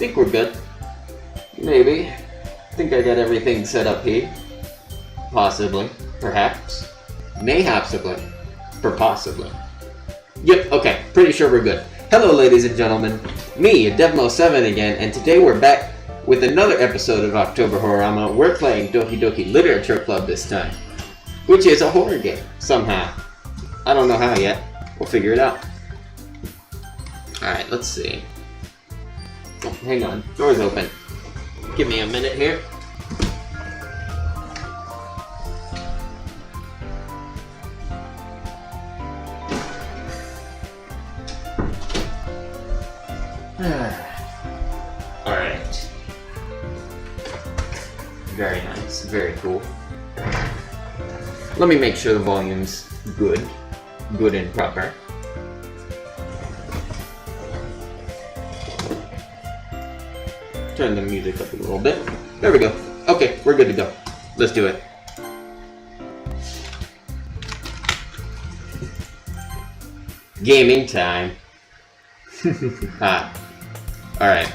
think we're good. Maybe. I think I got everything set up here. Possibly. Perhaps. Mayhapsibly. Possibly. Yep, okay. Pretty sure we're good. Hello, ladies and gentlemen. Me, Devmo7 again, and today we're back with another episode of October Horrorama. We're playing Doki Doki Literature Club this time, which is a horror game, somehow. I don't know how yet. We'll figure it out. Alright, let's see. Oh, hang on. Door's open. Give me a minute here. Alright. Very nice. Very cool. Let me make sure the volume's good. Good and proper. Turn the music up a little bit. There we go. Okay, we're good to go. Let's do it. Gaming time. Alright.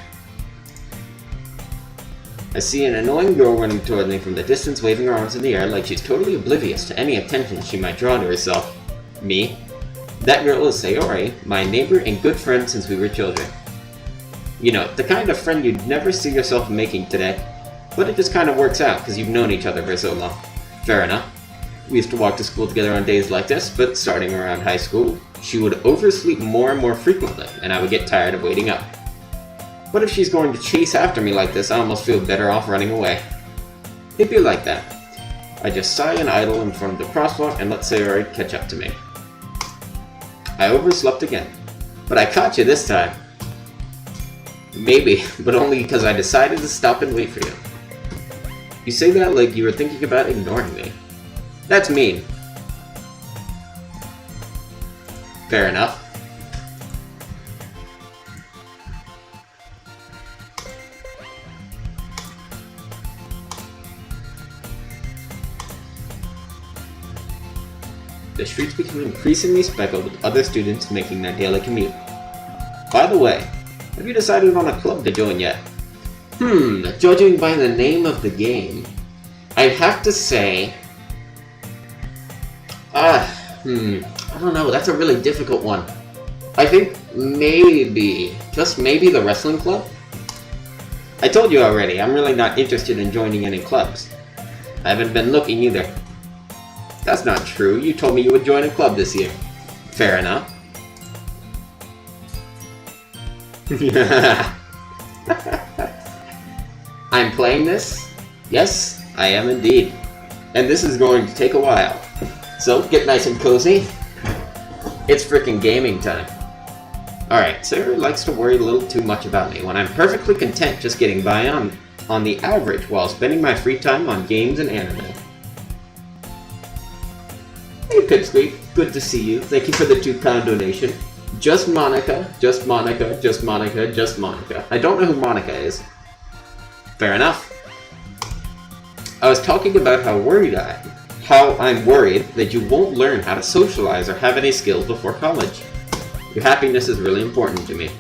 I see an annoying girl running toward me from the distance, waving her arms in the air like she's totally oblivious to any attention she might draw to herself. Me? That girl is Sayori, my neighbor and good friend since we were children. You know, the kind of friend you'd never see yourself making today. But it just kind of works out, because you've known each other for so long. Fair enough. We used to walk to school together on days like this, but starting around high school, she would oversleep more and more frequently, and I would get tired of waiting up. But if she's going to chase after me like this, I almost feel better off running away. It'd be like that. I just sigh and idle in front of the crosswalk and let Sayori catch up to me. I overslept again. But I caught you this time. Maybe, but only because I decided to stop and wait for you. You say that like you were thinking about ignoring me. That's mean. Fair enough. The streets became increasingly speckled with other students making their daily commute. By the way, have you decided on a club to join yet? Judging by the name of the game, I'd have to say... I don't know, that's a really difficult one. I think maybe, just maybe the wrestling club? I told you already, I'm really not interested in joining any clubs. I haven't been looking either. That's not true, you told me you would join a club this year. Fair enough. I'm playing this? Yes, I am indeed. And this is going to take a while. So, get nice and cozy. It's frickin' gaming time. Alright, Sarah likes to worry a little too much about me when I'm perfectly content just getting by on the average while spending my free time on games and anime. Hey Pipsqueak, good to see you. Thank you for the £2 donation. Just Monica, just Monica, just Monica, just Monica. I don't know who Monica is. Fair enough. I was talking about how I'm worried that you won't learn how to socialize or have any skills before college. Your happiness is really important to me.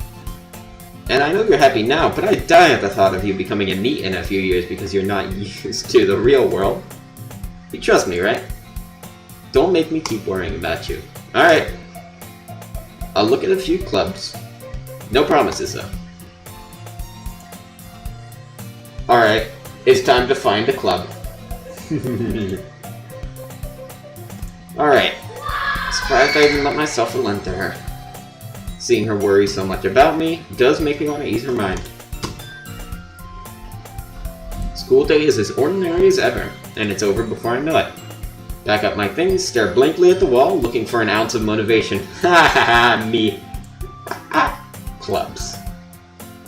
And I know you're happy now, but I die at the thought of you becoming a NEET in a few years because you're not used to the real world. You trust me, right? Don't make me keep worrying about you. Alright. I'll look at a few clubs. No promises, though. Alright. It's time to find a club. Alright. Surprised I even let myself relent to her. Seeing her worry so much about me does make me want to ease her mind. School day is as ordinary as ever, and it's over before I know it. Pack up my things, stare blankly at the wall, looking for an ounce of motivation. Ha ha ha, me. Clubs.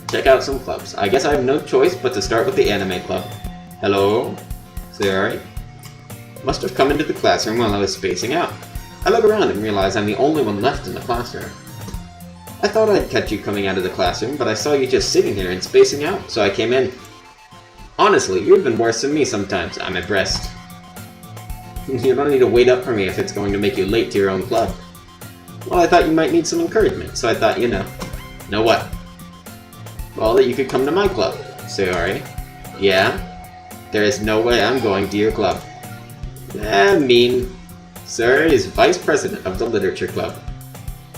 Check out some clubs. I guess I have no choice but to start with the anime club. Hello? Sayori? Must have come into the classroom while I was spacing out. I look around and realize I'm the only one left in the classroom. I thought I'd catch you coming out of the classroom, but I saw you just sitting here and spacing out, so I came in. Honestly, you've been worse than me sometimes. I'm impressed. You don't need to wait up for me if it's going to make you late to your own club. Well, I thought you might need some encouragement, so I thought, you know. Know what? Well, that you could come to my club. Sayori. Yeah? There is no way I'm going to your club. Mean. Sayori is vice president of the literature club.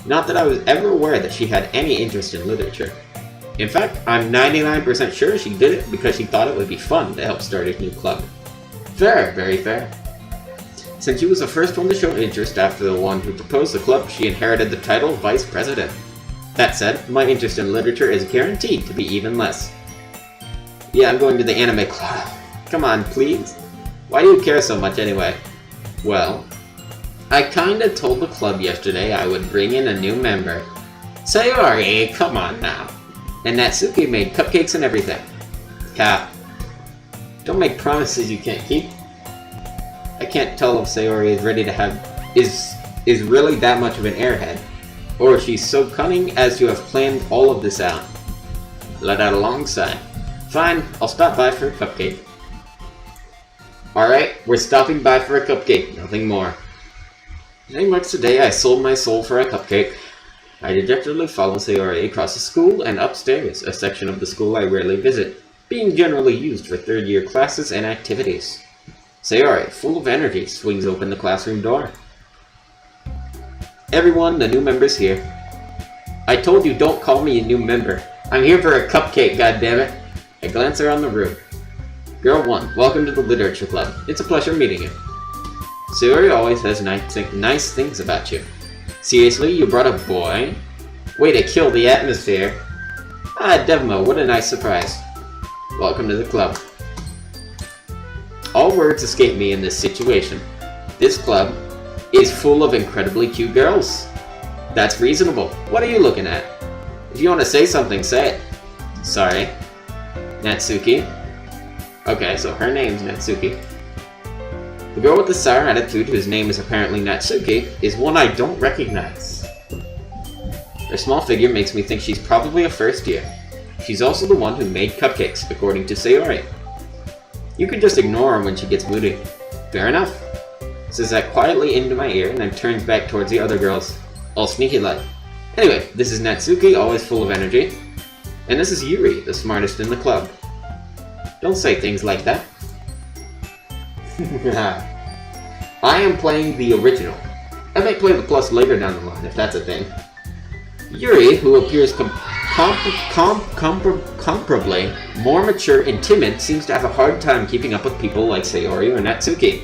Not that I was ever aware that she had any interest in literature. In fact, I'm 99% sure she did it because she thought it would be fun to help start a new club. Fair, very fair. Since she was the first one to show interest after the one who proposed the club, she inherited the title Vice President. That said, my interest in literature is guaranteed to be even less. Yeah, I'm going to the anime club. Come on, please. Why do you care so much anyway? Well, I kinda told the club yesterday I would bring in a new member. Sayori, come on now. And Natsuki made cupcakes and everything. Cap. Don't make promises you can't keep. I can't tell if Sayori is ready to have... is really that much of an airhead. Or if she's so cunning as to have planned all of this out. Let out a long sigh. Fine, I'll stop by for a cupcake. Alright, we're stopping by for a cupcake, nothing more. Pretty much today I sold my soul for a cupcake. I dejectedly followed Sayori across the school and upstairs, a section of the school I rarely visit, being generally used for third-year classes and activities. Sayori, full of energy, swings open the classroom door. Everyone, the new member's here. I told you don't call me a new member. I'm here for a cupcake, goddammit. I glance around the room. Girl 1, welcome to the Literature Club. It's a pleasure meeting you. Sayori always has nice things about you. Seriously, you brought a boy? Way to kill the atmosphere. Ah, Devmo, what a nice surprise. Welcome to the club. All words escape me in this situation. This club is full of incredibly cute girls. That's reasonable. What are you looking at? If you want to say something, say it. Sorry. Natsuki? Okay, so her name's Natsuki. The girl with the sour attitude, whose name is apparently Natsuki, is one I don't recognize. Her small figure makes me think she's probably a first year. She's also the one who made cupcakes, according to Sayori. You can just ignore her when she gets moody. Fair enough. Says that quietly into my ear and then turns back towards the other girls. All sneaky like. Anyway, this is Natsuki, always full of energy. And this is Yuri, the smartest in the club. Don't say things like that. I am playing the original. I might play the plus later down the line, if that's a thing. Yuri, who appears comparably more mature and timid, seems to have a hard time keeping up with people like Sayori or Natsuki.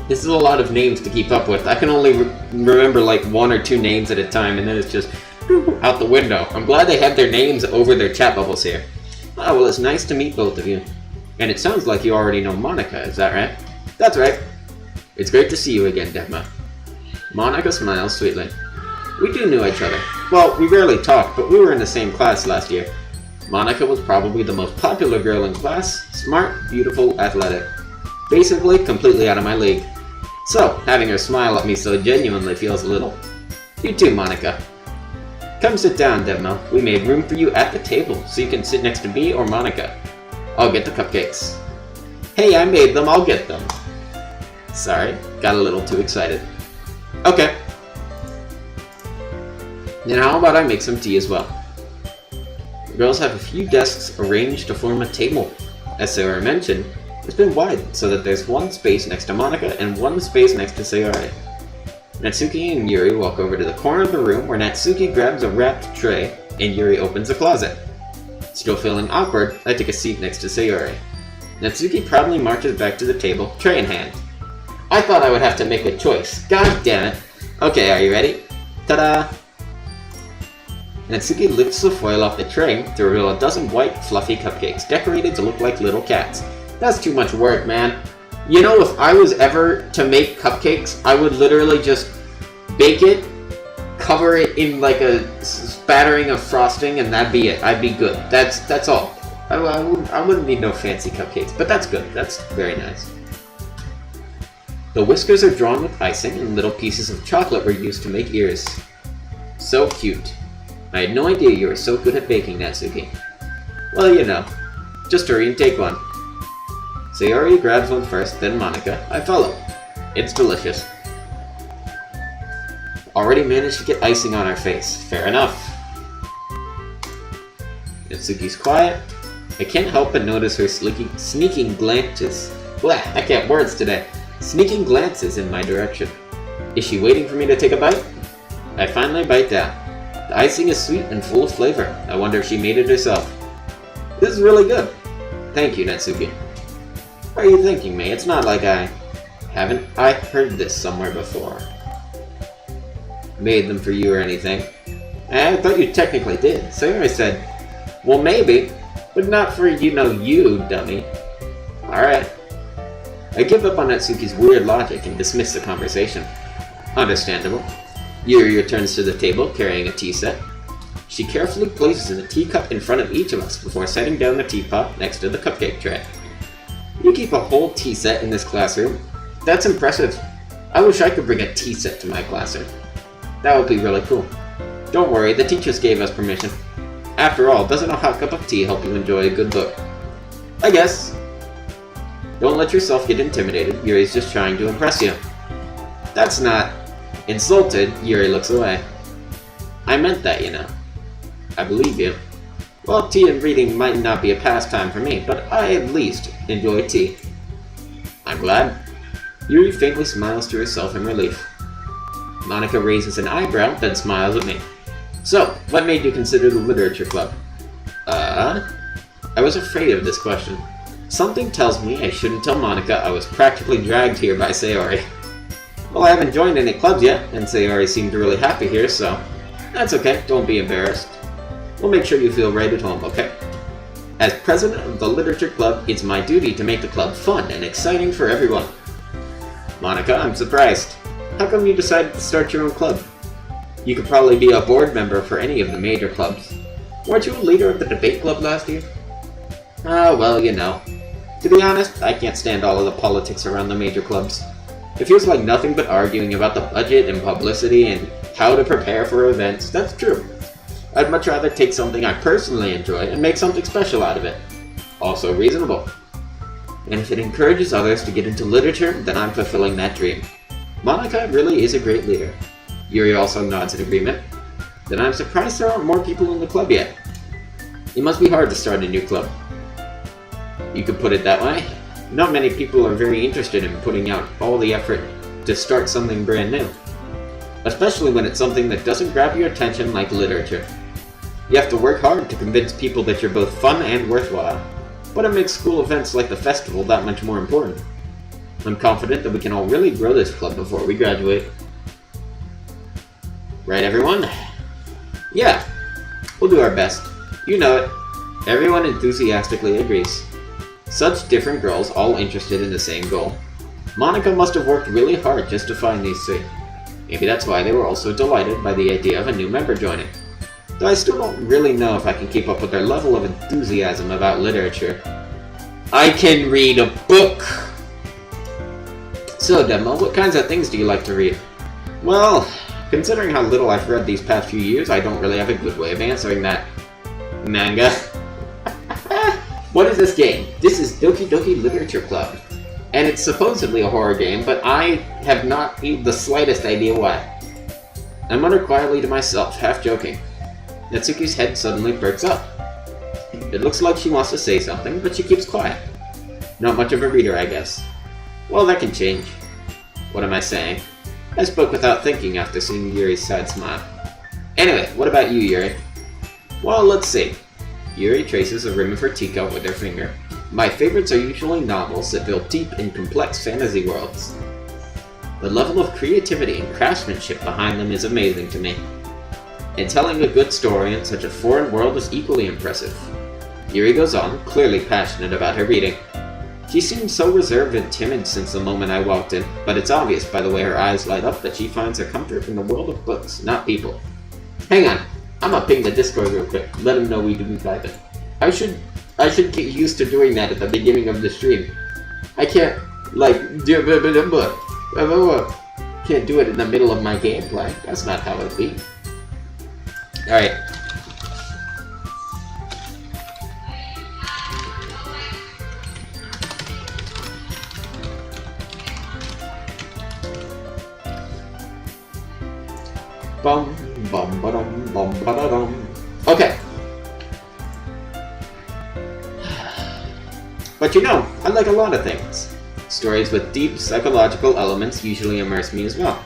This is a lot of names to keep up with. I can only remember like 1 or 2 names at a time, and then it's just out the window. I'm glad they have their names over their chat bubbles here. Oh, well, it's nice to meet both of you. And it sounds like you already know Monica, is that right? That's right. It's great to see you again, Devma. Monica smiles sweetly. We do know each other. Well, we rarely talk, but we were in the same class last year. Monica was probably the most popular girl in class. Smart, beautiful, athletic. Basically, completely out of my league. So, having her smile at me so genuinely feels a little. You too, Monica. Come sit down, Devma. We made room for you at the table, so you can sit next to me or Monica. I'll get the cupcakes. Hey, I made them, I'll get them. Sorry, got a little too excited. Okay. Then how about I make some tea as well? The girls have a few desks arranged to form a table. As Sarah mentioned, it's been widened so that there's one space next to Monica and one space next to Sayori. Natsuki and Yuri walk over to the corner of the room where Natsuki grabs a wrapped tray and Yuri opens a closet. Still feeling awkward, I take a seat next to Sayori. Natsuki proudly marches back to the table, tray in hand. I thought I would have to make a choice. God damn it. Okay, are you ready? Ta-da! Natsuki lifts the foil off the tray to reveal a dozen white, fluffy cupcakes, decorated to look like little cats. That's too much work, man. You know, if I was ever to make cupcakes, I would literally just bake it, cover it in like a spattering of frosting, and that'd be it. I'd be good. That's all. I wouldn't need no fancy cupcakes, but that's good. That's very nice. The whiskers are drawn with icing, and little pieces of chocolate were used to make ears. So cute. I had no idea you were so good at baking, Natsuki. Well, you know. Just hurry and take one. Sayori grabs one first, then Monica. I follow. It's delicious. Already managed to get icing on our face. Fair enough. Natsuki's quiet. I can't help but notice her sneaking glances. Blah, I can't words today. Sneaking glances in my direction. Is she waiting for me to take a bite? I finally bite down. The icing is sweet and full of flavor. I wonder if she made it herself. This is really good. Thank you, Natsuki. What are you thinking, May? It's not like haven't I heard this somewhere before? Made them for you or anything? I thought you technically did. Sayori said, well, maybe, but not for you, dummy. Alright. I give up on Natsuki's weird logic and dismiss the conversation. Understandable. Yuri returns to the table, carrying a tea set. She carefully places a teacup in front of each of us before setting down the teapot next to the cupcake tray. You keep a whole tea set in this classroom? That's impressive. I wish I could bring a tea set to my classroom. That would be really cool. Don't worry, the teachers gave us permission. After all, doesn't a hot cup of tea help you enjoy a good book? I guess. Don't let yourself get intimidated. Yuri's just trying to impress you. That's not... Insulted, Yuri looks away. I meant that, I believe you. Well, tea and reading might not be a pastime for me, but I at least enjoy tea. I'm glad. Yuri faintly smiles to herself in relief. Monika raises an eyebrow, then smiles at me. So, what made you consider the literature club? I was afraid of this question. Something tells me I shouldn't tell Monika I was practically dragged here by Sayori. Well, I haven't joined any clubs yet, and Sayori seemed really happy here, so... That's okay, don't be embarrassed. We'll make sure you feel right at home, okay? As president of the literature club, it's my duty to make the club fun and exciting for everyone. Monika, I'm surprised. How come you decided to start your own club? You could probably be a board member for any of the major clubs. Weren't you a leader of the debate club last year? Well, To be honest, I can't stand all of the politics around the major clubs. It feels like nothing but arguing about the budget and publicity and how to prepare for events. That's true. I'd much rather take something I personally enjoy and make something special out of it. Also reasonable. And if it encourages others to get into literature, then I'm fulfilling that dream. Monika really is a great leader. Yuri also nods in agreement. Then I'm surprised there aren't more people in the club yet. It must be hard to start a new club. You could put it that way. Not many people are very interested in putting out all the effort to start something brand new. Especially when it's something that doesn't grab your attention like literature. You have to work hard to convince people that you're both fun and worthwhile. But it makes school events like the festival that much more important. I'm confident that we can all really grow this club before we graduate. Right, everyone? Yeah, we'll do our best. You know it. Everyone enthusiastically agrees. Such different girls, all interested in the same goal. Monika must have worked really hard just to find these three. Maybe that's why they were all so delighted by the idea of a new member joining. Though I still don't really know if I can keep up with their level of enthusiasm about literature. I can read a book! So, Demo, what kinds of things do you like to read? Well, considering how little I've read these past few years, I don't really have a good way of answering that. Manga. What is this game? This is Doki Doki Literature Club. And it's supposedly a horror game, but I have not the slightest idea why. I mutter quietly to myself, half joking. Natsuki's head suddenly perks up. It looks like she wants to say something, but she keeps quiet. Not much of a reader, I guess. Well, that can change. What am I saying? I spoke without thinking after seeing Yuri's sad smile. Anyway, what about you, Yuri? Well, let's see. Yuri traces the rim of her teacup with her finger. My favorites are usually novels that build deep and complex fantasy worlds. The level of creativity and craftsmanship behind them is amazing to me. And telling a good story in such a foreign world is equally impressive. Yuri goes on, clearly passionate about her reading. She seemed so reserved and timid since the moment I walked in, but it's obvious by the way her eyes light up that she finds her comfort in the world of books, not people. Hang on, I'm gonna ping the Discord real quick, let him know we didn't type it. I should get used to doing that at the beginning of the stream. I can't, can't do it in the middle of my gameplay. That's not how it'll be. Alright. Bum bum ba-dum bum ba-da-dum. Okay. But you know, I like a lot of things. Stories with deep psychological elements usually immerse me as well.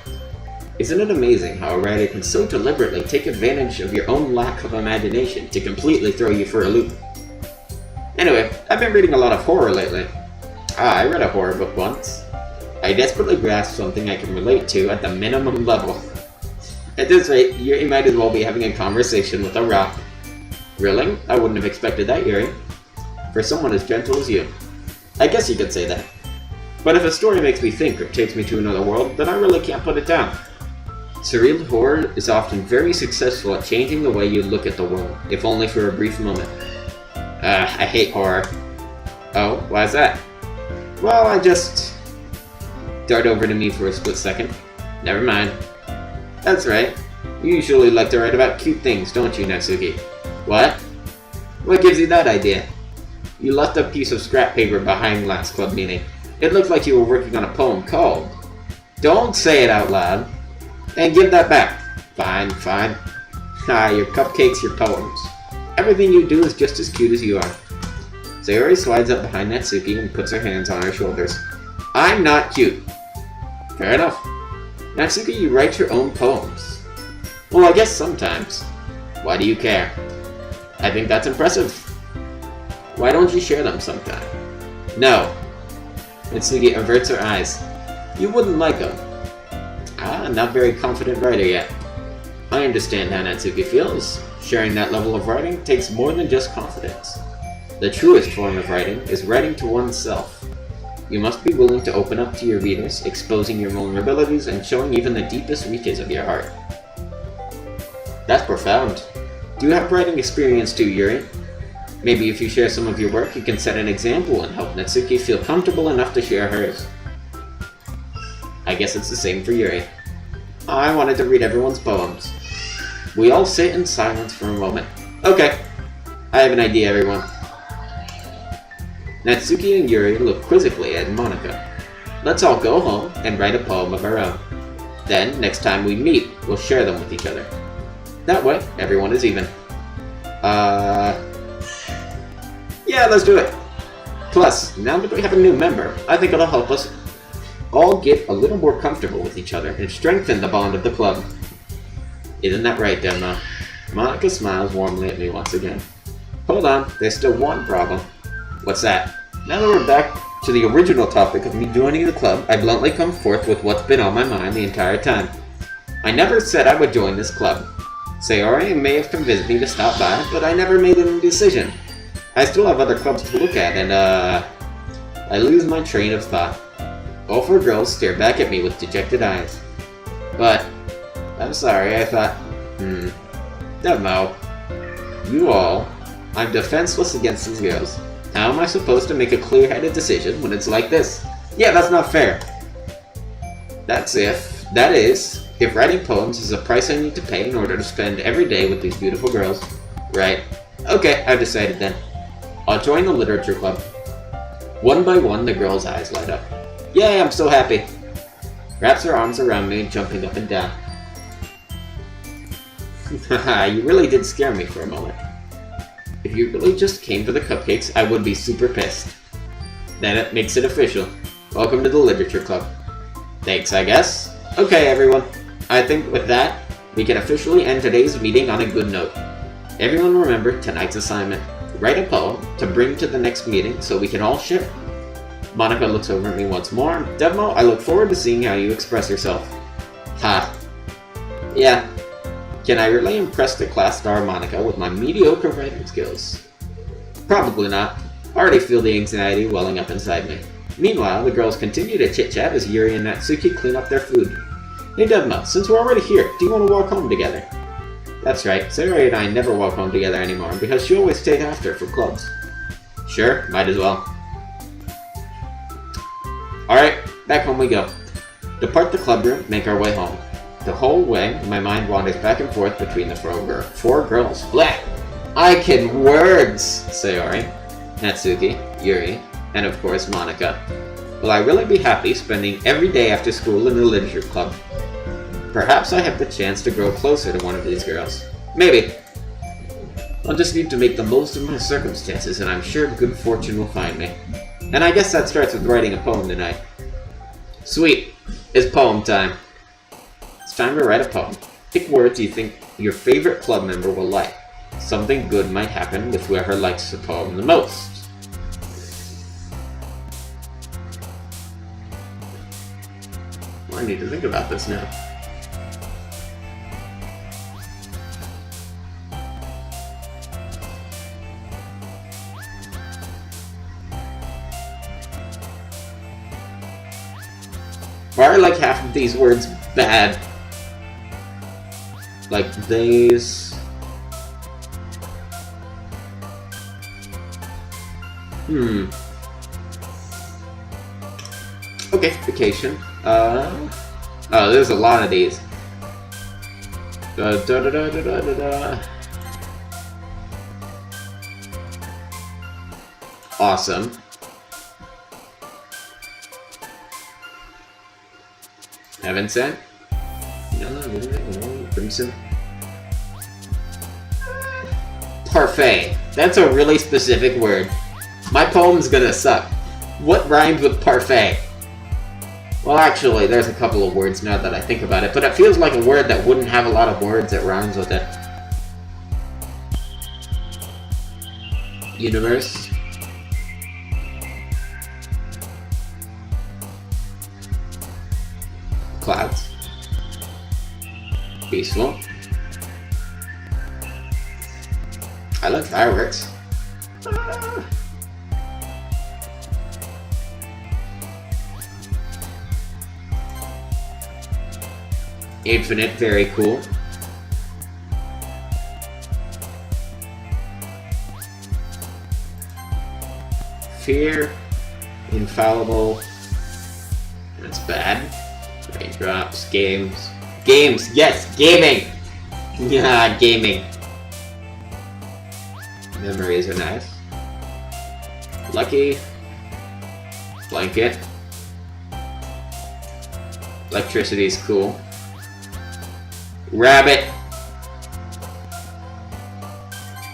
Isn't it amazing how a writer can so deliberately take advantage of your own lack of imagination to completely throw you for a loop? Anyway, I've been reading a lot of horror lately. I read a horror book once. I desperately grasped something I can relate to at the minimum level. At this rate, Yuri might as well be having a conversation with a rock. Really? I wouldn't have expected that, Yuri. For someone as gentle as you. I guess you could say that. But if a story makes me think or takes me to another world, then I really can't put it down. Surreal horror is often very successful at changing the way you look at the world, if only for a brief moment. I hate horror. Oh, why is that? Well, I just... Dart over to me for a split second. Never mind. That's right. You usually like to write about cute things, don't you, Natsuki? What? What gives you that idea? You left a piece of scrap paper behind last club meeting. It looked like you were working on a poem called... Don't say it out loud. And give that back. Fine, fine. Ah, your cupcakes, your poems. Everything you do is just as cute as you are. Sayori slides up behind Natsuki and puts her hands on her shoulders. I'm not cute. Fair enough. Natsuki, you write your own poems. Well, I guess sometimes. Why do you care? I think that's impressive. Why don't you share them sometime? No. Natsuki averts her eyes. You wouldn't like them. Ah, not very confident writer yet. I understand how Natsuki feels. Sharing that level of writing takes more than just confidence. The truest form of writing is writing to oneself. You must be willing to open up to your readers, exposing your vulnerabilities and showing even the deepest reaches of your heart. That's profound. Do you have writing experience too, Yuri? Maybe if you share some of your work, you can set an example and help Natsuki feel comfortable enough to share hers. I guess it's the same for Yuri. I wanted to read everyone's poems. We all sit in silence for a moment. Okay, I have an idea, everyone. Natsuki and Yuri look quizzically at Monika. Let's all go home and write a poem of our own. Then, next time we meet, we'll share them with each other. That way, everyone is even. Yeah, let's do it. Plus, now that we have a new member, I think it'll help us all get a little more comfortable with each other and strengthen the bond of the club. Isn't that right, Demna? Monika smiles warmly at me once again. Hold on, there's still one problem. What's that? Now that we're back to the original topic of me joining the club, I bluntly come forth with what's been on my mind the entire time. I never said I would join this club. Sayori may have convinced me to stop by, but I never made any decision. I still have other clubs to look at, and I lose my train of thought. All four girls stare back at me with dejected eyes. But, I'm sorry, I thought, Demo, you all, I'm defenseless against these girls. How am I supposed to make a clear-headed decision when it's like this? Yeah, that's not fair. That is, if writing poems is a price I need to pay in order to spend every day with these beautiful girls. Right. Okay, I've decided then. I'll join the literature club. One by one, the girls' eyes light up. Yay, I'm so happy. Wraps her arms around me, jumping up and down. Haha, you really did scare me for a moment. If you really just came for the cupcakes, I would be super pissed. Then it makes it official. Welcome to the literature club. Thanks, I guess. Okay, everyone. I think with that, we can officially end today's meeting on a good note. Everyone remember tonight's assignment. Write a poem to bring to the next meeting so we can all share. Monika looks over at me once more. Devmo, I look forward to seeing how you express yourself. Ha. Yeah. Can I really impress the class star Monika with my mediocre writing skills? Probably not. I already feel the anxiety welling up inside me. Meanwhile, the girls continue to chit-chat as Yuri and Natsuki clean up their food. Hey Devma, since we're already here, do you want to walk home together? That's right, Sayori and I never walk home together anymore because she always stayed after for clubs. Sure, might as well. Alright, back home we go. Depart the club room, make our way home. The whole way, my mind wanders back and forth between the four girls. Blah! I can words! Sayori, Natsuki, Yuri, and of course Monika. Will I really be happy spending every day after school in the literature club? Perhaps I have the chance to grow closer to one of these girls. Maybe. I'll just need to make the most of my circumstances, and I'm sure good fortune will find me. And I guess that starts with writing a poem tonight. Sweet. It's poem time. It's time to write a poem. Pick words you think your favorite club member will like. Something good might happen with whoever likes the poem the most. I need to think about this now. Why are like half of these words bad? Like these. Okay, vacation. Oh, there's a lot of these. Awesome. Heaven sent? No, crimson. Parfait. That's a really specific word. My poem's gonna suck. What rhymes with parfait? Well, actually, there's a couple of words now that I think about it, but it feels like a word that wouldn't have a lot of words that rhymes with it. Universe. Clouds. Peaceful. I like fireworks. Infinite, very cool. Fear, infallible. That's bad. Raindrops, games. Games, yes, gaming! Yeah, gaming. Memories are nice. Lucky. Blanket. Electricity is cool. Rabbit.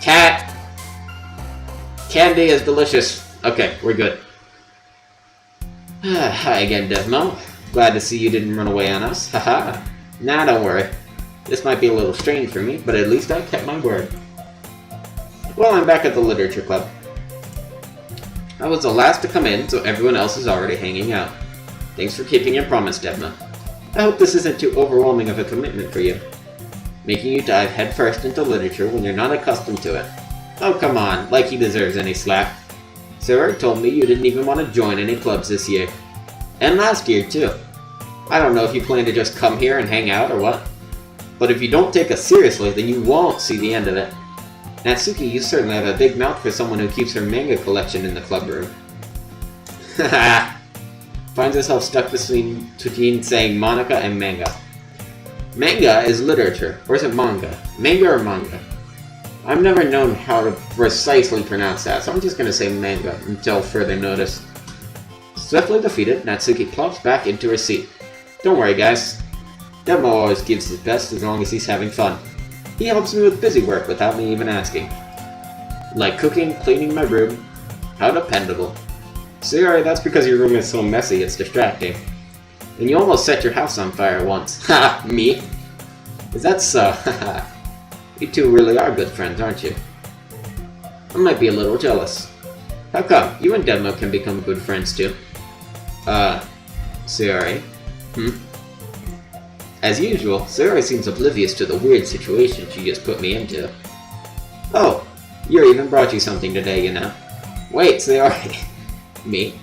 Cat. Candy is delicious. Okay, we're good. Hi again, Devmo. Glad to see you didn't run away on us. Haha. Nah, don't worry. This might be a little strange for me, but at least I kept my word. Well, I'm back at the Literature Club. I was the last to come in, so everyone else is already hanging out. Thanks for keeping your promise, Devmo. I hope this isn't too overwhelming of a commitment for you. Making you dive headfirst into literature when you're not accustomed to it. Oh, come on, like he deserves any slack. Sarah told me you didn't even want to join any clubs this year. And last year, too. I don't know if you plan to just come here and hang out or what. But if you don't take us seriously, then you won't see the end of it. Natsuki, you certainly have a big mouth for someone who keeps her manga collection in the club room. Haha. Finds herself stuck between saying Monica and manga. Manga is literature, or is it manga? Manga or manga? I've never known how to precisely pronounce that, so I'm just gonna say manga until further notice. Swiftly defeated, Natsuki plops back into her seat. Don't worry, guys. Devmo always gives his best as long as he's having fun. He helps me with busy work without me even asking. Like cooking, cleaning my room. How dependable. Sorry, that's because your room is so messy it's distracting. And you almost set your house on fire once. Ha! Me? Is that so? Haha. You two really are good friends, aren't you? I might be a little jealous. How come? You and Devmo can become good friends too. Sayori? As usual, Sayori seems oblivious to the weird situation she just put me into. Oh, Yuri even brought you something today, you know. Wait, Sayori. Me?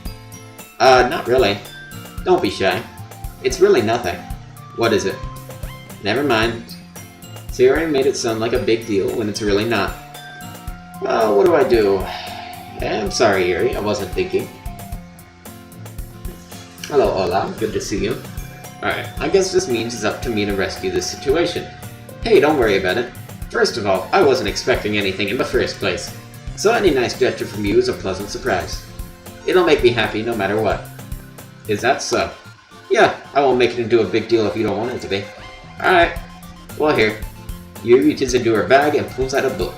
Not really. Don't be shy. It's really nothing. What is it? Never mind. Sayori made it sound like a big deal when it's really not. Oh, what do I do? I'm sorry, Yuri. I wasn't thinking. Hello, Ola. Good to see you. Alright, I guess this means it's up to me to rescue this situation. Hey, don't worry about it. First of all, I wasn't expecting anything in the first place. So any nice gesture from you is a pleasant surprise. It'll make me happy no matter what. Is that so? Yeah, I won't make it into a big deal if you don't want it to be. Alright. Well, here. Yuri reaches into her bag and pulls out a book.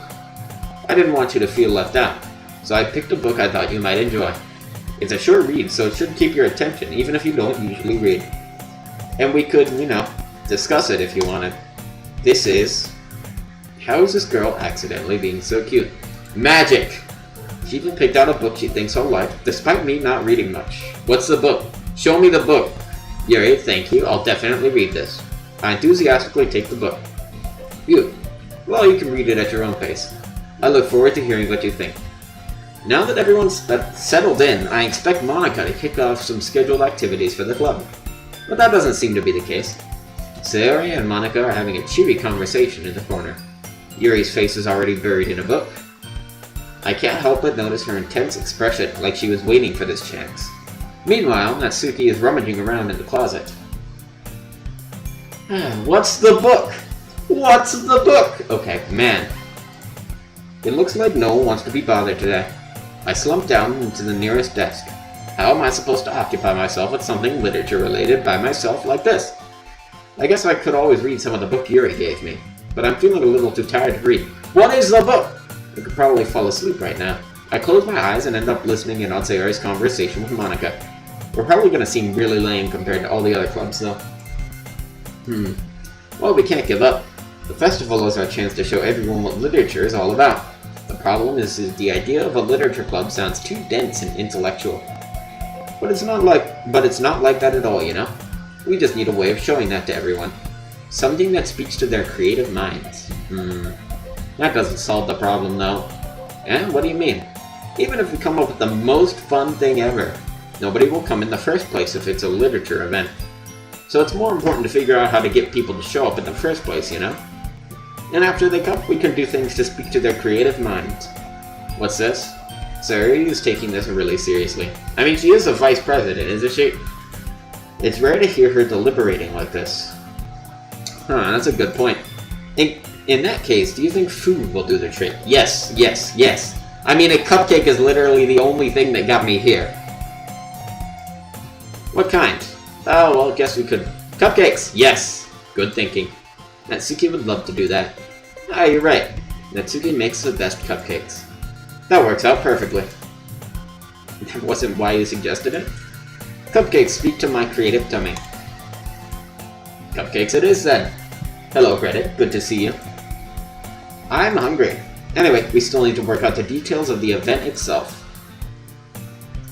I didn't want you to feel left out, so I picked a book I thought you might enjoy. It's a short read, so it should keep your attention, even if you don't usually read. And we could, discuss it if you wanted. This is... How is this girl accidentally being so cute? Magic! She even picked out a book she thinks I'll like, despite me not reading much. What's the book? Show me the book! Yuri, thank you, I'll definitely read this. I enthusiastically take the book. Phew. Well, you can read it at your own pace. I look forward to hearing what you think. Now that everyone's settled in, I expect Monica to kick off some scheduled activities for the club. But that doesn't seem to be the case. Sayori and Monica are having a cheery conversation in the corner. Yuri's face is already buried in a book. I can't help but notice her intense expression, like she was waiting for this chance. Meanwhile, Natsuki is rummaging around in the closet. What's the book? What's the book? Okay, man. It looks like no one wants to be bothered today. I slump down into the nearest desk. How am I supposed to occupy myself with something literature-related by myself like this? I guess I could always read some of the book Yuri gave me, but I'm feeling a little too tired to read. What is the book? I could probably fall asleep right now. I close my eyes and end up listening in on Sayori's conversation with Monica. We're probably going to seem really lame compared to all the other clubs, though. Well, we can't give up. The festival is our chance to show everyone what literature is all about. The problem is the idea of a literature club sounds too dense and intellectual. But it's not like that at all, We just need a way of showing that to everyone. Something that speaks to their creative minds. That doesn't solve the problem, though. Eh? What do you mean? Even if we come up with the most fun thing ever, nobody will come in the first place if it's a literature event. So it's more important to figure out how to get people to show up in the first place, And after they come, we can do things to speak to their creative minds. What's this? Sayori is taking this really seriously. I mean, she is a vice president, isn't she? It's rare to hear her deliberating like this. That's a good point. In that case, do you think food will do the trick? Yes. I mean, a cupcake is literally the only thing that got me here. What kind? Oh, well, guess we could... Cupcakes! Yes! Good thinking. Natsuki would love to do that. Ah, you're right. Natsuki makes the best cupcakes. That works out perfectly. That wasn't why you suggested it. Cupcakes speak to my creative tummy. Cupcakes it is, then. Hello, Credit. Good to see you. I'm hungry. Anyway, we still need to work out the details of the event itself.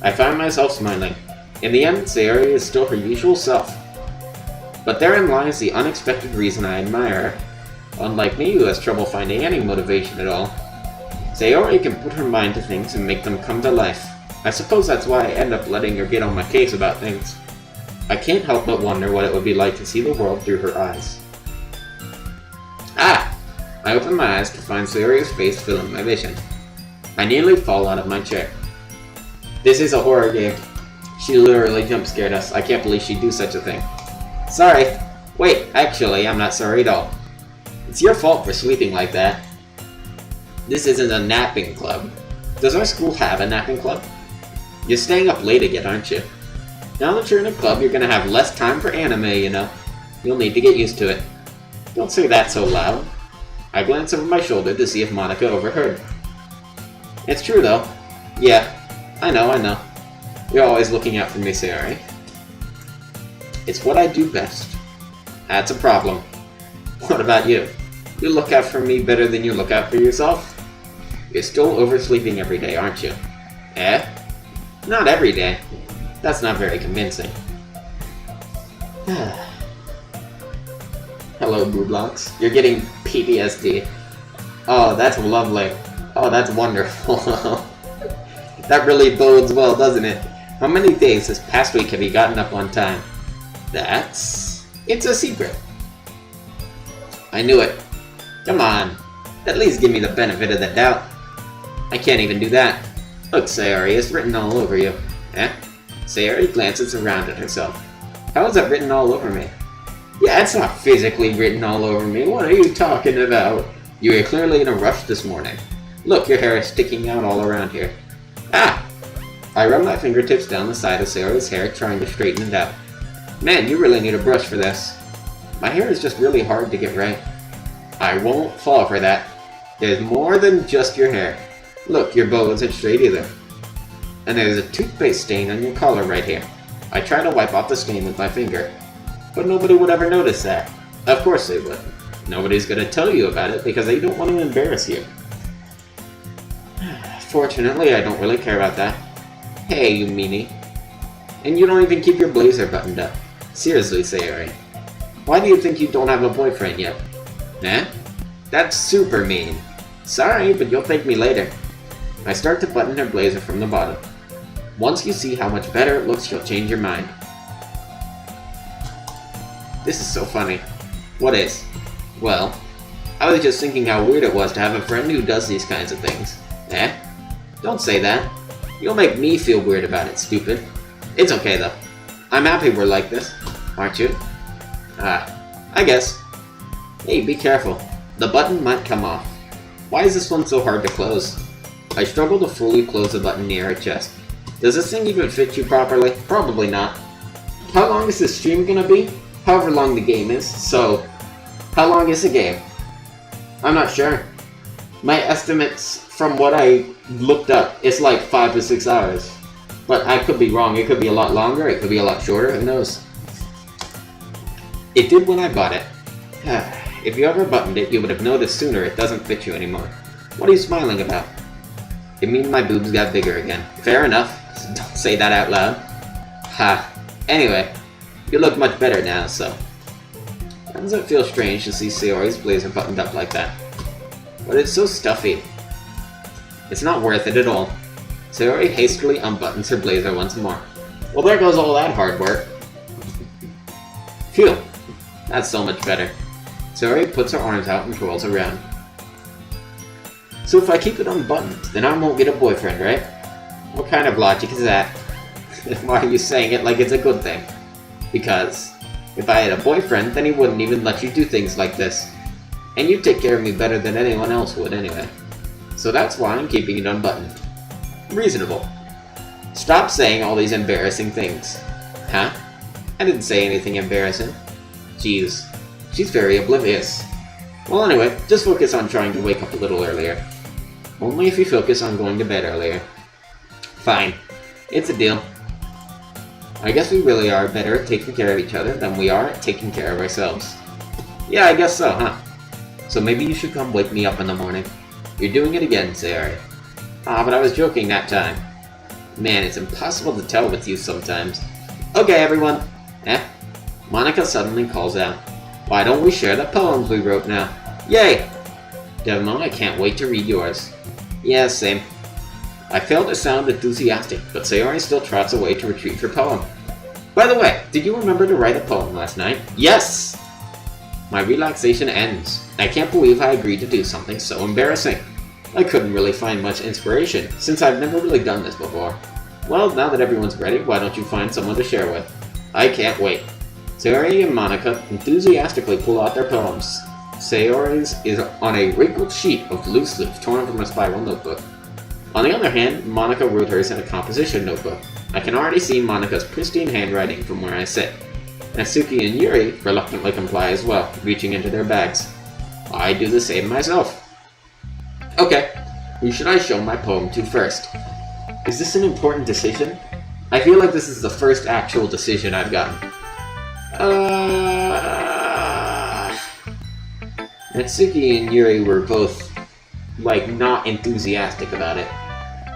I find myself smiling. In the end, Sayori is still her usual self. But therein lies the unexpected reason I admire her. Unlike me, who has trouble finding any motivation at all, Sayori can put her mind to things and make them come to life. I suppose that's why I end up letting her get on my case about things. I can't help but wonder what it would be like to see the world through her eyes. Ah! I open my eyes to find Sayori's face filling my vision. I nearly fall out of my chair. This is a horror game. She literally jump-scared us. I can't believe she'd do such a thing. Sorry. Wait, actually, I'm not sorry at all. It's your fault for sleeping like that. This isn't a napping club. Does our school have a napping club? You're staying up late again, aren't you? Now that you're in a club, you're gonna have less time for anime, You'll need to get used to it. Don't say that so loud. I glance over my shoulder to see if Monica overheard. It's true, though. Yeah, I know. You're always looking out for me, Sayori. It's what I do best. That's a problem. What about you? You look out for me better than you look out for yourself? You're still oversleeping every day, aren't you? Eh? Not every day. That's not very convincing. Hello, Booblocks. You're getting PTSD. Oh, that's lovely. Oh, that's wonderful. That really bodes well, doesn't it? How many days this past week have you gotten up on time? It's a secret. I knew it. Come on. At least give me the benefit of the doubt. I can't even do that. Look, Sayori, it's written all over you. Eh? Sayori glances around at herself. How is that written all over me? Yeah, it's not physically written all over me. What are you talking about? You were clearly in a rush this morning. Look, your hair is sticking out all around here. Ah! I run my fingertips down the side of Sayori's hair, trying to straighten it out. Man, you really need a brush for this. My hair is just really hard to get right. I won't fall for that. There's more than just your hair. Look, your bow isn't straight either. And there's a toothpaste stain on your collar right here. I tried to wipe off the stain with my finger, but nobody would ever notice that. Of course they would. Nobody's gonna tell you about it because they don't want to embarrass you. Fortunately, I don't really care about that. Hey, you meanie. And you don't even keep your blazer buttoned up. Seriously, Sayori. Why do you think you don't have a boyfriend yet? Eh? That's super mean. Sorry, but you'll thank me later. I start to button her blazer from the bottom. Once you see how much better it looks, you'll change your mind. This is so funny. What is? Well, I was just thinking how weird it was to have a friend who does these kinds of things. Eh? Don't say that. You'll make me feel weird about it, stupid. It's okay though. I'm happy we're like this. Aren't you? I guess. Hey, be careful. The button might come off. Why is this one so hard to close? I struggle to fully close the button near her chest. Does this thing even fit you properly? Probably not. How long is this stream gonna be? However long the game is, so... How long is the game? I'm not sure. My estimates from what I looked up, it's like 5 to 6 hours. But I could be wrong. It could be a lot longer, it could be a lot shorter, who knows? It did when I bought it. If you ever buttoned it, you would have noticed sooner it doesn't fit you anymore. What are you smiling about? It means my boobs got bigger again. Fair enough. Don't say that out loud. Ha. Anyway, you look much better now, so... How does it feel strange to see Sayori's blazer buttoned up like that? But it's so stuffy. It's not worth it at all. Sayori hastily unbuttons her blazer once more. Well, there goes all that hard work. Phew. That's so much better. Sayori puts her arms out and twirls around. So if I keep it unbuttoned, then I won't get a boyfriend, right? What kind of logic is that? Why are you saying it like it's a good thing? Because if I had a boyfriend, then he wouldn't even let you do things like this. And you take care of me better than anyone else would anyway. So that's why I'm keeping it unbuttoned. Reasonable. Stop saying all these embarrassing things. Huh? I didn't say anything embarrassing. Jeez. She's very oblivious. Well anyway, just focus on trying to wake up a little earlier. Only if you focus on going to bed earlier. Fine. It's a deal. I guess we really are better at taking care of each other than we are at taking care of ourselves. Yeah, I guess so, huh? So maybe you should come wake me up in the morning. You're doing it again, Sayori. Ah, but I was joking that time. Man, it's impossible to tell with you sometimes. Okay, everyone. Monika suddenly calls out. Why don't we share the poems we wrote now? Yay! Devmo, I can't wait to read yours. Yeah, same. I failed to sound enthusiastic, but Sayori still trots away to retrieve her poem. By the way, did you remember to write a poem last night? Yes! My relaxation ends. I can't believe I agreed to do something so embarrassing. I couldn't really find much inspiration, since I've never really done this before. Well, now that everyone's ready, why don't you find someone to share with? I can't wait. Sayori and Monika enthusiastically pull out their poems. Sayori's is on a wrinkled sheet of loose leaf torn from a spiral notebook. On the other hand, Monika wrote hers in a composition notebook. I can already see Monika's pristine handwriting from where I sit. Natsuki and Yuri reluctantly comply as well, reaching into their bags. I do the same myself. Okay, who should I show my poem to first? Is this an important decision? I feel like this is the first actual decision I've gotten. Natsuki and Yuri were both, not enthusiastic about it.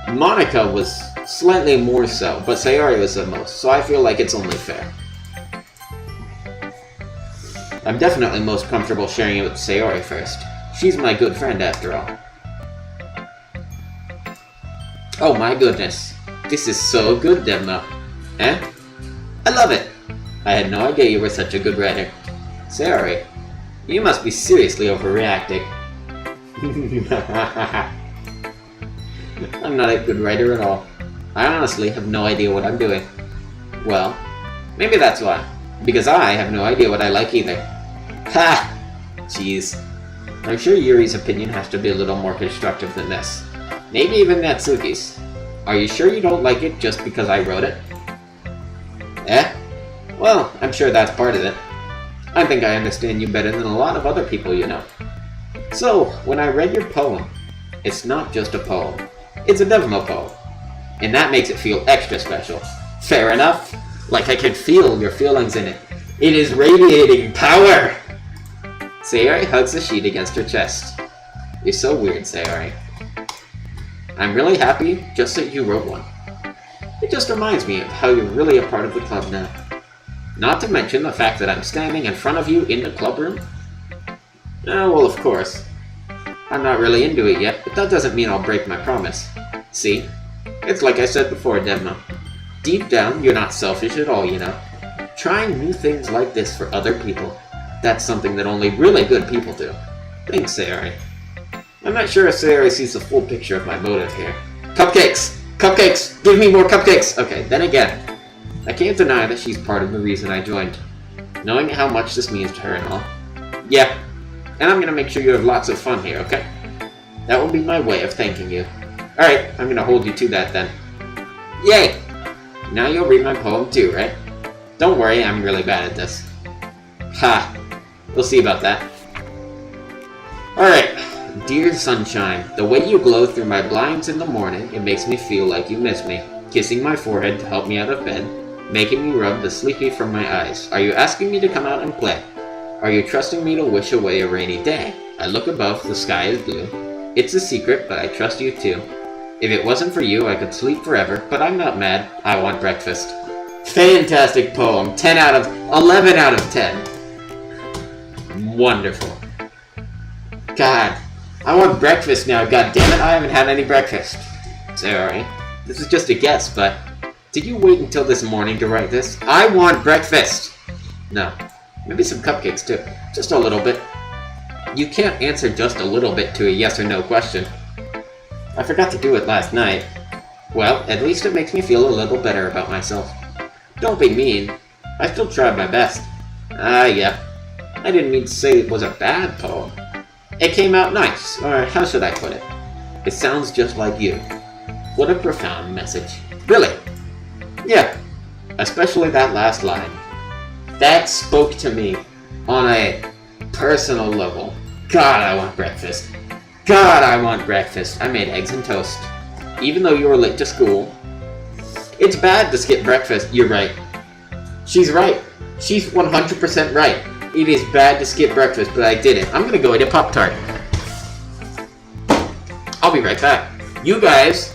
Monika was slightly more so, but Sayori was the most, so I feel like it's only fair. I'm definitely most comfortable sharing it with Sayori first. She's my good friend after all. Oh my goodness. This is so good, Devmo. I love it! I had no idea you were such a good writer. Sayori, you must be seriously overreacting. I'm not a good writer at all. I honestly have no idea what I'm doing. Well, maybe that's why. Because I have no idea what I like either. Ha! Jeez. I'm sure Yuri's opinion has to be a little more constructive than this. Maybe even Natsuki's. Are you sure you don't like it just because I wrote it? Well, I'm sure that's part of it. I think I understand you better than a lot of other people you know. So, when I read your poem, it's not just a poem. It's a Devimo poem. And that makes it feel extra special. Fair enough. Like I can feel your feelings in it. It is radiating power! Sayori hugs the sheet against her chest. You're so weird, Sayori. I'm really happy just that you wrote one. It just reminds me of how you're really a part of the club now. Not to mention the fact that I'm standing in front of you in the club room. Oh, well, of course. I'm not really into it yet, but that doesn't mean I'll break my promise. See? It's like I said before, Devmo. Deep down, you're not selfish at all, you know. Trying new things like this for other people, that's something that only really good people do. Thanks, Sayori. I'm not sure if Sayori sees the full picture of my motive here. Cupcakes! Cupcakes! Give me more cupcakes! Okay, then again, I can't deny that she's part of the reason I joined. Knowing how much this means to her and all. Yeah, and I'm gonna make sure you have lots of fun here, okay? That will be my way of thanking you. Alright, I'm gonna hold you to that then. Yay! Now you'll read my poem too, right? Don't worry, I'm really bad at this. Ha! We'll see about that. Alright. Dear sunshine, the way you glow through my blinds in the morning, it makes me feel like you miss me. Kissing my forehead to help me out of bed, making me rub the sleepy from my eyes. Are you asking me to come out and play? Are you trusting me to wish away a rainy day? I look above, the sky is blue. It's a secret, but I trust you too. If it wasn't for you, I could sleep forever, but I'm not mad. I want breakfast. Fantastic poem. 11 out of 10. Wonderful. God. I want breakfast now, god damn it, I haven't had any breakfast. Sorry, this is just a guess, but did you wait until this morning to write this? I want breakfast! No, maybe some cupcakes too, just a little bit. You can't answer just a little bit to a yes or no question. I forgot to do it last night. Well, at least it makes me feel a little better about myself. Don't be mean, I still tried my best. Yeah, I didn't mean to say it was a bad poem. It came out nice, or how should I put it? It sounds just like you. What a profound message. Really? Yeah, especially that last line. That spoke to me on a personal level. God, I want breakfast. God, I want breakfast. I made eggs and toast. Even though you were late to school. It's bad to skip breakfast. You're right. She's right. She's 100% right. It is bad to skip breakfast, but I did it. I'm gonna go eat a Pop-Tart. I'll be right back. You guys,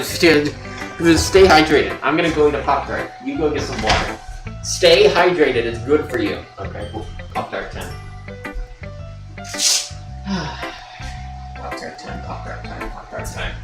stay hydrated. I'm gonna go eat a Pop-Tart. You go get some water. Stay hydrated, it's good for you. Okay, cool. Pop-Tart time. Pop-Tart time, Pop-Tart time, Pop-Tart time.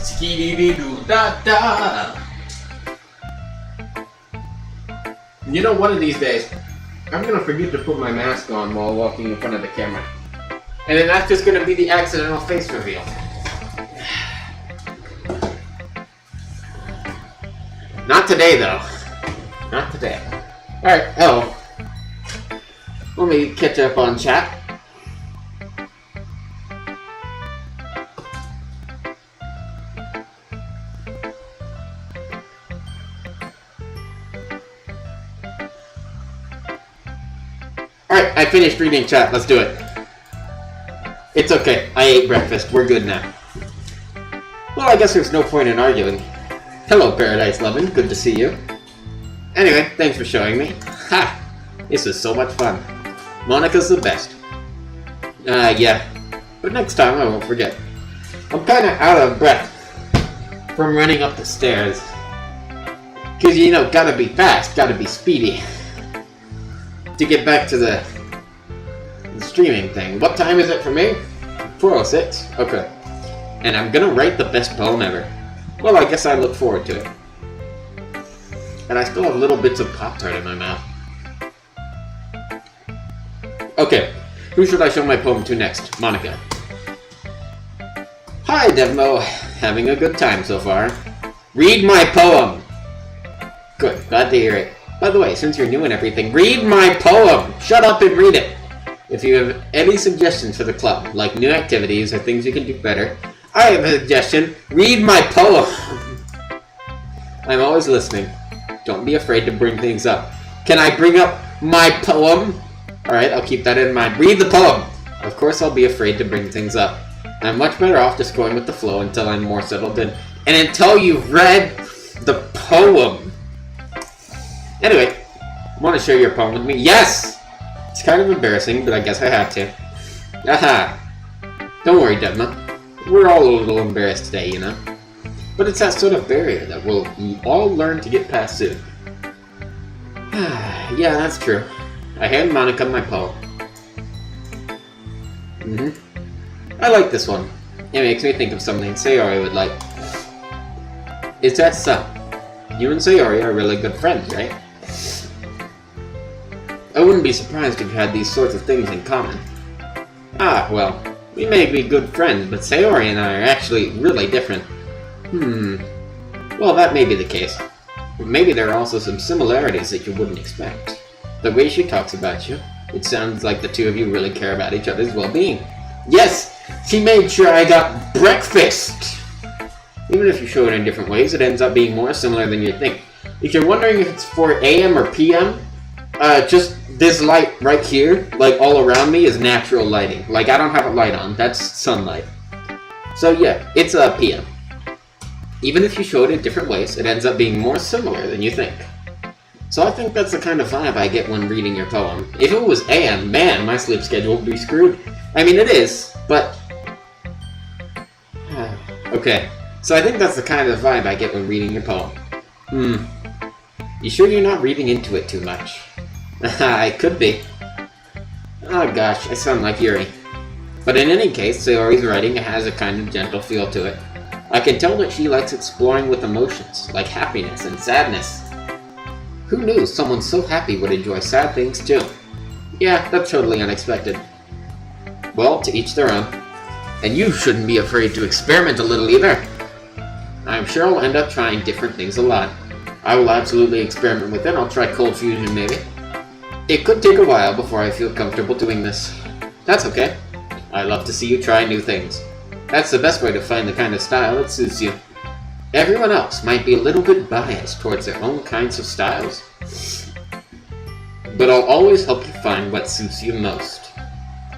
Skee-dee-dee-doo-da-da. You know, one of these days, I'm gonna forget to put my mask on while walking in front of the camera. And then that's just gonna be the accidental face reveal. Not today, though. Not today. Alright, oh. Let me catch up on chat. Alright, I finished reading chat. Let's do it. It's okay. I ate breakfast. We're good now. Well, I guess there's no point in arguing. Hello, Paradise Lovin'. Good to see you. Anyway, thanks for showing me. Ha! This is so much fun. Monica's the best. Yeah. But next time I won't forget. I'm kinda out of breath from running up the stairs. Cause, you know, gotta be fast, gotta be speedy. To get back to the streaming thing. What time is it for me? 4:06? Okay. And I'm gonna write the best poem ever. Well, I guess I look forward to it. And I still have little bits of Pop-Tart in my mouth. Okay, who should I show my poem to next? Monica. Hi, Devmo. Having a good time so far. Read my poem! Good, glad to hear it. By the way, since you're new and everything, read my poem! Shut up and read it! If you have any suggestions for the club, like new activities or things you can do better, I have a suggestion. Read my poem! I'm always listening. Don't be afraid to bring things up. Can I bring up my poem? Alright, I'll keep that in mind. Read the poem! Of course I'll be afraid to bring things up. I'm much better off just going with the flow until I'm more settled in. And until you've read the poem. Anyway, want to share your poem with me? Yes! It's kind of embarrassing, but I guess I have to. Aha! Don't worry, Devma. We're all a little embarrassed today, you know? But it's that sort of barrier that we'll all learn to get past soon. Yeah, that's true. I hand Monica my poem. I like this one. It makes me think of something Sayori would like. Is that so? You and Sayori are really good friends, right? I wouldn't be surprised if you had these sorts of things in common. Ah, well, we may be good friends, but Sayori and I are actually really different. Well, that may be the case. But maybe there are also some similarities that you wouldn't expect. The way she talks about you, it sounds like the two of you really care about each other's well-being. Yes! She made sure I got breakfast! Even if you show it in different ways, it ends up being more similar than you think. If you're wondering if it's for AM or PM, just this light right here, like all around me, is natural lighting. Like, I don't have a light on. That's sunlight. So yeah, it's a PM. Even if you show it in different ways, it ends up being more similar than you think. So I think that's the kind of vibe I get when reading your poem. If it was AM, man, my sleep schedule would be screwed. I mean, it is, but... Okay, so I think that's the kind of vibe I get when reading your poem. You sure you're not reading into it too much? I could be. Oh gosh, I sound like Yuri. But in any case, Sayori's writing has a kind of gentle feel to it. I can tell that she likes exploring with emotions, like happiness and sadness. Who knew someone so happy would enjoy sad things too? Yeah, that's totally unexpected. Well, to each their own. And you shouldn't be afraid to experiment a little either. I'm sure I'll end up trying different things a lot. I will absolutely experiment with it. I'll try cold fusion maybe. It could take a while before I feel comfortable doing this. That's okay. I love to see you try new things. That's the best way to find the kind of style that suits you. Everyone else might be a little bit biased towards their own kinds of styles. But I'll always help you find what suits you most.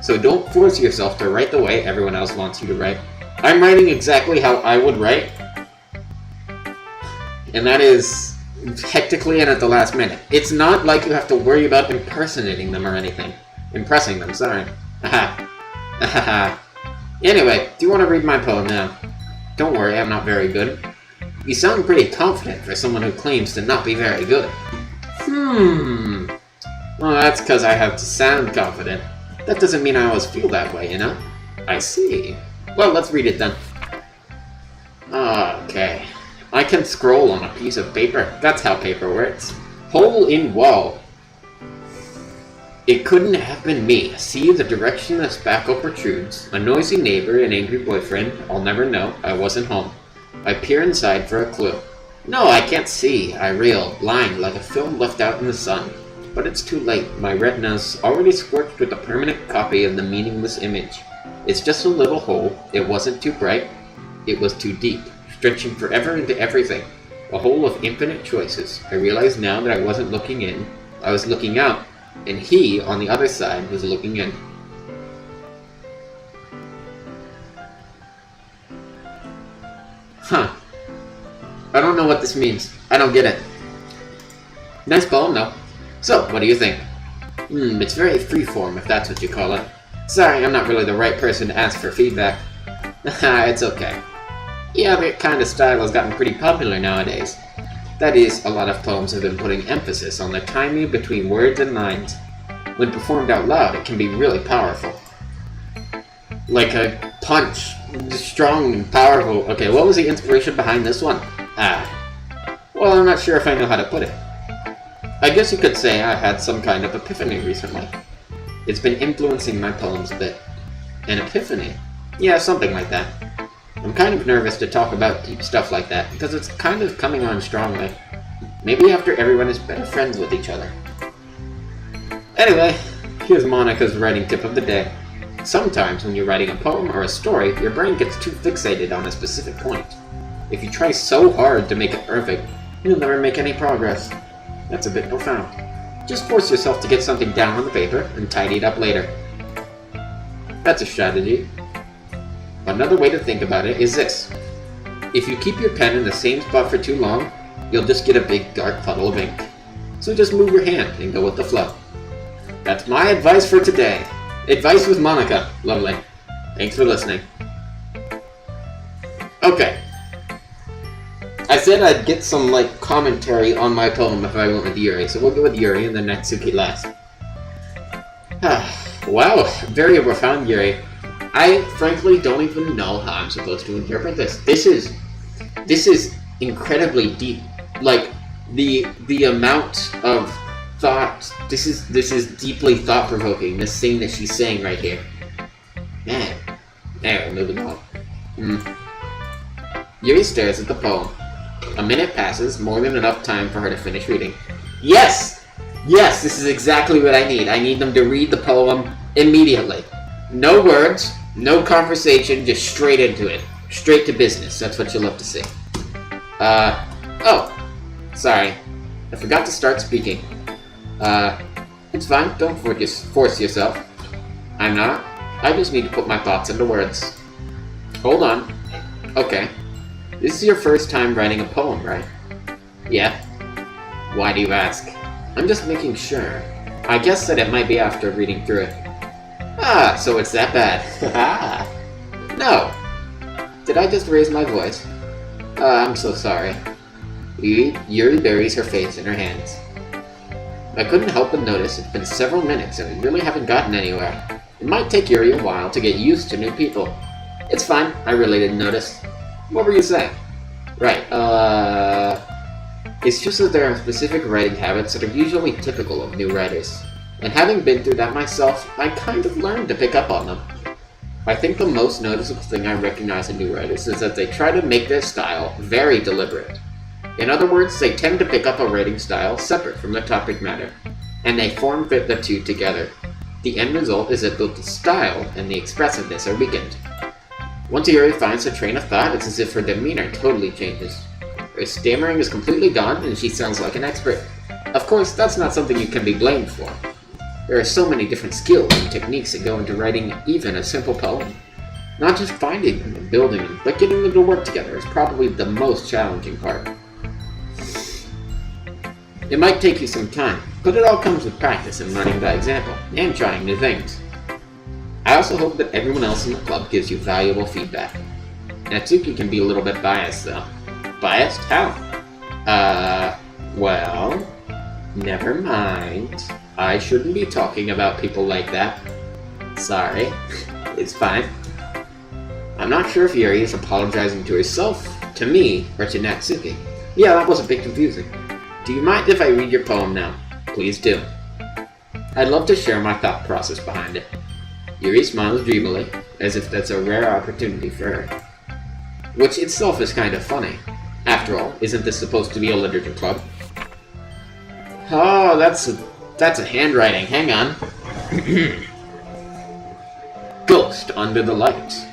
So don't force yourself to write the way everyone else wants you to write. I'm writing exactly how I would write. And that is hectically and at the last minute. It's not like you have to worry about impersonating them or anything. Impressing them, sorry. Aha. Ahaha. Anyway, do you want to read my poem now? Don't worry, I'm not very good. You sound pretty confident for someone who claims to not be very good. Well, that's because I have to sound confident. That doesn't mean I always feel that way, you know? I see. Well, let's read it then. Okay. I can scroll on a piece of paper. That's how paper works. Hole in wall. It couldn't have been me. See the direction the spackle protrudes. A noisy neighbor, an angry boyfriend. I'll never know. I wasn't home. I peer inside for a clue. No, I can't see. I reel, blind, like a film left out in the sun. But it's too late. My retina's already scorched with a permanent copy of the meaningless image. It's just a little hole. It wasn't too bright. It was too deep, stretching forever into everything. A hole of infinite choices. I realize now that I wasn't looking in. I was looking out. And he, on the other side, was looking in. Huh. I don't know what this means. I don't get it. Nice poem, though. So, what do you think? It's very freeform, if that's what you call it. Sorry, I'm not really the right person to ask for feedback. It's okay. Yeah, that kind of style has gotten pretty popular nowadays. That is, a lot of poems have been putting emphasis on the timing between words and lines. When performed out loud, it can be really powerful. Like a punch. Strong and powerful. Okay, what was the inspiration behind this one? Well, I'm not sure if I know how to put it. I guess you could say I had some kind of epiphany recently. It's been influencing my poems a bit. An epiphany? Yeah, something like that. I'm kind of nervous to talk about deep stuff like that, because it's kind of coming on strongly. Maybe after everyone is better friends with each other. Anyway, here's Monica's writing tip of the day. Sometimes when you're writing a poem or a story, your brain gets too fixated on a specific point. If you try so hard to make it perfect, you'll never make any progress. That's a bit profound. Just force yourself to get something down on the paper and tidy it up later. That's a strategy. Another way to think about it is this. If you keep your pen in the same spot for too long, you'll just get a big dark puddle of ink. So just move your hand and go with the flow. That's my advice for today. Advice with Monica. Lovely. Thanks for listening. Okay. I said I'd get some, commentary on my poem if I went with Yuri, so we'll go with Yuri and then Natsuki last. Wow, very profound, Yuri. I frankly don't even know how I'm supposed to interpret this. This is incredibly deep. Like the amount of thought. This is deeply thought-provoking. This thing that she's saying right here. Man. Anyway, moving on. Yuri stares at the poem. A minute passes, more than enough time for her to finish reading. Yes! Yes, this is exactly what I need. I need them to read the poem immediately. No words, no conversation, just straight into it. Straight to business. That's what you'll love to see. Oh. Sorry. I forgot to start speaking. It's fine. Don't force yourself. I'm not. I just need to put my thoughts into words. Hold on. Okay. This is your first time writing a poem, right? Yeah. Why do you ask? I'm just making sure. I guess that it might be after reading through it. So it's that bad. No. Did I just raise my voice? I'm so sorry. Yuri buries her face in her hands. I couldn't help but notice it's been several minutes and we really haven't gotten anywhere. It might take Yuri a while to get used to new people. It's fine, I really didn't notice. What were you saying? Right, it's just that there are specific writing habits that are usually typical of new writers. And having been through that myself, I kind of learned to pick up on them. I think the most noticeable thing I recognize in new writers is that they try to make their style very deliberate. In other words, they tend to pick up a writing style separate from the topic matter, and they form-fit the two together. The end result is that both the style and the expressiveness are weakened. Once Yuri finds a train of thought, it's as if her demeanor totally changes. Her stammering is completely gone, and she sounds like an expert. Of course, that's not something you can be blamed for. There are so many different skills and techniques that go into writing even a simple poem. Not just finding them and building them, but getting them to work together is probably the most challenging part. It might take you some time, but it all comes with practice and learning by example, and trying new things. I also hope that everyone else in the club gives you valuable feedback. Natsuki can be a little bit biased, though. Biased? How? Well, never mind. I shouldn't be talking about people like that. Sorry. It's fine. I'm not sure if Yuri is apologizing to herself To me, or to Natsuki? Yeah, that was a bit confusing. Do you mind if I read your poem now? Please do. I'd love to share my thought process behind it. Yuri smiles dreamily, as if that's a rare opportunity for her. Which itself is kind of funny. After all, isn't this supposed to be a literature club? Oh, that's a handwriting. Hang on. Ghost under the lights.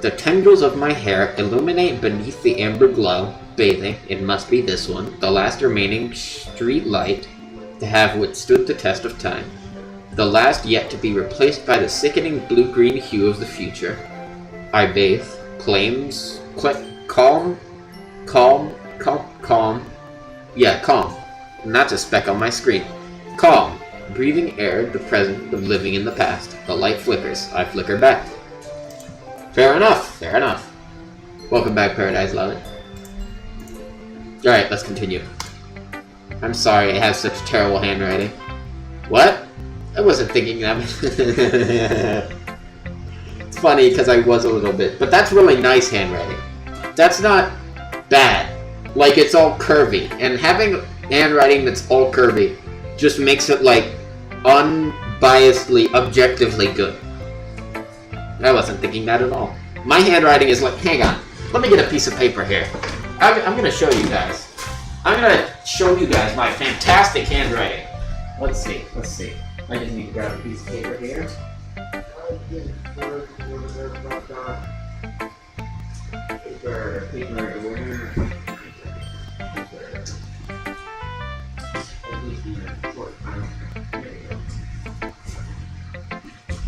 The tendrils of my hair illuminate beneath the amber glow, bathing, it must be this one, the last remaining street light to have withstood the test of time. The last yet to be replaced by the sickening blue-green hue of the future. I bathe, claims, calm. Yeah, calm. And that's a speck on my screen. Calm. Breathing air, the present, but living in the past. The light flickers. I flicker back. Fair enough. Fair enough. Welcome back, Paradise Lover. Alright, let's continue. I'm sorry I have such terrible handwriting. What? I wasn't thinking that. It's funny because I was a little bit. But that's really nice handwriting. That's not bad. Like, it's all curvy. And having handwriting that's all curvy just makes it, like, unbiasedly, objectively good. I wasn't thinking that at all. My handwriting is like, hang on, let me get a piece of paper here. I'm gonna show you guys. I'm gonna show you guys my fantastic handwriting. Let's see. I just need to grab a piece of paper here.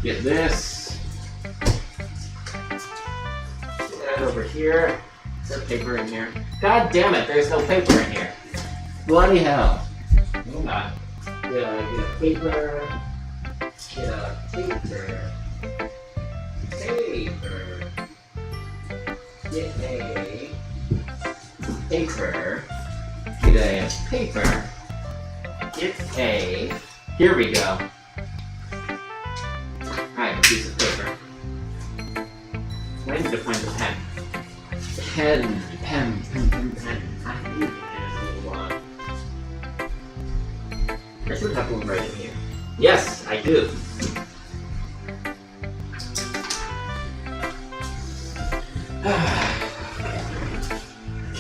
Get this. Get that over here. Is there paper in here? God damn it, there's no paper in here. Bloody hell. Hold on. Get a paper. Get a paper. Paper. Get a paper. Get a paper. Get a. Here we go. I have a piece of paper. I need to find a pen. Pen. I need a pen. It's a little long. I should have one right in here. Yes, I do.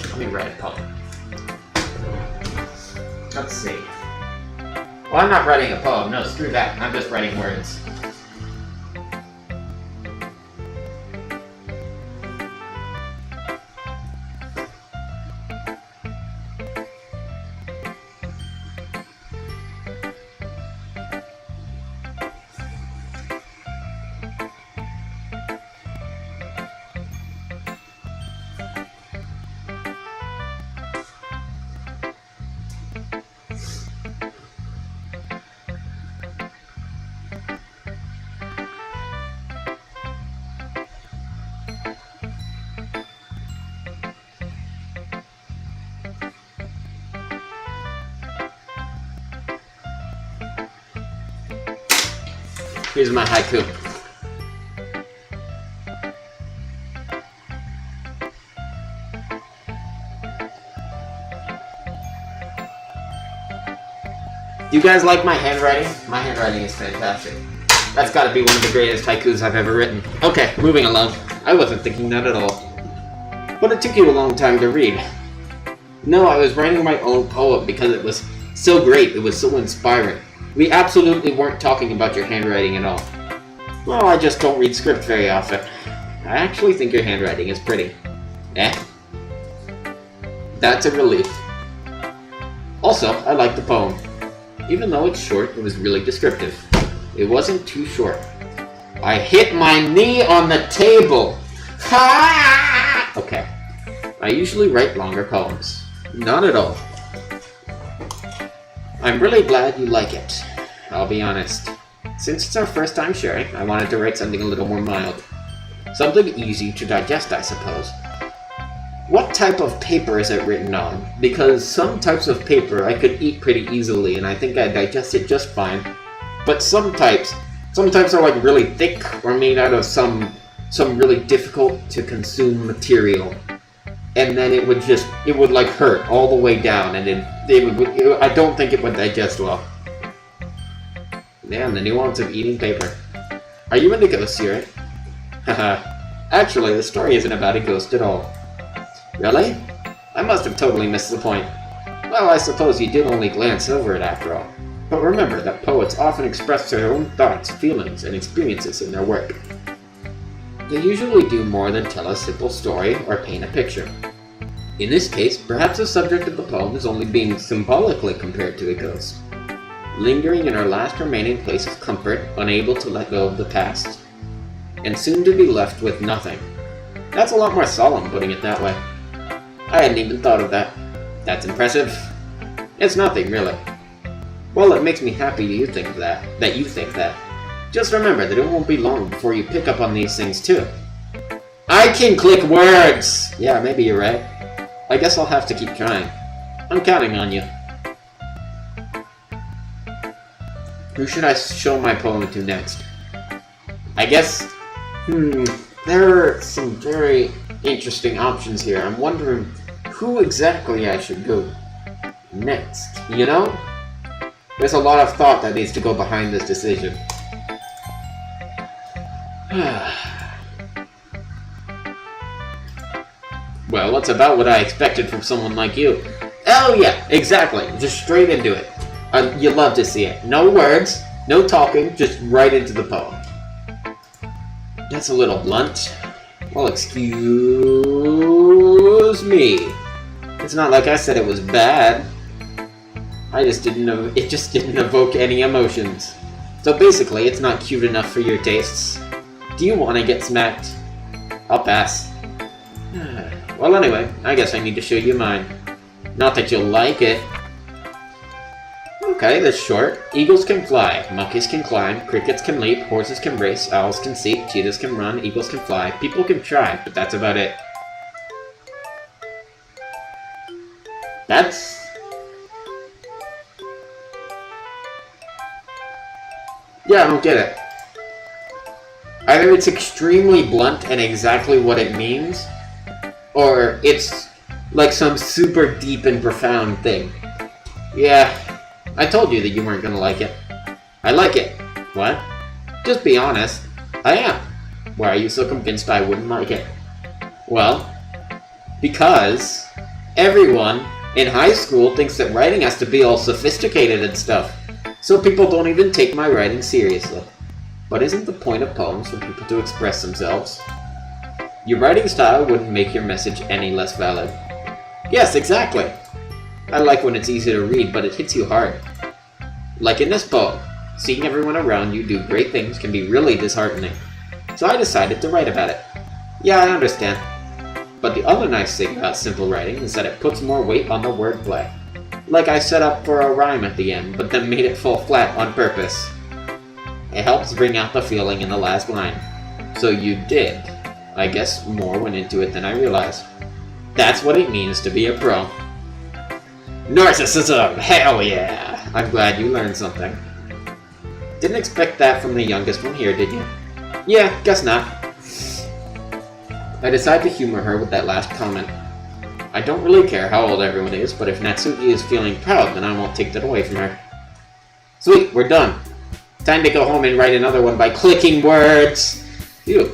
Let me write a poem. Let's see. Well, I'm not writing a poem. No, screw that. I'm just writing words. Here's my haiku. Do you guys like my handwriting? My handwriting is fantastic. That's gotta be one of the greatest haikus I've ever written. Okay, moving along. I wasn't thinking that at all. But it took you a long time to read. No, I was writing my own poem because it was so great, it was so inspiring. We absolutely weren't talking about your handwriting at all. Well, I just don't read script very often. I actually think your handwriting is pretty. Eh? That's a relief. Also, I like the poem. Even though it's short, it was really descriptive. It wasn't too short. I hit my knee on the table! Ha! Okay. I usually write longer poems. Not at all. I'm really glad you like it. I'll be honest. Since it's our first time sharing, I wanted to write something a little more mild. Something easy to digest, I suppose. What type of paper is it written on? Because some types of paper I could eat pretty easily and I think I'd digest it just fine. But some types are like really thick or made out of some really difficult to consume material. and then it would like hurt all the way down, and I don't think it would digest well. Damn, the nuance of eating paper. Are you into ghosts, Yuri? Haha. Actually, the story isn't about a ghost at all. Really? I must have totally missed the point. Well, I suppose you did only glance over it after all. But remember that poets often express their own thoughts, feelings, and experiences in their work. They usually do more than tell a simple story or paint a picture. In this case, perhaps the subject of the poem is only being symbolically compared to a ghost. Lingering in our last remaining place of comfort, unable to let go of the past, and soon to be left with nothing. That's a lot more solemn, putting it that way. I hadn't even thought of that. That's impressive. It's nothing, really. Well, it makes me happy you think that. Just remember that it won't be long before you pick up on these things too. I can click words! Yeah, maybe you're right. I guess I'll have to keep trying. I'm counting on you. Who should I show my poem to next? I guess, there are some very interesting options here. I'm wondering who exactly I should go next, you know? There's a lot of thought that needs to go behind this decision. Well, it's about what I expected from someone like you. Oh yeah, exactly. Just straight into it. You love to see it. No words, no talking, just right into the poem. That's a little blunt. Well, excuse me. It's not like I said it was bad. It just didn't evoke any emotions. So basically, it's not cute enough for your tastes. Do you want to get smacked? I'll pass. Well, anyway, I guess I need to show you mine. Not that you'll like it. Okay, that's short. Eagles can fly, monkeys can climb, crickets can leap, horses can race, owls can seek, cheetahs can run, eagles can fly, people can try, but that's about it. Yeah, I don't get it. Either it's extremely blunt and exactly what it means, or it's like some super deep and profound thing. Yeah, I told you that you weren't gonna like it. I like it. What? Just be honest. I am. Why are you so convinced I wouldn't like it? Well, because everyone in high school thinks that writing has to be all sophisticated and stuff, so people don't even take my writing seriously. But isn't the point of poems for people to express themselves? Your writing style wouldn't make your message any less valid. Yes, exactly. I like when it's easy to read, but it hits you hard. Like in this poem, seeing everyone around you do great things can be really disheartening. So I decided to write about it. Yeah, I understand. But the other nice thing about simple writing is that it puts more weight on the wordplay. Like I set up for a rhyme at the end, but then made it fall flat on purpose. It helps bring out the feeling in the last line. So you did. I guess more went into it than I realized. That's what it means to be a pro. Narcissism! Hell yeah! I'm glad you learned something. Didn't expect that from the youngest one here, did you? Yeah, guess not. I decide to humor her with that last comment. I don't really care how old everyone is, but if Natsuki is feeling proud, then I won't take that away from her. Sweet, we're done. Time to go home and write another one by clicking words! Phew.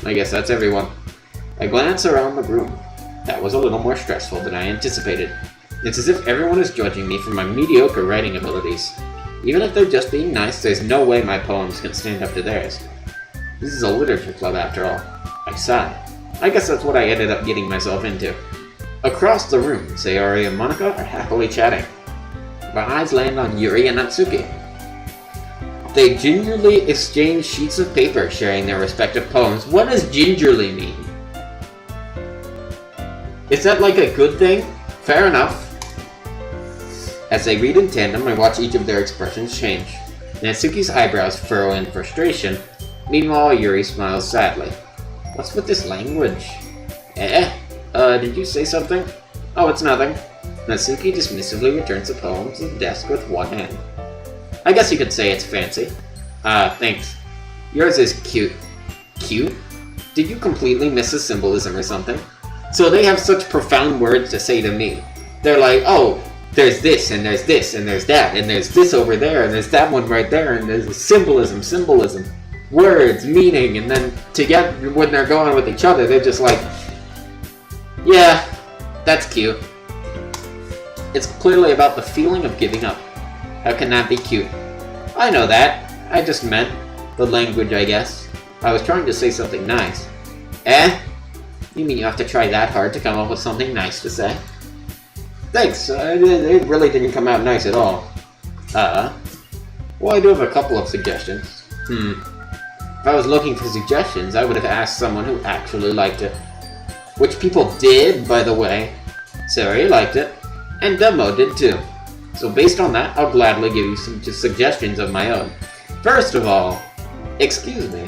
I guess that's everyone. I glance around the room. That was a little more stressful than I anticipated. It's as if everyone is judging me for my mediocre writing abilities. Even if they're just being nice, there's no way my poems can stand up to theirs. This is a literature club after all. I sigh. I guess that's what I ended up getting myself into. Across the room, Sayori and Monica are happily chatting. My eyes land on Yuri and Natsuki. They gingerly exchange sheets of paper, sharing their respective poems. What does gingerly mean? Is that like a good thing? Fair enough. As they read in tandem, I watch each of their expressions change. Natsuki's eyebrows furrow in frustration. Meanwhile, Yuri smiles sadly. What's with this language? Did you say something? Oh, it's nothing. Natsuki dismissively returns the poem to the desk with one hand. I guess you could say it's fancy. Thanks. Yours is cute. Cute? Did you completely miss the symbolism or something? So they have such profound words to say to me. They're like, oh, there's this, and there's this, and there's that, and there's this over there, and there's that one right there, and there's symbolism, words, meaning, and then together, when they're going with each other, they're just like, yeah, that's cute. It's clearly about the feeling of giving up. How can that be cute? I know that. I just meant the language, I guess. I was trying to say something nice. Eh? You mean you have to try that hard to come up with something nice to say? Thanks, it really didn't come out nice at all. Well, I do have a couple of suggestions. If I was looking for suggestions, I would have asked someone who actually liked it. Which people did, by the way. Sayori liked it, and Demo did too. So based on that, I'll gladly give you some suggestions of my own. First of all, excuse me.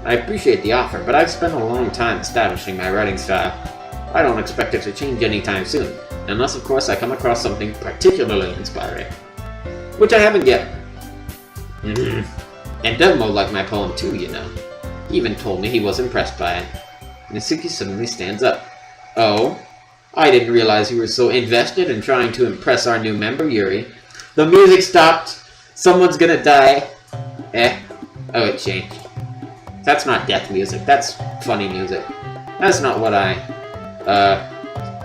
I appreciate the offer, but I've spent a long time establishing my writing style. I don't expect it to change anytime soon, unless of course I come across something particularly inspiring. Which I haven't yet. And Devmo liked my poem too, you know. He even told me he was impressed by it. Natsuki suddenly stands up. Oh? I didn't realize you were so invested in trying to impress our new member, Yuri. The music stopped! Someone's gonna die! Oh, it changed. That's not death music, that's funny music. That's not what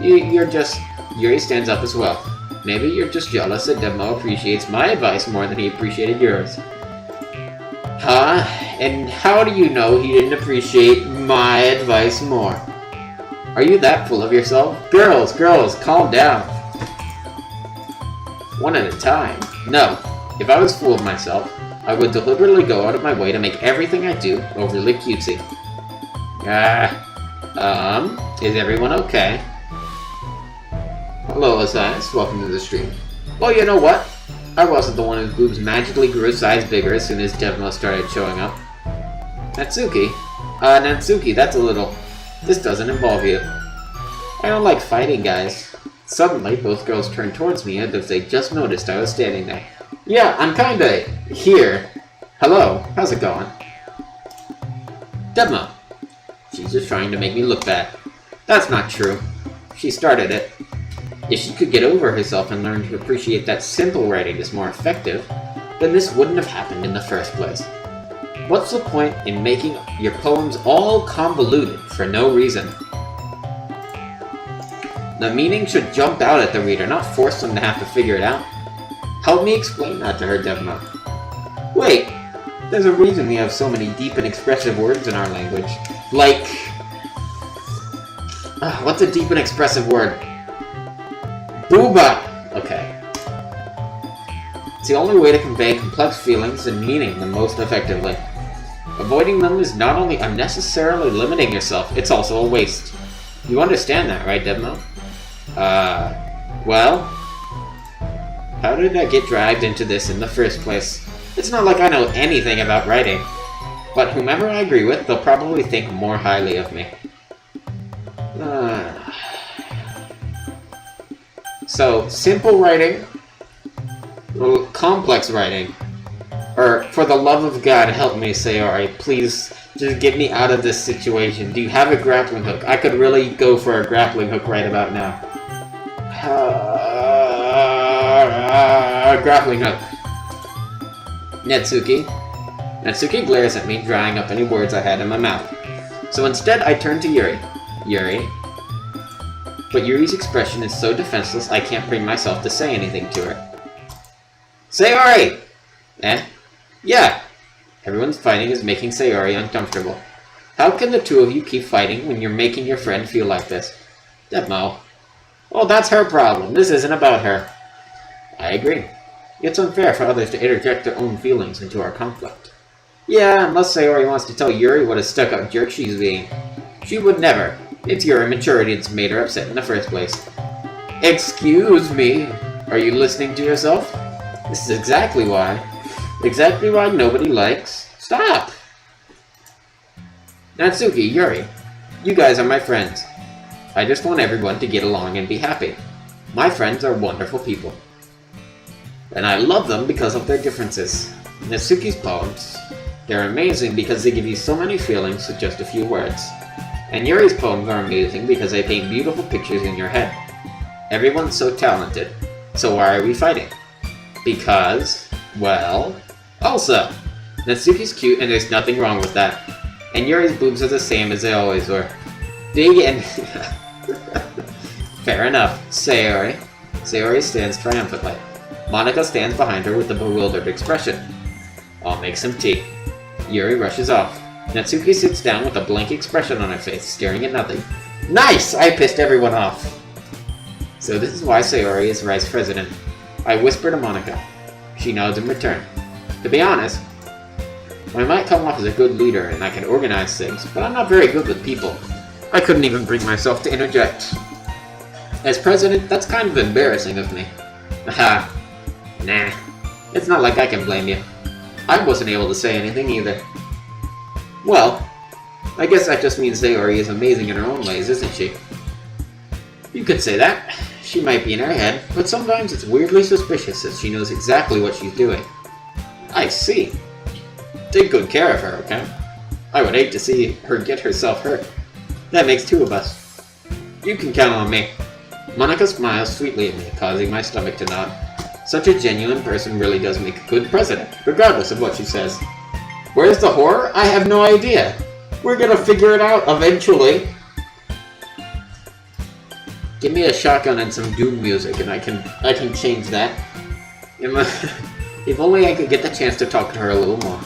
you're just... Yuri stands up as well. Maybe you're just jealous that Devmo appreciates my advice more than he appreciated yours. Huh? And how do you know he didn't appreciate my advice more? Are you that full of yourself? Girls, calm down. One at a time. No. If I was full of myself, I would deliberately go out of my way to make everything I do overly cutesy. Is everyone okay? Hello, Osiris. Welcome to the stream. Well, you know what? I wasn't the one whose boobs magically grew a size bigger as soon as Devmo started showing up. Natsuki? Natsuki, that's a little... This doesn't involve you. I don't like fighting, guys. Suddenly, both girls turned towards me as if they just noticed I was standing there. Yeah, I'm kinda... here. Hello, how's it going? Devmo. She's just trying to make me look bad. That's not true. She started it. If she could get over herself and learn to appreciate that simple writing is more effective, then this wouldn't have happened in the first place. What's the point in making your poems all convoluted for no reason? The meaning should jump out at the reader, not force them to have to figure it out. Help me explain that to her, Devmo. Wait, there's a reason we have so many deep and expressive words in our language. Like... what's a deep and expressive word? Booba! Okay. It's the only way to convey complex feelings and meaning the most effectively. Avoiding them is not only unnecessarily limiting yourself, it's also a waste. You understand that, right, Devmo? Well? How did I get dragged into this in the first place? It's not like I know anything about writing. But whomever I agree with, they'll probably think more highly of me. So, simple writing, or complex writing, or for the love of God, help me, Sayori, please, just get me out of this situation. Do you have a grappling hook? I could really go for a grappling hook right about now. Grappling hook. Natsuki. Natsuki glares at me, drying up any words I had in my mouth. So instead, I turn to Yuri. Yuri. But Yuri's expression is so defenseless, I can't bring myself to say anything to her. Sayori! Yeah. Everyone's fighting is making Sayori uncomfortable. How can the two of you keep fighting when you're making your friend feel like this? Devmo. Well, that's her problem. This isn't about her. I agree. It's unfair for others to interject their own feelings into our conflict. Yeah, unless Sayori wants to tell Yuri what a stuck-up jerk she's being. She would never. It's your immaturity that's made her upset in the first place. Excuse me. Are you listening to yourself? This is exactly why. Exactly why nobody likes... Stop! Natsuki, Yuri, you guys are my friends. I just want everyone to get along and be happy. My friends are wonderful people. And I love them because of their differences. Natsuki's poems, they're amazing because they give you so many feelings with just a few words. And Yuri's poems are amazing because they paint beautiful pictures in your head. Everyone's so talented. So why are we fighting? Because, well, also, Natsuki's cute and there's nothing wrong with that. And Yuri's boobs are the same as they always were. Big and... Fair enough. Sayori. Sayori stands triumphantly. Monika stands behind her with a bewildered expression. I'll make some tea. Yuri rushes off. Natsuki sits down with a blank expression on her face, staring at nothing. Nice! I pissed everyone off! So this is why Sayori is vice president. I whisper to Monika. She nods in return. To be honest, I might come off as a good leader and I can organize things, but I'm not very good with people. I couldn't even bring myself to interject. As president, that's kind of embarrassing of me. Haha. Nah. It's not like I can blame you. I wasn't able to say anything either. Well, I guess that just means Sayori is amazing in her own ways, isn't she? You could say that. She might be in her head, but sometimes it's weirdly suspicious that she knows exactly what she's doing. I see. Take good care of her, okay? I would hate to see her get herself hurt. That makes two of us. You can count on me. Monika smiles sweetly at me, causing my stomach to knot. Such a genuine person really does make a good president, regardless of what she says. Where's the horror? I have no idea. We're gonna figure it out eventually. Give me a shotgun and some doom music, and I can change that. If only I could get the chance to talk to her a little more.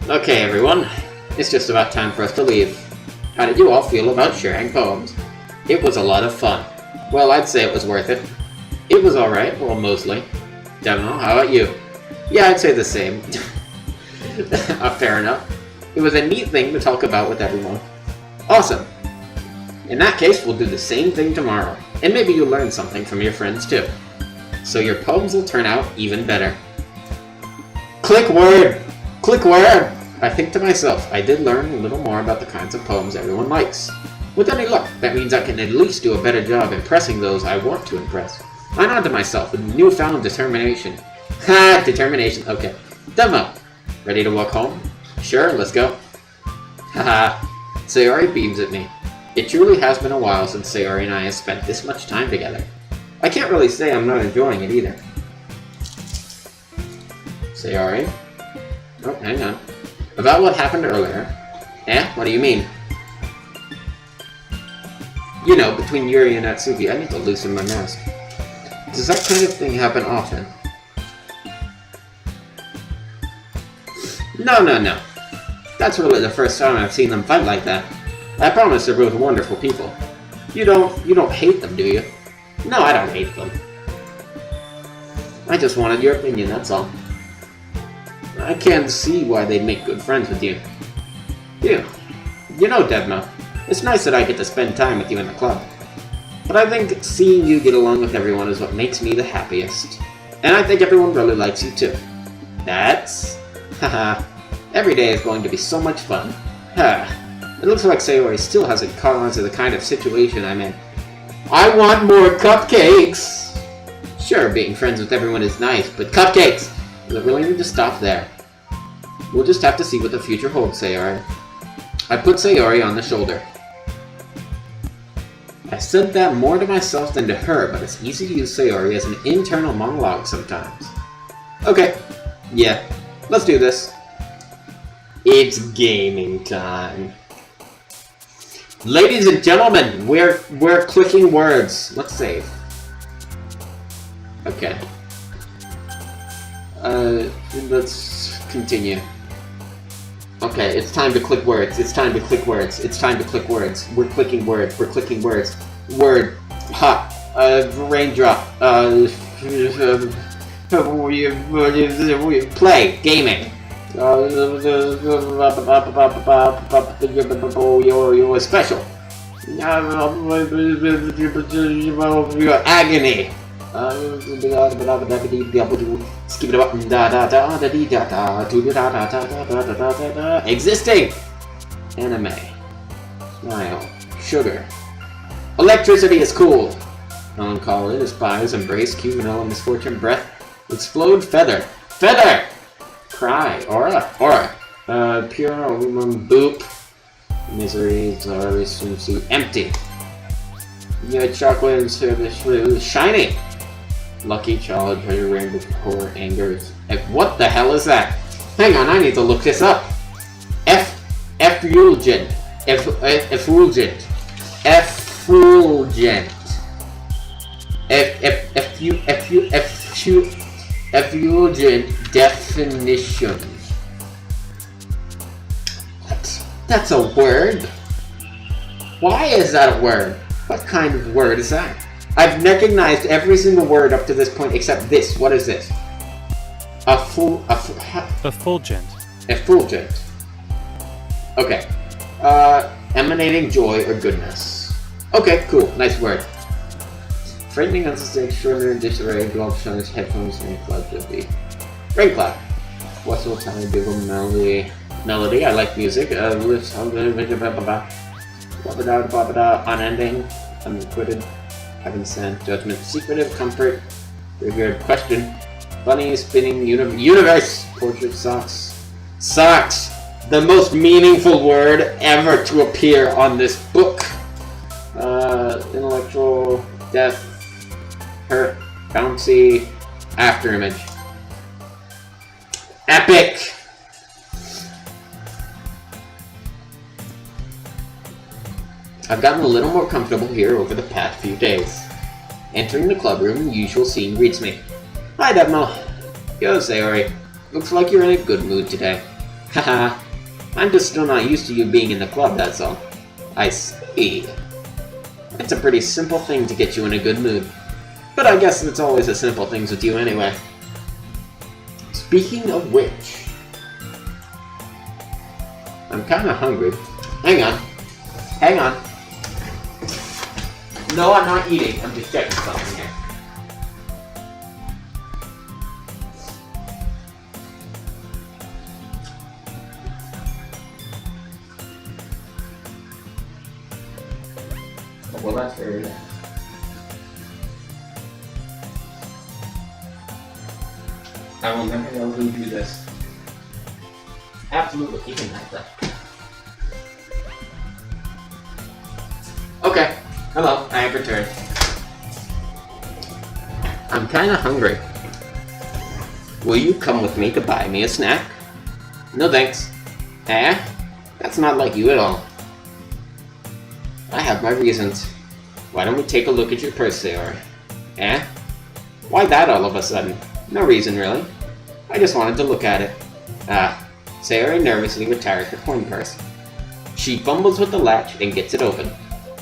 Okay, everyone. It's just about time for us to leave. How did you all feel about sharing poems? It was a lot of fun. Well, I'd say it was worth it. It was alright, well, mostly. Demo, how about you? Yeah, I'd say the same. Fair enough. It was a neat thing to talk about with everyone. Awesome. In that case, we'll do the same thing tomorrow. And maybe you'll learn something from your friends, too. So your poems will turn out even better. Click word! Click word! I think to myself, I did learn a little more about the kinds of poems everyone likes. With any luck, that means I can at least do a better job impressing those I want to impress. I nod to myself with newfound determination. Ha! Determination, okay. Demo! Ready to walk home? Sure, let's go. Haha. Sayori beams at me. It truly has been a while since Sayori and I have spent this much time together. I can't really say I'm not enjoying it either. Sayori? Oh, hang on. About what happened earlier. Eh? What do you mean? You know, between Yuri and Natsuki, I need to loosen my mask. Does that kind of thing happen often? No. That's really the first time I've seen them fight like that. I promise they're both wonderful people. You don't hate them, do you? No, I don't hate them. I just wanted your opinion, that's all. I can't see why they'd make good friends with you. You know, Devna, it's nice that I get to spend time with you in the club. But I think seeing you get along with everyone is what makes me the happiest. And I think everyone really likes you too. That's... haha. Every day is going to be so much fun. It looks like Sayori still hasn't caught on to the kind of situation I'm in. I want more cupcakes! Sure, being friends with everyone is nice, but cupcakes! We really need to stop there. We'll just have to see what the future holds, Sayori. I put Sayori on the shoulder. I said that more to myself than to her, but it's easy to use Sayori as an internal monologue sometimes. Okay. Yeah. Let's do this. It's gaming time. Ladies and gentlemen, we're clicking words. Let's save. Okay. Let's continue. Okay, it's time to click words. It's time to click words. It's time to click words. We're clicking words. We're clicking words. Word. Ha. Raindrop. Play. Gaming. Special. Agony. Existing. Anime. Smile. Sugar. Electricity is cool. Melancholy. Despise. Embrace. Cue. Vanilla. Misfortune. Breath. Explode. Feather. Feather. Cry. Aura. Aura. Pure. Boop. Misery, Zari, swimsuit, empty. Yeah, chocolate and service, shiny. Lucky child, treasure, rainbow, horror, anger. What the hell is that? Hang on, I need to look this up. Effulgent. Effulgent. Effulgent. Effulgent definition. What? That's a word? Why is that a word? What kind of word is that? I've recognized every single word up to this point except this. What is this? Effulgent. Effulgent. Okay. Emanating joy or goodness. Okay, cool. Nice word. Frightening, unsustained, extraordinary, disarray, glove shines, headphones, rain cloud, be. Rain cloud. Whistle, tiny, giggle, melody. Melody, I like music. Lips, unending, unrequited, heaven sent, judgment, secretive, comfort, graveyard, question, bunny, spinning, universe, portrait, socks. Socks! The most meaningful word ever to appear on this book. Intellectual, death, hurt, bouncy, afterimage. Epic! I've gotten a little more comfortable here over the past few days. Entering the club room, the usual scene greets me. Hi, Devmo. Yo, Sayori. Looks like you're in a good mood today. Haha. I'm just still not used to you being in the club, that's all. I see. It's a pretty simple thing to get you in a good mood. But I guess it's always the simple things with you anyway. Speaking of which... I'm kinda hungry. Hang on. Hang on. No, I'm not eating. I'm just checking something here. Well, that's very nice. I will never know who do this. Absolutely, you can have that. Okay. Hello, I have returned. I'm kinda hungry. Will you come with me to buy me a snack? No thanks. Eh? That's not like you at all. I have my reasons. Why don't we take a look at your purse, Sayori? Eh? Why that all of a sudden? No reason, really. I just wanted to look at it. Sayori nervously retires her coin purse. She fumbles with the latch and gets it open.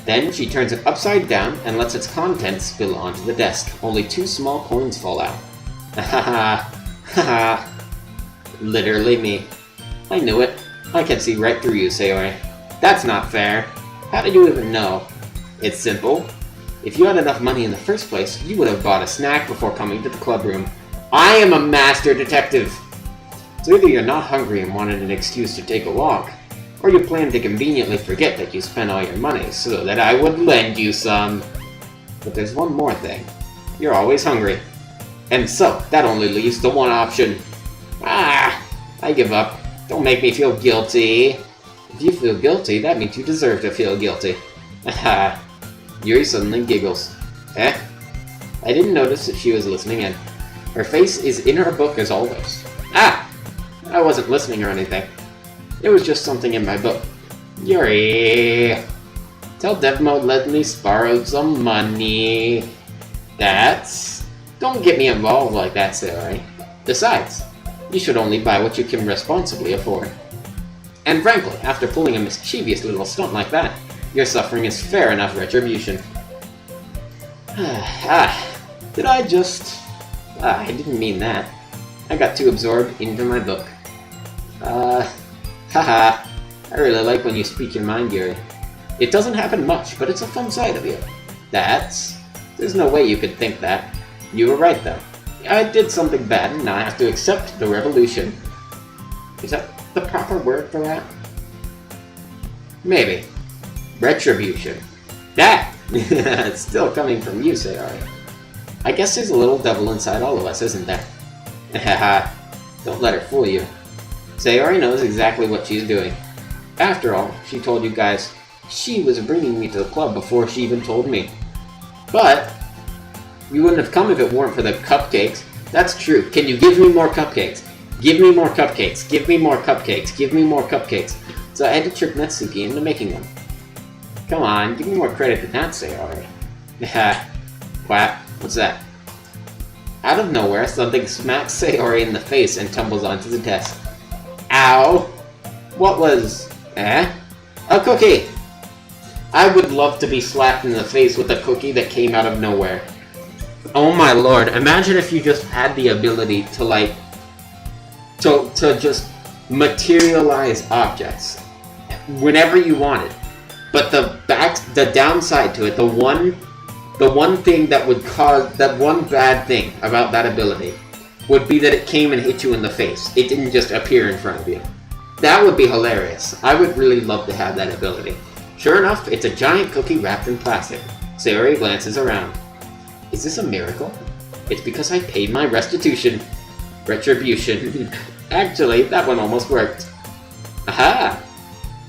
Then she turns it upside down and lets its contents spill onto the desk. Only 2 small coins fall out. Haha. Haha. Literally me. I knew it. I can see right through you, Sayori. That's not fair. How did you even know? It's simple. If you had enough money in the first place, you would have bought a snack before coming to the club room. I am a master detective! So either you're not hungry and wanted an excuse to take a walk, or you plan to conveniently forget that you spent all your money so that I would lend you some. But there's one more thing. You're always hungry. And so, that only leaves the one option. I give up. Don't make me feel guilty. If you feel guilty, that means you deserve to feel guilty. Haha. Yuri suddenly giggles. Eh? I didn't notice that she was listening in. Her face is in her book as always. I wasn't listening or anything. It was just something in my book. Yuri! Tell Devmo let me borrow some money. Don't get me involved like that, Sayori. Besides, you should only buy what you can responsibly afford. And frankly, after pulling a mischievous little stunt like that, your suffering is fair enough retribution. Did I just... I didn't mean that. I got too absorbed into my book. Haha. I really like when you speak your mind, Yuri. It doesn't happen much, but it's a fun side of you. There's no way you could think that. You were right, though. I did something bad, and now I have to accept the revolution. Is that the proper word for that? Maybe. Retribution. It's still coming from you, Sayori. I guess there's a little devil inside all of us, isn't there? Haha. Don't let her fool you. Sayori knows exactly what she's doing. After all, she told you guys she was bringing me to the club before she even told me. But you wouldn't have come if it weren't for the cupcakes. That's true. Can you give me more cupcakes? Give me more cupcakes. Give me more cupcakes. Give me more cupcakes. So I had to trick Natsuki into making them. Come on, give me more credit than that, Sayori. Quack. What's that? Out of nowhere, something smacks Sayori in the face and tumbles onto the desk. Ow! What was... A cookie! I would love to be slapped in the face with a cookie that came out of nowhere. Oh my lord, imagine if you just had the ability to, like... To just materialize objects whenever you wanted. But the downside to it, the one thing that would cause, that one bad thing about that ability would be that it came and hit you in the face. It didn't just appear in front of you. That would be hilarious. I would really love to have that ability. Sure enough, it's a giant cookie wrapped in plastic. Sayori glances around. Is this a miracle? It's because I paid my restitution. Retribution. Actually, that one almost worked. Aha!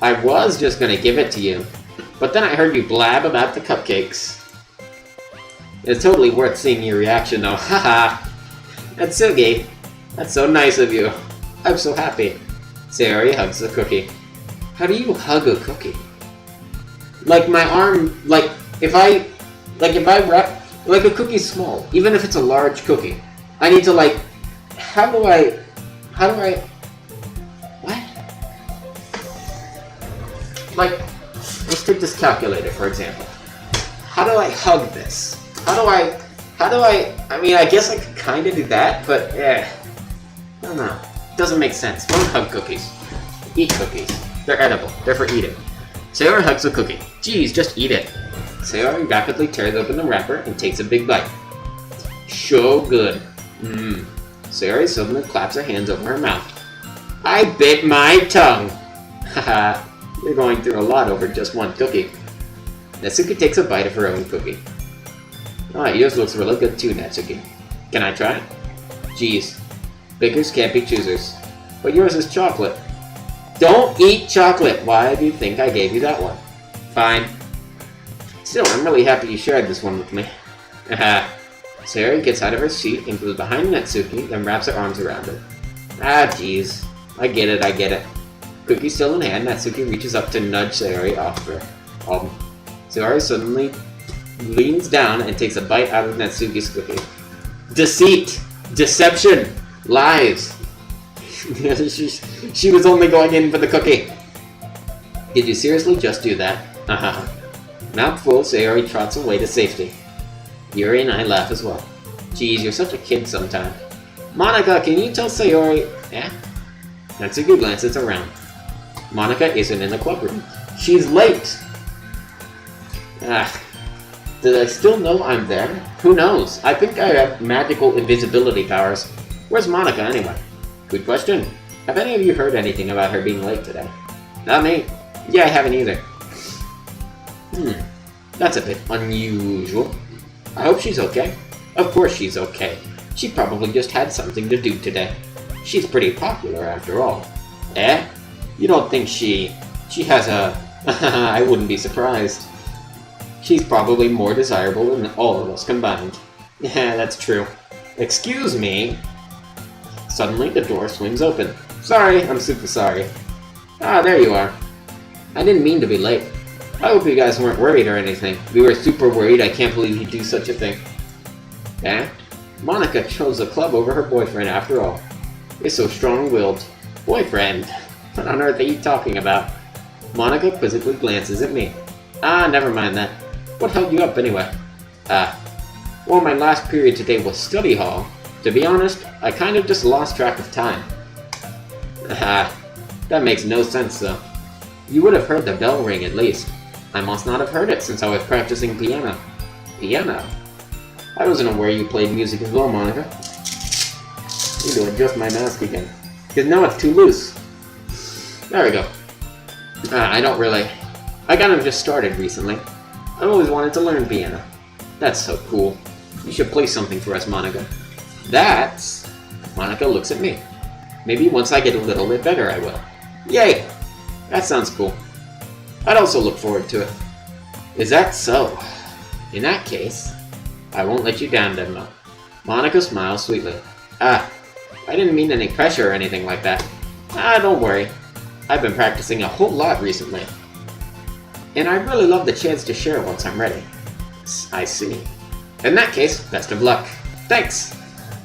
I was just gonna give it to you, but then I heard you blab about the cupcakes. It's totally worth seeing your reaction though, haha! Natsuki, that's so nice of you. I'm so happy. Sayori hugs the cookie. How do you hug a cookie? Like my arm, like if I wrap, like a cookie's small, even if it's a large cookie. I need to like, how do I, what? Like, let's take this calculator for example. How do I hug this? How do I mean, I guess I could kinda do that, but I don't know. It doesn't make sense. Don't hug cookies. Eat cookies. They're edible. They're for eating. Sayori hugs a cookie. Geez, just eat it. Sayori rapidly tears open the wrapper and takes a big bite. So good. Sayori suddenly claps her hands over her mouth. I bit my tongue! Haha, you're going through a lot over just one cookie. Natsuki takes a bite of her own cookie. Ah, yours looks really good too, Natsuki. Can I try? Geez, bakers can't be choosers. But yours is chocolate. Don't eat chocolate! Why do you think I gave you that one? Fine. Still, I'm really happy you shared this one with me. Haha. Sayori gets out of her seat and goes behind Natsuki, then wraps her arms around her. Ah, jeez. I get it. Cookie still in hand, Natsuki reaches up to nudge Sayori off her. Sayori suddenly leans down and takes a bite out of Natsuki's cookie. Deceit! Deception! Lies! She was only going in for the cookie. Did you seriously just do that? Mouth full, Sayori trots away to safety. Yuri and I laugh as well. Geez, you're such a kid sometimes. Monika, can you tell Sayori... Natsuki glances around. Monika isn't in the club room. She's late! Did I still know I'm there? Who knows? I think I have magical invisibility powers. Where's Monika anyway? Good question. Have any of you heard anything about her being late today? Not me. Yeah, I haven't either. That's a bit unusual. I hope she's okay. Of course she's okay. She probably just had something to do today. She's pretty popular after all. You don't think she has a... I wouldn't be surprised. She's probably more desirable than all of us combined. Yeah, that's true. Excuse me. Suddenly the door swings open. Sorry, I'm super sorry. Ah, there you are. I didn't mean to be late. I hope you guys weren't worried or anything. We were super worried. I can't believe you'd do such a thing. Monika chose the club over her boyfriend after all. You're so strong-willed. Boyfriend? What on earth are you talking about? Monika quizzically glances at me. Never mind that. What held you up anyway? Well, my last period today was study hall. To be honest, I kind of just lost track of time. That makes no sense though. You would have heard the bell ring at least. I must not have heard it since I was practicing piano. Piano? I wasn't aware you played music as well, Monika. Need to adjust my mask again. Because now it's too loose. There we go. I kind of just started recently. I've always wanted to learn piano. That's so cool. You should play something for us, Monika. Monika looks at me. Maybe once I get a little bit better, I will. Yay! That sounds cool. I'd also look forward to it. Is that so? In that case, I won't let you down, Denmo. Monica smiles sweetly. I didn't mean any pressure or anything like that. Don't worry. I've been practicing a whole lot recently. And I'd really love the chance to share once I'm ready. I see. In that case, best of luck. Thanks!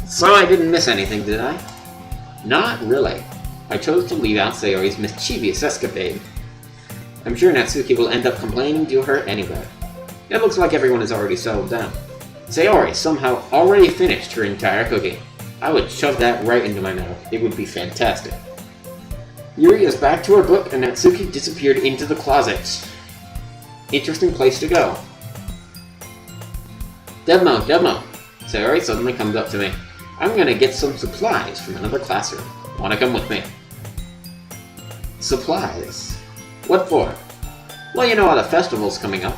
So I didn't miss anything, did I? Not really. I chose to leave out Sayori's mischievous escapade. I'm sure Natsuki will end up complaining to her anyway. It looks like everyone has already settled down. Sayori somehow already finished her entire cookie. I would shove that right into my mouth. It would be fantastic. Yuri is back to her book and Natsuki disappeared into the closet. Interesting place to go. Devmo! Sayori suddenly comes up to me. I'm gonna get some supplies from another classroom. Wanna come with me? Supplies? What for? Well, you know how the festival's coming up.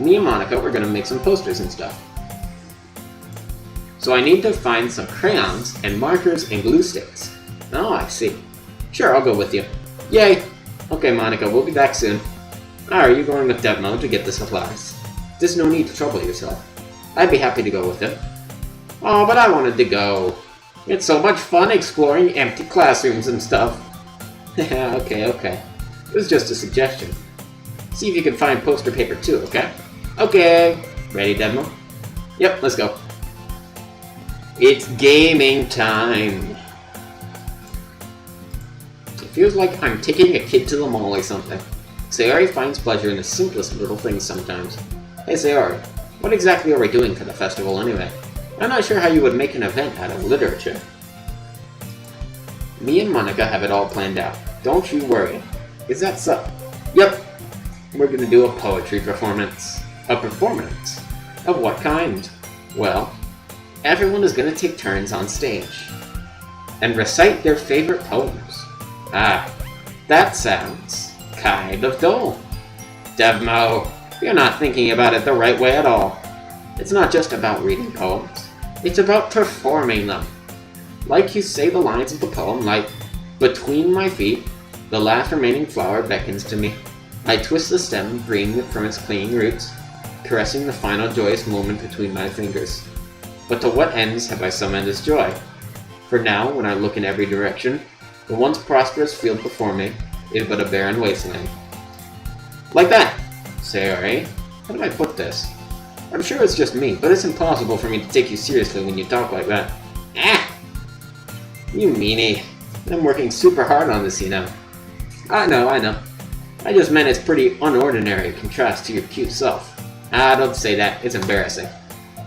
Me and Monica were gonna make some posters and stuff. So I need to find some crayons and markers and glue sticks. Oh, I see. Sure, I'll go with you. Yay! Okay, Monica, we'll be back soon. Are you going with Devmo to get the supplies? There's no need to trouble yourself. I'd be happy to go with him. Oh, but I wanted to go. It's so much fun exploring empty classrooms and stuff. Okay. It was just a suggestion. See if you can find poster paper too, okay? Okay. Ready, Devmo? Yep, let's go. It's gaming time. It feels like I'm taking a kid to the mall or something. Sayori finds pleasure in the simplest little things sometimes. Hey Sayori, what exactly are we doing for the festival anyway? I'm not sure how you would make an event out of literature. Me and Monica have it all planned out. Don't you worry. Is that so? Yep. We're gonna do a poetry performance. A performance? Of what kind? Well, everyone is gonna take turns on stage and recite their favorite poems. That sounds kind of dull. Devmo, you're not thinking about it the right way at all. It's not just about reading poems. It's about performing them. Like you say the lines of the poem, like, between my feet, the last remaining flower beckons to me. I twist the stem, freeing it from its clinging roots, caressing the final joyous moment between my fingers. But to what ends have I summoned this joy? For now, when I look in every direction, the once prosperous field before me is but a barren wasteland. Like that! Sayori, how do I put this? I'm sure it's just me, but it's impossible for me to take you seriously when you talk like that. You meanie. I'm working super hard on this, you know. I know. I just meant it's pretty unordinary contrast to your cute self. Don't say that. It's embarrassing.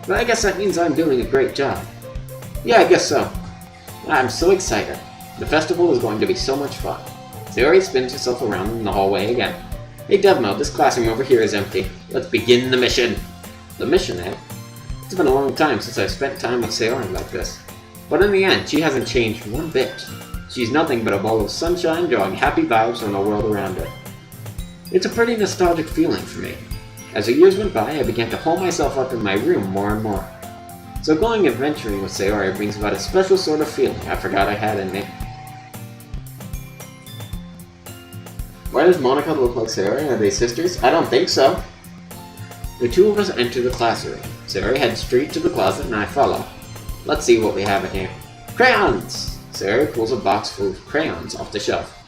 But I guess that means I'm doing a great job. Yeah, I guess so. I'm so excited. The festival is going to be so much fun. Sayori spins herself around in the hallway again. Hey Devmo, this classroom over here is empty. Let's begin the mission. The mission, eh? It's been a long time since I've spent time with Sayori like this. But in the end, she hasn't changed one bit. She's nothing but a ball of sunshine drawing happy vibes from the world around her. It's a pretty nostalgic feeling for me. As the years went by, I began to hole myself up in my room more and more. So going adventuring with Sayori brings about a special sort of feeling I forgot I had in me. Why does Monica look like Sayori? Are they sisters? I don't think so. The two of us enter the classroom. Sayori heads straight to the closet and I follow. Let's see what we have in here. Crayons! Sayori pulls a box full of crayons off the shelf.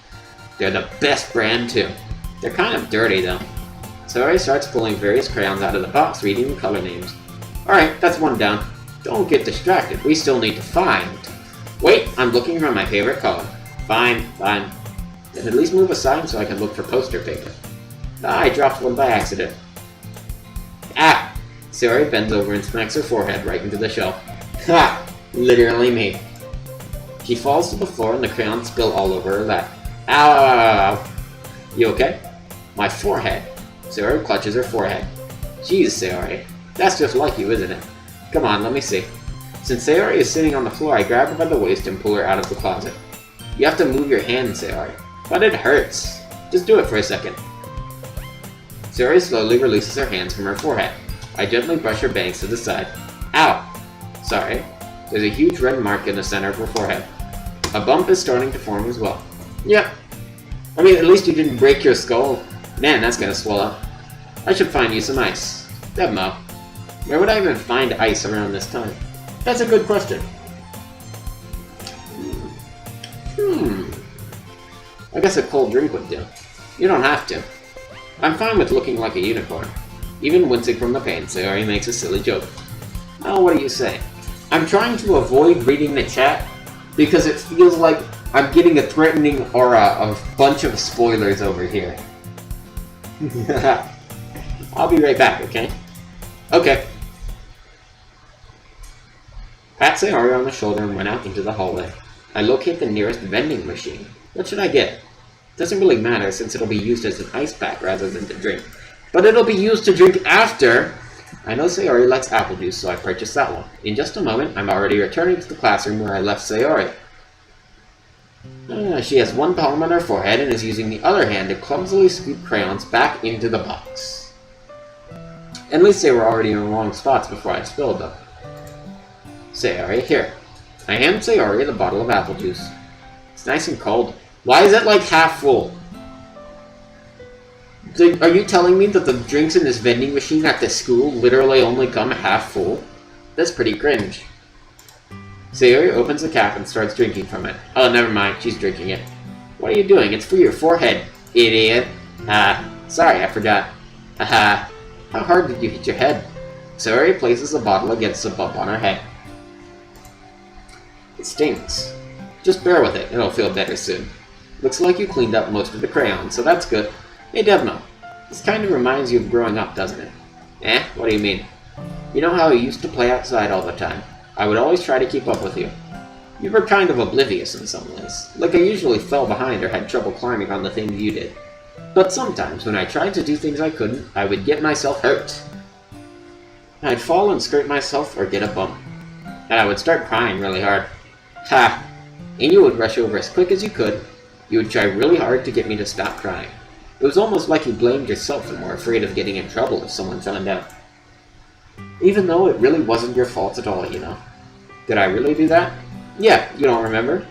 They're the best brand too. They're kind of dirty though. Sayori starts pulling various crayons out of the box, reading the color names. Alright, that's one down. Don't get distracted, we still need to find. Wait, I'm looking for my favorite color. Fine. Then at least move aside so I can look for poster paper. I dropped one by accident. Sayori bends over and smacks her forehead right into the shelf. Ha! Literally me. She falls to the floor and the crayons spill all over her lap. Ow! You okay? My forehead. Sayori clutches her forehead. Jeez, Sayori. That's just like you, isn't it? Come on, let me see. Since Sayori is sitting on the floor, I grab her by the waist and pull her out of the closet. You have to move your hand, Sayori. But it hurts. Just do it for a second. Sayori slowly releases her hands from her forehead. I gently brush her bangs to the side. Ow! Sorry. There's a huge red mark in the center of her forehead. A bump is starting to form as well. Yep. I mean, at least you didn't break your skull. Man, that's gonna swell up. I should find you some ice. Devmo. Where would I even find ice around this time? That's a good question. I guess a cold drink would do. You don't have to. I'm fine with looking like a unicorn. Even wincing from the pain, Sayori makes a silly joke. Oh, what do you say? I'm trying to avoid reading the chat because it feels like I'm getting a threatening aura of a bunch of spoilers over here. I'll be right back, okay? Okay. Pat Sayori on the shoulder and went out into the hallway. I locate the nearest vending machine. What should I get? Doesn't really matter since it'll be used as an ice pack rather than to drink. But it'll be used to drink after! I know Sayori likes apple juice, so I purchased that one. In just a moment, I'm already returning to the classroom where I left Sayori. She has one palm on her forehead and is using the other hand to clumsily scoop crayons back into the box. At least they were already in the wrong spots before I spilled them. Sayori, here. I hand Sayori the bottle of apple juice. It's nice and cold. Why is it like half full? Are you telling me that the drinks in this vending machine at this school literally only come half full? That's pretty cringe. Sayori opens the cap and starts drinking from it. Oh, never mind, she's drinking it. What are you doing? It's for your forehead, idiot. Sorry, I forgot. How hard did you hit your head? Sayori places the bottle against the bump on her head. It stings. Just bear with it, it'll feel better soon. Looks like you cleaned up most of the crayons, so that's good. Hey Devmo, this kind of reminds you of growing up, doesn't it? What do you mean? You know how I used to play outside all the time? I would always try to keep up with you. You were kind of oblivious in some ways. Like I usually fell behind or had trouble climbing on the things you did. But sometimes, when I tried to do things I couldn't, I would get myself hurt. I'd fall and scrape myself or get a bump. And I would start crying really hard. Ha! And you would rush over as quick as you could. You would try really hard to get me to stop crying. It was almost like you blamed yourself and were afraid of getting in trouble if someone found out. Even though it really wasn't your fault at all, you know. Did I really do that? Yeah, you don't remember?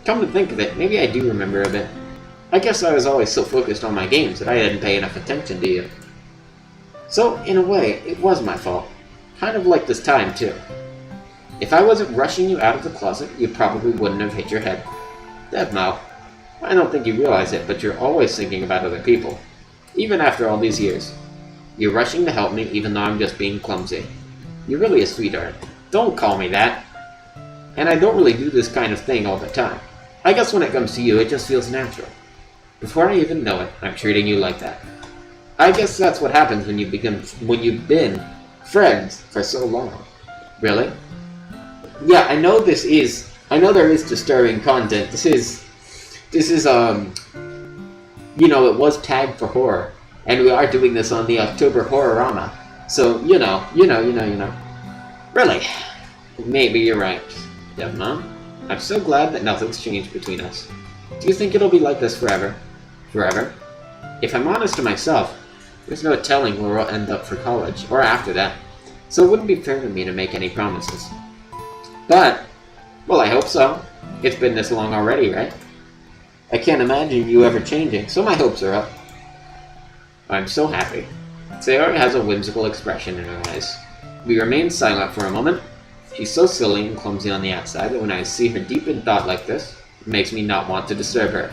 Come to think of it, maybe I do remember a bit. I guess I was always so focused on my games that I didn't pay enough attention to you. So, in a way, it was my fault. Kind of like this time, too. If I wasn't rushing you out of the closet, you probably wouldn't have hit your head. Devmo, I don't think you realize it, but you're always thinking about other people. Even after all these years. You're rushing to help me even though I'm just being clumsy. You're really a sweetheart. Don't call me that. And I don't really do this kind of thing all the time. I guess when it comes to you, it just feels natural. Before I even know it, I'm treating you like that. I guess that's what happens when you've been friends for so long. Really? Yeah, I know there is disturbing content. This is, you know, it was tagged for horror. And we are doing this on the October Horrorama. So, you know. Really? Maybe you're right, Devmo. I'm so glad that nothing's changed between us. Do you think it'll be like this forever? Forever? If I'm honest to myself, there's no telling where we'll end up for college, or after that. So it wouldn't be fair to me to make any promises. But, well, I hope so. It's been this long already, right? I can't imagine you ever changing, so my hopes are up. I'm so happy. Sayori has a whimsical expression in her eyes. We remain silent for a moment. She's so silly and clumsy on the outside that when I see her deep in thought like this, it makes me not want to disturb her.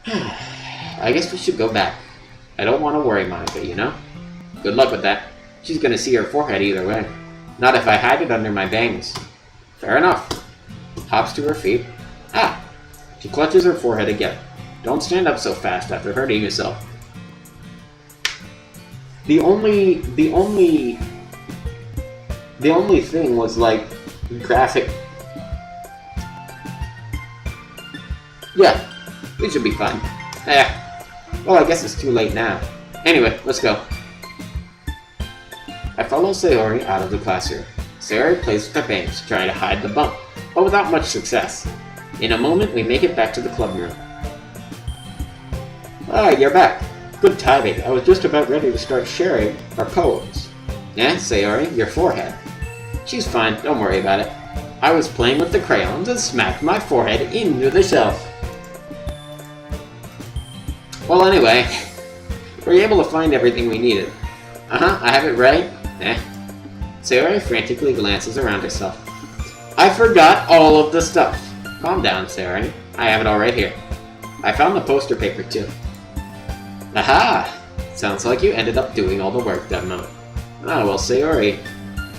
I guess we should go back. I don't want to worry Monica, you know? Good luck with that. She's gonna see her forehead either way. Not if I hide it under my bangs. Fair enough. Hops to her feet. Ah! She clutches her forehead again. Don't stand up so fast after hurting yourself. The only thing was, like, graphic. Yeah, we should be fine. Well, I guess it's too late now. Anyway, let's go. I follow Sayori out of the classroom. Sayori plays with her bangs, trying to hide the bump, but without much success. In a moment, we make it back to the club room. Ah, you're back. Good timing. I was just about ready to start sharing our poems. Sayori, your forehead. She's fine, don't worry about it. I was playing with the crayons and smacked my forehead into the shelf. Well, anyway, were you able to find everything we needed? Uh-huh, I have it right. Sayori frantically glances around herself. I forgot all of the stuff. Calm down, Sayori. I have it all right here. I found the poster paper, too. Aha! Sounds like you ended up doing all the work, Devmo. Ah, well, Sayori.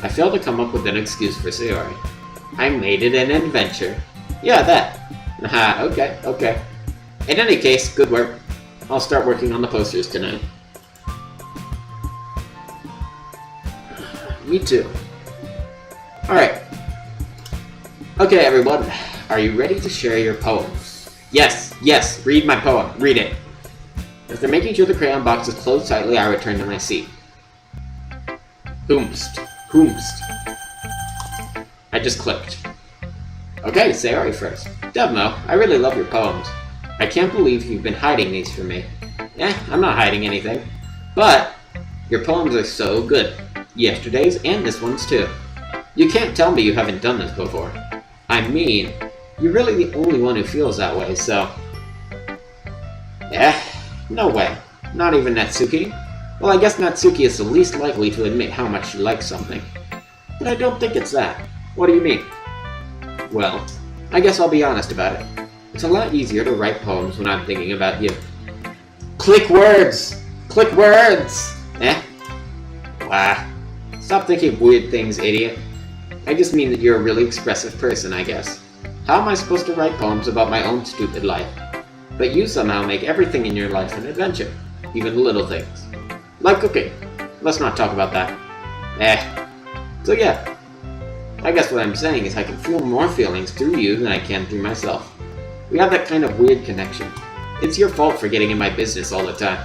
I failed to come up with an excuse for Sayori. I made it an adventure. Yeah, that. Aha, okay. In any case, good work. I'll start working on the posters tonight. Me too. Alright. Okay, everyone. Are you ready to share your poems? Yes, read my poem. Read it. After making sure the crayon box is closed tightly, I return to my seat. Whomst. I just clicked. Okay, Sayori first. Devmo, I really love your poems. I can't believe you've been hiding these from me. I'm not hiding anything. But, your poems are so good. Yesterday's and this one's too. You can't tell me you haven't done this before. I mean, you're really the only one who feels that way, so... no way. Not even Natsuki? Well, I guess Natsuki is the least likely to admit how much she likes something. But I don't think it's that. What do you mean? Well, I guess I'll be honest about it. It's a lot easier to write poems when I'm thinking about you. Click words! Wah. Stop thinking weird things, idiot. I just mean that you're a really expressive person, I guess. How am I supposed to write poems about my own stupid life? But you somehow make everything in your life an adventure. Even the little things. Like cooking. Let's not talk about that. So yeah. I guess what I'm saying is I can feel more feelings through you than I can through myself. We have that kind of weird connection. It's your fault for getting in my business all the time.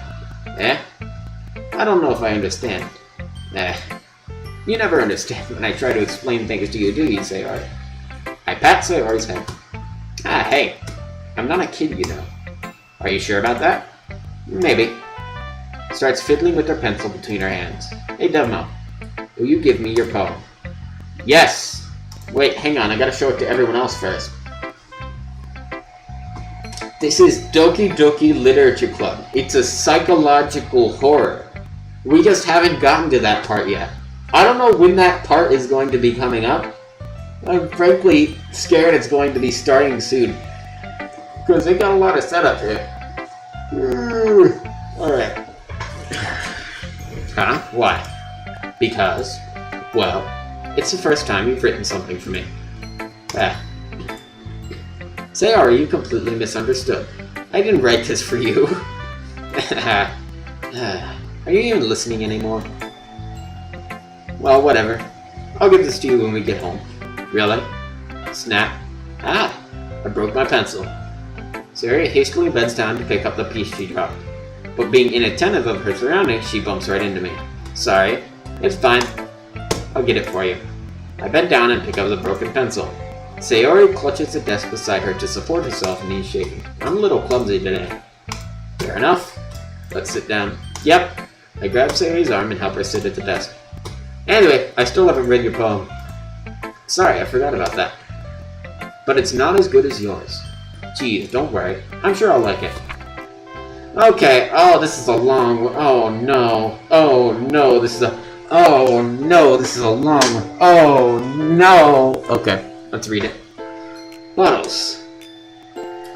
I don't know if I understand. You never understand when I try to explain things to you, do you, Sayori? I pat Sayori's head. Hey. I'm not a kid, you know. Are you sure about that? Maybe. Starts fiddling with her pencil between her hands. Hey, Devmo. Will you give me your poem? Yes! Wait, hang on, I gotta show it to everyone else first. This is Doki Doki Literature Club. It's a psychological horror. We just haven't gotten to that part yet. I don't know when that part is going to be coming up. I'm frankly scared it's going to be starting soon. Because they got a lot of setup here. Alright. Huh? Why? Because, well, it's the first time you've written something for me. Sayori, you completely misunderstood. I didn't write this for you. Are you even listening anymore? Well, whatever. I'll give this to you when we get home. Really? Snap. I broke my pencil. Sayori hastily bends down to pick up the piece she dropped. But being inattentive of her surroundings, she bumps right into me. Sorry. It's fine. I'll get it for you. I bend down and pick up the broken pencil. Sayori clutches the desk beside her to support herself, knees shaking. I'm a little clumsy today. Fair enough. Let's sit down. Yep. I grab Sayori's arm and help her sit at the desk. Anyway, I still haven't read your poem. Sorry, I forgot about that. But it's not as good as yours. Geez, don't worry. I'm sure I'll like it. Okay, this is a long one. Oh no, this is a long one. Oh no! Okay, let's read it. Bottles.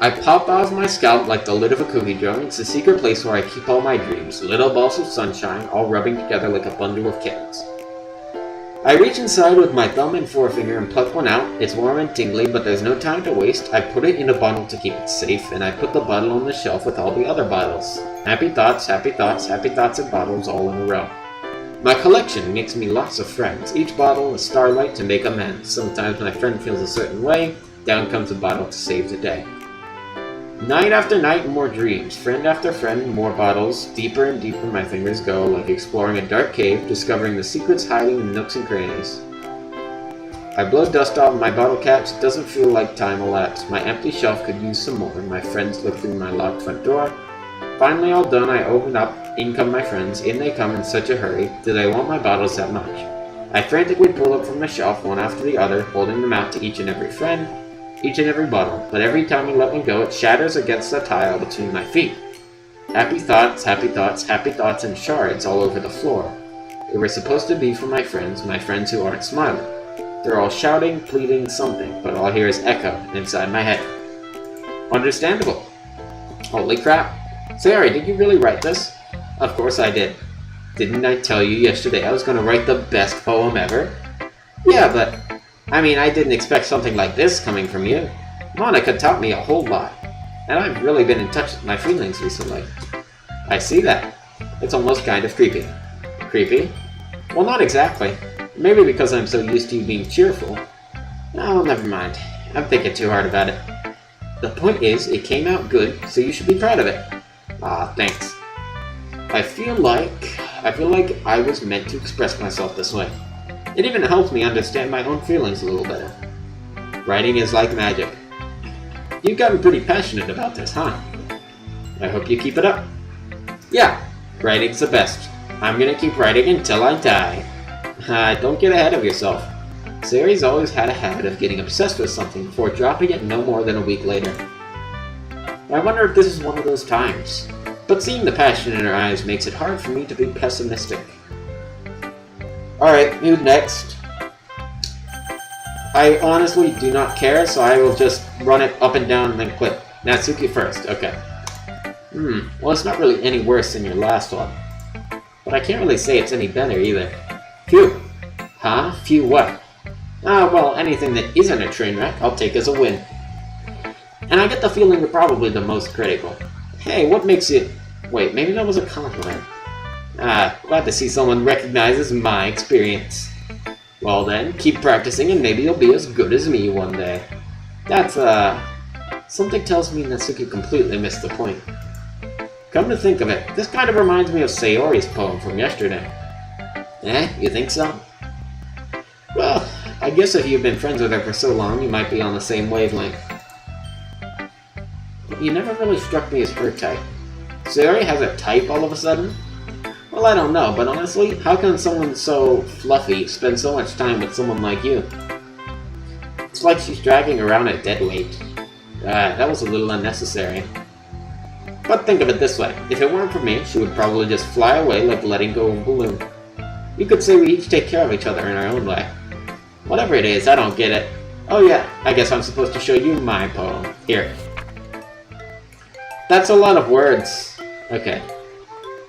I pop out of my scalp like the lid of a cookie jar. It's a secret place where I keep all my dreams. Little balls of sunshine, all rubbing together like a bundle of kittens. I reach inside with my thumb and forefinger and pluck one out. It's warm and tingly, but there's no time to waste. I put it in a bottle to keep it safe, and I put the bottle on the shelf with all the other bottles. Happy thoughts and bottles all in a row. My collection makes me lots of friends. Each bottle a starlight to make amends. Sometimes my friend feels a certain way. Down comes a bottle to save the day. Night after night, more dreams. Friend after friend, more bottles. Deeper and deeper my fingers go, like exploring a dark cave, discovering the secrets hiding in nooks and crannies. I blow dust off my bottle caps. It doesn't feel like time elapsed. My empty shelf could use some more. My friends look through my locked front door. Finally all done, I open up. In come my friends. In they come in such a hurry. Do they want my bottles that much? I frantically pull up from the shelf, one after the other, holding them out to each and every friend. Each and every bottle, but every time you let me go, it shatters against the tile between my feet. Happy thoughts, happy thoughts, happy thoughts in shards all over the floor. They were supposed to be for my friends who aren't smiling. They're all shouting, pleading, something, but all I hear is echo inside my head. Understandable. Holy crap. Sayori, did you really write this? Of course I did. Didn't I tell you yesterday I was going to write the best poem ever? Yeah, but I didn't expect something like this coming from you. Monica taught me a whole lot, and I've really been in touch with my feelings recently. I see that. It's almost kind of creepy. Creepy? Well, not exactly. Maybe because I'm so used to you being cheerful. Oh, never mind. I'm thinking too hard about it. The point is, it came out good, so you should be proud of it. Ah, thanks. I feel like I was meant to express myself this way. It even helps me understand my own feelings a little better. Writing is like magic. You've gotten pretty passionate about this, huh? I hope you keep it up. Yeah, writing's the best. I'm gonna keep writing until I die. Don't get ahead of yourself. Sayori's always had a habit of getting obsessed with something before dropping it no more than a week later. I wonder if this is one of those times. But seeing the passion in her eyes makes it hard for me to be pessimistic. Alright, who's next? I honestly do not care, so I will just run it up and down and then quit. Natsuki first, okay. Well, it's not really any worse than your last one. But I can't really say it's any better either. Phew. Huh? Phew what? Well, anything that isn't a train wreck, I'll take as a win. And I get the feeling you're probably the most critical. Hey, what makes it... Wait, maybe that was a compliment. Glad to see someone recognizes my experience. Well then, keep practicing and maybe you'll be as good as me one day. That's, something tells me Natsuki completely missed the point. Come to think of it, this kind of reminds me of Sayori's poem from yesterday. You think so? Well, I guess if you've been friends with her for so long, you might be on the same wavelength. You never really struck me as her type. Sayori has a type all of a sudden? Well, I don't know, but honestly, how can someone so fluffy spend so much time with someone like you? It's like she's dragging around a dead weight. That was a little unnecessary. But think of it this way, if it weren't for me, she would probably just fly away like letting go of a balloon. You could say we each take care of each other in our own way. Whatever it is, I don't get it. Oh yeah, I guess I'm supposed to show you my poem. Here. That's a lot of words. Okay.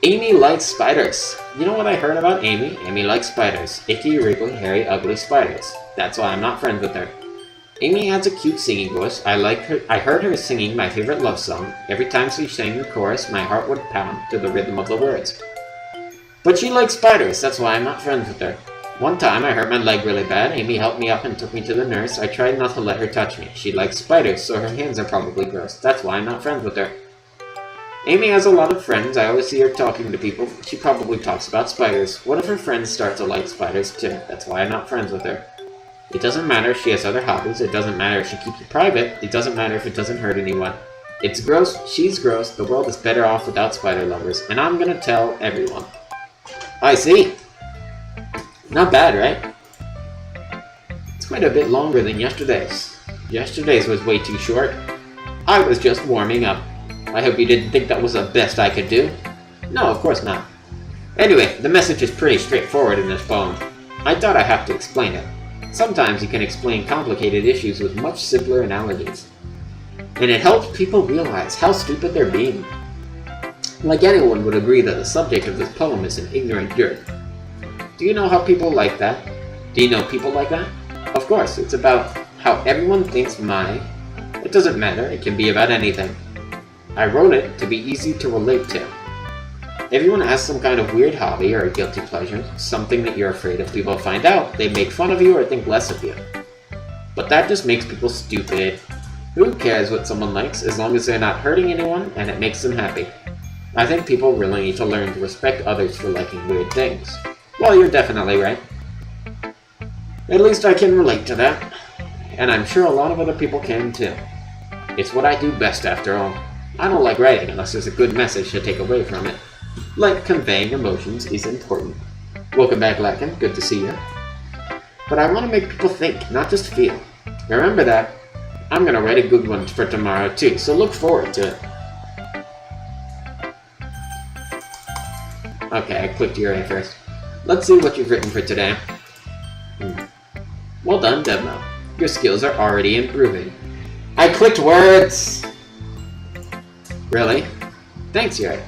Amy likes spiders. You know what I heard about Amy? Amy likes spiders. Icky, wriggly, hairy, ugly spiders. That's why I'm not friends with her. Amy has a cute singing voice. I heard her singing my favorite love song. Every time she sang the chorus, my heart would pound to the rhythm of the words. But she likes spiders. That's why I'm not friends with her. One time, I hurt my leg really bad. Amy helped me up and took me to the nurse. I tried not to let her touch me. She likes spiders, so her hands are probably gross. That's why I'm not friends with her. Amy has a lot of friends. I always see her talking to people. She probably talks about spiders. What if her friends start to like spiders too? That's why I'm not friends with her. It doesn't matter if she has other hobbies. It doesn't matter if she keeps it private. It doesn't matter if it doesn't hurt anyone. It's gross. She's gross. The world is better off without spider lovers. And I'm gonna tell everyone. I see. Not bad, right? It's quite a bit longer than yesterday's. Yesterday's was way too short. I was just warming up. I hope you didn't think that was the best I could do. No, of course not. Anyway, the message is pretty straightforward in this poem. I thought I'd have to explain it. Sometimes you can explain complicated issues with much simpler analogies. And it helps people realize how stupid they're being. Like anyone would agree that the subject of this poem is an ignorant jerk. Do you know how people like that? Do you know people like that? Of course, it's about how everyone thinks my... It doesn't matter, it can be about anything. I wrote it to be easy to relate to. Everyone has some kind of weird hobby or a guilty pleasure, something that you're afraid if people find out, they make fun of you or think less of you. But that just makes people stupid. Who cares what someone likes as long as they're not hurting anyone and it makes them happy? I think people really need to learn to respect others for liking weird things. Well, you're definitely right. At least I can relate to that. And I'm sure a lot of other people can too. It's what I do best after all. I don't like writing unless there's a good message to take away from it. Like conveying emotions is important. Welcome back, Lakin. Good to see you. But I want to make people think, not just feel. Remember that. I'm going to write a good one for tomorrow too, so look forward to it. Okay, I clicked your A first. Let's see what you've written for today. Well done, Demo. Your skills are already improving. I clicked words! Really? Thanks, Yuri.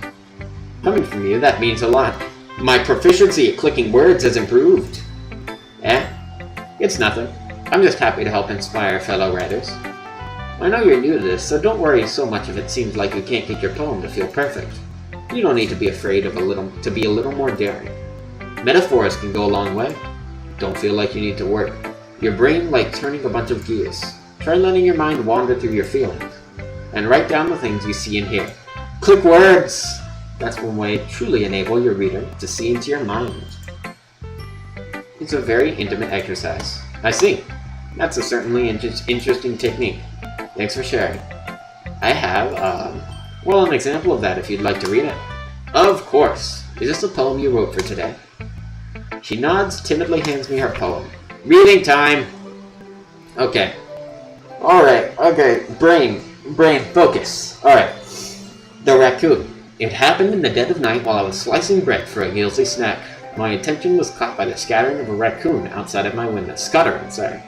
Coming from you, that means a lot. My proficiency at clicking words has improved. It's nothing. I'm just happy to help inspire fellow writers. I know you're new to this, so don't worry so much if it seems like you can't get your poem to feel perfect. You don't need to be afraid of to be a little more daring. Metaphors can go a long way. Don't feel like you need to work your brain like turning a bunch of gears. Try letting your mind wander through your feelings, and write down the things you see and hear. Click words! That's one way to truly enable your reader to see into your mind. It's a very intimate exercise. I see. That's a certainly interesting technique. Thanks for sharing. I have, an example of that if you'd like to read it. Of course. Is this a poem you wrote for today? She nods, timidly hands me her poem. Reading time! Okay. Alright, okay. Brain, focus. Alright. The raccoon. It happened in the dead of night while I was slicing bread for a guilty snack. My attention was caught by the scattering of a raccoon outside of my window. Scuttering, sorry.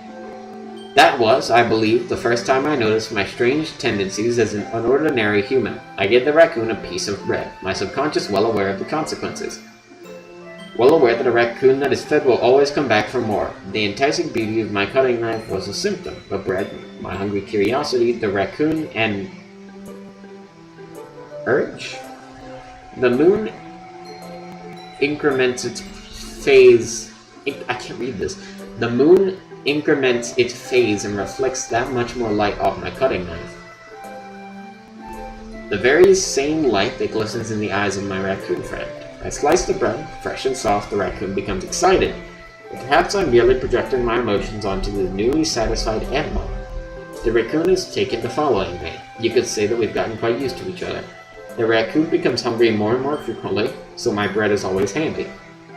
That was, I believe, the first time I noticed my strange tendencies as an unordinary human. I gave the raccoon a piece of bread, my subconscious well aware of the consequences. Well aware that a raccoon that is fed will always come back for more. The enticing beauty of my cutting knife was a symptom. The bread, my hungry curiosity, the raccoon, and... urge? The moon increments its phase... I can't read this. The moon increments its phase and reflects that much more light off my cutting knife. The very same light that glistens in the eyes of my raccoon friend. I slice the bread, fresh and soft, the raccoon becomes excited. But perhaps I'm merely projecting my emotions onto the newly satisfied animal. The raccoon is taken to following me. You could say that we've gotten quite used to each other. The raccoon becomes hungry more and more frequently, so my bread is always handy.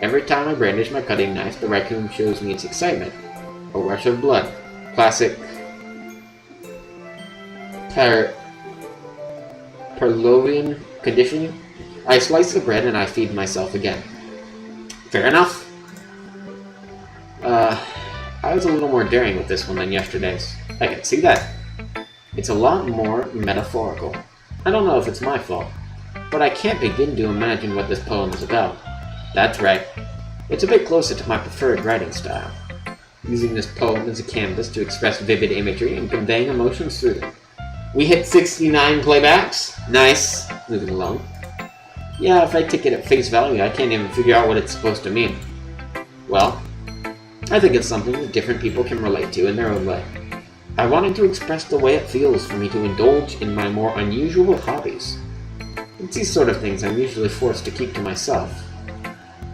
Every time I brandish my cutting knife, the raccoon shows me its excitement. A rush of blood. Classic Pavlovian conditioning. I slice the bread and I feed myself again. Fair enough. I was a little more daring with this one than yesterday's. I can see that. It's a lot more metaphorical. I don't know if it's my fault, but I can't begin to imagine what this poem is about. That's right. It's a bit closer to my preferred writing style. Using this poem as a canvas to express vivid imagery and conveying emotions through them. We hit 69 playbacks. Nice. Moving along. Yeah, if I take it at face value, I can't even figure out what it's supposed to mean. Well, I think it's something that different people can relate to in their own way. I wanted to express the way it feels for me to indulge in my more unusual hobbies. It's these sort of things I'm usually forced to keep to myself.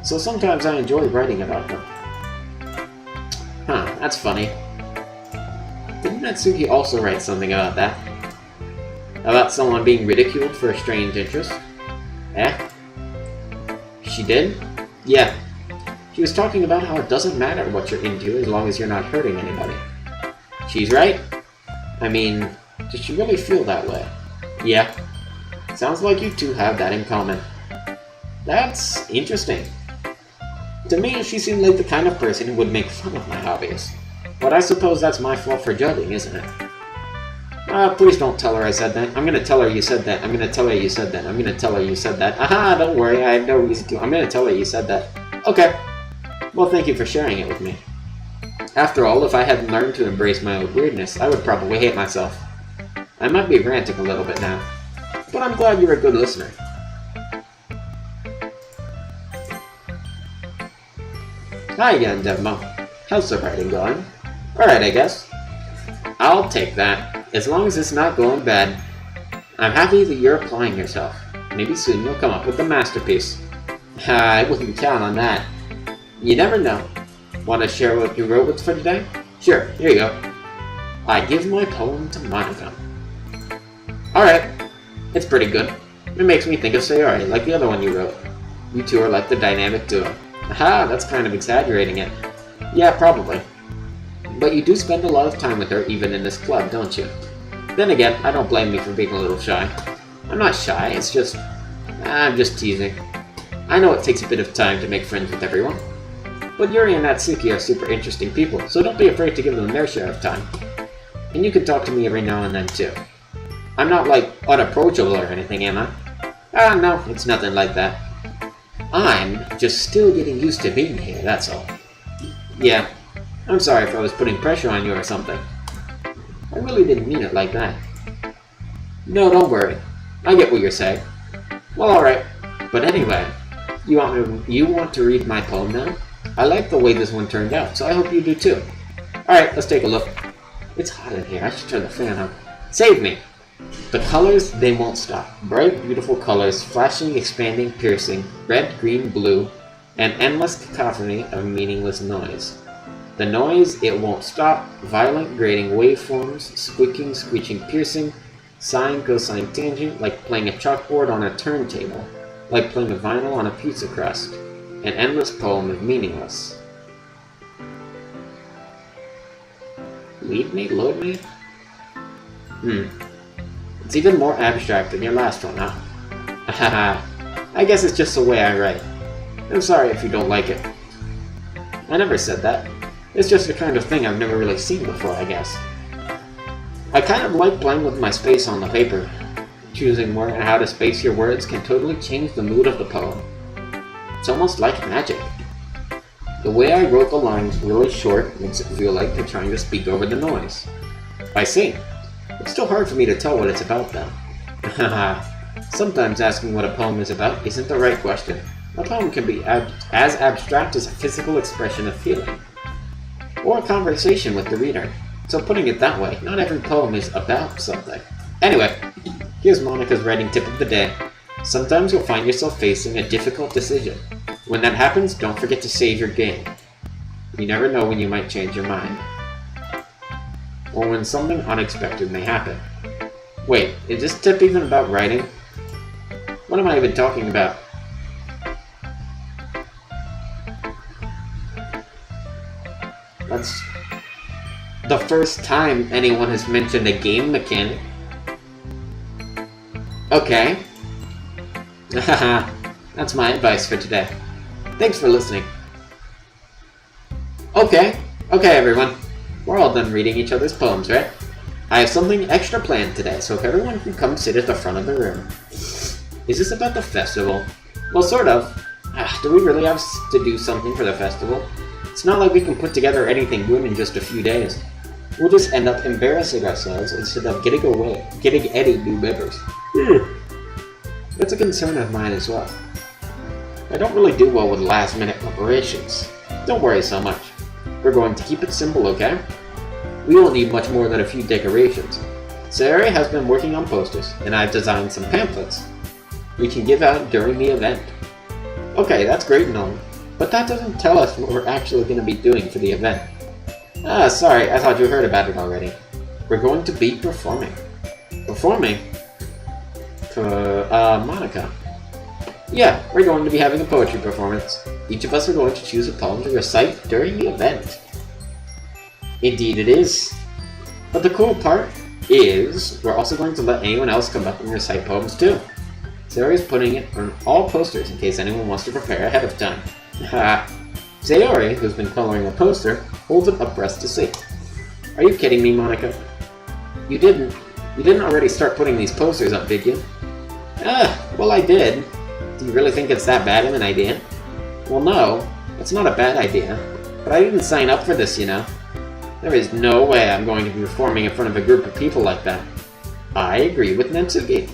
So sometimes I enjoy writing about them. Huh, that's funny. Didn't Natsuki also write something about that? About someone being ridiculed for a strange interest? She did? Yeah. She was talking about how it doesn't matter what you're into as long as you're not hurting anybody. She's right. I mean, does she really feel that way? Yeah. Sounds like you two have that in common. That's interesting. To me, she seemed like the kind of person who would make fun of my hobbies. But I suppose that's my fault for judging, isn't it? Please don't tell her I said that. I'm gonna tell her you said that. I'm gonna tell her you said that. I'm gonna tell her you said that. Aha, don't worry, I have no reason to. I'm gonna tell her you said that. Okay. Well, thank you for sharing it with me. After all, if I hadn't learned to embrace my own weirdness, I would probably hate myself. I might be ranting a little bit now, but I'm glad you're a good listener. Hi again, Devmo. How's the writing going? Alright, I guess. I'll take that. As long as it's not going bad. I'm happy that you're applying yourself. Maybe soon you'll come up with a masterpiece. I wouldn't count on that. You never know. Want to share what you wrote with for today? Sure, here you go. I give my poem to Monica. Alright. It's pretty good. It makes me think of Sayori, like the other one you wrote. You two are like the dynamic duo. Aha, that's kind of exaggerating it. Yeah, probably. But you do spend a lot of time with her even in this club, don't you? Then again, I don't blame you for being a little shy. I'm not shy, it's just... I'm just teasing. I know it takes a bit of time to make friends with everyone, but Yuri and Natsuki are super interesting people, so don't be afraid to give them their share of time. And you can talk to me every now and then too. I'm not, like, unapproachable or anything, am I? Ah, no, it's nothing like that. I'm just still getting used to being here, that's all. Yeah, I'm sorry if I was putting pressure on you or something. I really didn't mean it like that. No, don't worry. I get what you're saying. Well, alright. But anyway, you want to read my poem now? I like the way this one turned out, so I hope you do too. Alright, let's take a look. It's hot in here, I should turn the fan up. Save me! The colors, they won't stop. Bright, beautiful colors, flashing, expanding, piercing, red, green, blue, an endless cacophony of meaningless noise. The noise, it won't stop, violent, grating waveforms, squeaking, screeching, piercing, sine, cosine, tangent, like playing a chalkboard on a turntable, like playing a vinyl on a pizza crust, an endless poem of meaningless. Lead me? Load me? It's even more abstract than your last one, huh? Haha, I guess it's just the way I write. I'm sorry if you don't like it. I never said that. It's just the kind of thing I've never really seen before, I guess. I kind of like playing with my space on the paper. Choosing where and how to space your words can totally change the mood of the poem. It's almost like magic. The way I wrote the lines really short makes it feel like they're trying to speak over the noise. I see. It's still hard for me to tell what it's about, though. Haha. Sometimes asking what a poem is about isn't the right question. A poem can be as abstract as a physical expression of feeling, or a conversation with the reader. So putting it that way, not every poem is about something. Anyway, here's Monica's writing tip of the day. Sometimes you'll find yourself facing a difficult decision. When that happens, don't forget to save your game. You never know when you might change your mind, or when something unexpected may happen. Wait, is this tip even about writing? What am I even talking about? That's the first time anyone has mentioned a game mechanic. Okay. Haha, that's my advice for today. Thanks for listening. Okay everyone. We're all done reading each other's poems, right? I have something extra planned today, so if everyone can come sit at the front of the room. Is this about the festival? Well, sort of. Do we really have to do something for the festival? It's not like we can put together anything good in just a few days. We'll just end up embarrassing ourselves instead of getting any new members. That's a concern of mine as well. I don't really do well with last-minute preparations. Don't worry so much. We're going to keep it simple, okay? We won't need much more than a few decorations. Sayori has been working on posters, and I've designed some pamphlets we can give out during the event. Okay, that's great and all, but that doesn't tell us what we're actually going to be doing for the event. Sorry, I thought you heard about it already. We're going to be performing. Performing? For, Monica. Yeah, we're going to be having a poetry performance. Each of us are going to choose a poem to recite during the event. Indeed it is. But the cool part is, we're also going to let anyone else come up and recite poems too. Sayori is putting it on all posters in case anyone wants to prepare ahead of time. Sayori, who's been coloring the poster, holds it up for us to see. Are you kidding me, Monica? You didn't already start putting these posters up, did you? Well I did. Do you really think it's that bad of an idea? Well no, it's not a bad idea. But I didn't sign up for this, you know. There is no way I'm going to be performing in front of a group of people like that. I agree with Natsuki.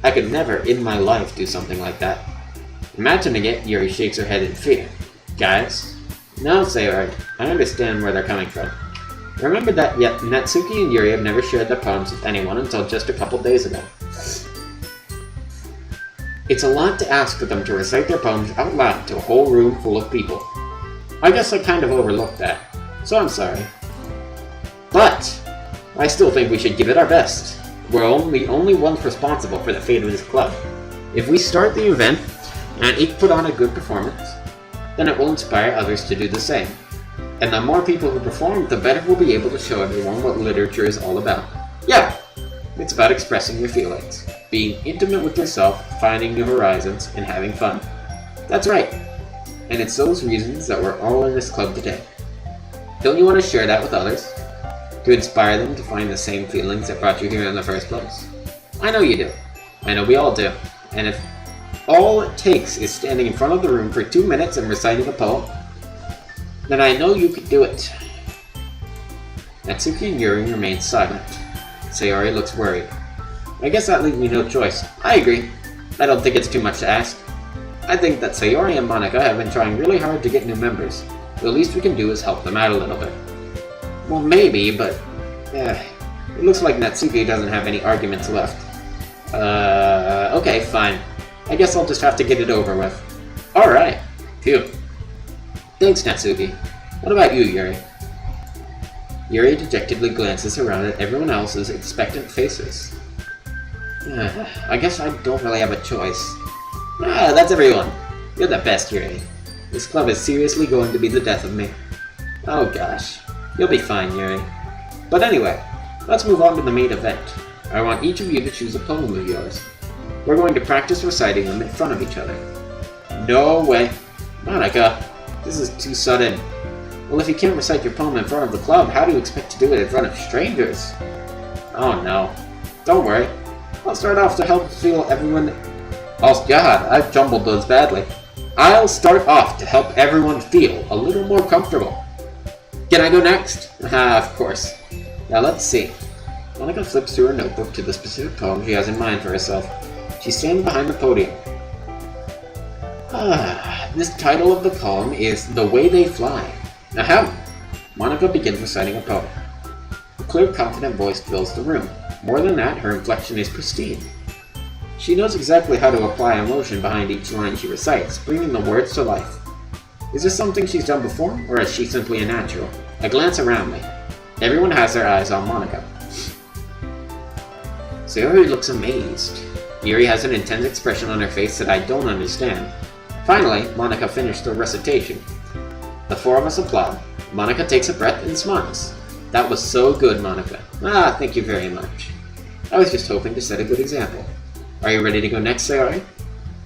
I could never in my life do something like that. Imagining it, Yuri shakes her head in fear. Guys? No, Sayori. I understand where they're coming from. Remember that yet Natsuki and Yuri have never shared their poems with anyone until just a couple days ago. It's a lot to ask for them to recite their poems out loud to a whole room full of people. I guess I kind of overlooked that, so I'm sorry. But I still think we should give it our best. We're only ones responsible for the fate of this club. If we start the event and each put on a good performance, then it will inspire others to do the same. And the more people who perform, the better we'll be able to show everyone what literature is all about. Yeah, it's about expressing your feelings, being intimate with yourself, finding new horizons, and having fun. That's right. And it's those reasons that we're all in this club today. Don't you want to share that with others? To inspire them to find the same feelings that brought you here in the first place? I know you do. I know we all do. And if all it takes is standing in front of the room for 2 minutes and reciting a poem, then I know you could do it. Natsuki and Yuri remain silent. Sayori looks worried. I guess that leaves me no choice. I agree. I don't think it's too much to ask. I think that Sayori and Monika have been trying really hard to get new members. The least we can do is help them out a little bit. Well, maybe, but... it looks like Natsuki doesn't have any arguments left. Okay, fine. I guess I'll just have to get it over with. Alright. Phew. Thanks, Natsuki. What about you, Yuri? Yuri dejectedly glances around at everyone else's expectant faces. I guess I don't really have a choice. That's everyone. You're the best, Yuri. This club is seriously going to be the death of me. Oh gosh. You'll be fine, Yuri. But anyway, let's move on to the main event. I want each of you to choose a poem of yours. We're going to practice reciting them in front of each other. No way. Monika, this is too sudden. Well, if you can't recite your poem in front of the club, how do you expect to do it in front of strangers? Oh no. Don't worry. I'll start off to help feel everyone... Oh god, I've jumbled those badly. I'll start off to help everyone feel a little more comfortable. Can I go next? Of course. Now let's see. Monika flips through her notebook to the specific poem she has in mind for herself. She stands behind the podium. This title of the poem is The Way They Fly. Ahem! Monika begins reciting a poem. A clear, confident voice fills the room. More than that, her inflection is pristine. She knows exactly how to apply emotion behind each line she recites, bringing the words to life. Is this something she's done before, or is she simply a natural? I glance around me. Everyone has their eyes on Monika. Sayori looks amazed. Yuri has an intense expression on her face that I don't understand. Finally, Monika finished the recitation. The four of us applaud. Monika takes a breath and smiles. That was so good, Monika. Thank you very much. I was just hoping to set a good example. Are you ready to go next, Sayori?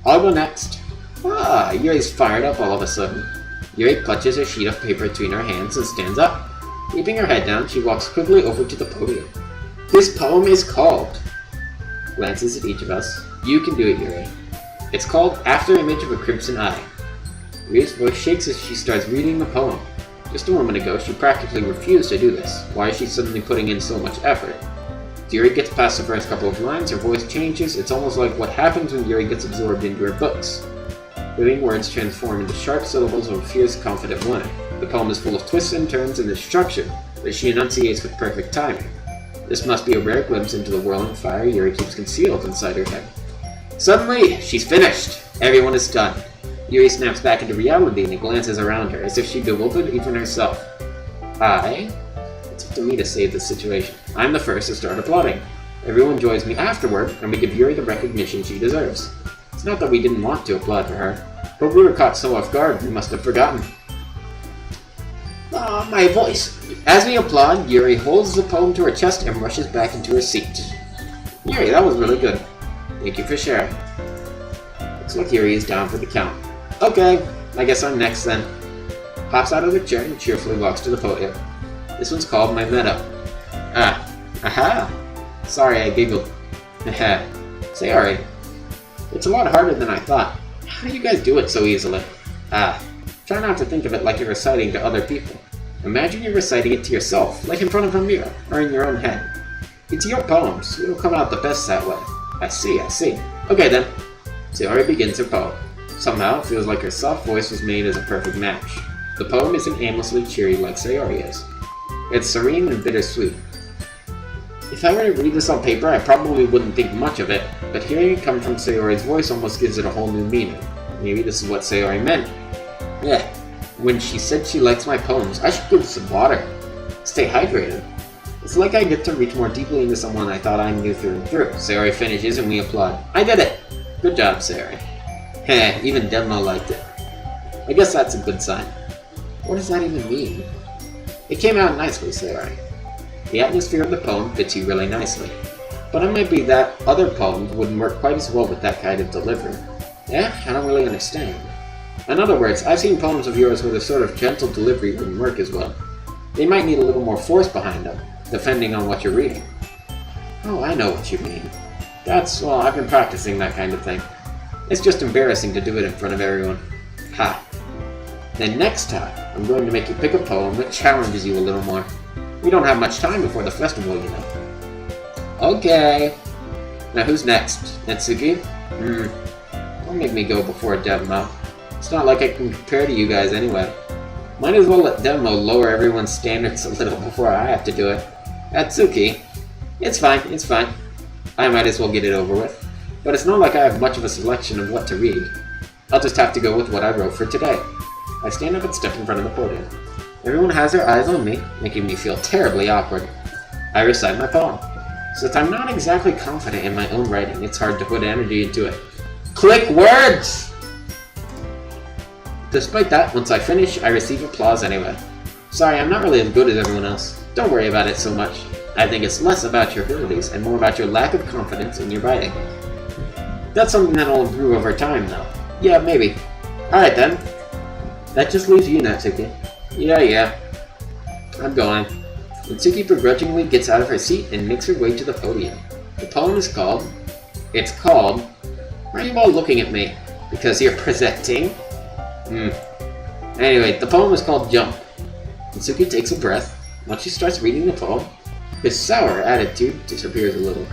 I'll go next. Yuri's fired up all of a sudden. Yuri clutches a sheet of paper between her hands and stands up. Keeping her head down, she walks quickly over to the podium. This poem is called... Glances at each of us. You can do it, Yuri. It's called After Image of a Crimson Eye. Yuri's voice shakes as she starts reading the poem. Just a moment ago, she practically refused to do this. Why is she suddenly putting in so much effort? As Yuri gets past the first couple of lines, her voice changes. It's almost like what happens when Yuri gets absorbed into her books. Living words transform into sharp syllables of a fierce, confident woman. The poem is full of twists and turns and destruction that she enunciates with perfect timing. This must be a rare glimpse into the whirling fire Yuri keeps concealed inside her head. Suddenly, she's finished! Everyone is stunned. Yuri snaps back into reality and glances around her, as if she bewildered even herself. It's up to me to save this situation. I'm the first to start applauding. Everyone joins me afterward, and we give Yuri the recognition she deserves. It's not that we didn't want to applaud for her, but we were caught so off guard we must have forgotten. My voice! As we applaud, Yuri holds the poem to her chest and rushes back into her seat. Yuri, that was really good. Thank you for sharing. Looks like Yuri is down for the count. Okay, I guess I'm next then. Hops out of the chair and cheerfully walks to the podium. This one's called My Meadow. Aha! Sorry, I giggled. Sayori. It's a lot harder than I thought. How do you guys do it so easily? Try not to think of it like you're reciting to other people. Imagine you're reciting it to yourself, like in front of a mirror, or in your own head. It's your poem, so it'll come out the best that way. I see. Okay then. Sayori begins her poem. Somehow, it feels like her soft voice was made as a perfect match. The poem isn't aimlessly cheery like Sayori is. It's serene and bittersweet. If I were to read this on paper, I probably wouldn't think much of it, but hearing it come from Sayori's voice almost gives it a whole new meaning. Maybe this is what Sayori meant. When she said she likes my poems, I should give some water. Stay hydrated. It's like I get to reach more deeply into someone I thought I knew through and through. Sayori finishes and we applaud. I did it! Good job, Sayori. Even Denmo liked it. I guess that's a good sign. What does that even mean? It came out nicely, Sayori. The atmosphere of the poem fits you really nicely. But it might be that other poems wouldn't work quite as well with that kind of delivery. I don't really understand. In other words, I've seen poems of yours where a sort of gentle delivery wouldn't work as well. They might need a little more force behind them, depending on what you're reading. Oh, I know what you mean. Well, I've been practicing that kind of thing. It's just embarrassing to do it in front of everyone. Ha. Then next time, I'm going to make you pick a poem that challenges you a little more. We don't have much time before the festival, you know. Okay. Now who's next? Natsuki? Don't make me go before Devmo. It's not like I can compare to you guys anyway. Might as well let Devmo lower everyone's standards a little before I have to do it. Natsuki? It's fine. I might as well get it over with. But it's not like I have much of a selection of what to read. I'll just have to go with what I wrote for today. I stand up and step in front of the podium. Everyone has their eyes on me, making me feel terribly awkward. I recite my poem. Since I'm not exactly confident in my own writing, it's hard to put energy into it. Click words! Despite that, once I finish, I receive applause anyway. Sorry, I'm not really as good as everyone else. Don't worry about it so much. I think it's less about your abilities and more about your lack of confidence in your writing. That's something that'll improve over time, though. Yeah, maybe. Alright then. That just leaves you, Natsuki. Yeah. I'm going. Natsuki begrudgingly gets out of her seat and makes her way to the podium. The poem is called... Why are you all looking at me? Because you're presenting? Anyway, the poem is called Jump. Natsuki takes a breath. Once she starts reading the poem, her sour attitude disappears a little.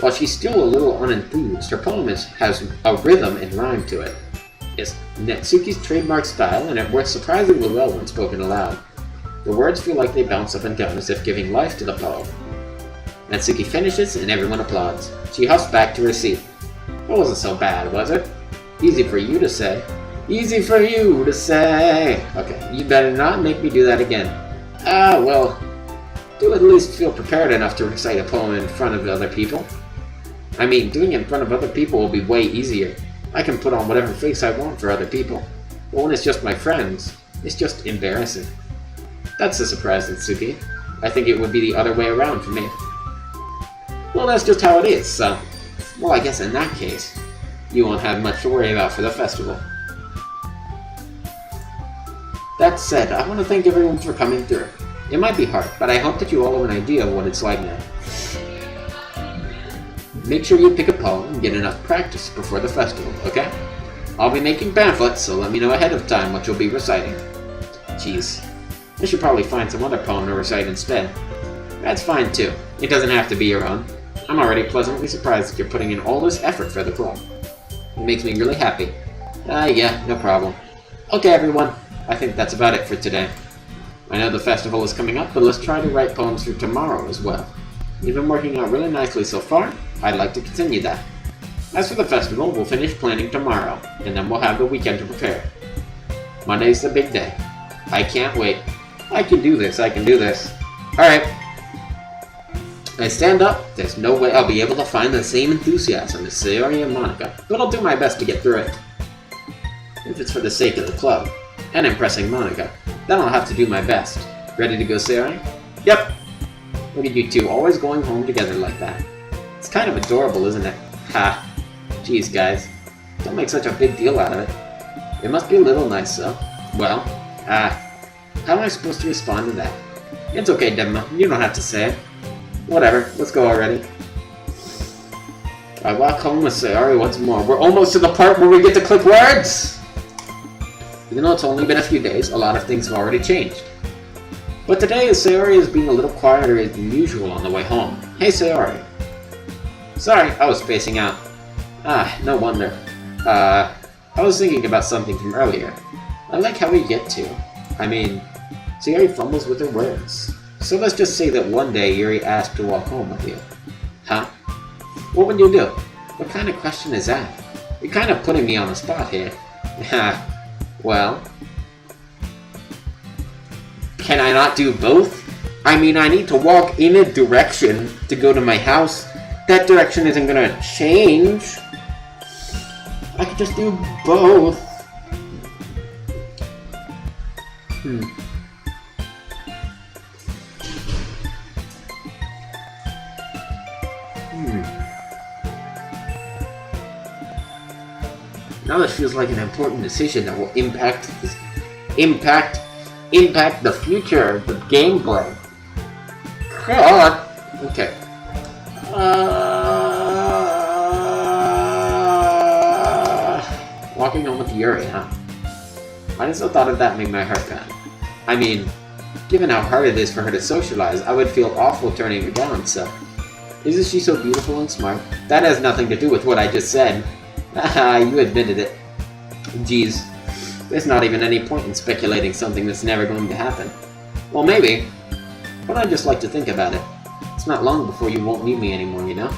While she's still a little unenthused, her poem has a rhythm and rhyme to it. It's Natsuki's trademark style, and it works surprisingly well when spoken aloud. The words feel like they bounce up and down as if giving life to the poem. Natsuki finishes, and everyone applauds. She huffs back to her seat. It wasn't so bad, was it? Easy for you to say. Easy for you to say. Okay, you better not make me do that again. Well, do at least feel prepared enough to recite a poem in front of other people. I mean, doing it in front of other people will be way easier. I can put on whatever face I want for other people. But when it's just my friends, it's just embarrassing. That's a surprise, Natsuki. I think it would be the other way around for me. Well, that's just how it is, so... Well, I guess in that case, you won't have much to worry about for the festival. That said, I want to thank everyone for coming through. It might be hard, but I hope that you all have an idea of what it's like now. Make sure you pick a poem and get enough practice before the festival, okay? I'll be making pamphlets, so let me know ahead of time what you'll be reciting. Jeez. I should probably find some other poem to recite instead. That's fine too. It doesn't have to be your own. I'm already pleasantly surprised that you're putting in all this effort for the club. It makes me really happy. Yeah, no problem. Okay everyone, I think that's about it for today. I know the festival is coming up, but let's try to write poems for tomorrow as well. You've been working out really nicely so far. I'd like to continue that. As for the festival, we'll finish planning tomorrow, and then we'll have the weekend to prepare. Monday's the big day. I can't wait. I can do this. Alright. I stand up. There's no way I'll be able to find the same enthusiasm as Sayori and Monica, but I'll do my best to get through it. If it's for the sake of the club, and impressing Monica, then I'll have to do my best. Ready to go, Sayori? Yep. Look at you two, always going home together like that. It's kind of adorable, isn't it? Ha. Jeez, guys. Don't make such a big deal out of it. It must be a little nice, though. Well, how am I supposed to respond to that? It's okay, Devmo. You don't have to say it. Whatever. Let's go already. I walk home with Sayori once more. We're almost to the part where we get to click words! Even though it's only been a few days, a lot of things have already changed. But today, Sayori is being a little quieter than usual on the way home. Hey, Sayori. Sorry, I was spacing out. No wonder. I was thinking about something from earlier. I like how we get to. I mean, Sayori fumbles with her words. So let's just say that one day Yuri asked to walk home with you. Huh? What would you do? What kind of question is that? You're kind of putting me on the spot here. Well... Can I not do both? I mean, I need to walk in a direction to go to my house. That direction isn't gonna change. I could just do both. Now this feels like an important decision that will impact the future of the gameplay. God. Okay. Walking home with Yuri, huh? I just thought of that made my heart pound. I mean, given how hard it is for her to socialize, I would feel awful turning her down, so... Isn't she so beautiful and smart? That has nothing to do with what I just said. Haha, you admitted it. Geez, there's not even any point in speculating something that's never going to happen. Well, maybe, but I'd just like to think about it. It's not long before you won't need me anymore, you know?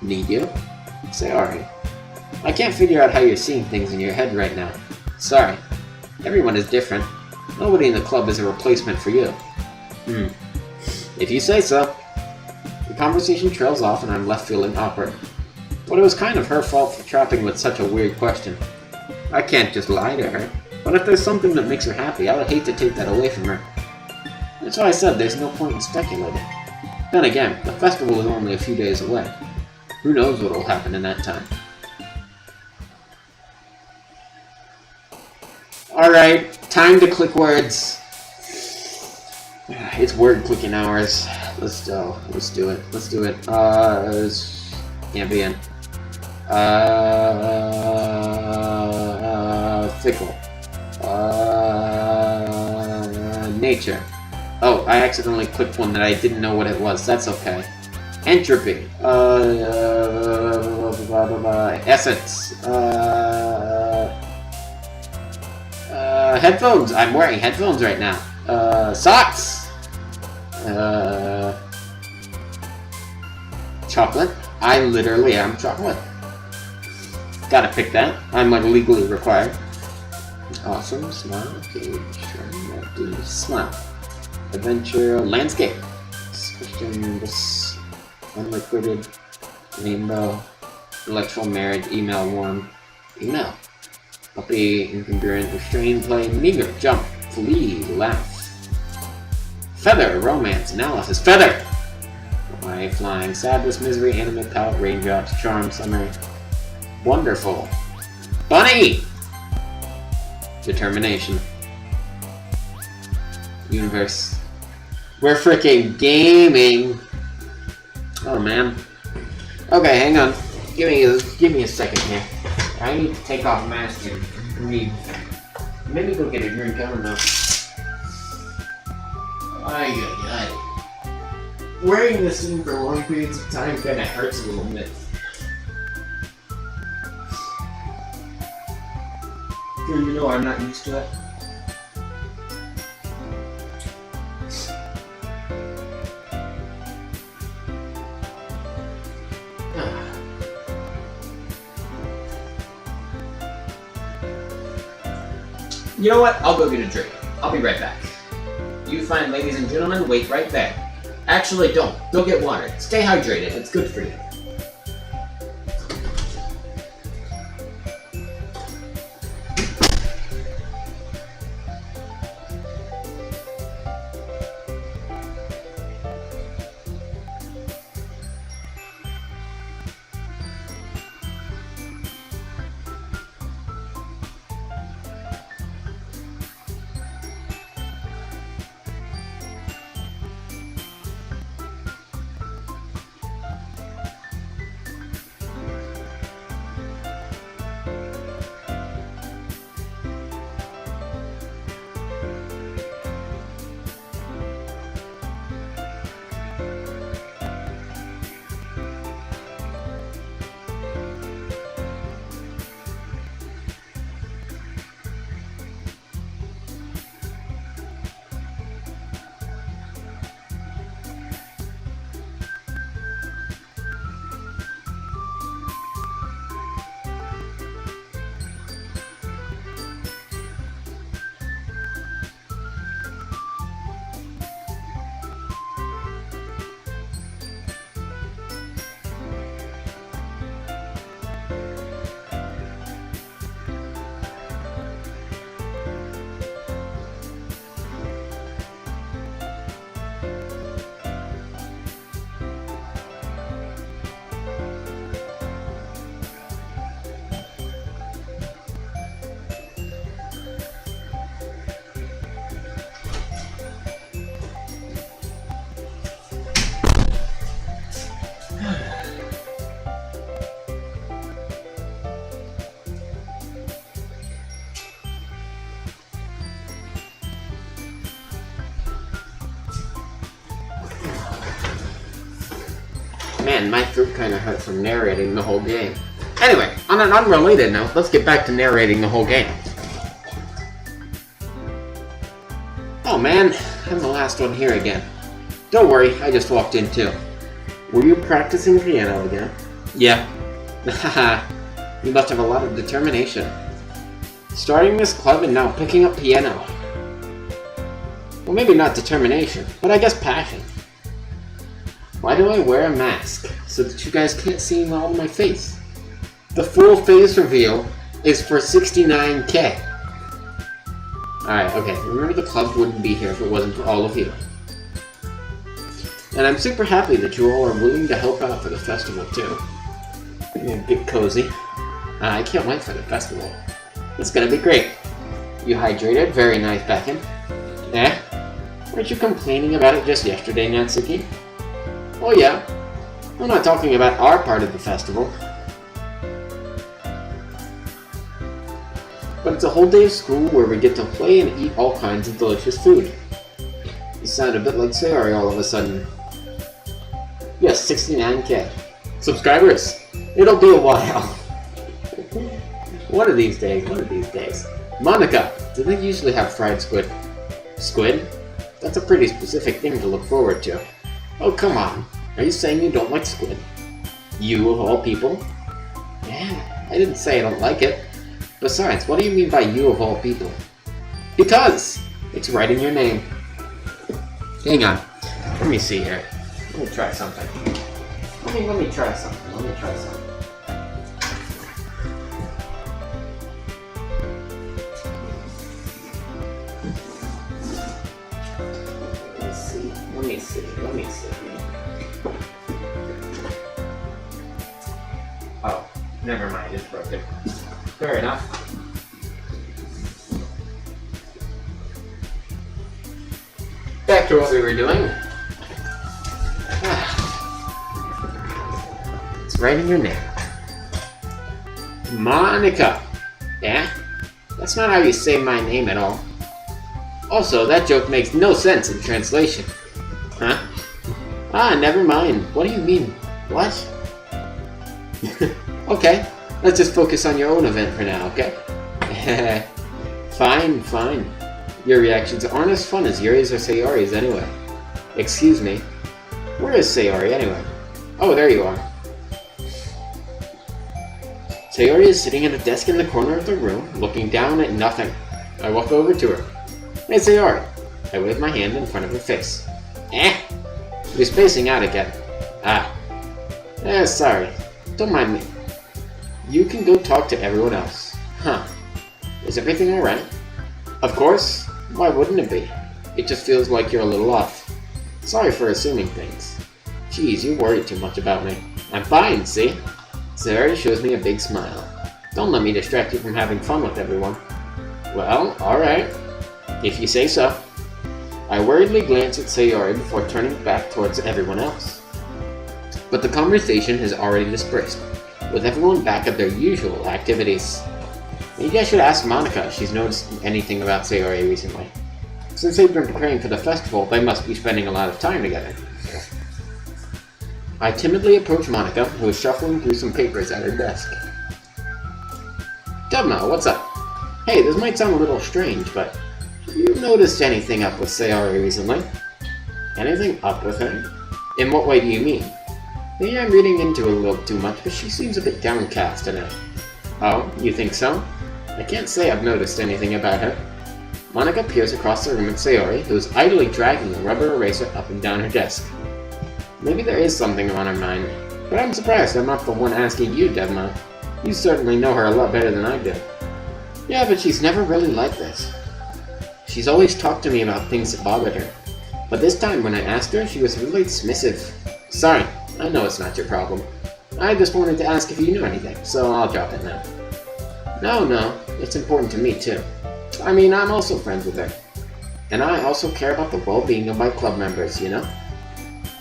Need you? Sorry. I can't figure out how you're seeing things in your head right now. Sorry. Everyone is different. Nobody in the club is a replacement for you. If you say so. The conversation trails off and I'm left feeling awkward. But it was kind of her fault for trapping with such a weird question. I can't just lie to her. But if there's something that makes her happy, I would hate to take that away from her. That's why I said there's no point in speculating. Then again, the festival is only a few days away. Who knows what will happen in that time. Alright, time to click words. It's word clicking hours. Let's do it. Ambient. Fickle. Nature. Oh, I accidentally clicked one that I didn't know what it was. That's okay. Entropy. Essence. Headphones. I'm wearing headphones right now. Socks. Chocolate. I literally am chocolate. Gotta pick that. I'm like legally required. Awesome. Smile. Okay. Smile. Adventure. Landscape. Questions. Unliquidated. Rainbow. Intellectual marriage. Email warm. Email. Puppy. Incongruent. Restrained. Play. Meager. Jump. Flee. Laugh. Feather. Romance. Analysis. Feather. Why? Flying. Sadness. Misery. Animate. Pout. Raindrops. Charm. Summer. Wonderful. Bunny! Determination. Universe. We're freaking gaming! Oh man. Okay, hang on. Give me a second here. I need to take off mask and breathe. Maybe go get a drink, I don't know. Ay. Wearing this thing for long periods of time kinda hurts a little bit. You know I'm not used to it. You know what? I'll go get a drink. I'll be right back. You fine ladies and gentlemen, wait right there. Actually, don't. Go get water. Stay hydrated. It's good for you. Man, my throat kinda hurt from narrating the whole game. Anyway, on an unrelated note, let's get back to narrating the whole game. Oh man, I'm the last one here again. Don't worry, I just walked in too. Were you practicing piano again? Yeah. Haha, you must have a lot of determination. Starting this club and now picking up piano. Well, maybe not determination, but I guess passion. Why do I wear a mask? So that you guys can't see all of my face. The full face reveal is for 69K. Alright, okay, remember the club wouldn't be here if it wasn't for all of you. And I'm super happy that you all are willing to help out for the festival too. Get cozy. I can't wait for the festival. It's gonna be great. You hydrated? Very nice, Becken. Eh? Weren't you complaining about it just yesterday, Natsuki? Oh yeah. I'm not talking about our part of the festival. But it's a whole day of school where we get to play and eat all kinds of delicious food. You sound a bit like Sayori all of a sudden. Yes, 69K. Subscribers! It'll be a while. One of these days. Monica, do they usually have fried squid? Squid? That's a pretty specific thing to look forward to. Oh, come on. Are you saying you don't like squid? You, of all people? Yeah, I didn't say I don't like it. Besides, what do you mean by you of all people? Because! It's right in your name. Hang on. Let me see here. Let me try something. Let me try something. Let me see. Oh, never mind, it's broken. Fair enough. Back to what we were doing. It's right in your name. Monica. Yeah? That's not how you say my name at all. Also, that joke makes no sense in translation. Huh? Ah, never mind. What do you mean? What? Okay, let's just focus on your own event for now, okay? Fine. Your reactions aren't as fun as Yuri's or Sayori's anyway. Excuse me. Where is Sayori anyway? Oh, there you are. Sayori is sitting at a desk in the corner of the room, looking down at nothing. I walk over to her. Hey, Sayori. I wave my hand in front of her face. You're spacing out again. Sorry. Don't mind me. You can go talk to everyone else. Huh. Is everything alright? Of course. Why wouldn't it be? It just feels like you're a little off. Sorry for assuming things. Jeez, you worry too much about me. I'm fine, see? Sayori shows me a big smile. Don't let me distract you from having fun with everyone. Well, alright. If you say so. I worriedly glance at Sayori before turning back towards everyone else. But the conversation has already dispersed, with everyone back at their usual activities. Maybe I should ask Monica if she's noticed anything about Sayori recently. Since they've been preparing for the festival, they must be spending a lot of time together. I timidly approach Monica, who is shuffling through some papers at her desk. Dubma, what's up? Hey, this might sound a little strange, but have you noticed anything up with Sayori recently? Anything up with her? In what way do you mean? Maybe I'm reading into it a little too much, but she seems a bit downcast in it. Oh, you think so? I can't say I've noticed anything about her. Monica peers across the room at Sayori, who is idly dragging a rubber eraser up and down her desk. Maybe there is something on her mind, but I'm surprised I'm not the one asking you, Debma. You certainly know her a lot better than I do. Yeah, but she's never really like this. She's always talked to me about things that bothered her. But this time when I asked her, she was really dismissive. Sorry, I know it's not your problem. I just wanted to ask if you knew anything, so I'll drop it now. No, it's important to me too. I mean, I'm also friends with her. And I also care about the well-being of my club members, you know?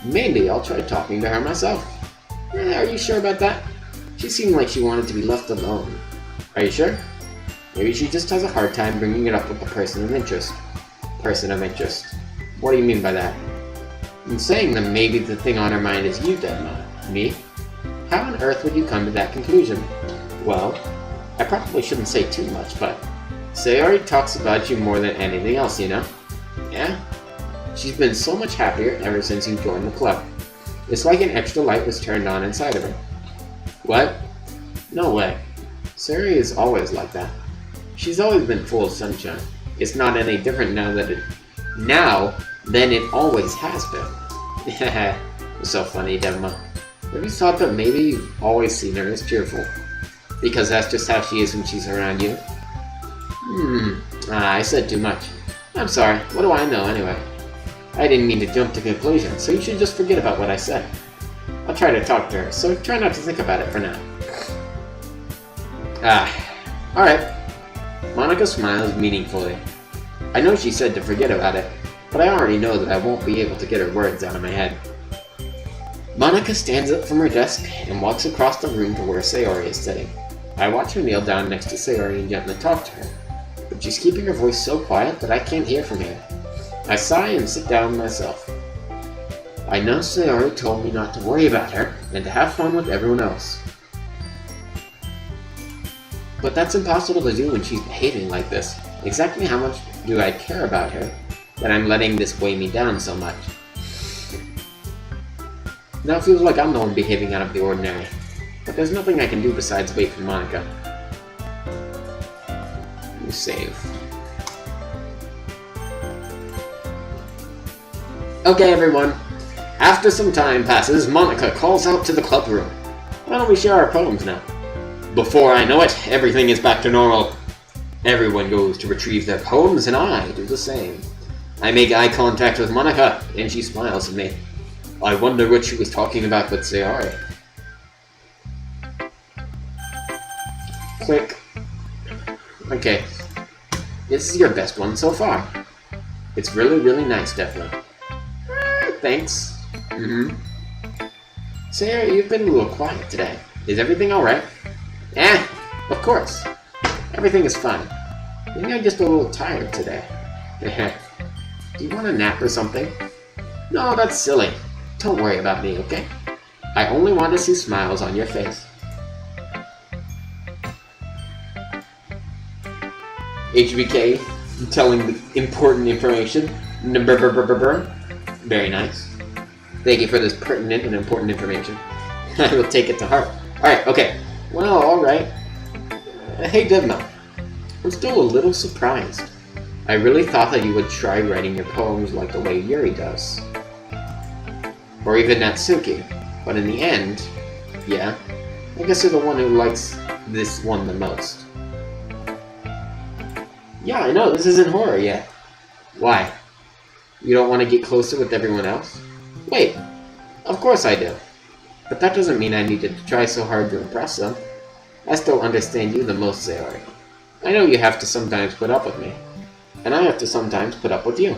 Maybe I'll try talking to her myself. Are you sure about that? She seemed like she wanted to be left alone. Are you sure? Maybe she just has a hard time bringing it up with a person of interest. Person of interest. What do you mean by that? I'm saying that maybe the thing on her mind is you, Debma. Me? How on earth would you come to that conclusion? Well, I probably shouldn't say too much, but Sayori talks about you more than anything else, you know? Yeah? She's been so much happier ever since you joined the club. It's like an extra light was turned on inside of her. What? No way. Sayori is always like that. She's always been full of sunshine. It's not any different now than it always has been. It's so funny, Devma. Have you thought that maybe you've always seen her as cheerful? Because that's just how she is when she's around you? I said too much. I'm sorry, what do I know anyway? I didn't mean to jump to conclusions, so you should just forget about what I said. I'll try to talk to her, so try not to think about it for now. Alright. Monika smiles meaningfully. I know she said to forget about it, but I already know that I won't be able to get her words out of my head. Monika stands up from her desk and walks across the room to where Sayori is sitting. I watch her kneel down next to Sayori and gently talk to her, but she's keeping her voice so quiet that I can't hear from here. I sigh and sit down myself. I know Sayori told me not to worry about her and to have fun with everyone else. But that's impossible to do when she's behaving like this. Exactly how much do I care about her that I'm letting this weigh me down so much? Now it feels like I'm the one behaving out of the ordinary. But there's nothing I can do besides wait for Monika. Let me save. Okay, everyone. After some time passes, Monika calls out to the club room. Why don't we share our poems now? Before I know it, everything is back to normal. Everyone goes to retrieve their poems, and I do the same. I make eye contact with Monika, and she smiles at me. I wonder what she was talking about with Sayori. Click. Okay. This is your best one so far. It's really, really nice, definitely. Thanks. Sayori, you've been a little quiet today. Is everything alright? Of course. Everything is fine. Maybe I'm just a little tired today. Do you want a nap or something? No, that's silly. Don't worry about me, okay? I only want to see smiles on your face. HBK, telling the important information. Very nice. Thank you for this pertinent and important information. I will take it to heart. Alright, okay. Well, alright. Hey, Devma. I'm still a little surprised. I really thought that you would try writing your poems like the way Yuri does. Or even Natsuki. But in the end, yeah, I guess you're the one who likes this one the most. Yeah, I know, this isn't horror yet. Why? You don't want to get closer with everyone else? Wait, of course I do. But that doesn't mean I needed to try so hard to impress them. I still understand you the most, Sayori. I know you have to sometimes put up with me. And I have to sometimes put up with you.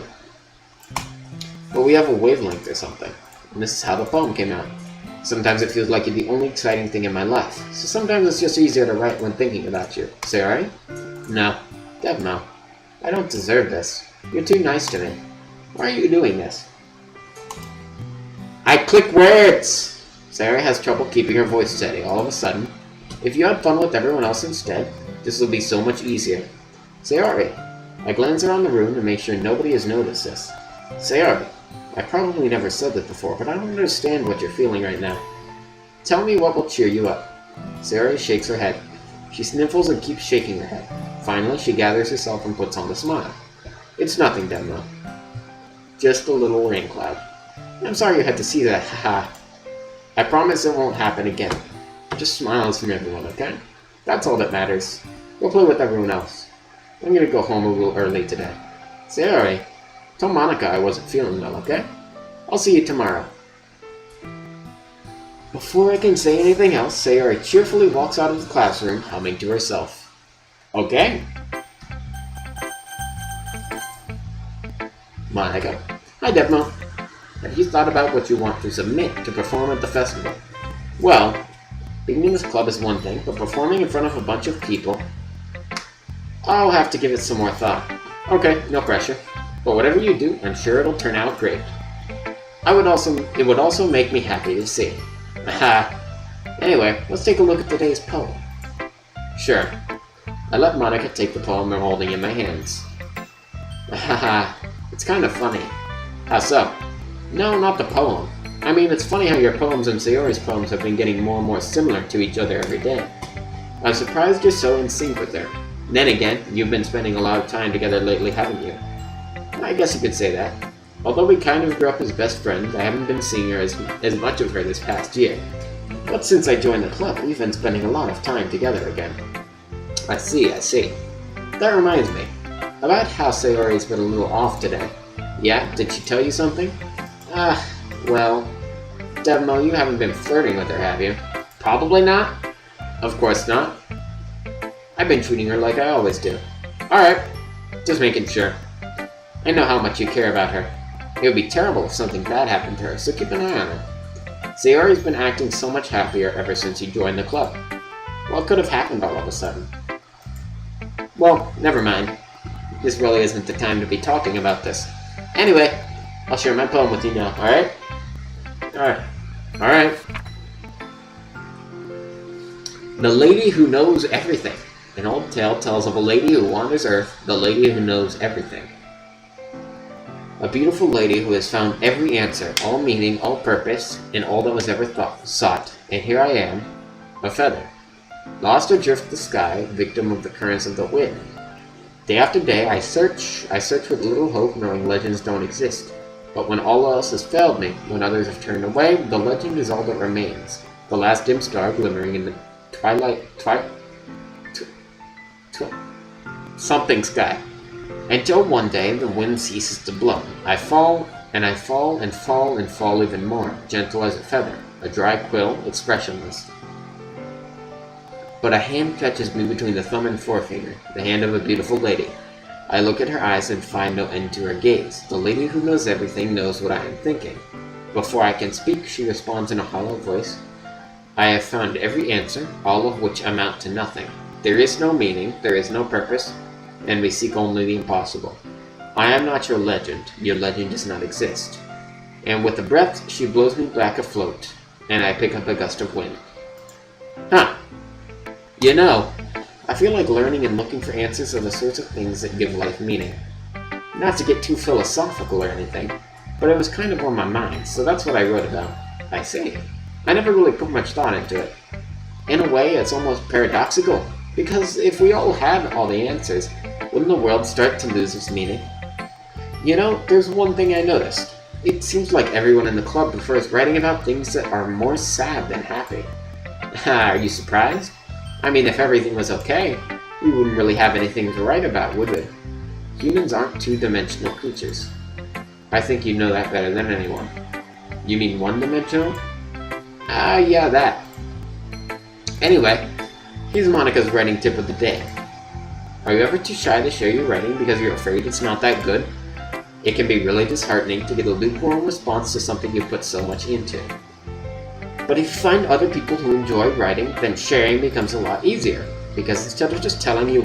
But we have a wavelength or something. And this is how the poem came out. Sometimes it feels like you're the only exciting thing in my life. So sometimes it's just easier to write when thinking about you. Sayori? No. Devma. I don't deserve this. You're too nice to me. Why are you doing this? I click words! Sayori has trouble keeping her voice steady all of a sudden. If you had fun with everyone else instead, this will be so much easier. Sayori. I glance around the room to make sure nobody has noticed this. Sayori. I probably never said that before, but I don't understand what you're feeling right now. Tell me what will cheer you up. Sayori shakes her head. She sniffles and keeps shaking her head. Finally, she gathers herself and puts on a smile. It's nothing, Devma. Just a little rain cloud. I'm sorry you had to see that, haha. I promise it won't happen again. Just smiles from everyone, okay? That's all that matters. Go play with everyone else. I'm gonna go home a little early today. Sayori, tell Monika I wasn't feeling well, okay? I'll see you tomorrow. Before I can say anything else, Sayori cheerfully walks out of the classroom, humming to herself. Okay? Monika. Hi, Devma. Have you thought about what you want to submit to perform at the festival? Well, being in this club is one thing, but performing in front of a bunch of people... I'll have to give it some more thought. Okay, no pressure. But whatever you do, I'm sure it'll turn out great. It would also make me happy to see. Haha. Anyway, let's take a look at today's poem. Sure. I let Monica take the poem I'm holding in my hands. Haha. It's kind of funny. How so? No, not the poem. I mean, it's funny how your poems and Sayori's poems have been getting more and more similar to each other every day. I'm surprised you're so in sync with her. Then again, you've been spending a lot of time together lately, haven't you? I guess you could say that. Although we kind of grew up as best friends, I haven't been seeing her as much of her this past year. But since I joined the club, we've been spending a lot of time together again. I see. That reminds me. About how Sayori's been a little off today. Yeah? Did she tell you something? Well... Devmo, you haven't been flirting with her, have you? Probably not. Of course not. I've been treating her like I always do. Alright. Just making sure. I know how much you care about her. It would be terrible if something bad happened to her, so keep an eye on her. Sayori's been acting so much happier ever since you joined the club. What could have happened all of a sudden? Well, never mind. This really isn't the time to be talking about this. Anyway, I'll share my poem with you now, alright? Alright. The Lady Who Knows Everything. An old tale tells of a lady who wanders Earth, the lady who knows everything. A beautiful lady who has found every answer, all meaning, all purpose, in all that was ever sought, and here I am, a feather. Lost adrift the sky, victim of the currents of the wind. Day after day I search with little hope, knowing legends don't exist. But when all else has failed me, when others have turned away, the legend is all that remains. The last dim star glimmering in the something sky. Until one day the wind ceases to blow. I fall, and I fall, and fall, and fall even more, gentle as a feather, a dry quill, expressionless. But a hand catches me between the thumb and forefinger, the hand of a beautiful lady. I look at her eyes and find no end to her gaze. The lady who knows everything knows what I am thinking. Before I can speak, she responds in a hollow voice. I have found every answer, all of which amount to nothing. There is no meaning, there is no purpose, and we seek only the impossible. I am not your legend does not exist. And with a breath, she blows me back afloat, and I pick up a gust of wind. Huh. You know, I feel like learning and looking for answers are the sorts of things that give life meaning. Not to get too philosophical or anything, but it was kind of on my mind, so that's what I wrote about. I say, I never really put much thought into it. In a way, it's almost paradoxical, because if we all had all the answers, wouldn't the world start to lose its meaning? You know, there's one thing I noticed. It seems like everyone in the club prefers writing about things that are more sad than happy. Are you surprised? I mean, if everything was okay, we wouldn't really have anything to write about, would we? Humans aren't two-dimensional creatures. I think you know that better than anyone. You mean one-dimensional? Yeah, that. Anyway, here's Monica's writing tip of the day. Are you ever too shy to share your writing because you're afraid it's not that good? It can be really disheartening to get a lukewarm response to something you put so much into. But if you find other people who enjoy writing, then sharing becomes a lot easier, because instead of just telling you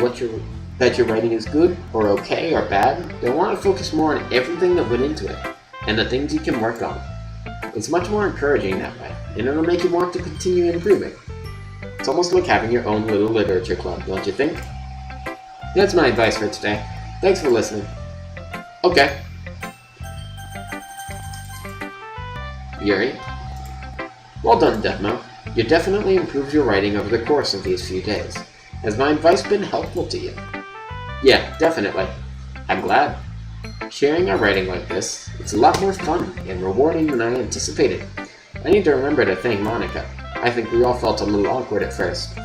that your writing is good, or okay, or bad, they want to focus more on everything that went into it, and the things you can work on. It's much more encouraging that way, and it'll make you want to continue improving. It's almost like having your own little literature club, don't you think? That's my advice for today. Thanks for listening. Okay. Yuri? Well done, Devmo. You definitely improved your writing over the course of these few days. Has my advice been helpful to you? Yeah, definitely. I'm glad. Sharing our writing like this, it's a lot more fun and rewarding than I anticipated. I need to remember to thank Monica. I think we all felt a little awkward at first.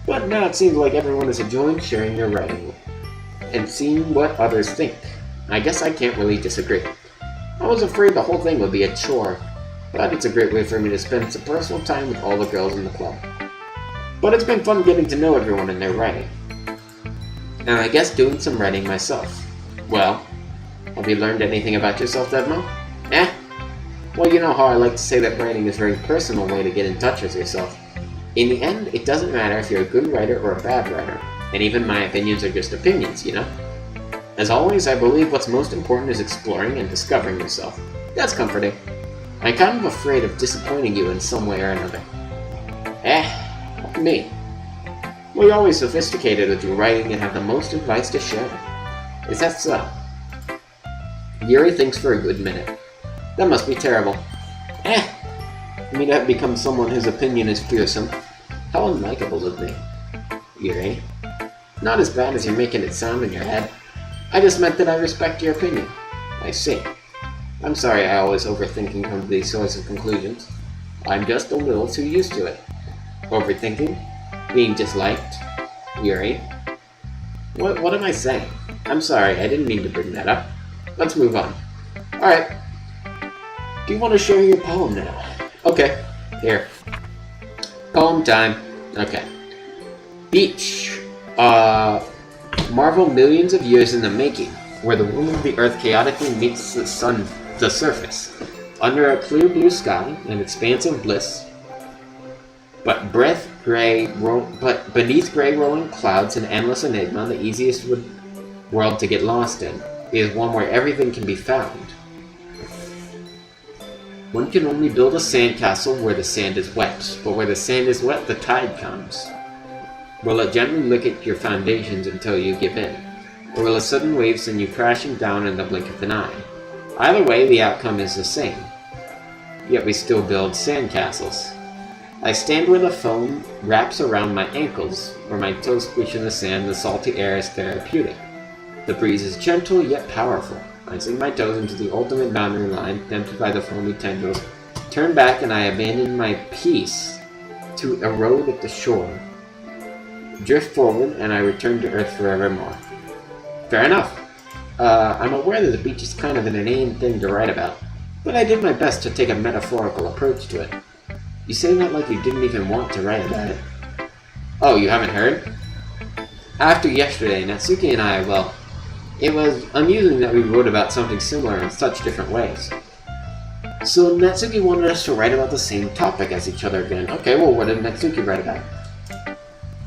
But now it seems like everyone is enjoying sharing their writing and seeing what others think. I guess I can't really disagree. I was afraid the whole thing would be a chore, but it's a great way for me to spend some personal time with all the girls in the club. But it's been fun getting to know everyone and their writing. And I guess doing some writing myself. Well, have you learned anything about yourself, Devmo? Well, you know how I like to say that writing is a very personal way to get in touch with yourself. In the end, it doesn't matter if you're a good writer or a bad writer, and even my opinions are just opinions, you know? As always, I believe what's most important is exploring and discovering yourself. That's comforting. I'm kind of afraid of disappointing you in some way or another. Me. Well, you're always sophisticated with your writing and have the most advice to share. Is that so? Yuri thinks for a good minute. That must be terrible. Me to have become someone whose opinion is fearsome. How unlikable of me. Yuri. Not as bad as you're making it sound in your head. I just meant that I respect your opinion. I see. I'm sorry I always overthinking come to these sorts of conclusions. I'm just a little too used to it. Overthinking? Being disliked? Yuri? What am I saying? I'm sorry, I didn't mean to bring that up. Let's move on. Alright. Do you want to share your poem now? Okay. Here. Poem time. Okay. Beach. Marvel millions of years in the making, where the womb of the earth chaotically meets the sun, the surface. Under a clear blue sky, an expanse of bliss, but beneath gray rolling clouds, an endless enigma, the easiest world to get lost in, is one where everything can be found. One can only build a sandcastle where the sand is wet, but where the sand is wet, the tide comes. Will it gently lick at your foundations until you give in? Or will a sudden wave send you crashing down in the blink of an eye? Either way, the outcome is the same. Yet we still build sandcastles. I stand where the foam wraps around my ankles, where my toes squish in the sand, the salty air is therapeutic. The breeze is gentle yet powerful. I sink my toes into the ultimate boundary line, tempted by the foamy tendrils, turn back and I abandon my peace to erode at the shore. Drift forward, and I return to Earth forevermore. Fair enough. I'm aware that the beach is kind of an inane thing to write about, but I did my best to take a metaphorical approach to it. You say that like you didn't even want to write about it. Oh, you haven't heard? After yesterday, Natsuki and I, well, it was amusing that we wrote about something similar in such different ways. So Natsuki wanted us to write about the same topic as each other again. Okay, well, what did Natsuki write about?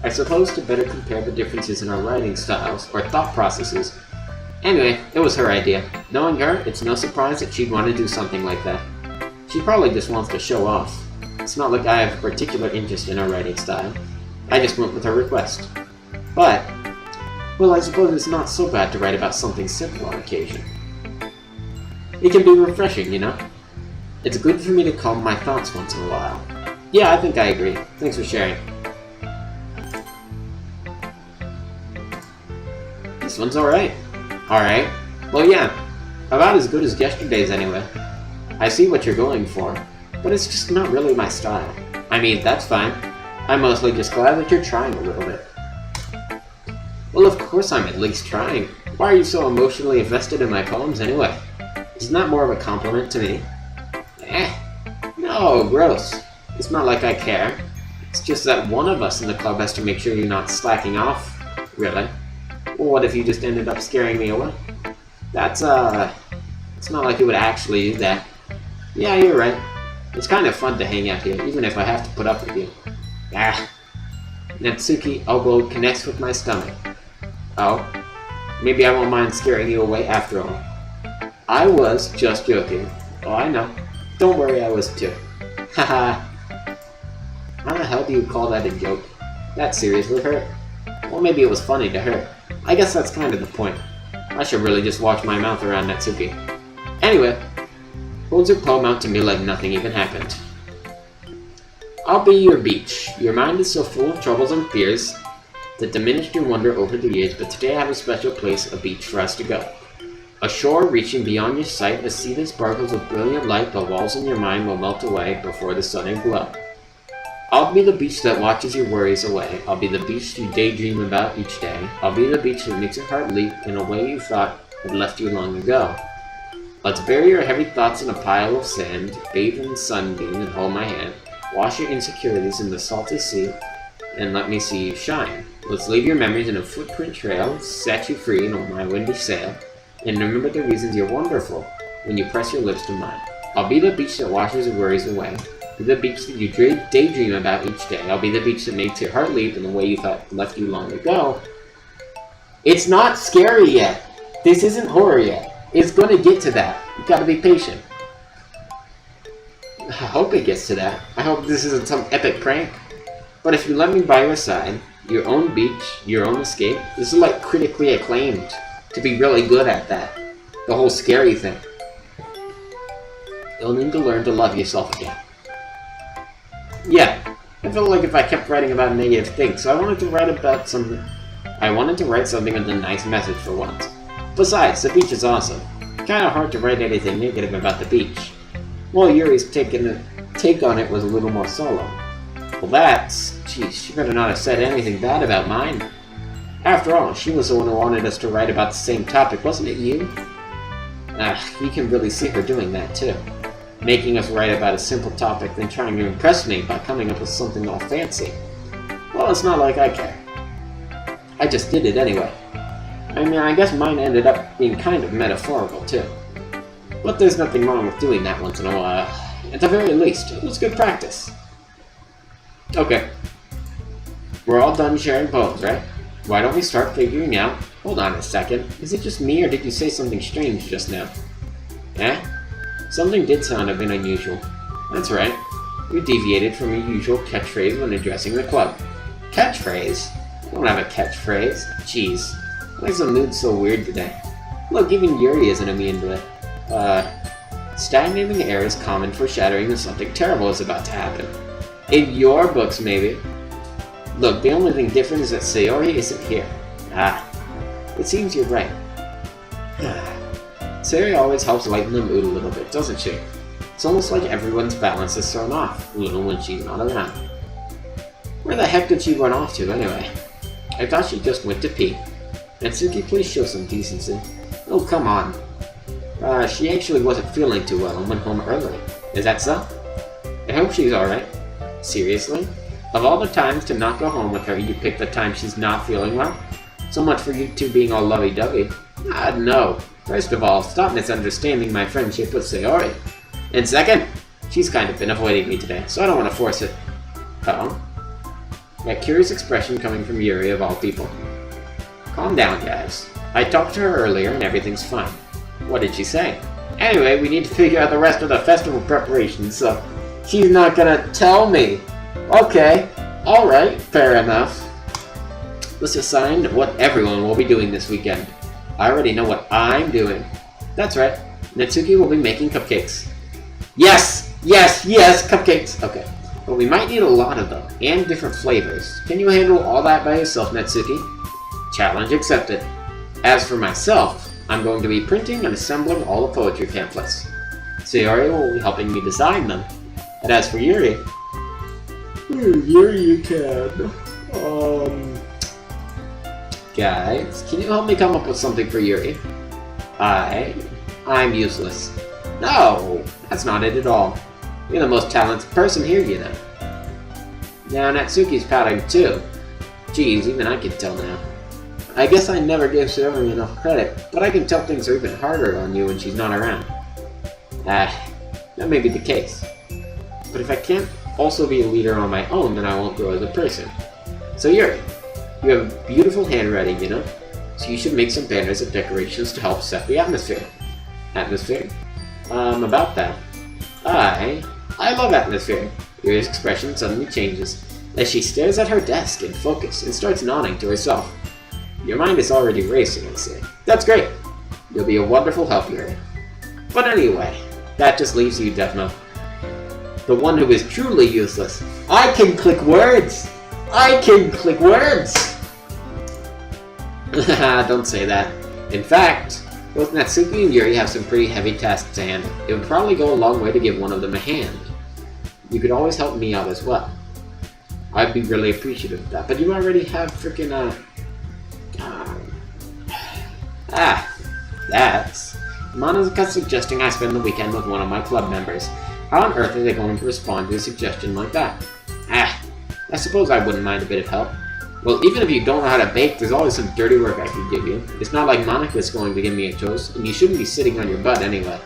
I suppose to better compare the differences in our writing styles, or thought processes. Anyway, it was her idea. Knowing her, it's no surprise that she'd want to do something like that. She probably just wants to show off. It's not like I have a particular interest in her writing style. I just went with her request. But, well, I suppose it's not so bad to write about something simple on occasion. It can be refreshing, you know? It's good for me to calm my thoughts once in a while. Yeah, I think I agree. Thanks for sharing. This one's alright. Alright. Well, yeah. About as good as yesterday's anyway. I see what you're going for, but it's just not really my style. I mean, that's fine. I'm mostly just glad that you're trying a little bit. Well, of course I'm at least trying. Why are you so emotionally invested in my poems anyway? Isn't that more of a compliment to me? No, gross. It's not like I care. It's just that one of us in the club has to make sure you're not slacking off. Really? Well, what if you just ended up scaring me away? It's not like you would actually do that. Yeah, you're right. It's kind of fun to hang out here, even if I have to put up with you. Natsuki elbow connects with my stomach. Oh, maybe I won't mind scaring you away after all. I was just joking. Oh, I know. Don't worry, I was too. Haha. How the hell do you call that a joke? That seriously hurt. Well, maybe it was funny to her. I guess that's kind of the point. I should really just watch my mouth around Natsuki. Anyway, holds her poem out to me like nothing even happened. I'll be your beach. Your mind is so full of troubles and fears that diminished your wonder over the years, but today I have a special place, a beach for us to go. A shore reaching beyond your sight, a sea that sparkles with brilliant light, the walls in your mind will melt away before the sun and glow. I'll be the beach that watches your worries away. I'll be the beach you daydream about each day. I'll be the beach that makes your heart leap in a way you thought had left you long ago. Let's bury your heavy thoughts in a pile of sand, bathe in the sunbeam and hold my hand. Wash your insecurities in the salty sea, and let me see you shine. Let's leave your memories in a footprint trail, set you free on my windy sail, and remember the reasons you're wonderful when you press your lips to mine. I'll be the beach that washes your worries away. Be the beach that you daydream about each day. I'll be the beach that makes your heart leap in the way you thought left you long ago. It's not scary yet. This isn't horror yet. It's gonna get to that. You gotta be patient. I hope it gets to that. I hope this isn't some epic prank. But if you let me by your side, your own beach, your own escape, this is like critically acclaimed. To be really good at that. The whole scary thing. You'll need to learn to love yourself again. Yeah, I felt like if I kept writing about negative things, so I wanted to write something with a nice message for once. Besides, the beach is awesome. Kinda hard to write anything negative about the beach. Well, Yuri's take on it was a little more solo. Well geez, she better not have said anything bad about mine. After all, she was the one who wanted us to write about the same topic, wasn't it you? You can really see her doing that too. Making us write about a simple topic, then trying to impress me by coming up with something all fancy. Well, it's not like I care. I just did it anyway. I mean, I guess mine ended up being kind of metaphorical too. But there's nothing wrong with doing that once in a while. At the very least, it was good practice. Okay. We're all done sharing poems, right? Why don't we start figuring out... Hold on a second. Is it just me, or did you say something strange just now? Eh? Something did sound a bit unusual. That's right. You deviated from your usual catchphrase when addressing the club. Catchphrase? I don't have a catchphrase. Jeez. Why is the mood so weird today? Look, even Yuri isn't immune to it. Stagnating air is common foreshadowing that something terrible is about to happen. In your books, maybe. Look, the only thing different is that Sayori isn't here. It seems you're right. Sayori always helps lighten the mood a little bit, doesn't she? It's almost like everyone's balance is thrown off, a little when she's not around. Where the heck did she run off to, anyway? I thought she just went to pee. Natsuki, please show some decency. Oh, come on. She actually wasn't feeling too well and went home early. Is that so? I hope she's alright. Seriously? Of all the times to not go home with her, you picked the time she's not feeling well? So much for you two being all lovey-dovey. No. First of all, stop misunderstanding my friendship with Sayori. And second, she's kind of been avoiding me today, so I don't want to force it. Uh-oh. That curious expression coming from Yuri of all people. Calm down, guys. I talked to her earlier and everything's fine. What did she say? Anyway, we need to figure out the rest of the festival preparations, so... She's not gonna tell me! Okay, alright, fair enough. Let's decide what everyone will be doing this weekend. I already know what I'm doing. That's right, Natsuki will be making cupcakes. Yes! Yes! Yes! Cupcakes! Okay, but we might need a lot of them, and different flavors. Can you handle all that by yourself, Natsuki? Challenge accepted. As for myself, I'm going to be printing and assembling all the poetry pamphlets. Sayori will be helping me design them. And as for Yuri... Yuri, you can. Guys, can you help me come up with something for Yuri? I'm useless. No, that's not it at all. You're the most talented person here, you know. Now Natsuki's pouting too. Geez, even I can tell now. I guess I never gave Sayori enough credit, but I can tell things are even harder on you when she's not around. That may be the case. But if I can't also be a leader on my own, then I won't grow as a person. So Yuri, you have beautiful handwriting, you know? So you should make some banners and decorations to help set the atmosphere. Atmosphere? About that. I love atmosphere. Yuri's expression suddenly changes, as she stares at her desk in focus and starts nodding to herself. Your mind is already racing, I say. That's great! You'll be a wonderful help, Yuri. But anyway, that just leaves you, Defno. The one who is truly useless. I can click words! I can click words! Don't say that. In fact, both Natsuki and Yuri have some pretty heavy tasks to handle. It would probably go a long way to give one of them a hand. You could always help me out as well. I'd be really appreciative of that, but you already have frickin' that's... Monika's suggesting I spend the weekend with one of my club members. How on earth are they going to respond to a suggestion like that? I suppose I wouldn't mind a bit of help. Well, even if you don't know how to bake, there's always some dirty work I could give you. It's not like Monika's going to give me a toast, and you shouldn't be sitting on your butt anyway.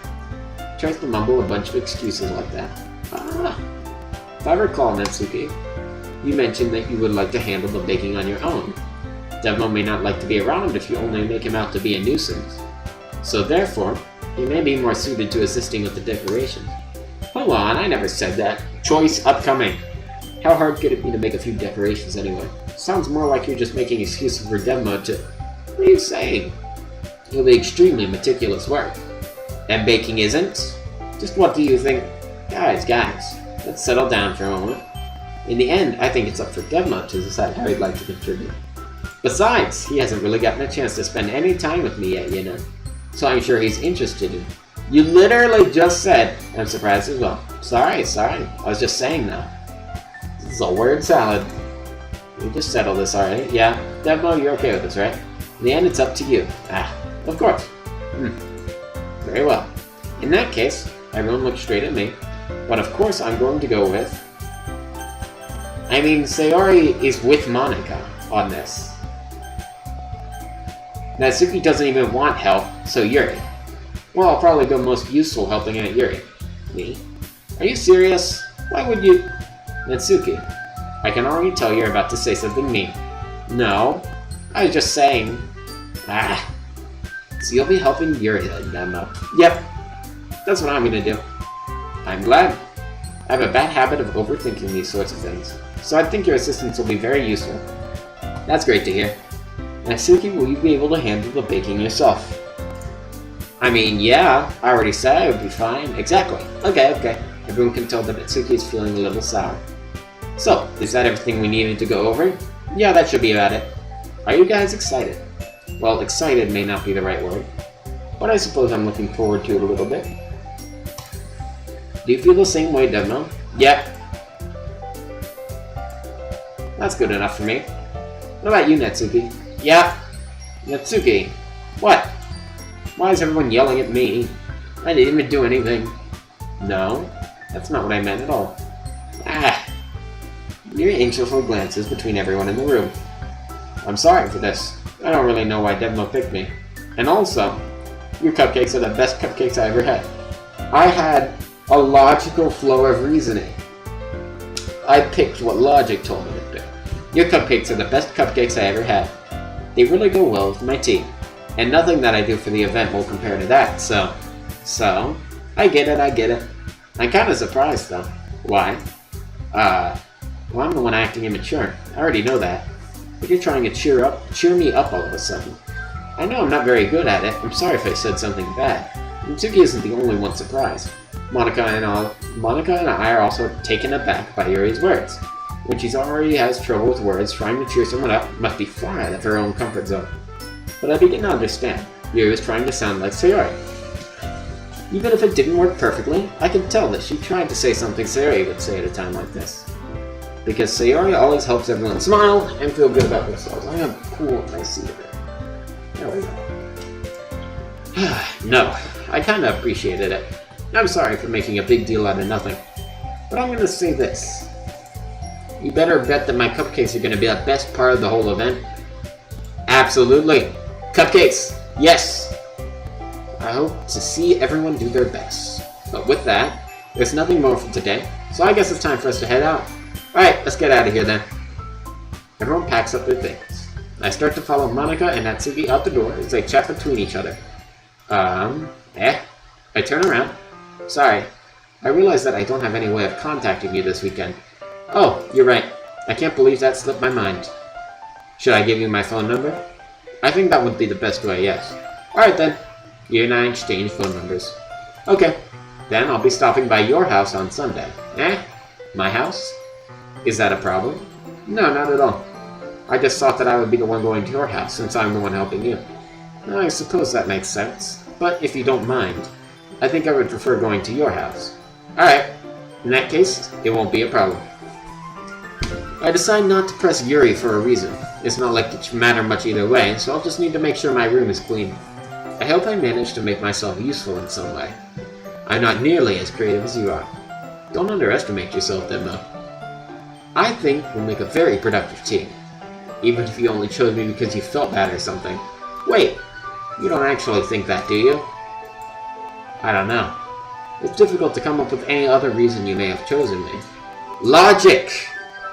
Tries to mumble a bunch of excuses like that. If I recall, Natsuki, you mentioned that you would like to handle the baking on your own. Devmo may not like to be around if you only make him out to be a nuisance. So therefore, he may be more suited to assisting with the decorations. Hold on, I never said that. Choice upcoming. How hard could it be to make a few decorations anyway? Sounds more like you're just making excuses for demo to... What are you saying? It'll be extremely meticulous work. And baking isn't? Just what do you think? Guys, let's settle down for a moment. In the end, I think it's up for Devmo to decide how he'd like to contribute. Besides, he hasn't really gotten a chance to spend any time with me yet, you know. So I'm sure he's interested in... You literally just said... I'm surprised as well. Sorry. I was just saying that. This is a word salad. We just settled this already. Yeah, Devmo, you're okay with this, right? In the end, it's up to you. Of course. Very well. In that case, everyone look straight at me. But of course, I'm going to go with... I mean, Sayori is with Monica on this. Natsuki doesn't even want help, so Yuri. Well, I'll probably be most useful helping out Yuri. Me? Are you serious? Why would you... Natsuki, I can already tell you're about to say something mean. No, I was just saying... So you'll be helping Yuri then, Demo. Yep, that's what I'm gonna do. I'm glad. I have a bad habit of overthinking these sorts of things, so I think your assistance will be very useful. That's great to hear. Natsuki, will you be able to handle the baking yourself? I mean, yeah, I already said I would be fine. Exactly. Okay. Everyone can tell that Natsuki is feeling a little sour. So, is that everything we needed to go over? Yeah, that should be about it. Are you guys excited? Well, excited may not be the right word, but I suppose I'm looking forward to it a little bit. Do you feel the same way, Devno? Yep. That's good enough for me. What about you, Natsuki? Yeah. Natsuki. What? Why is everyone yelling at me? I didn't even do anything. No, that's not what I meant at all. Your anxiously glances between everyone in the room. I'm sorry for this. I don't really know why Devno picked me. And also, your cupcakes are the best cupcakes I ever had. I had a logical flow of reasoning. I picked what logic told me to pick. Your cupcakes are the best cupcakes I ever had. They really go well with my tea. And nothing that I do for the event will compare to that, so... I get it. I'm kinda surprised, though. Why? Well, I'm the one acting immature. I already know that. But you're trying to cheer me up all of a sudden. I know I'm not very good at it. I'm sorry if I said something bad. Natsuki isn't the only one surprised. Monica and I are also taken aback by Yuri's words. When she already has trouble with words, trying to cheer someone up must be far out of her own comfort zone. But I begin to understand. Yuri was trying to sound like Sayori. Even if it didn't work perfectly, I can tell that she tried to say something Sayori would say at a time like this. Because Sayori always helps everyone smile and feel good about themselves. I'm gonna pull up my seat a bit. There we go. No, I kinda appreciated it. I'm sorry for making a big deal out of nothing. But I'm gonna say this. You better bet that my cupcakes are gonna be the best part of the whole event. Absolutely. Cupcakes! Yes! I hope to see everyone do their best. But with that, there's nothing more for today, so I guess it's time for us to head out. Alright, let's get out of here then. Everyone packs up their things. I start to follow Monica and Natsuki out the door as they chat between each other. I turn around. Sorry, I realize that I don't have any way of contacting you this weekend. Oh, you're right. I can't believe that slipped my mind. Should I give you my phone number? I think that would be the best way, yes. Alright then. You and I exchange phone numbers. Okay. Then I'll be stopping by your house on Sunday. My house? Is that a problem? No, not at all. I just thought that I would be the one going to your house, since I'm the one helping you. I suppose that makes sense. But if you don't mind, I think I would prefer going to your house. Alright. In that case, it won't be a problem. I decide not to press Yuri for a reason. It's not like it should matter much either way, so I'll just need to make sure my room is clean. I hope I manage to make myself useful in some way. I'm not nearly as creative as you are. Don't underestimate yourself, Demo. I think we'll make a very productive team. Even if you only chose me because you felt bad or something. Wait, you don't actually think that, do you? I don't know. It's difficult to come up with any other reason you may have chosen me. Logic!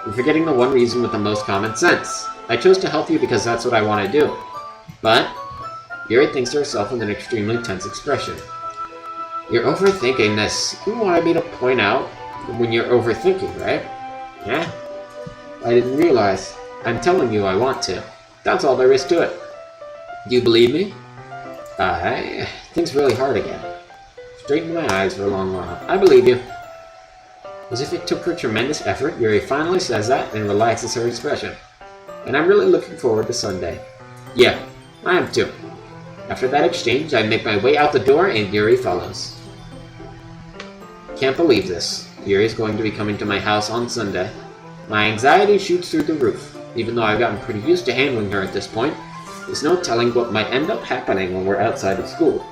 You're forgetting the one reason with the most common sense. I chose to help you because that's what I want to do. But Yuri thinks to herself with an extremely tense expression. You're overthinking this. You wanted me to point out when you're overthinking, right? Yeah? I didn't realize. I'm telling you I want to. That's all there is to it. Do you believe me? Things really hard again. Straightened my eyes for a long while. I believe you. As if it took her tremendous effort, Yuri finally says that and relaxes her expression. And I'm really looking forward to Sunday. Yeah, I am too. After that exchange, I make my way out the door and Yuri follows. Can't believe this. Yuri's going to be coming to my house on Sunday. My anxiety shoots through the roof. Even though I've gotten pretty used to handling her at this point, there's no telling what might end up happening when we're outside of school.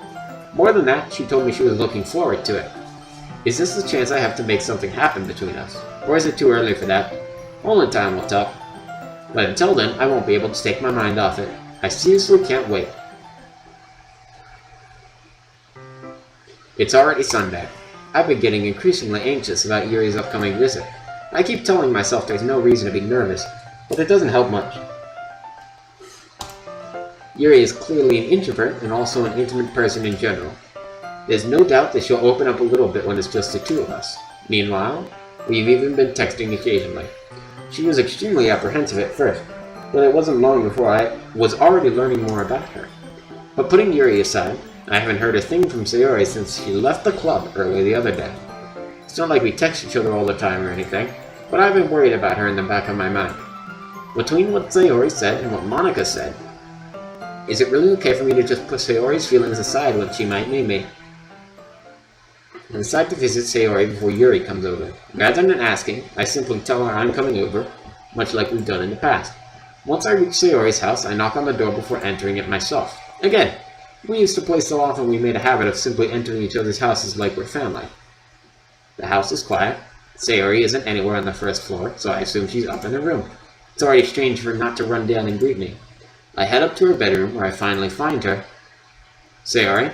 More than that, she told me she was looking forward to it. Is this the chance I have to make something happen between us? Or is it too early for that? Only time will tell. But until then, I won't be able to take my mind off it. I seriously can't wait. It's already Sunday. I've been getting increasingly anxious about Yuri's upcoming visit. I keep telling myself there's no reason to be nervous, but it doesn't help much. Yuri is clearly an introvert and also an intimate person in general. There's no doubt that she'll open up a little bit when it's just the two of us. Meanwhile, we've even been texting occasionally. She was extremely apprehensive at first, but it wasn't long before I was already learning more about her. But putting Yuri aside, I haven't heard a thing from Sayori since she left the club early the other day. It's not like we text each other all the time or anything, but I've been worried about her in the back of my mind. Between what Sayori said and what Monica said, is it really okay for me to just put Sayori's feelings aside when she might need me? I decide to visit Sayori before Yuri comes over. Rather than asking, I simply tell her I'm coming over, much like we've done in the past. Once I reach Sayori's house, I knock on the door before entering it myself. Again, we used to play so often we made a habit of simply entering each other's houses like we're family. The house is quiet. Sayori isn't anywhere on the first floor, so I assume she's up in her room. It's already strange for her not to run down and greet me. I head up to her bedroom, where I finally find her. Sayori.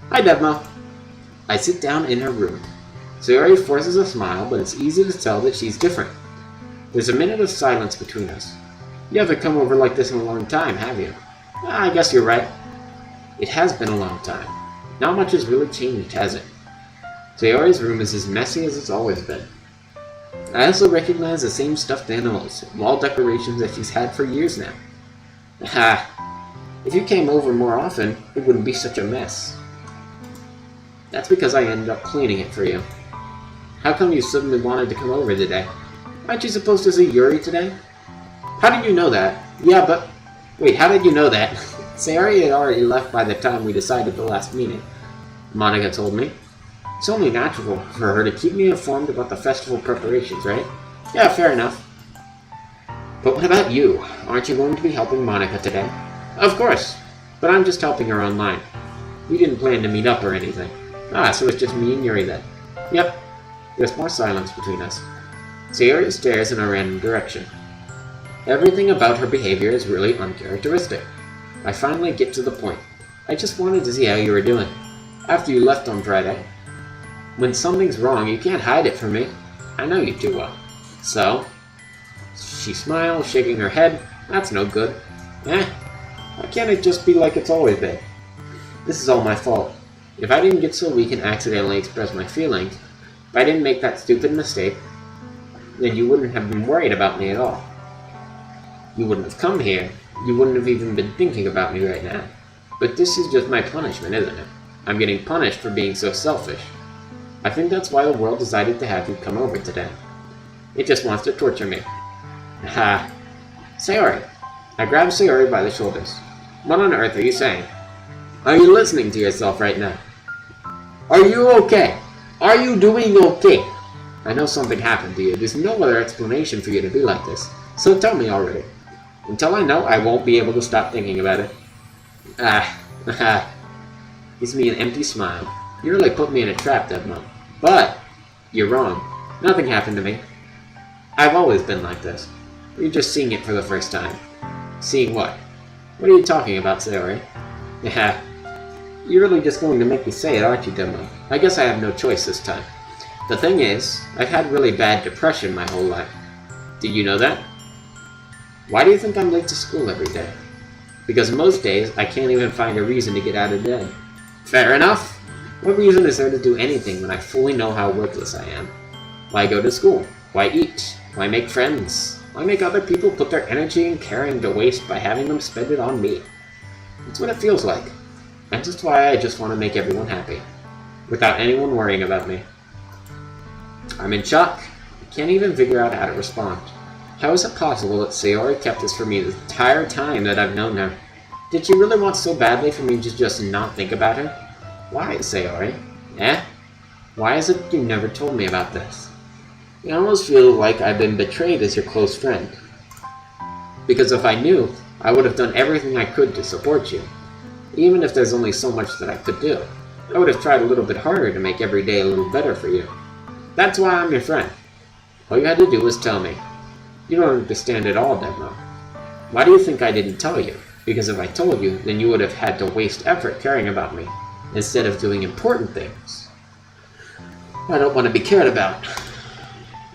Hi, Devmo. I sit down in her room. Sayori forces a smile, but it's easy to tell that she's different. There's a minute of silence between us. You haven't come over like this in a long time, have you? I guess you're right. It has been a long time. Not much has really changed, has it? Sayori's room is as messy as it's always been. I also recognize the same stuffed animals, wall decorations that she's had for years now. If you came over more often, it wouldn't be such a mess. That's because I ended up cleaning it for you. How come you suddenly wanted to come over today? Aren't you supposed to see Yuri today? How did you know that? Yeah, but... Wait, how did you know that? Sayori had already left by the time we decided the last meeting. Monica told me. It's only natural for her to keep me informed about the festival preparations, right? Yeah, fair enough. But what about you? Aren't you going to be helping Monica today? Of course, but I'm just helping her online. We didn't plan to meet up or anything. So it's just me and Yuri then. Yep. There's more silence between us. Sayori stares in a random direction. Everything about her behavior is really uncharacteristic. I finally get to the point. I just wanted to see how you were doing. After you left on Friday. When something's wrong, you can't hide it from me. I know you too well. So? She smiles, shaking her head. That's no good. Why can't it just be like it's always been? This is all my fault. If I didn't get so weak and accidentally express my feelings, if I didn't make that stupid mistake, then you wouldn't have been worried about me at all. You wouldn't have come here. You wouldn't have even been thinking about me right now. But this is just my punishment, isn't it? I'm getting punished for being so selfish. I think that's why the world decided to have you come over today. It just wants to torture me. Sayori. I grab Sayori by the shoulders. What on earth are you saying? Are you listening to yourself right now? Are you okay? Are you doing okay? I know something happened to you. There's no other explanation for you to be like this. So tell me already. Until I know, I won't be able to stop thinking about it. Gives me an empty smile. You really put me in a trap, Devmo. But, you're wrong. Nothing happened to me. I've always been like this. You're just seeing it for the first time. Seeing what? What are you talking about, Sayori? You're really just going to make me say it, aren't you, Devmo? I guess I have no choice this time. The thing is, I've had really bad depression my whole life. Did you know that? Why do you think I'm late to school every day? Because most days, I can't even find a reason to get out of bed. Fair enough. What reason is there to do anything when I fully know how worthless I am? Why go to school? Why eat? Why make friends? Why make other people put their energy and caring to waste by having them spend it on me? That's what it feels like. And that's why I just want to make everyone happy, without anyone worrying about me. I'm in shock. I can't even figure out how to respond. How is it possible that Sayori kept this from me the entire time that I've known her? Did she really want so badly for me to just not think about her? Why, Sayori? Eh? Why is it you never told me about this? I almost feel like I've been betrayed as your close friend. Because if I knew, I would have done everything I could to support you. Even if there's only so much that I could do. I would have tried a little bit harder to make every day a little better for you. That's why I'm your friend. All you had to do was tell me. You don't understand at all, Demo. Why do you think I didn't tell you? Because if I told you, then you would have had to waste effort caring about me, instead of doing important things. I don't want to be cared about.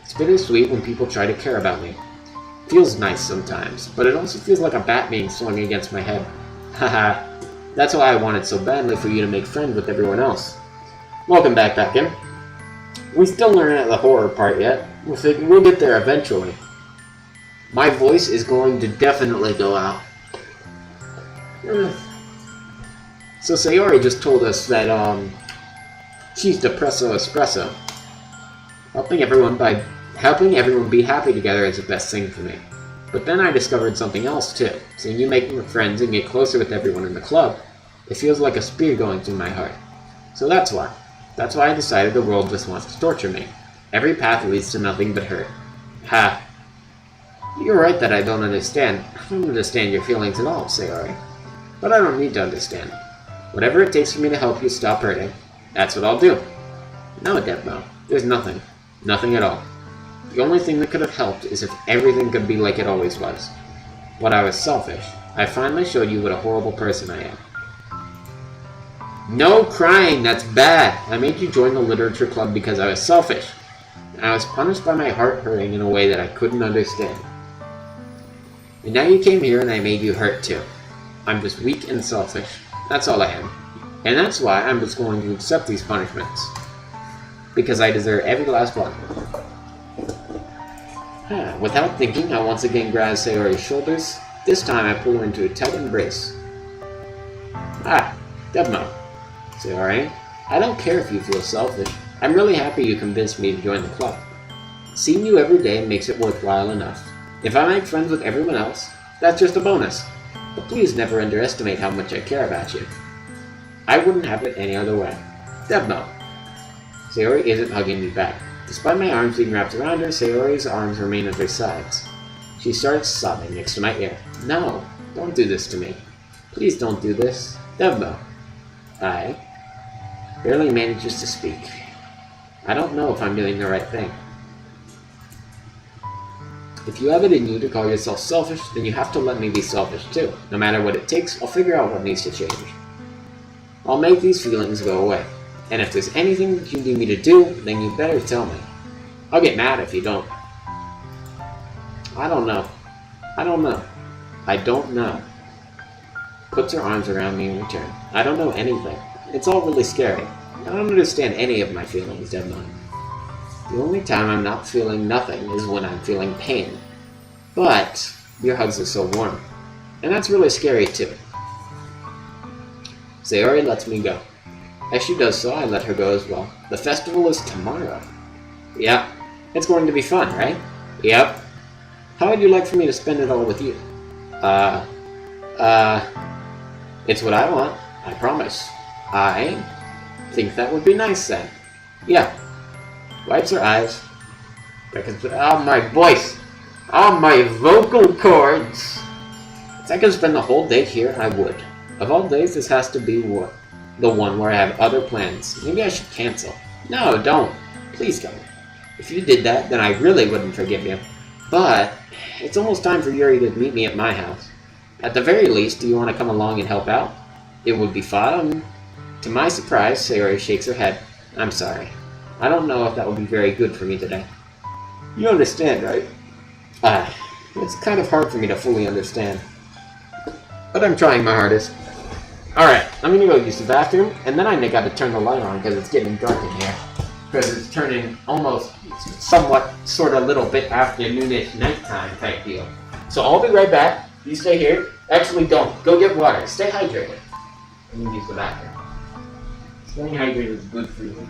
It's bittersweet when people try to care about me. It feels nice sometimes, but it also feels like a bat being swung against my head. Haha, that's why I wanted so badly for you to make friends with everyone else. Welcome back, Beckin. We still aren't at the horror part yet. We'll get there eventually. My voice is going to definitely go out. So Sayori just told us that she's Depresso Espresso. Helping everyone be happy together is the best thing for me. But then I discovered something else too. Seeing you make friends and get closer with everyone in the club, it feels like a spear going through my heart. So that's why. That's why I decided the world just wants to torture me. Every path leads to nothing but hurt. Ha. You're right that I don't understand. I don't understand your feelings at all, Sayori. But I don't need to understand. Whatever it takes for me to help you stop hurting, that's what I'll do. No, Debmo. There's nothing. Nothing at all. The only thing that could have helped is if everything could be like it always was. But I was selfish. I finally showed you what a horrible person I am. No crying, that's bad. I made you join the literature club because I was selfish. And I was punished by my heart hurting in a way that I couldn't understand. And now you came here and I made you hurt too. I'm just weak and selfish. That's all I am. And that's why I'm just going to accept these punishments. Because I deserve every last one. Without thinking, I once again grab Sayori's shoulders. This time I pull her into a tight embrace. Debmo. Sayori, I don't care if you feel selfish. I'm really happy you convinced me to join the club. Seeing you every day makes it worthwhile enough. If I make friends with everyone else, that's just a bonus. But please never underestimate how much I care about you. I wouldn't have it any other way. Debmo. Sayori isn't hugging me back. Despite my arms being wrapped around her, Sayori's arms remain at her sides. She starts sobbing next to my ear. No, don't do this to me. Please don't do this. Debmo. I barely manages to speak. I don't know if I'm doing the right thing. If you have it in you to call yourself selfish, then you have to let me be selfish too. No matter what it takes, I'll figure out what needs to change. I'll make these feelings go away. And if there's anything that you need me to do, then you better tell me. I'll get mad if you don't. I don't know. Puts her arms around me in return. I don't know anything. It's all really scary. I don't understand any of my feelings, Debmo. The only time I'm not feeling nothing is when I'm feeling pain. But your hugs are so warm. And that's really scary too. Sayori lets me go. As she does so, I let her go as well. The festival is tomorrow. Yeah, it's going to be fun, right? Yep. How would you like for me to spend it all with you? It's what I want, I promise. I think that would be nice then. Yeah. Wipes her eyes. Oh, my voice! Oh, my vocal cords! If I could spend the whole day here, I would. Of all days, this has to be the one where I have other plans. Maybe I should cancel. No, don't. Please don't. If you did that, then I really wouldn't forgive you. But it's almost time for Yuri to meet me at my house. At the very least, do you want to come along and help out? It would be fun. To my surprise, Sayori shakes her head. I'm sorry. I don't know if that would be very good for me today. You understand, right? It's kind of hard for me to fully understand. But I'm trying my hardest. Alright. I'm gonna go use the bathroom, and then I gotta turn the light on because it's getting dark in here. Because it's turning almost, somewhat, sort of, little bit afternoonish nighttime type deal. So I'll be right back. You stay here. Actually, don't. Go get water. Stay hydrated. I'm gonna use the bathroom. Staying hydrated is good for you.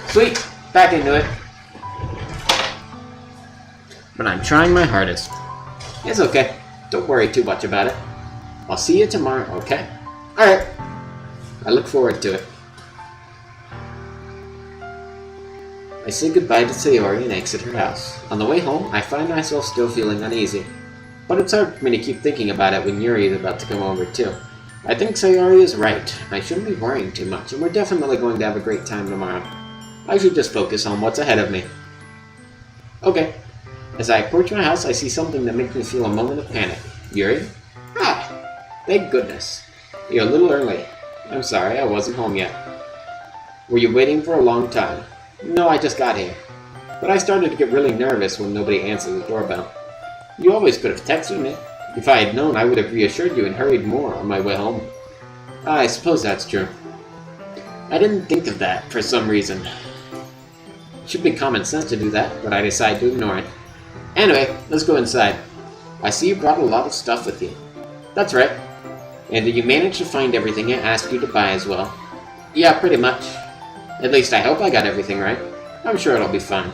Sweet! Back into it. But I'm trying my hardest. It's okay. Don't worry too much about it. I'll see you tomorrow, okay? Alright. I look forward to it. I say goodbye to Sayori and exit her house. On the way home, I find myself still feeling uneasy. But it's hard for me to keep thinking about it when Yuri is about to come over too. I think Sayori is right. I shouldn't be worrying too much, and we're definitely going to have a great time tomorrow. I should just focus on what's ahead of me. Okay. As I approach my house, I see something that makes me feel a moment of panic. Yuri? Ah! Thank goodness. You're a little early. I'm sorry, I wasn't home yet. Were you waiting for a long time? No, I just got here. But I started to get really nervous when nobody answered the doorbell. You always could have texted me. If I had known, I would have reassured you and hurried more on my way home. I suppose that's true. I didn't think of that for some reason. It should be common sense to do that, but I decided to ignore it. Anyway, let's go inside. I see you brought a lot of stuff with you. That's right. And did you manage to find everything I asked you to buy as well? Yeah, pretty much. At least I hope I got everything right. I'm sure it'll be fun.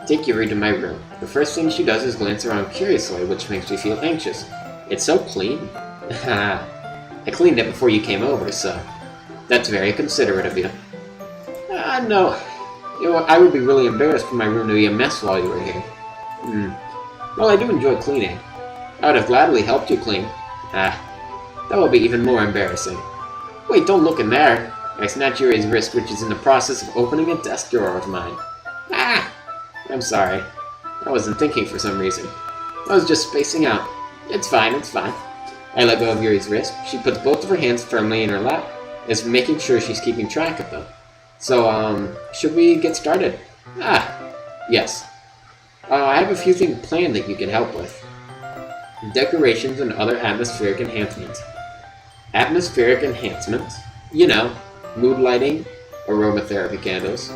Take Yuri to my room. The first thing she does is glance around curiously, which makes me feel anxious. It's so clean. I cleaned it before you came over, so that's very considerate of you. No. I would be really embarrassed for my room to be a mess while you were here. Well, I do enjoy cleaning. I would have gladly helped you clean. That would be even more embarrassing. Wait, don't look in there. I snatch Yuri's wrist, which is in the process of opening a desk drawer of mine. I'm sorry. I wasn't thinking for some reason. I was just spacing out. It's fine, it's fine. I let go of Yuri's wrist. She puts both of her hands firmly in her lap, as making sure she's keeping track of them. So, should we get started? Yes. I have a few things planned that you can help with. Decorations and other atmospheric enhancements. Atmospheric enhancements? You know, mood lighting, aromatherapy candles.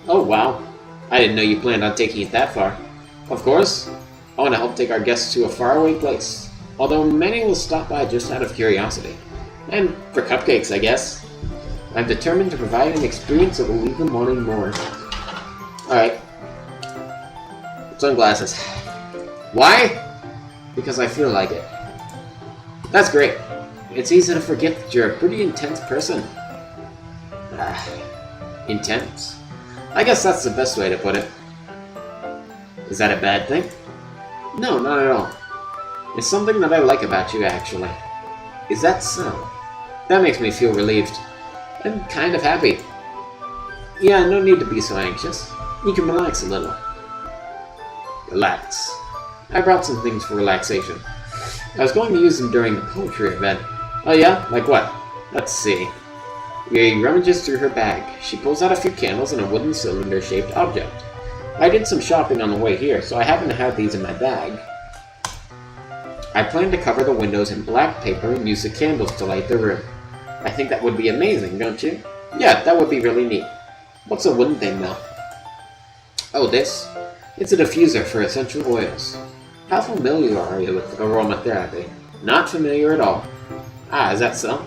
Oh, wow. I didn't know you planned on taking it that far. Of course. I want to help take our guests to a faraway place. Although many will stop by just out of curiosity. And for cupcakes, I guess. I'm determined to provide an experience that will leave them wanting more. Alright. Sunglasses. Why? Because I feel like it. That's great. It's easy to forget that you're a pretty intense person. Intense? I guess that's the best way to put it. Is that a bad thing? No, not at all. It's something that I like about you, actually. Is that so? That makes me feel relieved. I'm kind of happy. Yeah, no need to be so anxious. You can relax a little. Relax. I brought some things for relaxation. I was going to use them during the poetry event. Oh yeah? Like what? Let's see. Yuri rummages through her bag. She pulls out a few candles and a wooden cylinder-shaped object. I did some shopping on the way here, so I happen to have these in my bag. I plan to cover the windows in black paper and use the candles to light the room. I think that would be amazing, don't you? Yeah, that would be really neat. What's a wooden thing, though? Oh, this? It's a diffuser for essential oils. How familiar are you with aromatherapy? Not familiar at all. Ah, is that so?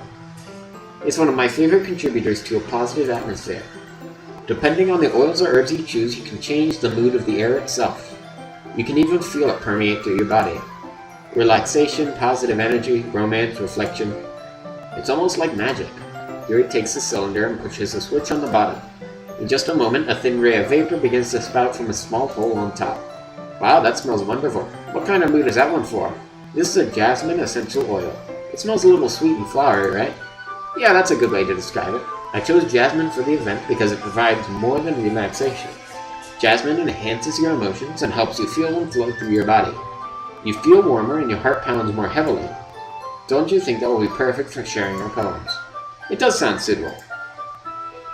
It's one of my favorite contributors to a positive atmosphere. Depending on the oils or herbs you choose, you can change the mood of the air itself. You can even feel it permeate through your body. Relaxation, positive energy, romance, reflection. It's almost like magic. Yuri takes the cylinder and pushes a switch on the bottom. In just a moment, a thin ray of vapor begins to spout from a small hole on top. Wow, that smells wonderful. What kind of mood is that one for? This is a jasmine essential oil. It smells a little sweet and flowery, right? Yeah, that's a good way to describe it. I chose jasmine for the event because it provides more than relaxation. Jasmine enhances your emotions and helps you feel them flow through your body. You feel warmer and your heart pounds more heavily. Don't you think that will be perfect for sharing your poems? It does sound suitable.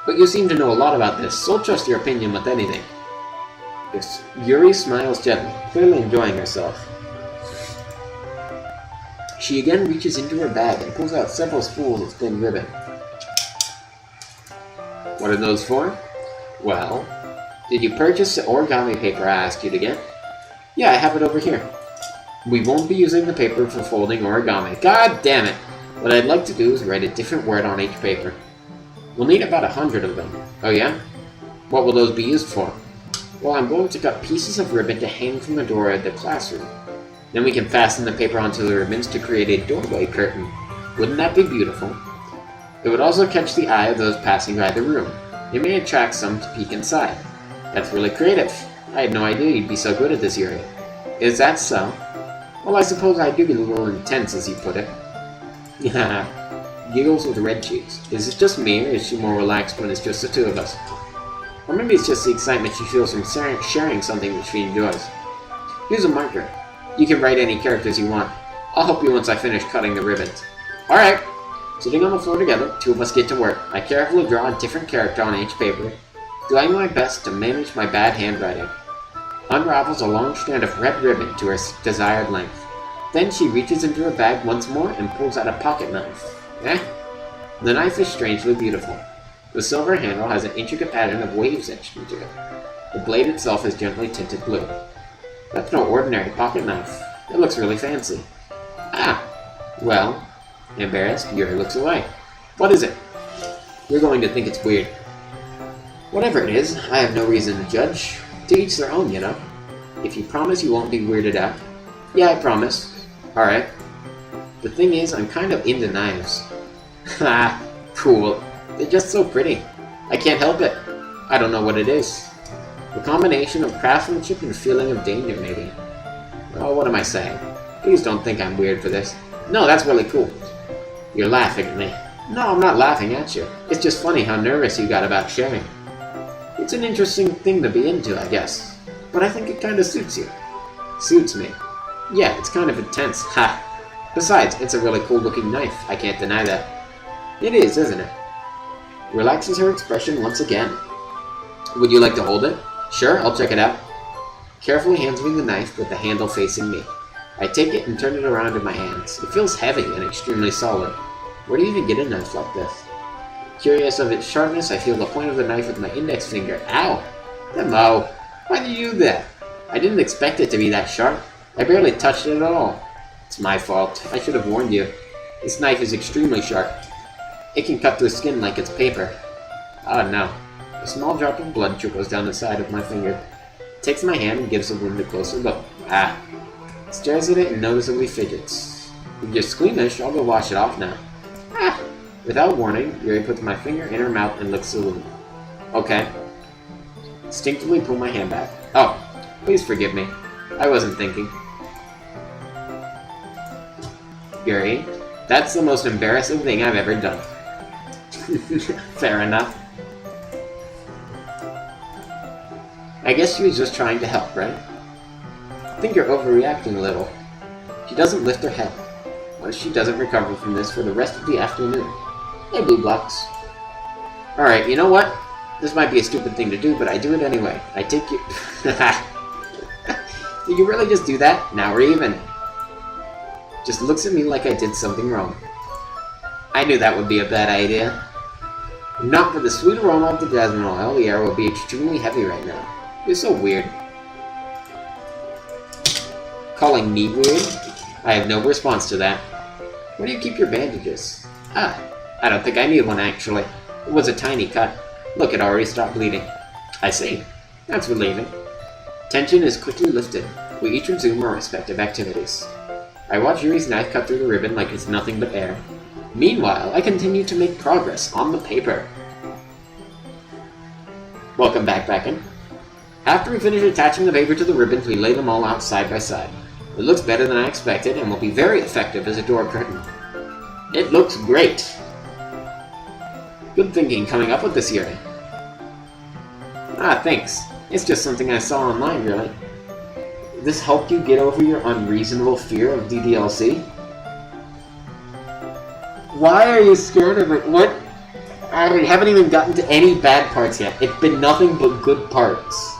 But you seem to know a lot about this, so I'll trust your opinion with anything. Yes. Yuri smiles gently, clearly enjoying herself. She again reaches into her bag and pulls out several spools of thin ribbon. What are those for? Well, did you purchase the origami paper I asked you to get? Yeah, I have it over here. We won't be using the paper for folding origami. God damn it! What I'd like to do is write a different word on each paper. We'll need about 100 of them. Oh yeah? What will those be used for? Well, I'm going to cut pieces of ribbon to hang from the door of the classroom. Then we can fasten the paper onto the ribbons to create a doorway curtain. Wouldn't that be beautiful? It would also catch the eye of those passing by the room. It may attract some to peek inside. That's really creative. I had no idea you'd be so good at this, Yuri. Is that so? Well, I suppose I do get a little intense, as you put it. Giggles with red cheeks. Is it just me, or is she more relaxed when it's just the two of us? Or maybe it's just the excitement she feels from sharing something that she enjoys. Here's a marker. You can write any characters you want. I'll help you once I finish cutting the ribbons. Alright! Sitting on the floor together, two of us get to work. I carefully draw a different character on each paper, doing my best to manage my bad handwriting. Unravels a long strand of red ribbon to her desired length. Then she reaches into her bag once more and pulls out a pocket knife. The knife is strangely beautiful. The silver handle has an intricate pattern of waves etched into it. The blade itself is gently tinted blue. That's no ordinary pocket knife. It looks really fancy. Ah! Well... Embarrassed, Yuri looks away. What is it? You're going to think it's weird. Whatever it is, I have no reason to judge. To each their own, you know. If you promise you won't be weirded out. Yeah, I promise. Alright. The thing is, I'm kind of into knives. Ha! Cool. They're just so pretty. I can't help it. I don't know what it is. A combination of craftsmanship and feeling of danger, maybe. Oh, what am I saying? Please don't think I'm weird for this. No, that's really cool. You're laughing at me. No, I'm not laughing at you. It's just funny how nervous you got about sharing. It's an interesting thing to be into, I guess. But I think it kind of suits you. Suits me. Yeah, it's kind of intense. Ha! Besides, it's a really cool looking knife. I can't deny that. It is, isn't it? Relaxes her expression once again. Would you like to hold it? Sure, I'll check it out. Carefully hands me the knife with the handle facing me. I take it and turn it around in my hands. It feels heavy and extremely solid. Where do you even get a knife like this? Curious of its sharpness, I feel the point of the knife with my index finger. Ow! Demo! Why did you do that? I didn't expect it to be that sharp. I barely touched it at all. It's my fault. I should have warned you. This knife is extremely sharp. It can cut through skin like it's paper. Oh no. A small drop of blood trickles down the side of my finger. It takes my hand and gives the wound a closer look. Ah. Stares at it and noticeably fidgets. If you're squeamish, I'll go wash it off now. Ah! Without warning, Yuri puts my finger in her mouth and licks the wound. Okay. Instinctively pull my hand back. Oh, please forgive me. I wasn't thinking. Yuri, that's the most embarrassing thing I've ever done. Fair enough. I guess she was just trying to help, right? I think you're overreacting a little. She doesn't lift her head. What if she doesn't recover from this for the rest of the afternoon? Hey, Blue Blocks. Alright, you know what? This might be a stupid thing to do, but I do it anyway. I take you... Did you really just do that? Now we're even. Just looks at me like I did something wrong. I knew that would be a bad idea. Not for the sweet aroma of the jasmine oil, the air will be extremely heavy right now. You're so weird. Calling me weird? I have no response to that. Where do you keep your bandages? Ah, I don't think I need one actually. It was a tiny cut. Look, it already stopped bleeding. I see. That's relieving. Tension is quickly lifted. We each resume our respective activities. I watch Yuri's knife cut through the ribbon like it's nothing but air. Meanwhile, I continue to make progress on the paper. Welcome back, Bracken. After we finish attaching the paper to the ribbons, we lay them all out side by side. It looks better than I expected and will be very effective as a door curtain. It looks great! Good thinking coming up with this, Yuri. Ah, thanks. It's just something I saw online, really. This helped you get over your unreasonable fear of DDLC? Why are you scared of it? What? I haven't even gotten to any bad parts yet. It's been nothing but good parts.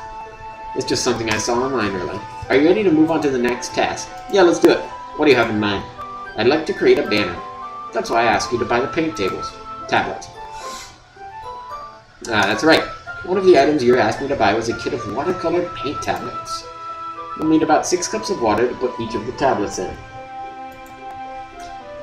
It's just something I saw online, really. Are you ready to move on to the next task? Yeah, let's do it. What do you have in mind? I'd like to create a banner. That's why I asked you to buy the paint tablets. Ah, that's right. One of the items you asked me to buy was a kit of watercolor paint tablets. We'll need about 6 cups of water to put each of the tablets in.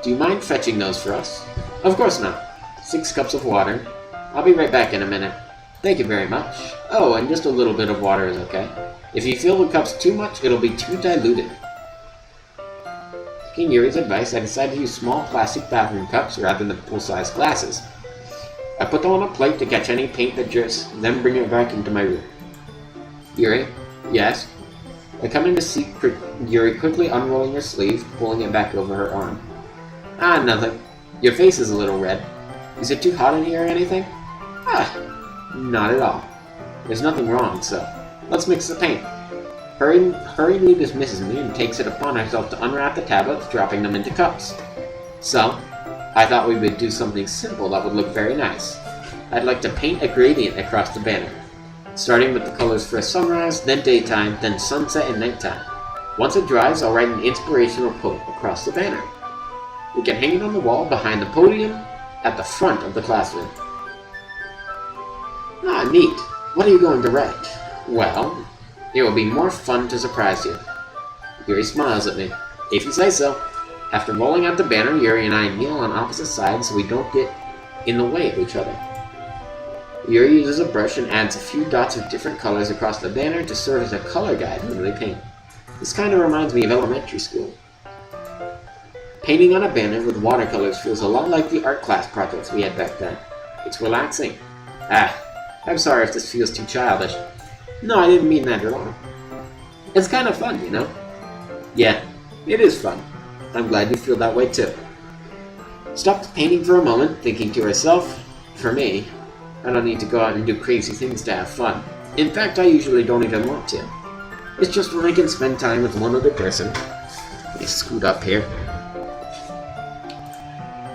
Do you mind fetching those for us? Of course not. 6 cups of water. I'll be right back in a minute. Thank you very much. Oh, and just a little bit of water is okay. If you fill the cups too much, it'll be too diluted. Taking Yuri's advice, I decided to use small plastic bathroom cups rather than full-size glasses. I put them on a plate to catch any paint that drips, then bring it back into my room. Yuri? Yes? I come in to see Yuri quickly unrolling her sleeve, pulling it back over her arm. Ah, nothing. Your face is a little red. Is it too hot in here or anything? Ah, not at all. There's nothing wrong, so let's mix the paint. Hurriedly dismisses me and takes it upon herself to unwrap the tablets, dropping them into cups. So, I thought we would do something simple that would look very nice. I'd like to paint a gradient across the banner, starting with the colors for sunrise, then daytime, then sunset and nighttime. Once it dries, I'll write an inspirational quote across the banner. We can hang it on the wall behind the podium at the front of the classroom. Ah, neat. What are you going to write? Well, it will be more fun to surprise you. Yuri smiles at me. If you say so. After rolling out the banner, Yuri and I kneel on opposite sides so we don't get in the way of each other. Yuri uses a brush and adds a few dots of different colors across the banner to serve as a color guide when we paint. This kind of reminds me of elementary school. Painting on a banner with watercolors feels a lot like the art class projects we had back then. It's relaxing. Ah, I'm sorry if this feels too childish. No, I didn't mean that at all. It's kind of fun, you know? Yeah, it is fun. I'm glad you feel that way too. Stopped painting for a moment, thinking to herself, for me, I don't need to go out and do crazy things to have fun. In fact, I usually don't even want to. It's just when I can spend time with one other person. I screwed up here.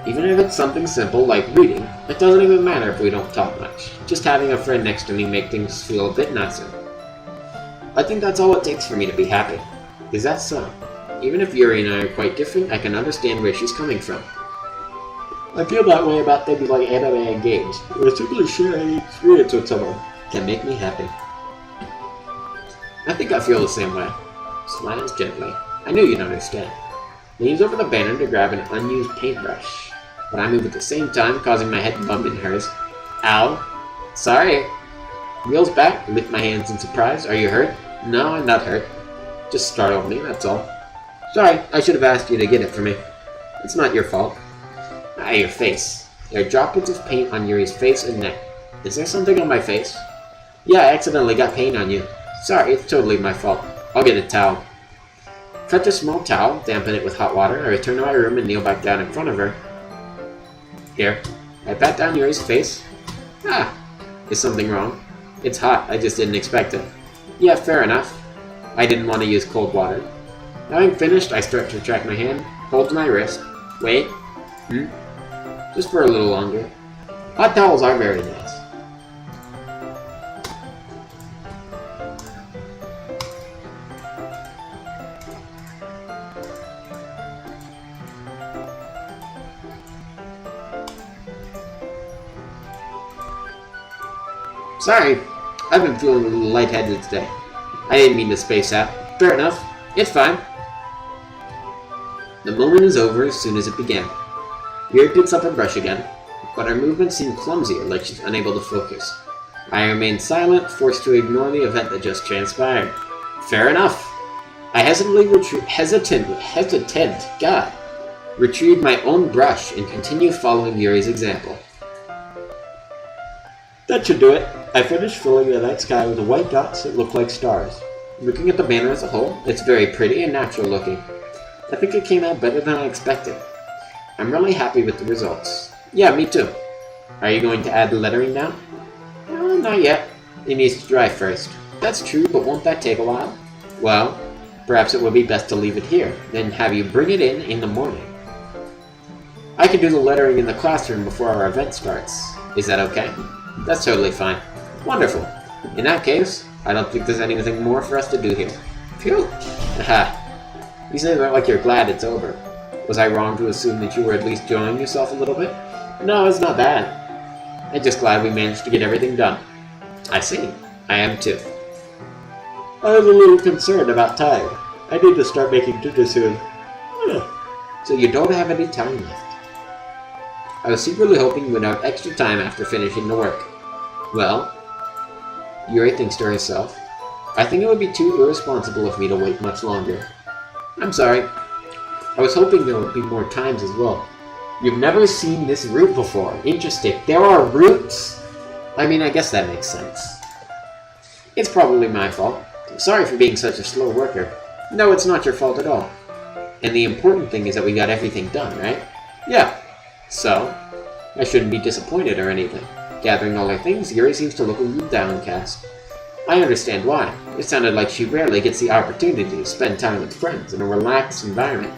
Even if it's something simple like reading, it doesn't even matter if we don't talk much. Just having a friend next to me makes things feel a bit nicer. I think that's all it takes for me to be happy. Is that so? Even if Yuri and I are quite different, I can understand where she's coming from. I feel that way about things like anime and games, where simply sharing an experience with someone can make me happy. I think I feel the same way. Smiles gently. I knew you'd understand. Leans over the banner to grab an unused paintbrush, but I move at the same time, causing my head to bump into hers. Ow. Sorry. Reels back, lift my hands in surprise. Are you hurt? No, I'm not hurt. Just startled me, that's all. Sorry, I should have asked you to get it for me. It's not your fault. Ah, your face. There are droplets of paint on Yuri's face and neck. Is there something on my face? Yeah, I accidentally got paint on you. Sorry, it's totally my fault. I'll get a towel. Fetch a small towel, dampen it with hot water. I return to my room and kneel back down in front of her. Here. I pat down Yuri's face. Ah, is something wrong? It's hot, I just didn't expect it. Yeah, fair enough. I didn't want to use cold water. Having finished, I start to retract my hand, hold my wrist. Wait. Just for a little longer. Hot towels are very nice. Sorry, I've been feeling a little lightheaded today. I didn't mean to space out. Fair enough. It's fine. The moment is over as soon as it began. Yuri picks up her brush again, but her movements seem clumsier, like she's unable to focus. I remain silent, forced to ignore the event that just transpired. Fair enough. I hesitantly retrieve my own brush and continue following Yuri's example. That should do it. I finished filling the night sky with the white dots that look like stars. Looking at the banner as a whole, it's very pretty and natural looking. I think it came out better than I expected. I'm really happy with the results. Yeah, me too. Are you going to add the lettering now? No, not yet. It needs to dry first. That's true, but won't that take a while? Well, perhaps it would be best to leave it here, then have you bring it in the morning. I can do the lettering in the classroom before our event starts. Is that okay? That's totally fine. Wonderful. In that case, I don't think there's anything more for us to do here. Phew! Aha. You say that like you're glad it's over. Was I wrong to assume that you were at least enjoying yourself a little bit? No, it's not bad. I'm just glad we managed to get everything done. I see. I am too. I was a little concerned about time. I need to start making dinner soon. So you don't have any time left. I was secretly hoping you would have extra time after finishing the work. Well, Yuri thinks to herself, I think it would be too irresponsible of me to wait much longer. I'm sorry. I was hoping there would be more times as well. You've never seen this route before. Interesting. There are routes? I mean, I guess that makes sense. It's probably my fault. Sorry for being such a slow worker. No, it's not your fault at all. And the important thing is that we got everything done, right? Yeah. So, I shouldn't be disappointed or anything. Gathering all her things, Yuri seems to look a little downcast. I understand why. It sounded like she rarely gets the opportunity to spend time with friends in a relaxed environment.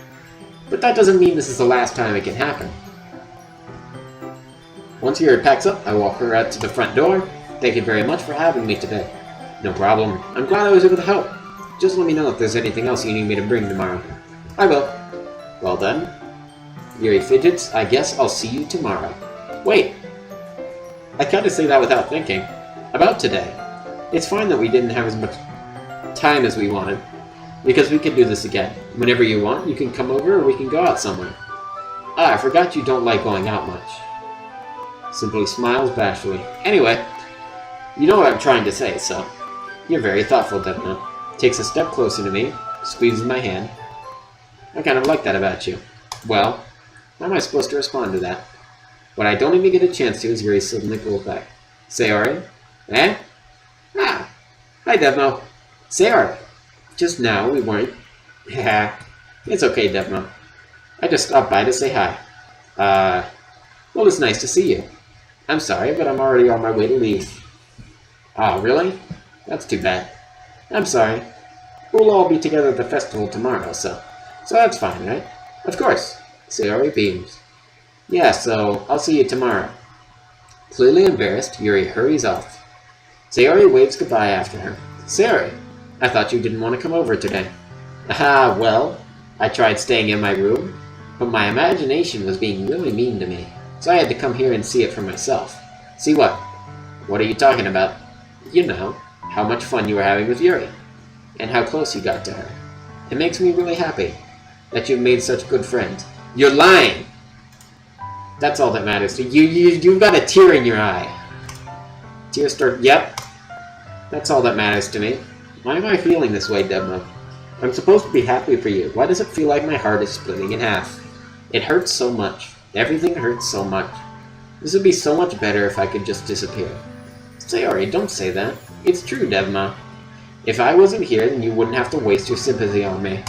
But that doesn't mean this is the last time it can happen. Once Yuri packs up, I walk her out to the front door. Thank you very much for having me today. No problem. I'm glad I was able to help. Just let me know if there's anything else you need me to bring tomorrow. I will. Well then. Yuri fidgets. I guess I'll see you tomorrow. Wait. I kinda say that without thinking. About today. It's fine that we didn't have as much time as we wanted. Because we can do this again. Whenever you want, you can come over or we can go out somewhere. Ah, I forgot you don't like going out much. Simply smiles bashfully. Anyway, you know what I'm trying to say, so. You're very thoughtful, Devna. Takes a step closer to me, squeezes my hand. I kind of like that about you. Well, how am I supposed to respond to that? What I don't even get a chance to is Yuri suddenly pulls back. Sayori? Eh? Ah! Hi, Devmo. Sayori. Just now, we weren't. Yeah. It's okay, Devmo. I just stopped by to say hi. Well, it's nice to see you. I'm sorry, but I'm already on my way to leave. Ah, really? That's too bad. I'm sorry. We'll all be together at the festival tomorrow, so that's fine, right? Of course. Sayori beams. Yeah, so I'll see you tomorrow. Clearly embarrassed, Yuri hurries off. Sayori waves goodbye after her. Sayori, I thought you didn't want to come over today. Ah, well, I tried staying in my room, but my imagination was being really mean to me, so I had to come here and see it for myself. See what? What are you talking about? You know, how much fun you were having with Yuri, and how close you got to her. It makes me really happy that you've made such good friends. You're lying! That's all that matters to you. You've got a tear in your eye. Tears start. Yep. That's all that matters to me. Why am I feeling this way, Debma? I'm supposed to be happy for you. Why does it feel like my heart is splitting in half? It hurts so much. Everything hurts so much. This would be so much better if I could just disappear. Sayori, don't say that. It's true, Devma. If I wasn't here, then you wouldn't have to waste your sympathy on me.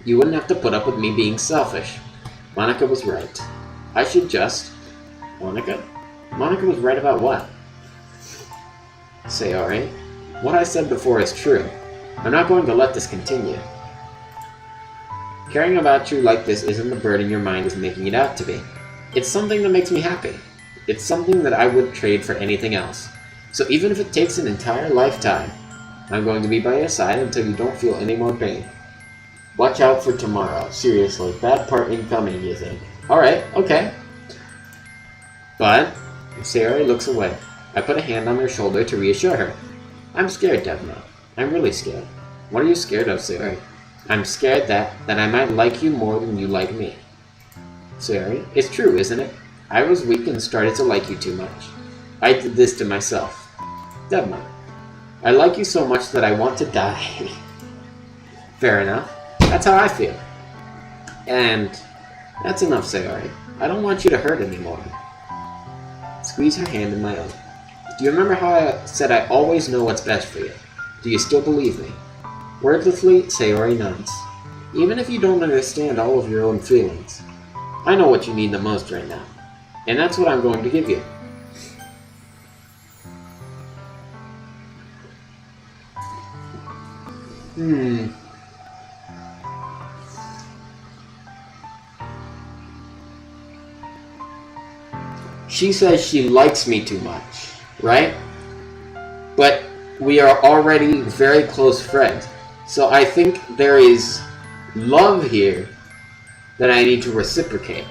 You wouldn't have to put up with me being selfish. Monica was right. I should just... Monica? Monica was right about what? Sayori, what I said before is true. I'm not going to let this continue. Caring about you like this isn't the burden your mind is making it out to be. It's something that makes me happy. It's something that I would trade for anything else. So even if it takes an entire lifetime, I'm going to be by your side until you don't feel any more pain. Watch out for tomorrow. Seriously, bad part incoming, you think? Alright, okay. But Sayori looks away. I put a hand on her shoulder to reassure her. I'm scared, Devna. I'm really scared. What are you scared of, Sayori? I'm scared that I might like you more than you like me. Sayori, it's true, isn't it? I was weak and started to like you too much. I did this to myself. Devna, I like you so much that I want to die. Fair enough. That's how I feel. And that's enough, Sayori. I don't want you to hurt anymore. Squeeze her hand in my own. Do you remember how I said I always know what's best for you? Do you still believe me? Wordlessly, Sayori nods. Even if you don't understand all of your own feelings, I know what you need the most right now. And that's what I'm going to give you. She says she likes me too much, right? But we are already very close friends. So I think there is love here that I need to reciprocate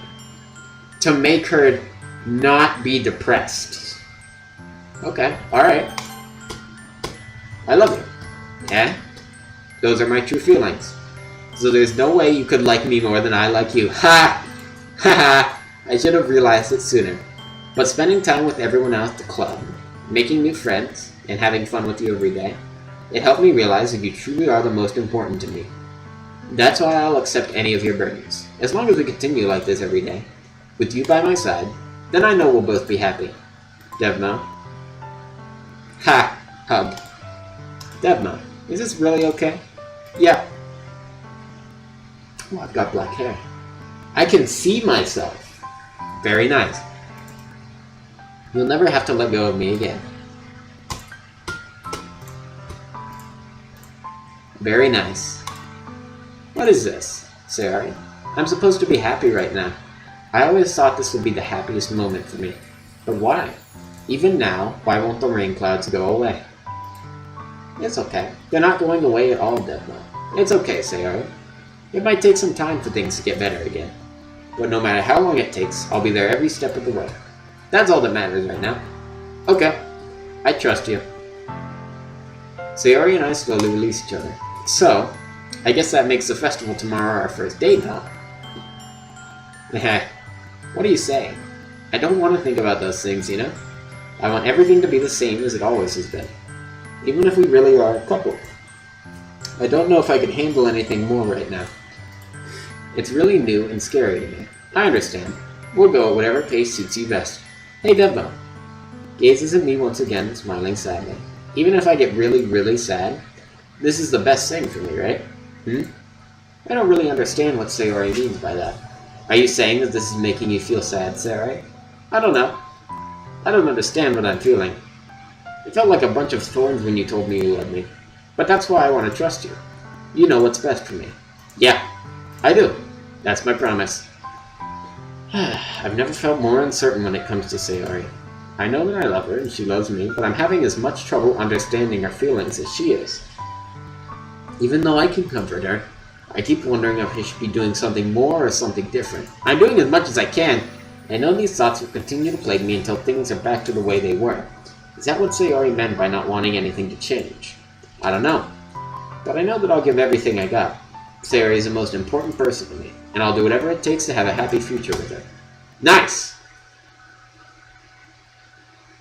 to make her not be depressed. Okay, alright. I love you. Yeah? Those are my true feelings. So there's no way you could like me more than I like you. Ha! Ha ha! I should have realized it sooner. But spending time with everyone else at the club, making new friends, and having fun with you every day, it helped me realize that you truly are the most important to me. That's why I'll accept any of your burdens. As long as we continue like this every day, with you by my side, then I know we'll both be happy. Devna. Ha! Hug. Devna, is this really okay? Yeah. Oh, I've got black hair. I can see myself. Very nice. You'll never have to let go of me again. Very nice. What is this, Sayori? I'm supposed to be happy right now. I always thought this would be the happiest moment for me. But why? Even now, why won't the rain clouds go away? It's okay. They're not going away at all, Devna. It's okay, Sayori. It might take some time for things to get better again. But no matter how long it takes, I'll be there every step of the way. That's all that matters right now. Okay. I trust you. Sayori and I slowly release each other. So, I guess that makes the festival tomorrow our first date, huh? What are you saying? I don't want to think about those things, you know? I want everything to be the same as it always has been. Even if we really are a couple. I don't know if I could handle anything more right now. It's really new and scary to me. I understand. We'll go at whatever pace suits you best. Hey, Devna. Gazes at me once again, smiling sadly. Even if I get really, really sad, this is the best thing for me, right? I don't really understand what Sayori means by that. Are you saying that this is making you feel sad, Sayori? I don't know. I don't understand what I'm feeling. It felt like a bunch of thorns when you told me you loved me. But that's why I want to trust you. You know what's best for me. Yeah, I do. That's my promise. I've never felt more uncertain when it comes to Sayori. I know that I love her and she loves me, but I'm having as much trouble understanding her feelings as she is. Even though I can comfort her, I keep wondering if I should be doing something more or something different. I'm doing as much as I can. I know these thoughts will continue to plague me until things are back to the way they were. Is that what Sayori meant by not wanting anything to change? I don't know. But I know that I'll give everything I got. Sayori is the most important person to me, and I'll do whatever it takes to have a happy future with her. Nice!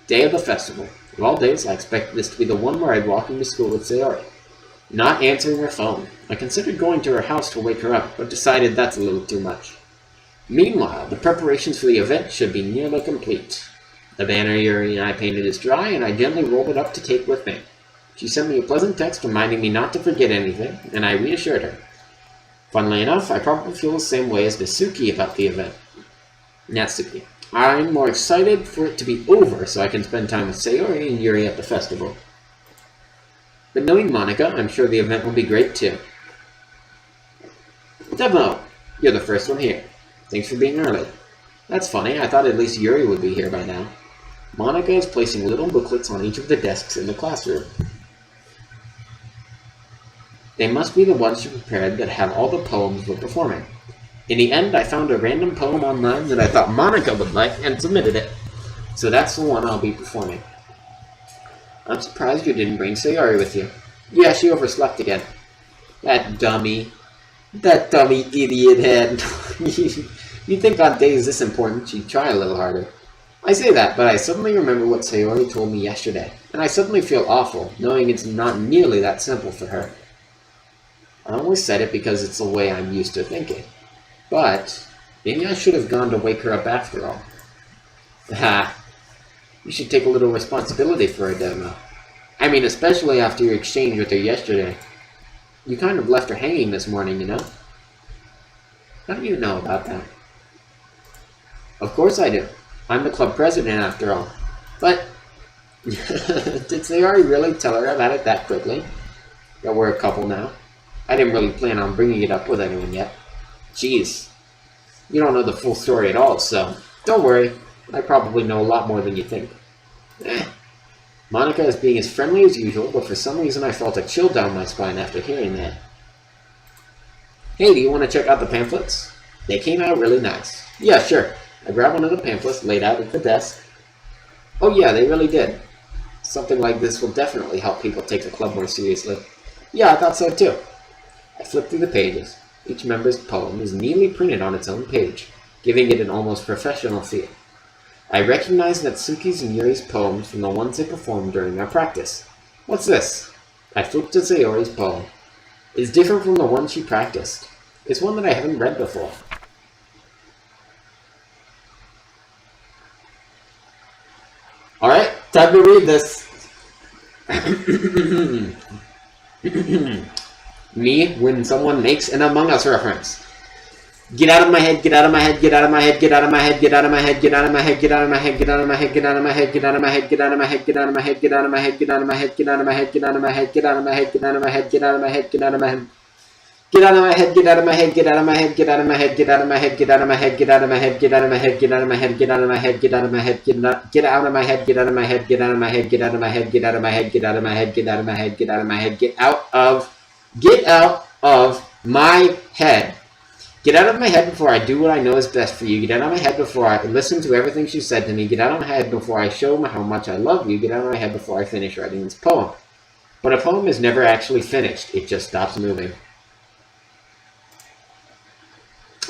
Day of the festival. Of all days, I expected this to be the one where I'd walk into school with Sayori. Not answering her phone. I considered going to her house to wake her up, but decided that's a little too much. Meanwhile, the preparations for the event should be nearly complete. The banner Yuri and I painted is dry, and I gently rolled it up to take with me. She sent me a pleasant text reminding me not to forget anything, and I reassured her. Funnily enough, I probably feel the same way as Natsuki about the event. Natsuki. I'm more excited for it to be over so I can spend time with Sayori and Yuri at the festival. But knowing Monica, I'm sure the event will be great too. Demo, you're the first one here. Thanks for being early. That's funny, I thought at least Yuri would be here by now. Monica is placing little booklets on each of the desks in the classroom. They must be the ones she prepared that have all the poems we're performing. In the end, I found a random poem online that I thought Monica would like and submitted it. So that's the one I'll be performing. I'm surprised you didn't bring Sayori with you. Yeah, she overslept again. That dummy idiot head. You'd think on days this important she'd try a little harder. I say that, but I suddenly remember what Sayori told me yesterday, and I suddenly feel awful, knowing it's not nearly that simple for her. I only said it because it's the way I'm used to thinking. But maybe I should have gone to wake her up after all. Ha! You should take a little responsibility for her, Demo. I mean, especially after your exchange with her yesterday. You kind of left her hanging this morning, you know? How do you know about that? Of course I do. I'm the club president after all. But did Sayori really tell her about it that quickly? That we're a couple now? I didn't really plan on bringing it up with anyone yet. Jeez. You don't know the full story at all, so don't worry. I probably know a lot more than you think. Monica is being as friendly as usual, but for some reason I felt a chill down my spine after hearing that. Hey, do you want to check out the pamphlets? They came out really nice. Yeah, sure. I grabbed one of the pamphlets laid out at the desk. Oh yeah, they really did. Something like this will definitely help people take the club more seriously. Yeah, I thought so too. I flipped through the pages. Each member's poem is neatly printed on its own page, giving it an almost professional feel. I recognized Natsuki's and Yuri's poems from the ones they performed during our practice. What's this? I flipped to Sayori's poem. It's different from the one she practiced. It's one that I haven't read before. Alright, time to read this. Me when someone makes an Among Us reference. Get out of my head, get out of my head, get out of my head, get out of my head, get out of my head, get out of my head, get out of my head, get out of my head, get out of my head, get out of my head, get out of my head, get out of my head, get out of my head, get out of my head, get out of my head, get out of my head, get out of my head, get out of my head, get out of my head, get out of my head. Get out of my head, get out of my head, get out of my head, get out of my head, get out of my head, get out of my head, get out of my head, get out of my head, get out of my head, get out of my head, get out of my head, get out of my head, get out of my head, get out of my head, get out of my head, get out of my head, get out of my head, get out of my head, get out of my head, get out of my head. Get out of my head before I do what I know is best for you. Get out of my head before I listen to everything she said to me. Get out of my head before I show how much I love you. Get out of my head before I finish writing this poem. But a poem is never actually finished. It just stops moving.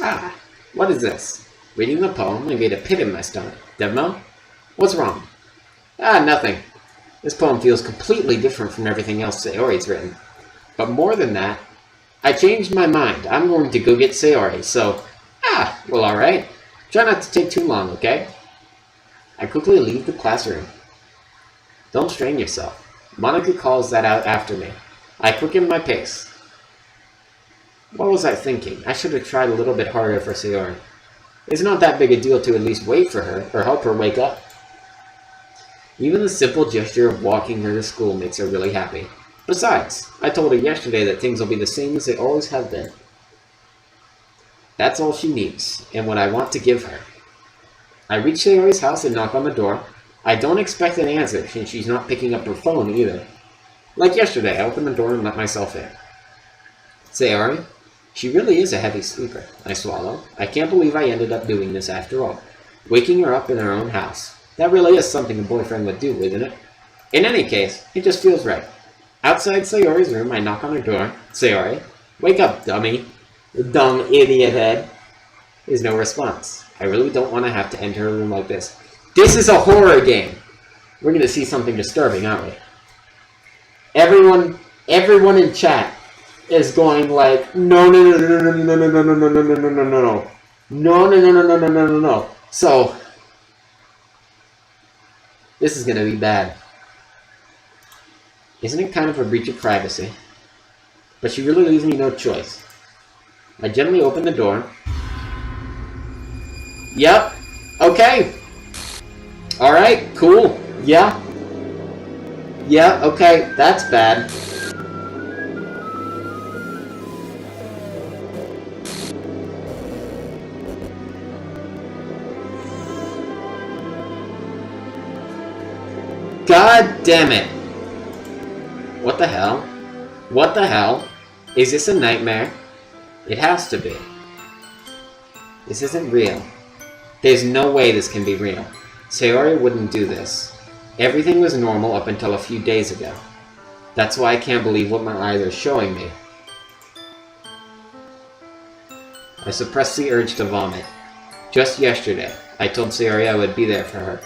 Ah, what is this? Reading the poem, I get a pit in my stomach. Devmo? What's wrong? Ah, nothing. This poem feels completely different from everything else Sayori's written. But more than that, I changed my mind. I'm going to go get Sayori, so... well, alright. Try not to take too long, okay? I quickly leave the classroom. Don't strain yourself. Monica calls that out after me. I quicken my pace. What was I thinking? I should have tried a little bit harder for Sayori. It's not that big a deal to at least wait for her, or help her wake up. Even the simple gesture of walking her to school makes her really happy. Besides, I told her yesterday that things will be the same as they always have been. That's all she needs, and what I want to give her. I reach Sayori's house and knock on the door. I don't expect an answer, since she's not picking up her phone either. Like yesterday, I opened the door and let myself in. Sayori? She really is a heavy sleeper. I swallow. I can't believe I ended up doing this after all. Waking her up in her own house. That really is something a boyfriend would do, isn't it? In any case, it just feels right. Outside Sayori's room, I knock on her door. Sayori, wake up, dummy. Dumb idiot head. There's no response. I really don't want to have to enter a room like this. This is a horror game! We're going to see something disturbing, aren't we? Everyone in chat is going like, no. So, this is going to be bad. Isn't it kind of a breach of privacy? But she really leaves me no choice. I gently open the door. Yep. Okay. Alright, cool. Yeah. Yeah, okay, that's bad. God damn it! What the hell? What the hell? Is this a nightmare? It has to be. This isn't real. There's no way this can be real. Sayori wouldn't do this. Everything was normal up until a few days ago. That's why I can't believe what my eyes are showing me. I suppressed the urge to vomit. Just yesterday, I told Sayori I would be there for her.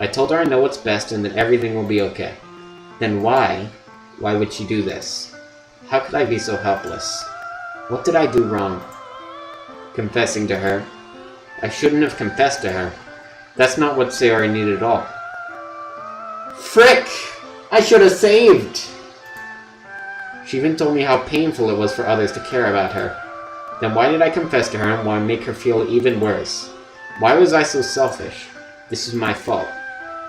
I told her I know what's best and that everything will be okay. Then why? Why would she do this? How could I be so helpless? What did I do wrong? Confessing to her. I shouldn't have confessed to her. That's not what Sayori needed at all. Frick! I should have saved! She even told me how painful it was for others to care about her. Then why did I confess to her and why make her feel even worse? Why was I so selfish? This is my fault.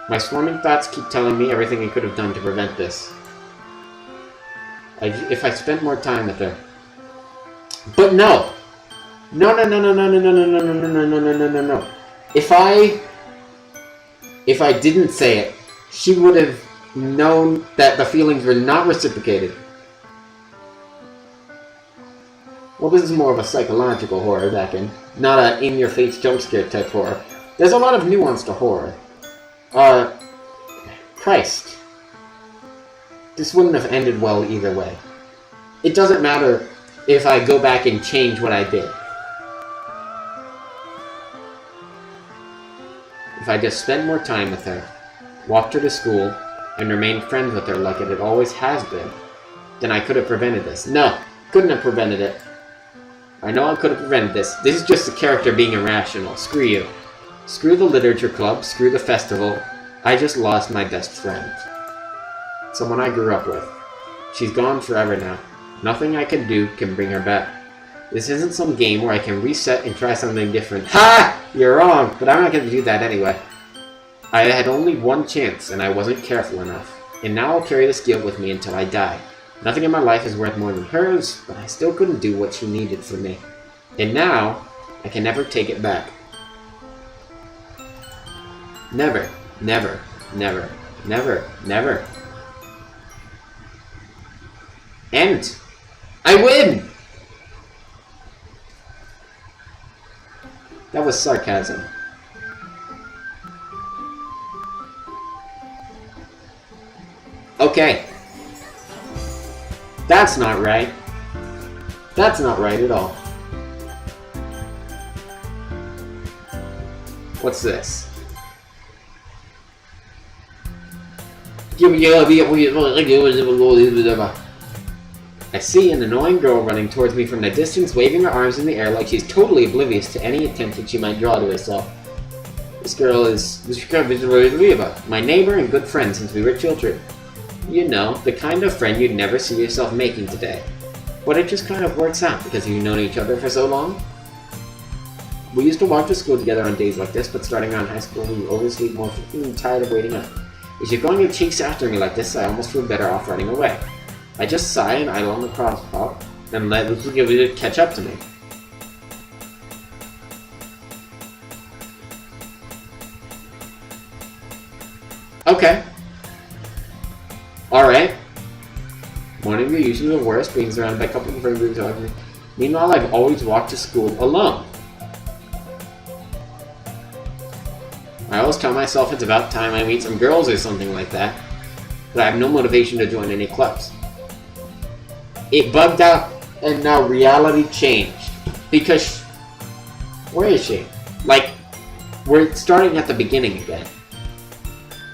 My swarming thoughts keep telling me everything I could have done to prevent this. If I spent more time with her. But no! No. If I didn't say it, she would have known that the feelings were not reciprocated. Well, this is more of a psychological horror, Dakin. Not a in-your-face jump-scare type horror. There's a lot of nuance to horror. Christ. This wouldn't have ended well either way. It doesn't matter if I go back and change what I did. If I just spent more time with her, walked her to school, and remained friends with her like it always has been, then I could have prevented this. No, couldn't have prevented it. I know I could have prevented this. This is just the character being irrational. Screw you. Screw the literature club. Screw the festival. I just lost my best friend. Someone I grew up with. She's gone forever now. Nothing I can do can bring her back. This isn't some game where I can reset and try something different. Ha! You're wrong, but I'm not going to do that anyway. I had only one chance, and I wasn't careful enough. And now I'll carry this guilt with me until I die. Nothing in my life is worth more than hers, but I still couldn't do what she needed from me. And now, I can never take it back. Never, never, never, never, never. And I win! That was sarcasm. Okay. That's not right. That's not right at all. What's this? I see an annoying girl running towards me from the distance, waving her arms in the air like she's totally oblivious to any attention she might draw to herself. This girl is my neighbor and good friend since we were children. You know, the kind of friend you'd never see yourself making today. But it just kind of works out because you've known each other for so long. We used to walk to school together on days like this, but starting around high school we oversleep more frequently and tired of waiting up. If you're going to chase after me like this, I almost feel better off running away. I just sigh and idle on the crosswalk and let it catch up to me. Okay. Alright. One of you, usually the worst, being surrounded by a couple of friend groups. Meanwhile, I've always walked to school alone. I always tell myself it's about time I meet some girls or something like that, but I have no motivation to join any clubs. It bugged out, and now reality changed. Because, where is she? Like, we're starting at the beginning again.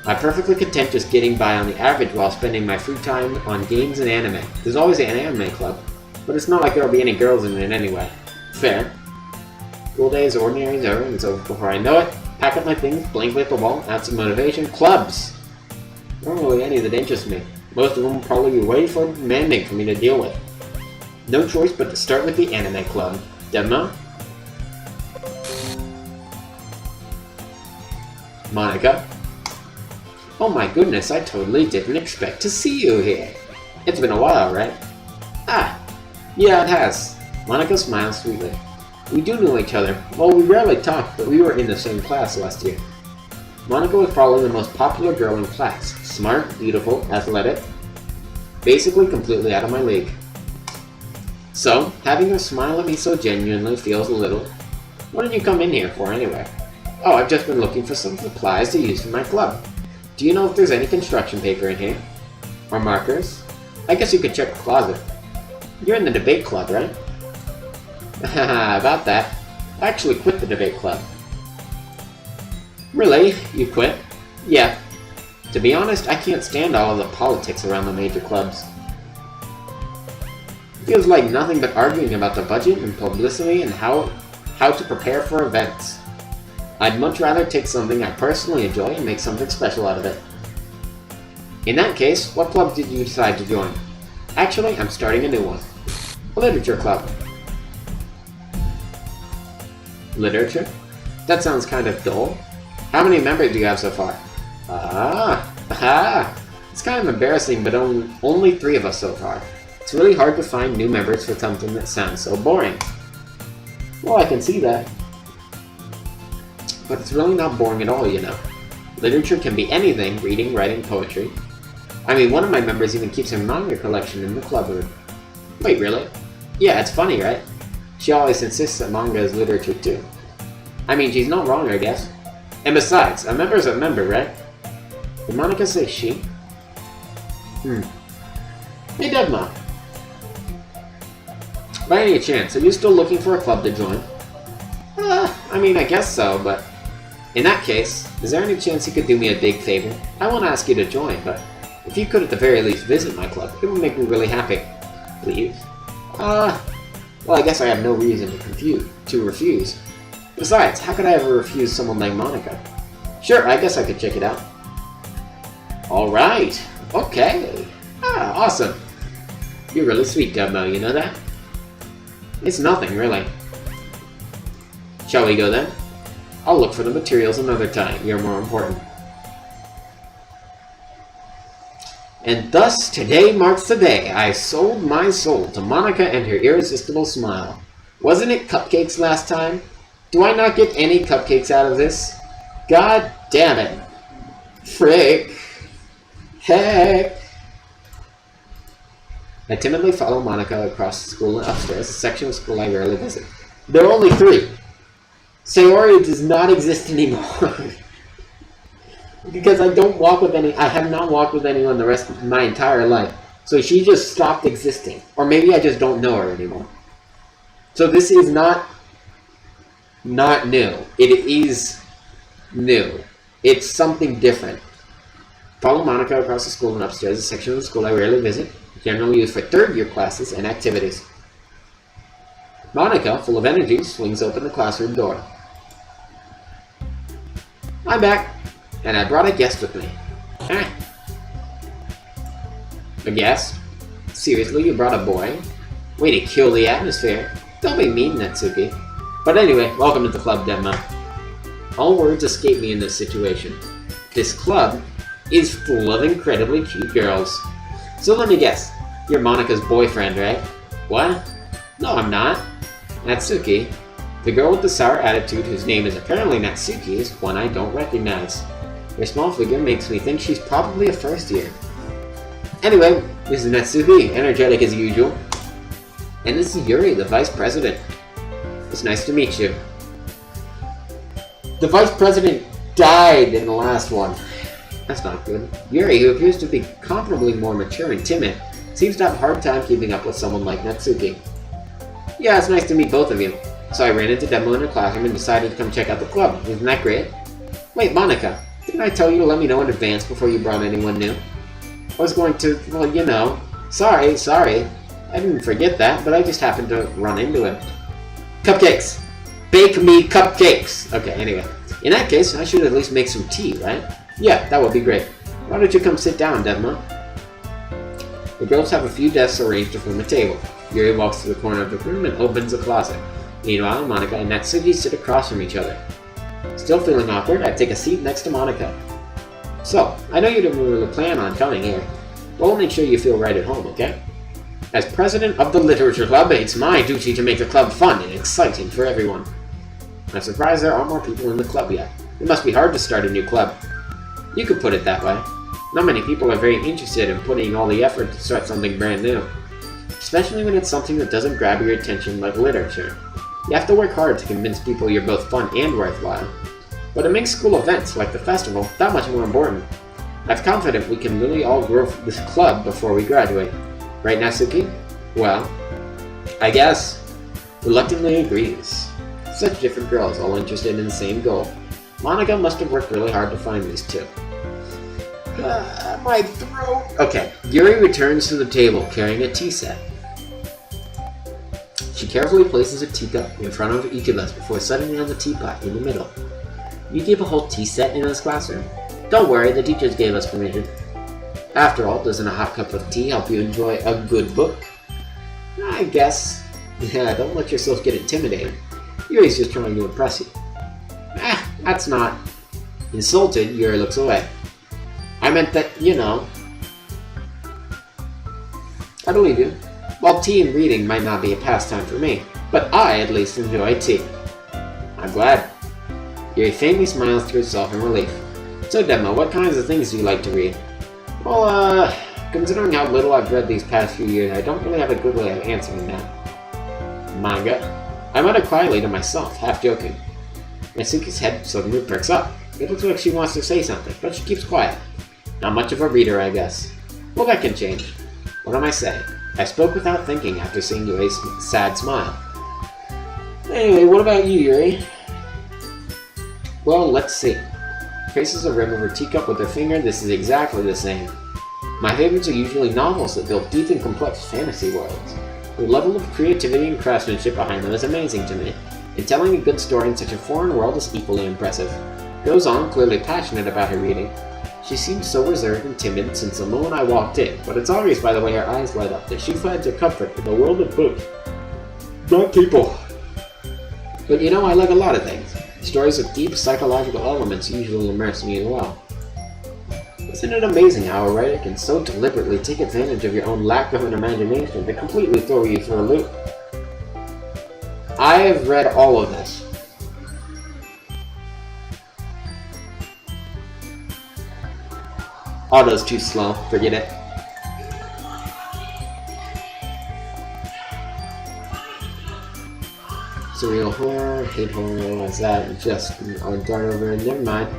I'm perfectly content just getting by on the average while spending my free time on games and anime. There's always an anime club, but it's not like there'll be any girls in it anyway. Fair. School day is ordinary as ever, and so before I know it, pack up my things, blink at the wall, add some motivation. Clubs! Not really any that interest me. Most of them will probably be way too demanding for me to deal with. No choice but to start with the anime club. Demo? Monica? Oh my goodness, I totally didn't expect to see you here. It's been a while, right? Ah, yeah, it has. Monica smiles sweetly. We do know each other. Well, we rarely talk, but we were in the same class last year. Monica was probably the most popular girl in class. smart, beautiful, athletic. Basically completely out of my league. So, having her smile at me so genuinely feels a little... What did you come in here for anyway? Oh, I've just been looking for some supplies to use for my club. Do you know if there's any construction paper in here? Or markers? I guess you could check the closet. You're in the debate club, right? Haha, about that. I actually quit the debate club. Really? You quit? Yeah. To be honest, I can't stand all of the politics around the major clubs. It feels like nothing but arguing about the budget and publicity and how to prepare for events. I'd much rather take something I personally enjoy and make something special out of it. In that case, what club did you decide to join? Actually, I'm starting a new one. A literature club. Literature? That sounds kind of dull. How many members do you have so far? It's kind of embarrassing, but only 3 of us so far. It's really hard to find new members for something that sounds so boring. Well, I can see that. But it's really not boring at all, you know. Literature can be anything, reading, writing, poetry. I mean, one of my members even keeps her manga collection in the club room. Wait, really? Yeah, it's funny, right? She always insists that manga is literature too. I mean, she's not wrong, I guess. And besides, a member's a member, right? Did Monica say she? Hey, Deadma. By any chance, are you still looking for a club to join? I mean, I guess so, but... In that case, is there any chance you could do me a big favor? I won't ask you to join, but if you could at the very least visit my club, it would make me really happy. Please? Well, I guess I have no reason to refuse. Besides, how could I ever refuse someone like Monica? Sure, I guess I could check it out. Alright, okay. Awesome. You're really sweet, Dubmo, you know that? It's nothing, really. Shall we go then? I'll look for the materials another time. You're more important. And thus, today marks the day I sold my soul to Monica and her irresistible smile. Wasn't it cupcakes last time? Do I not get any cupcakes out of this? God damn it. Frick. Heck. I timidly follow Monica across the school and upstairs, a section of school I rarely visit. There are only 3. Sayori does not exist anymore. Because I have not walked with anyone the rest of my entire life. So she just stopped existing. Or maybe I just don't know her anymore. So this is not new. It is new. It's something different. Follow Monica across the school and upstairs, a section of the school I rarely visit, generally used for 3rd year classes and activities. Monica, full of energy, swings open the classroom door. I'm back, and I brought a guest with me. A guest? Seriously, you brought a boy? Way to kill the atmosphere. Don't be mean, Natsuki. But anyway, welcome to the club, Denma. All words escape me in this situation. This club is full of incredibly cute girls. So let me guess, you're Monica's boyfriend, right? What? No, I'm not. Natsuki, the girl with the sour attitude whose name is apparently Natsuki, is one I don't recognize. Her small figure makes me think she's probably a 1st year. Anyway, this is Natsuki, energetic as usual. And this is Yuri, the vice president. It's nice to meet you. The vice president died in the last one. That's not good. Yuri, who appears to be comparably more mature and timid, seems to have a hard time keeping up with someone like Natsuki. Yeah, it's nice to meet both of you. So I ran into Demo in her classroom and decided to come check out the club. Isn't that great? Wait, Monica, didn't I tell you to let me know in advance before you brought anyone new? I was going to, well, you know. Sorry. I didn't forget that, but I just happened to run into him. Cupcakes! Bake me cupcakes! Okay, anyway. In that case, I should at least make some tea, right? Yeah, that would be great. Why don't you come sit down, Demo? The girls have a few desks arranged to form a table. Yuri walks to the corner of the room and opens a closet. Meanwhile, Monica and Natsuki sit across from each other. Still feeling awkward, I take a seat next to Monica. So, I know you didn't really plan on coming here, but we'll make sure you feel right at home, okay? As president of the Literature Club, it's my duty to make the club fun and exciting for everyone. I'm surprised there aren't more people in the club yet. It must be hard to start a new club. You could put it that way. Not many people are very interested in putting all the effort to start something brand new. Especially when it's something that doesn't grab your attention like literature. You have to work hard to convince people you're both fun and worthwhile. But it makes school events, like the festival, that much more important. I'm confident we can really all grow this club before we graduate. Right, Natsuki? Well, I guess. Reluctantly agrees. Such different girls, all interested in the same goal. Monica must have worked really hard to find these two. My throat! Okay, Yuri returns to the table carrying a tea set. She carefully places a teacup in front of each of us before setting down the teapot in the middle. You keep a whole tea set in this classroom? Don't worry, the teachers gave us permission. After all, doesn't a hot cup of tea help you enjoy a good book? I guess. Yeah, don't let yourself get intimidated. Yuri's just trying to impress you. That's not. Insulted, Yuri looks away. I meant that, you know. I believe you. While tea and reading might not be a pastime for me, but I at least enjoy tea. I'm glad. Yuri faintly smiles to herself in relief. So, Demo, what kinds of things do you like to read? Well, considering how little I've read these past few years, I don't really have a good way of answering that. Manga? I mutter quietly to myself, half joking. Natsuki's head suddenly perks up. It looks like she wants to say something, but she keeps quiet. Not much of a reader, I guess. Well, that can change. What am I saying? I spoke without thinking after seeing Yuri's sad smile. Anyway, what about you, Yuri? Well, let's see. Traces the rim of her teacup with her finger. This is exactly the same. My favorites are usually novels that build deep and complex fantasy worlds. The level of creativity and craftsmanship behind them is amazing to me, and telling a good story in such a foreign world is equally impressive. Goes on, clearly passionate about her reading. She seems so reserved and timid since the moment I walked in, but it's obvious by the way her eyes light up that she finds her comfort in the world of books, not people. But you know, I like a lot of things. Stories with deep psychological elements usually immerse me as well. Isn't it amazing how a writer can so deliberately take advantage of your own lack of an imagination to completely throw you for a loop? I have read all of this. Auto's too slow, forget it. Surreal horror, hate horror, what's that? Just I'll dart over it, never mind.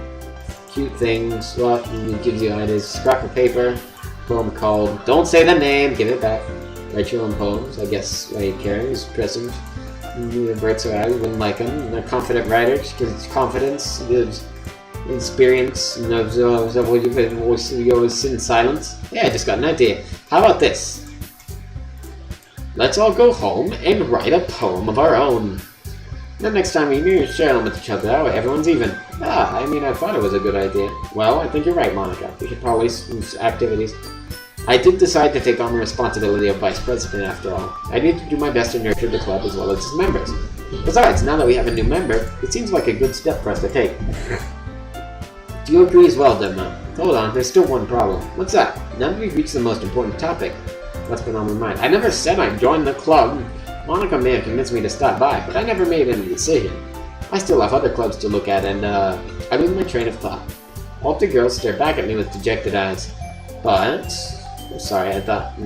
Cute things, well, it gives you ideas. Scrap of paper, poem called Don't Say the Name, give it back. Write your own poems, I guess why you care, is present. Breaks her out, you wouldn't like him. A confident writer, just gives confidence, gives experience, and you always sit in silence. Yeah, I just got an idea. How about this? Let's all go home and write a poem of our own. Then next time we meet, share them with each other. That way everyone's even. I mean, I thought it was a good idea. Well, I think you're right, Monica. We should probably do activities. I did decide to take on the responsibility of vice president after all. I need to do my best to nurture the club as well as its members. Besides, now that we have a new member, it seems like a good step for us to take. Do you agree as well, Demna? Hold on, there's still one problem. What's that? Now that we've reached the most important topic, what's been on my mind? I never said I'd join the club. Monica may have convinced me to stop by, but I never made any decision. I still have other clubs to look at, and I lose my train of thought. All the girls stare back at me with dejected eyes. But... I'm sorry, I thought...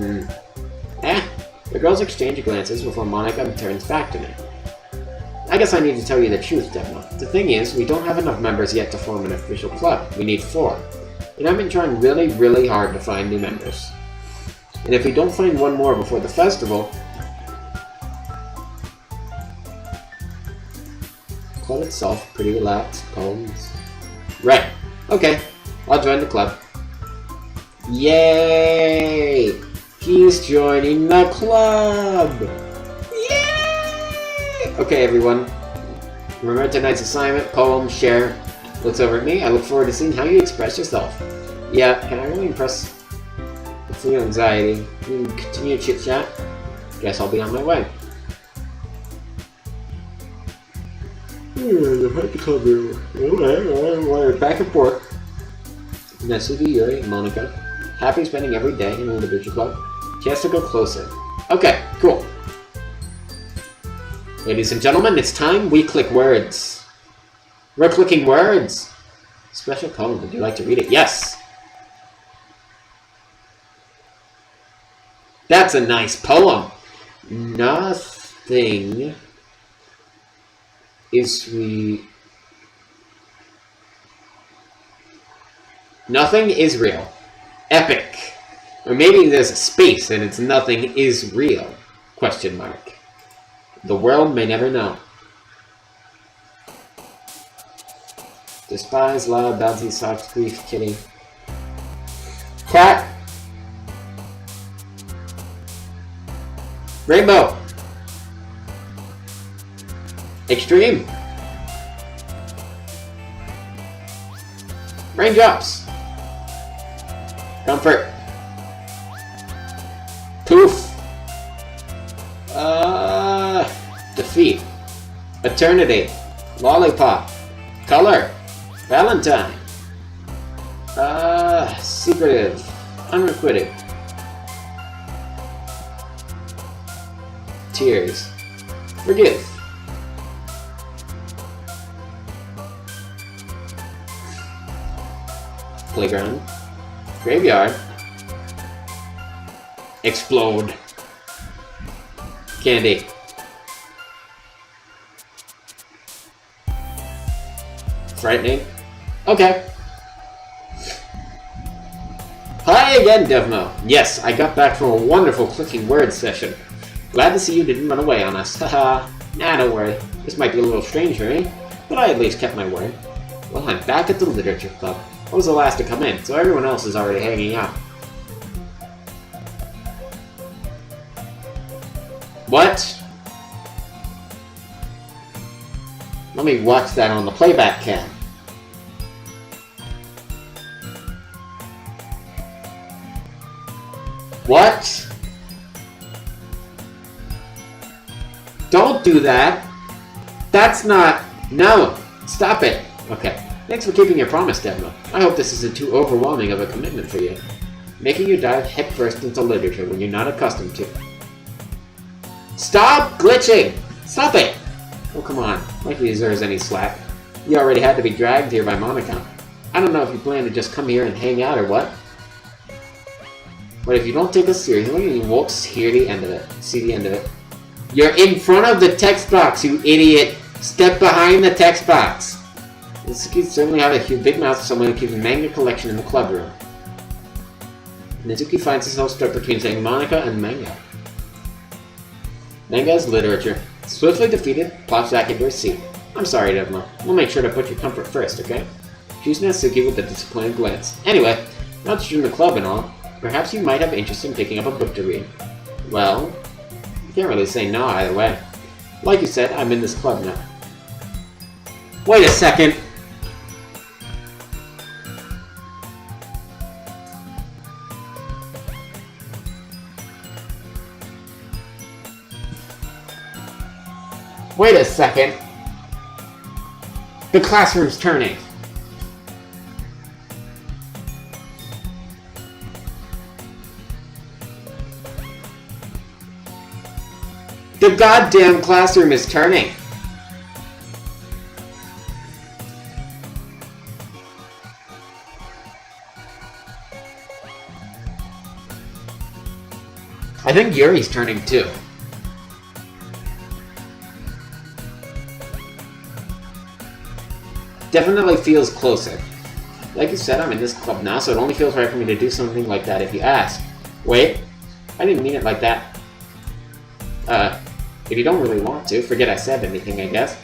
The girls exchange glances before Monica turns back to me. I guess I need to tell you the truth, Demna. The thing is, we don't have enough members yet to form an official club. We need 4. And I've been trying really, really hard to find new members. And if we don't find one more before the festival... Club itself, pretty relaxed, poems... Right. Okay. I'll join the club. Yay! He's joining the club! Yay! Okay, everyone. Remember tonight's assignment, poem, share. Looks over at me. I look forward to seeing how you express yourself. Yeah, can I really impress with your anxiety? Continue chit-chat? Guess I'll be on my way. Okay, back and forth. Natsuki, Yuri, and Monica. Happy spending every day in the individual club. Chance to go closer. Okay, cool. Ladies and gentlemen, it's time we click words. We're clicking words. Special poem. Would you like to read it? Yes. That's a nice poem. Nothing is real. Nothing is real. Epic. Or maybe there's a space and it's nothing is real. Question mark. The world may never know. Despise, loud, bouncy, soft, grief, kitty. Cat. Rainbow. Extreme. Raindrops. Comfort. Poof. Defeat. Eternity. Lollipop. Color. Valentine. Secretive. Unrequited. Tears. Forgive. Playground. Graveyard. Explode. Candy. Frightening. Okay. Hi again, Devmo. Yes, I got back from a wonderful clicking word session. Glad to see you didn't run away on us. Haha. Nah, don't worry. This might be a little strange, eh? But I at least kept my word. Well, I'm back at the Literature Club. I was the last to come in, so everyone else is already hanging out. What? Let me watch that on the playback cam. What? Don't do that. That's not... No. Stop it. Okay. Thanks for keeping your promise, Devmo. I hope this isn't too overwhelming of a commitment for you. Making you dive headfirst into literature when you're not accustomed to. Stop glitching! Stop it! Oh, come on. Like he deserves any slack. You already had to be dragged here by Monica. I don't know if you plan to just come here and hang out or what. But if you don't take us seriously, you won't hear the end of it. See the end of it. You're in front of the text box, you idiot! Step behind the text box! This kid certainly had a big mouth for someone who keeps a manga collection in the club room. Nizuki finds himself stuck between saying Monica and manga. Manga is literature. Swiftly defeated, plops back into her seat. I'm sorry, Devmo. We'll make sure to put your comfort first, okay? She's Natsuki with a disappointed glance. Anyway, now that you're in the club and all, perhaps you might have interest in picking up a book to read. Well, you can't really say no either way. Like you said, I'm in this club now. Wait a second! Wait a second! The classroom's turning! The goddamn classroom is turning! I think Yuri's turning too. Definitely feels closer. Like you said, I'm in this club now, so it only feels right for me to do something like that if you ask. Wait, I didn't mean it like that. If you don't really want to, forget I said anything, I guess.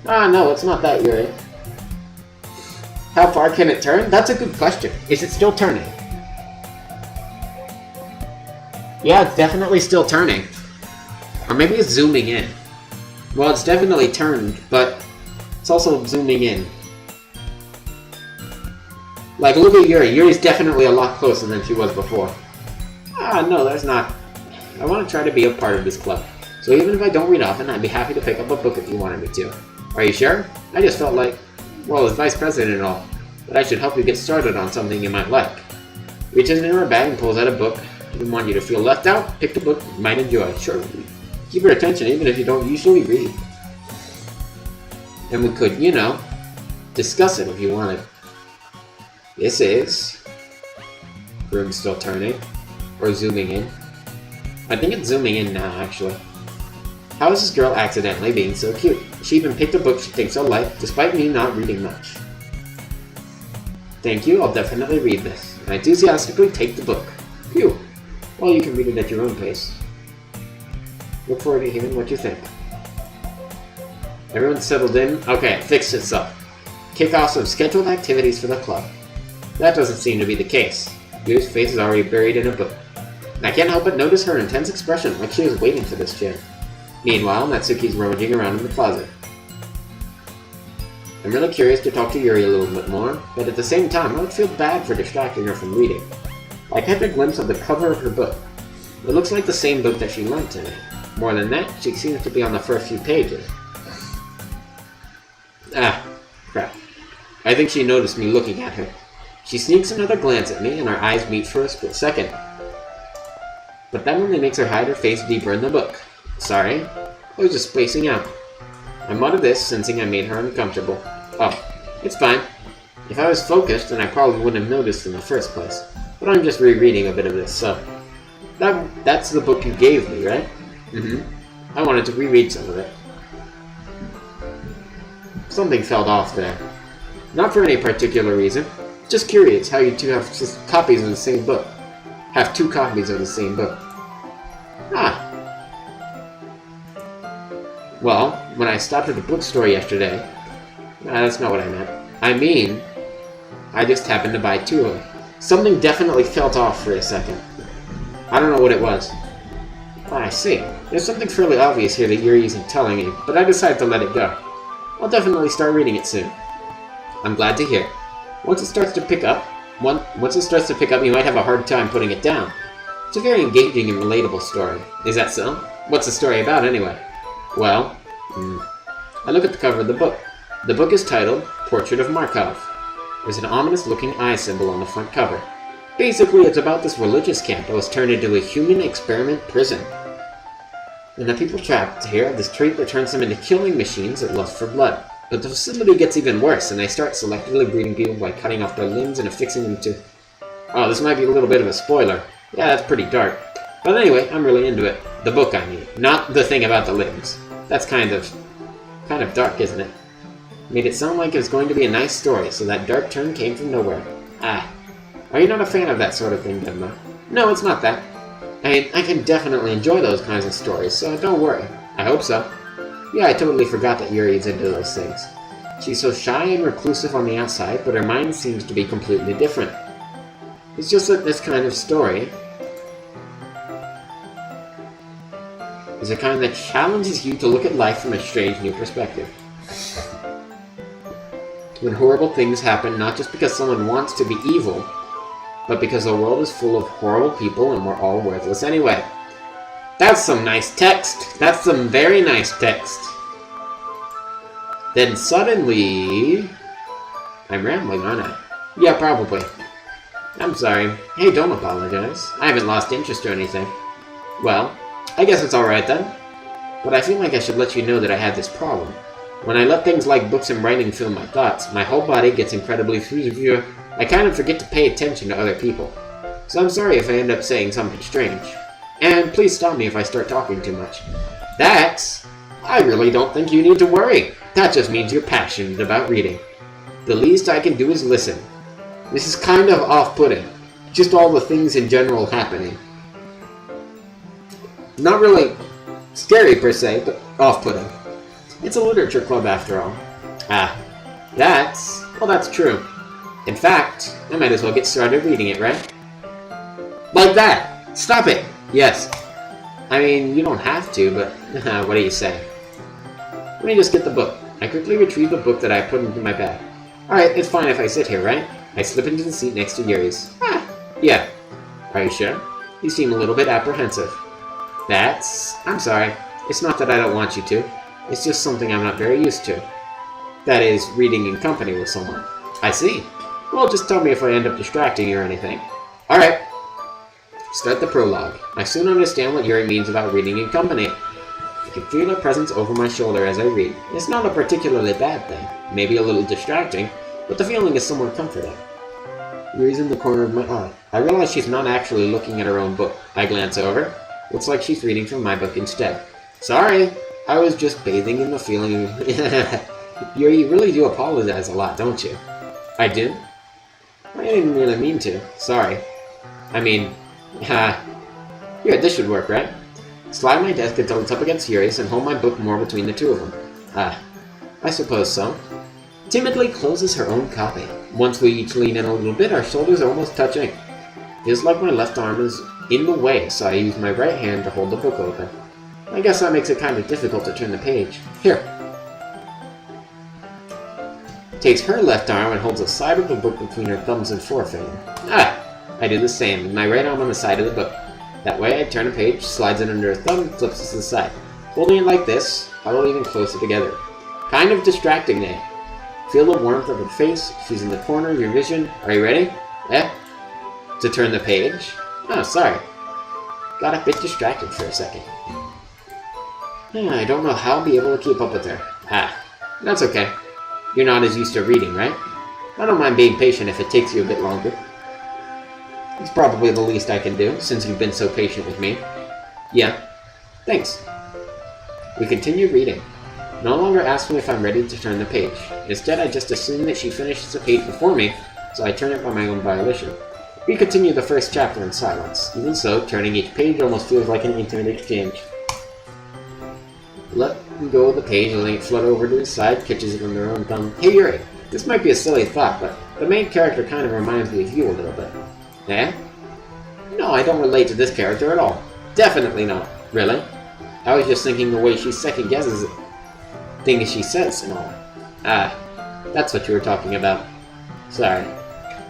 Ah, no, it's not that, Yuri. How far can it turn? That's a good question. Is it still turning? Yeah, it's definitely still turning. Or maybe it's zooming in. Well, it's definitely turned, but it's also zooming in. Like, look at Yuri. Yuri's definitely a lot closer than she was before. Ah, no, that's not. I want to try to be a part of this club. So even if I don't read often, I'd be happy to pick up a book if you wanted me to. Are you sure? I just felt like, well, as vice president and all, that I should help you get started on something you might like. Reaches into her bag and pulls out a book. Didn't want you to feel left out. Pick the book you might enjoy. Sure. Keep your attention even if you don't usually read. And we could, you know, discuss it if you wanted. This is... Room still turning. Or zooming in. I think it's zooming in now, actually. How is this girl accidentally being so cute? She even picked a book she thinks I'll like, despite me not reading much. Thank you, I'll definitely read this. I enthusiastically take the book. Phew. Well, you can read it at your own pace. Look forward to hearing what you think. Everyone's settled in? Okay, it fixed itself. Kick off some scheduled activities for the club. That doesn't seem to be the case. Yu's face is already buried in a book. I can't help but notice her intense expression, like she was waiting for this chance. Meanwhile, Natsuki's rummaging around in the closet. I'm really curious to talk to Yuri a little bit more, but at the same time, I would feel bad for distracting her from reading. I catch a glimpse of the cover of her book. It looks like the same book that she lent to me. More than that, she seems to be on the first few pages. Ah, crap. I think she noticed me looking at her. She sneaks another glance at me, and our eyes meet for a split second. But that only makes her hide her face deeper in the book. Sorry, I was just spacing out. I muttered this, sensing I made her uncomfortable. Oh, it's fine. If I was focused, then I probably wouldn't have noticed in the first place. But I'm just rereading a bit of this, so... That's the book you gave me, right? Mm-hmm. I wanted to reread some of it. Something felt off there. Not for any particular reason. Just curious how you two have just copies of the same book. Have two copies of the same book. Ah. Well, when I stopped at the bookstore yesterday... that's not what I meant. I mean, I just happened to buy two of them. Something definitely felt off for a second. I don't know what it was. Ah, I see. There's something fairly obvious here that Yuri isn't telling me, but I decided to let it go. I'll definitely start reading it soon. I'm glad to hear. Once it starts to pick up, you might have a hard time putting it down. It's a very engaging and relatable story. Is that so? What's the story about, anyway? Well, I look at the cover of the book. The book is titled Portrait of Markov. There's an ominous-looking eye symbol on the front cover. Basically, it's about this religious camp that was turned into a human experiment prison. And the people trapped here have this trait that turns them into killing machines that lust for blood. But the facility gets even worse, and they start selectively breeding people by cutting off their limbs and affixing them to... Oh, this might be a little bit of a spoiler. Yeah, that's pretty dark. But anyway, I'm really into it. The book, I mean. Not the thing about the limbs. That's kind of dark, isn't it? Made it sound like it was going to be a nice story, so that dark turn came from nowhere. Ah. Are you not a fan of that sort of thing, Denma? No, it's not that. I mean, I can definitely enjoy those kinds of stories, so don't worry. I hope so. Yeah, I totally forgot that Yuri is into those things. She's so shy and reclusive on the outside, but her mind seems to be completely different. It's just that this kind of story is a kind that challenges you to look at life from a strange new perspective. When horrible things happen, not just because someone wants to be evil, but because the world is full of horrible people and we're all worthless anyway. That's some nice text. That's some very nice text. Then suddenly... I'm rambling, aren't I? Yeah, probably. I'm sorry. Hey, don't apologize. I haven't lost interest or anything. Well, I guess it's alright then. But I feel like I should let you know that I have this problem. When I let things like books and writing fill my thoughts, my whole body gets incredibly free. I kind of forget to pay attention to other people. So I'm sorry if I end up saying something strange. And please stop me if I start talking too much. I really don't think you need to worry. That just means you're passionate about reading. The least I can do is listen. This is kind of off-putting. Just all the things in general happening. Not really scary per se, but off-putting. It's a literature club after all. Ah, that's true. In fact, I might as well get started reading it, right? Like that! Stop it! Yes. I mean, you don't have to, but what do you say? Let me just get the book. I quickly retrieve the book that I put into my bag. Alright, it's fine if I sit here, right? I slip into the seat next to Yuri's. Yeah. Are you sure? You seem a little bit apprehensive. I'm sorry. It's not that I don't want you to. It's just something I'm not very used to. That is, reading in company with someone. I see. Well, just tell me if I end up distracting you or anything. Alright. Start the prologue. I soon understand what Yuri means about reading in company. I can feel her presence over my shoulder as I read. It's not a particularly bad thing. Maybe a little distracting, but the feeling is somewhat comforting. Yuri's in the corner of my eye. I realize she's not actually looking at her own book. I glance over. Looks like she's reading from my book instead. Sorry, I was just bathing in the feeling of... You really do apologize a lot, don't you? I do? I didn't really mean to. Sorry. I mean... Here, this should work, right? Slide my desk until it's up against Yuri's and hold my book more between the two of them. I suppose so. Timidly closes her own copy. Once we each lean in a little bit, our shoulders are almost touching. Feels like my left arm is in the way, so I use my right hand to hold the book open. I guess that makes it kind of difficult to turn the page. Here. Takes her left arm and holds the side of the book between her thumbs and forefinger. I do the same, with my right arm on the side of the book. That way I turn a page, slides it under her thumb, and flips it to the side. Holding it like this, huddle even closer together. Kind of distracting, eh? Feel the warmth of her face, she's in the corner of your vision. Are you ready? To turn the page? Oh, sorry. Got a bit distracted for a second. I don't know how I'll be able to keep up with her. That's okay. You're not as used to reading, right? I don't mind being patient if it takes you a bit longer. It's probably the least I can do, since you've been so patient with me. Yeah. Thanks. We continue reading. No longer ask me if I'm ready to turn the page. Instead, I just assume that she finishes the page before me, so I turn it by my own volition. We continue the first chapter in silence. Even so, turning each page almost feels like an intimate exchange. Let go of the page, letting it flutter over to the side, catches it on their own thumb. Hey Yuri, this might be a silly thought, but the main character kind of reminds me of you a little bit. No, I don't relate to this character at all. Definitely not. Really? I was just thinking the way she second guesses things she says and all. That's what you were talking about. Sorry.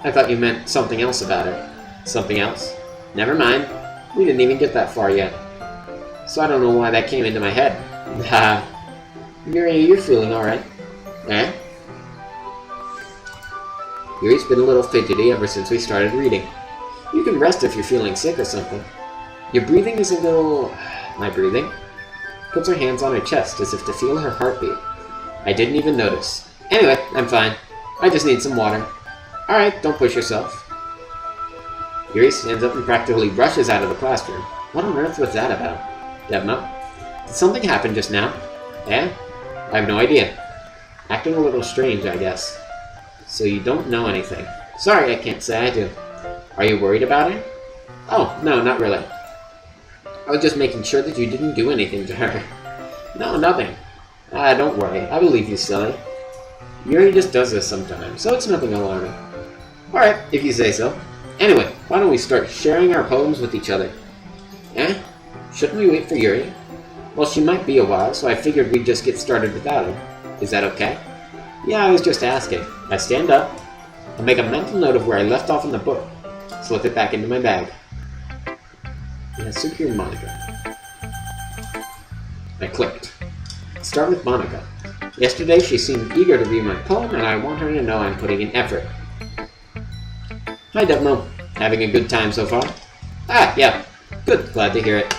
I thought you meant something else about it. Something else? Never mind. We didn't even get that far yet. So I don't know why that came into my head. Yuri, you're feeling alright. Yuri's been a little fidgety ever since we started reading. You can rest if you're feeling sick or something. Your breathing is a little... My breathing? Puts her hands on her chest as if to feel her heartbeat. I didn't even notice. Anyway, I'm fine. I just need some water. Alright, don't push yourself. Yuri stands up and practically rushes out of the classroom. What on earth was that about? Devma? Did something happen just now? I have no idea. Acting a little strange, I guess. So you don't know anything. Sorry, I can't say I do. Are you worried about her? Oh, no, not really. I was just making sure that you didn't do anything to her. No, nothing. Don't worry. I believe you, silly. Yuri just does this sometimes, so it's nothing alarming. Alright, if you say so. Anyway, why don't we start sharing our poems with each other? Shouldn't we wait for Yuri? Well, she might be a while, so I figured we'd just get started without her. Is that okay? Yeah, I was just asking. I stand up. I make a mental note of where I left off in the book. Slip it back into my bag. Yasuki and Monica. I clicked. Start with Monica. Yesterday she seemed eager to read my poem, and I want her to know I'm putting in effort. Hi, Devmo. Having a good time so far? Yeah. Good. Glad to hear it.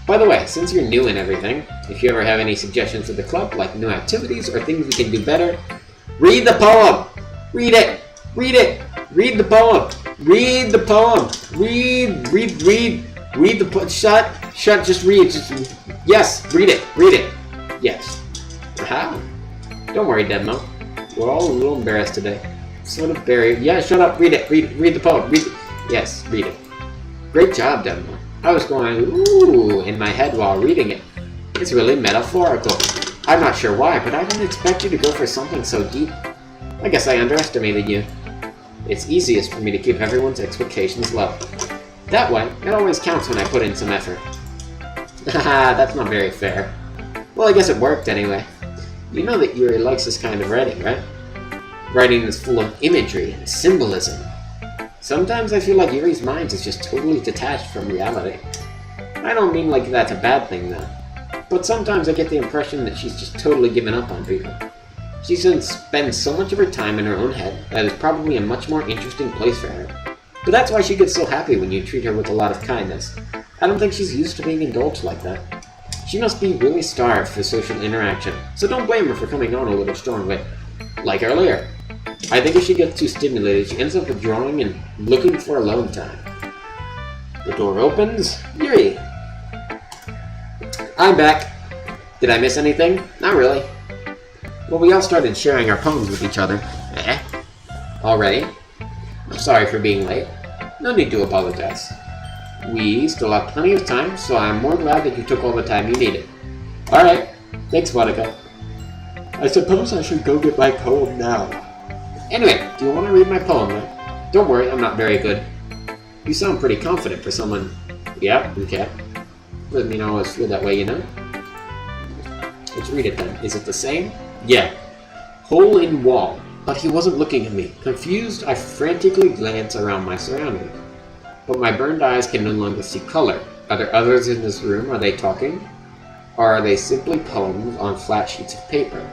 By the way, since you're new and everything, if you ever have any suggestions for the club, like new activities or things we can do better, read the poem! Read it! Read it! Read the poem! Read the poem! Read the poem! Shut, just read. Yes, read it. Yes. How? Don't worry, Devmo. We're all a little embarrassed today. Sort of buried. Yeah, shut up, read it. Read the poem. Yes, read it. Great job, Devmo. I was going, ooh, in my head while reading it. It's really metaphorical. I'm not sure why, but I didn't expect you to go for something so deep. I guess I underestimated you. It's easiest for me to keep everyone's expectations low. That way, it always counts when I put in some effort. Haha, that's not very fair. Well, I guess it worked anyway. You know that Yuri likes this kind of writing, right? Writing that's full of imagery and symbolism. Sometimes I feel like Yuri's mind is just totally detached from reality. I don't mean like that's a bad thing, though. But sometimes I get the impression that she's just totally given up on people. She spends so much of her time in her own head that is probably a much more interesting place for her. But that's why she gets so happy when you treat her with a lot of kindness. I don't think she's used to being indulged like that. She must be really starved for social interaction, so don't blame her for coming on a little strongly. Like earlier. I think if she gets too stimulated, she ends up withdrawing and looking for alone time. The door opens. Yuri! I'm back. Did I miss anything? Not really. Well, we all started sharing our poems with each other. Already? I'm sorry for being late. No need to apologize. We still have plenty of time, so I'm more glad that you took all the time you needed. Alright. Thanks, Monica. I suppose I should go get my poem now. Anyway, do you want to read my poem then? Don't worry, I'm not very good. You sound pretty confident for someone... Yeah, okay. Doesn't mean I always feel that way, you know? Let's read it then. Is it the same? Yeah. Hole in wall. But he wasn't looking at me. Confused, I frantically glance around my surroundings. But my burned eyes can no longer see color. Are there others in this room? Are they talking? Or are they simply poems on flat sheets of paper?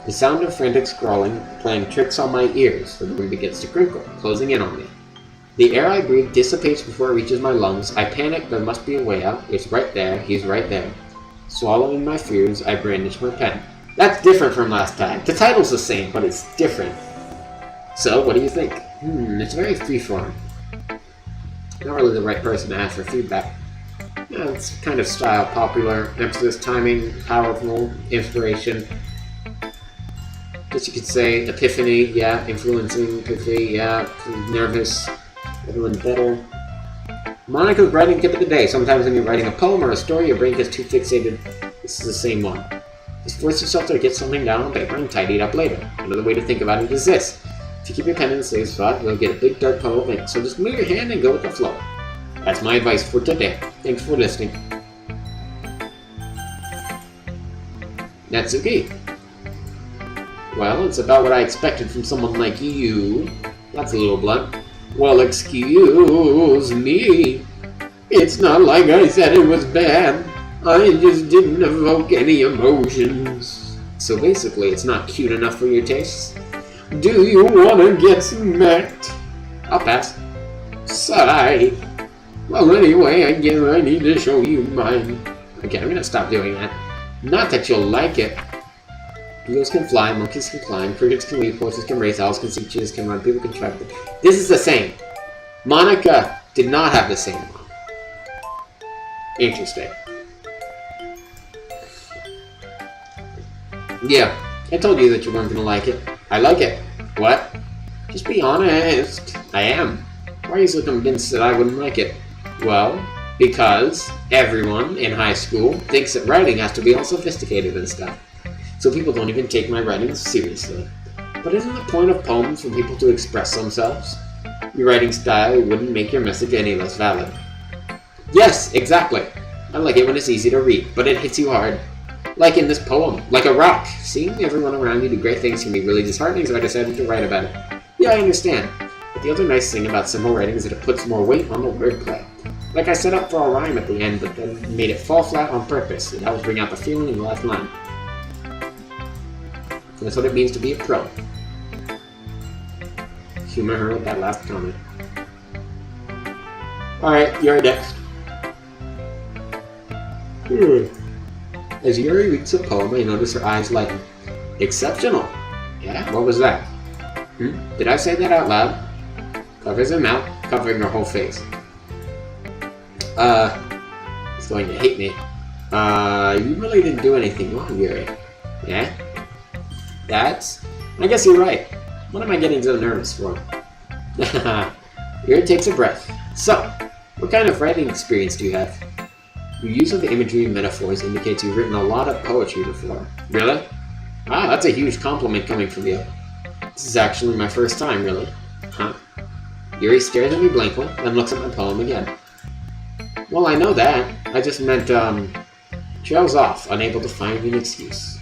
The sound of frantic scrawling, playing tricks on my ears. The room begins to crinkle, closing in on me. The air I breathe dissipates before it reaches my lungs. I panic, there must be a way out. It's right there, he's right there. Swallowing my fears, I brandish my pen. That's different from last time. The title's the same, but it's different. So, what do you think? It's very freeform. Not really the right person to ask for feedback. Yeah, it's kind of style, popular, emphasis, timing, powerful, inspiration. Guess you could say epiphany, yeah, influencing, epiphany, yeah, nervous, everyone better. Monica's writing tip of the day. Sometimes when you're writing a poem or a story, your brain gets too fixated. This is the same one. Just force yourself to get something down on paper and tidy it up later. Another way to think about it is this. If you keep your pen in the same spot, you'll get a big dark puddle of ink. So just move your hand and go with the flow. That's my advice for today. Thanks for listening. Natsuki. Well, it's about what I expected from someone like you. That's a little blunt. Well, excuse me. It's not like I said it was bad. I just didn't evoke any emotions. So basically, it's not cute enough for your tastes? Do you want to get smacked? I'll pass. Sigh. Well, anyway, I guess I need to show you mine. Okay, I'm gonna stop doing that. Not that you'll like it. Eagles can fly, monkeys can climb, crickets can leap, horses can race, owls can see, cheetahs can run, people can travel. This is the same. Monica did not have the same one. Interesting. Yeah, I told you that you weren't gonna like it. I like it. What? Just be honest. I am. Why are you so convinced that I wouldn't like it? Well, because everyone in high school thinks that writing has to be all sophisticated and stuff. So people don't even take my writing seriously. But isn't the point of poems for people to express themselves? Your writing style wouldn't make your message any less valid. Yes, exactly. I like it when it's easy to read, but it hits you hard. Like in this poem, like a rock. Seeing everyone around you do great things can be really disheartening, so I decided to write about it. Yeah, I understand. But the other nice thing about simple writing is that it puts more weight on the wordplay. Like I set up for a rhyme at the end, but then made it fall flat on purpose. It helps bring out the feeling in the last line. That's what it means to be a pro. Humor her with that last comment. Alright, you're next. As Yuri reads the poem, I notice her eyes lighten. Exceptional! Yeah, what was that? Did I say that out loud? Covers her mouth, covering her whole face. He's going to hate me. You really didn't do anything wrong, Yuri. Yeah? I guess you're right. What am I getting so nervous for? Yuri takes a breath. So, what kind of writing experience do you have? Your use of imagery and metaphors indicates you've written a lot of poetry before. Really? Wow, that's a huge compliment coming from you. This is actually my first time, really. Huh? Yuri stares at me blankly, then looks at my poem again. Well, I know that. I just meant, trails off, unable to find an excuse.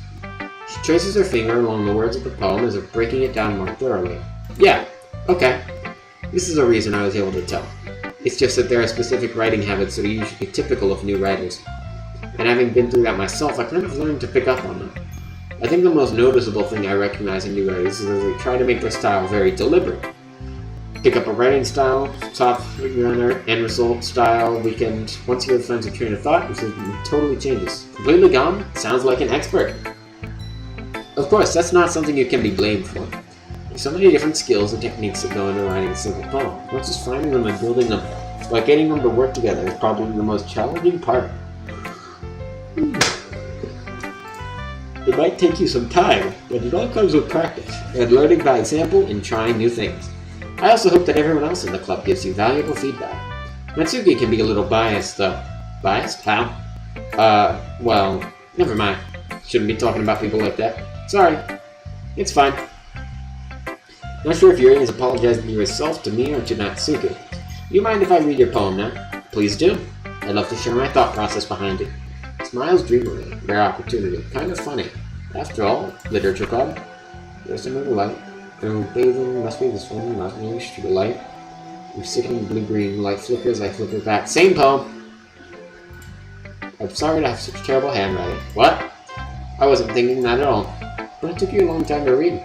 She traces her finger along the words of the poem as if breaking it down more thoroughly. Yeah, okay. This is a reason I was able to tell. It's just that there are specific writing habits that are usually typical of new writers. And having been through that myself, I kind of learned to pick up on them. I think the most noticeable thing I recognize in new writers is that they try to make their style very deliberate. Pick up a writing style, top runner, end result, style, weekend. Once you have finds a train of thought, it totally changes. Completely gone? Sounds like an expert. Of course, that's not something you can be blamed for. There's so many different skills and techniques that go into writing a simple poem. Not just finding them and building them, but getting them to work together is probably the most challenging part. It might take you some time, but it all comes with practice, and learning by example and trying new things. I also hope that everyone else in the club gives you valuable feedback. Natsuki can be a little biased, though. Biased? How? Well, never mind. Shouldn't be talking about people like that. Sorry. It's fine. Not sure if Yuri is apologizing to yourself, to me, or to Natsuki. Do you mind if I read your poem now? Please do. I'd love to share my thought process behind it. Smiles dreamily. Rare opportunity. Kind of funny. After all, literature club. There's another light. Through bathing, must be the swim, not unleashed to the light. With sickening blue-green light flickers, I flicker back. Same poem! I'm sorry to have such terrible handwriting. What? I wasn't thinking that at all. But it took you a long time to read.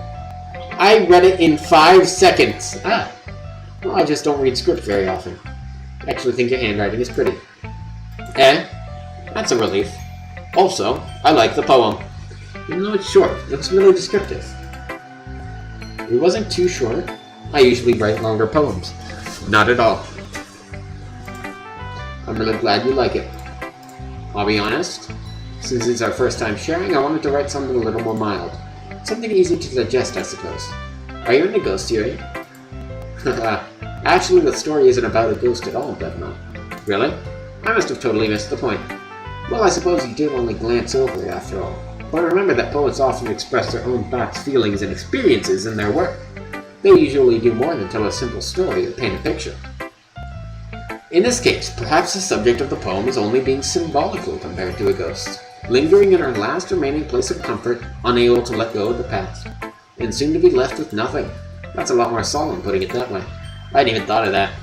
I read it in 5 seconds! Ah! Well, I just don't read script very often. I actually think your handwriting is pretty. Eh? That's a relief. Also, I like the poem. Even though it's short, it's really descriptive. It wasn't too short. I usually write longer poems. Not at all. I'm really glad you like it. I'll be honest. Since it's our first time sharing, I wanted to write something a little more mild. Something easy to digest, I suppose. Are you into ghost theory? Actually, the story isn't about a ghost at all, Devno. Really? I must have totally missed the point. Well, I suppose you did only glance over it after all. But remember that poets often express their own thoughts, feelings, and experiences in their work. They usually do more than tell a simple story or paint a picture. In this case, perhaps the subject of the poem is only being symbolical compared to a ghost, lingering in our last remaining place of comfort, unable to let go of the past, and soon to be left with nothing. That's a lot more solemn, putting it that way. I hadn't even thought of that.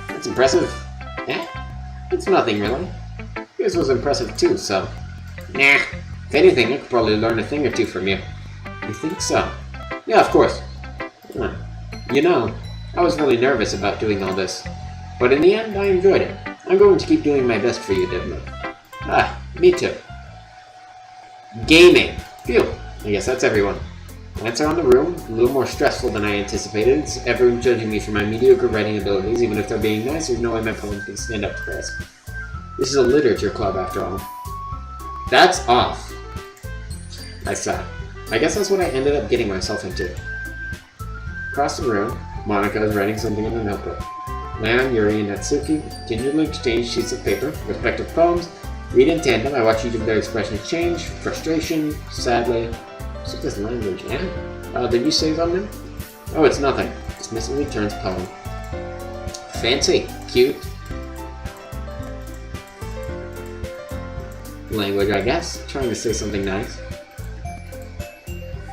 That's impressive. Eh? It's nothing, really. Yours was impressive too, so... Nah. If anything, I could probably learn a thing or two from you. You think so? Yeah, of course. You know, I was really nervous about doing all this. But in the end, I enjoyed it. I'm going to keep doing my best for you, Devno. Ah, me too. Gaming. Phew. I guess that's everyone. Lights are on the room. A little more stressful than I anticipated. It's everyone judging me for my mediocre writing abilities. Even if they're being nice, there's no way my poems can stand up to this. This is a literature club, after all. That's off. I sighed. I guess that's what I ended up getting myself into. Across the room, Monica is writing something in a notebook. Leon, Yuri, and Natsuki gingerly exchange sheets of paper, respective poems. Read in tandem, I watch each of their expressions change. Frustration, sadly. What's with this language, eh? Did you say something? Oh, it's nothing. Dismissively turns poem. Fancy. Cute. Language, I guess. Trying to say something nice.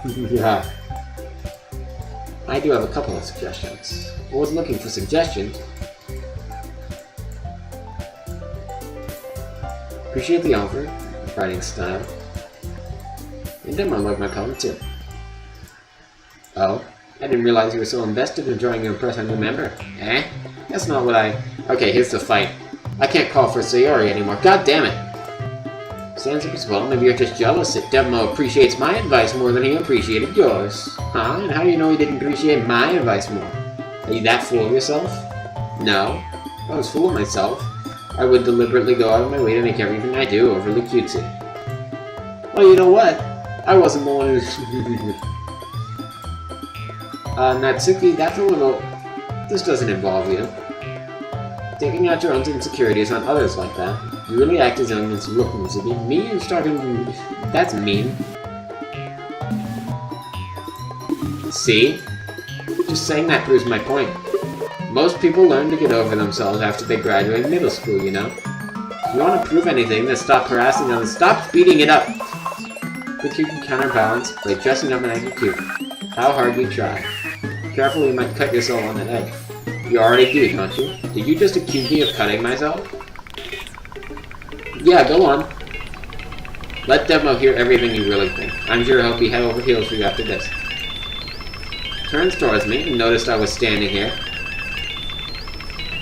Yeah. I do have a couple of suggestions. I was looking for suggestions. Appreciate the offer, writing style. And then I like my poem too. Oh, I didn't realize you were so invested in trying to impress a new member. Eh? That's not what I... Okay, here's the fight. I can't call for Sayori anymore. God damn it! Stands up as well. Maybe you're just jealous that Devmo appreciates my advice more than he appreciated yours. Huh? And how do you know he didn't appreciate my advice more? Are you that full of yourself? No. If I was full of myself, I would deliberately go out of my way to make everything I do overly cutesy. Well, you know what? I wasn't the one who... Natsuki, that's a little... This doesn't involve you. Taking out your own insecurities on others like that. You really act as young as you look, Natsuki. Me and starting... That's mean. See? Just saying that proves my point. Most people learn to get over themselves after they graduate middle school, you know? If you want to prove anything, then stop harassing others. Stop speeding it up! Think you can counterbalance by dressing up and acting cute. How hard you try. Careful, you might cut yourself on the head. You already do, don't you? Did you just accuse me of cutting myself? Yeah, go on. Let Devmo hear everything you really think. I'm sure he'll be head over heels for you after this. Turns towards me and noticed I was standing here.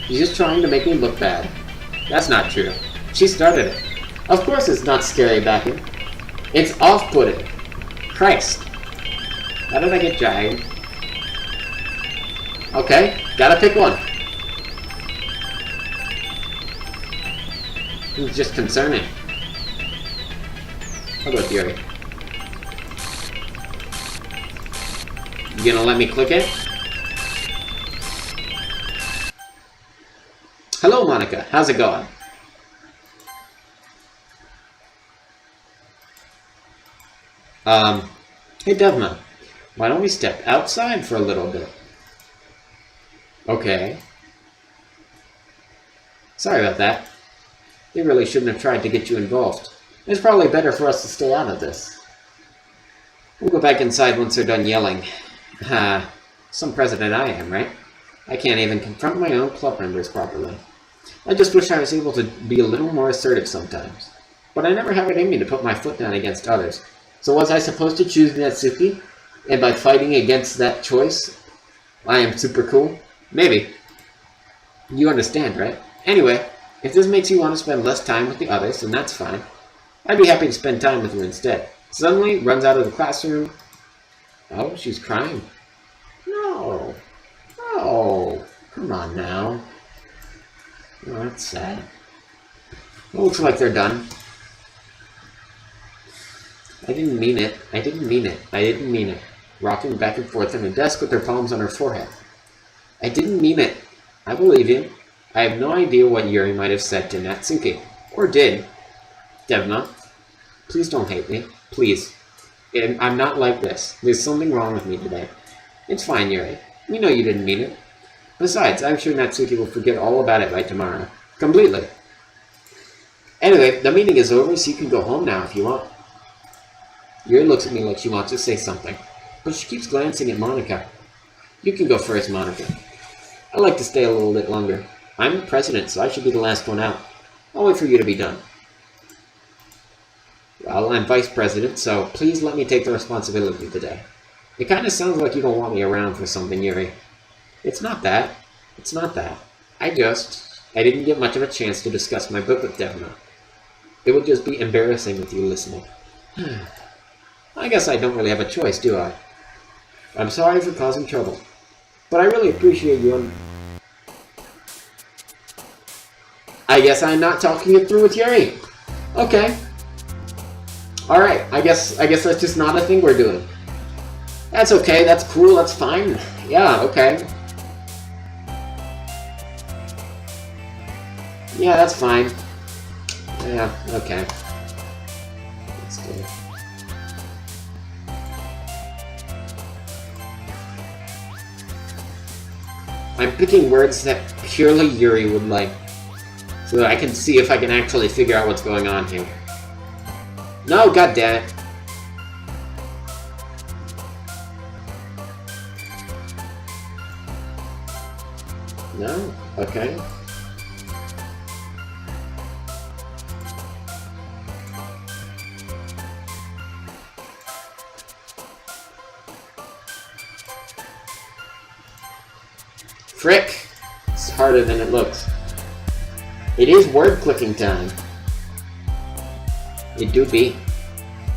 She's just trying to make me look bad. That's not true. She started it. Of course it's not scary backing. It's off-putting. Christ. How did I get dragged? Okay, gotta pick one. It's just concerning. How about Yuri? You gonna let me click it? Hello, Monica. How's it going? Hey, Devma. Why don't we step outside for a little bit? Okay. Sorry about that. They really shouldn't have tried to get you involved. It's probably better for us to stay out of this. We'll go back inside once they're done yelling. Some president I am, right? I can't even confront my own club members properly. I just wish I was able to be a little more assertive sometimes. But I never have it in me to put my foot down against others. So was I supposed to choose Natsuki? And by fighting against that choice, I am super cool? Maybe. You understand, right? Anyway, if this makes you want to spend less time with the others, then that's fine. I'd be happy to spend time with you instead. Suddenly, runs out of the classroom. Oh, she's crying. No. Oh, come on now. Oh, that's sad. It looks like they're done. I didn't mean it. I didn't mean it. I didn't mean it. Rocking back and forth on the desk with her palms on her forehead. I didn't mean it. I believe you. I have no idea what Yuri might have said to Natsuki. Or did. Devna, please don't hate me. Please. I'm not like this. There's something wrong with me today. It's fine, Yuri. We know you didn't mean it. Besides, I'm sure Natsuki will forget all about it by tomorrow. Completely. Anyway, the meeting is over, so you can go home now if you want. Yuri looks at me like she wants to say something, but she keeps glancing at Monica. You can go first, Monica. I'd like to stay a little bit longer. I'm the president, so I should be the last one out. I'll wait for you to be done. Well, I'm vice president, so please let me take the responsibility today. It kind of sounds like you don't want me around for something, Yuri. It's not that. It's not that. I didn't get much of a chance to discuss my book with Devna. It would just be embarrassing with you listening. I guess I don't really have a choice, do I? I'm sorry for causing trouble, but I really appreciate you and... I guess I'm not talking it through with Yuri. Okay. Alright, I guess that's just not a thing we're doing. That's okay, that's cool, that's fine. Yeah, okay. Yeah, that's fine. Yeah, okay. Let's do it. I'm picking words that purely Yuri would like, so that I can see if I can actually figure out what's going on here. No, goddammit. No? Okay. Frick! It's harder than it looks. It is word clicking time. It do be.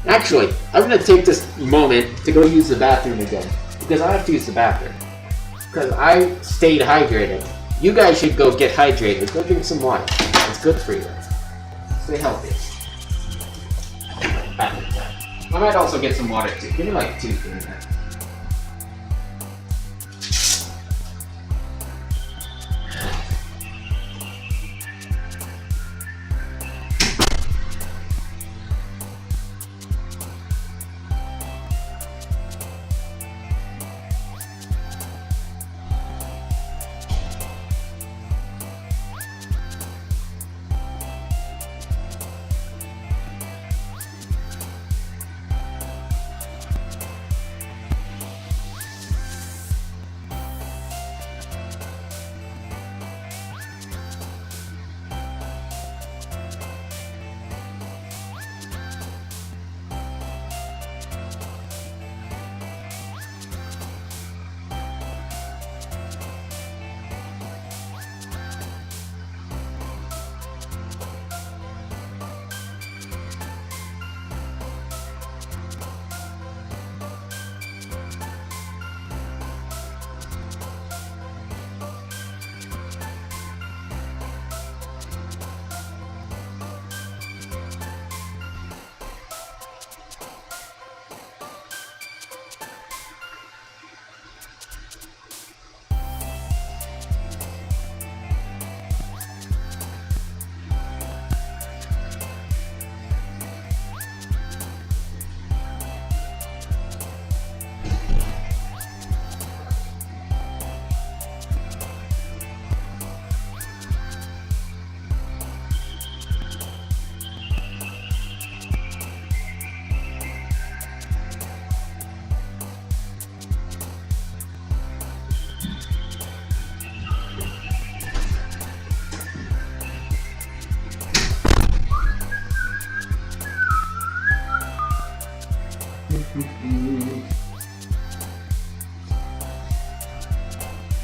Actually, I'm gonna take this moment to go use the bathroom again. Because I have to use the bathroom. Because I stayed hydrated. You guys should go get hydrated. Go drink some water. It's good for you. Stay healthy. Bathroom time. I might also get some water too. Give me like 2 for that.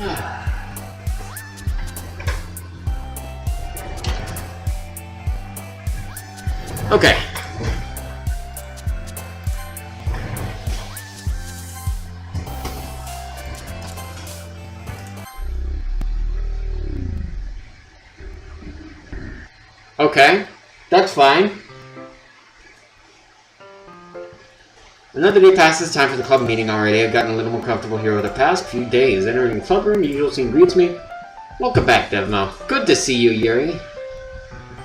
Okay. Okay, that's fine. Another day passes, time for the club meeting already. I've gotten a little more comfortable here over the past few days. Entering the club room, the usual scene greets me. Welcome back, Devmo. Good to see you, Yuri.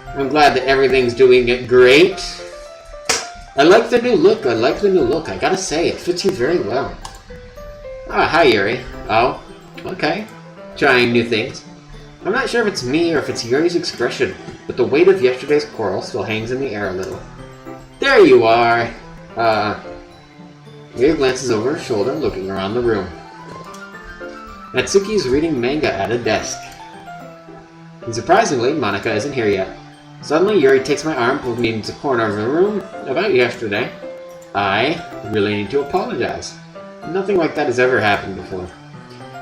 I'm glad that everything's doing it great. I like the new look. I gotta say, it fits you very well. Ah, hi, Yuri. Oh, okay. Trying new things. I'm not sure if it's me or if it's Yuri's expression, but the weight of yesterday's quarrel still hangs in the air a little. There you are! Yuri glances over her shoulder, looking around the room. Natsuki is reading manga at a desk. And surprisingly, Monika isn't here yet. Suddenly, Yuri takes my arm, pulls me into the corner of the room. About yesterday, I really need to apologize. Nothing like that has ever happened before.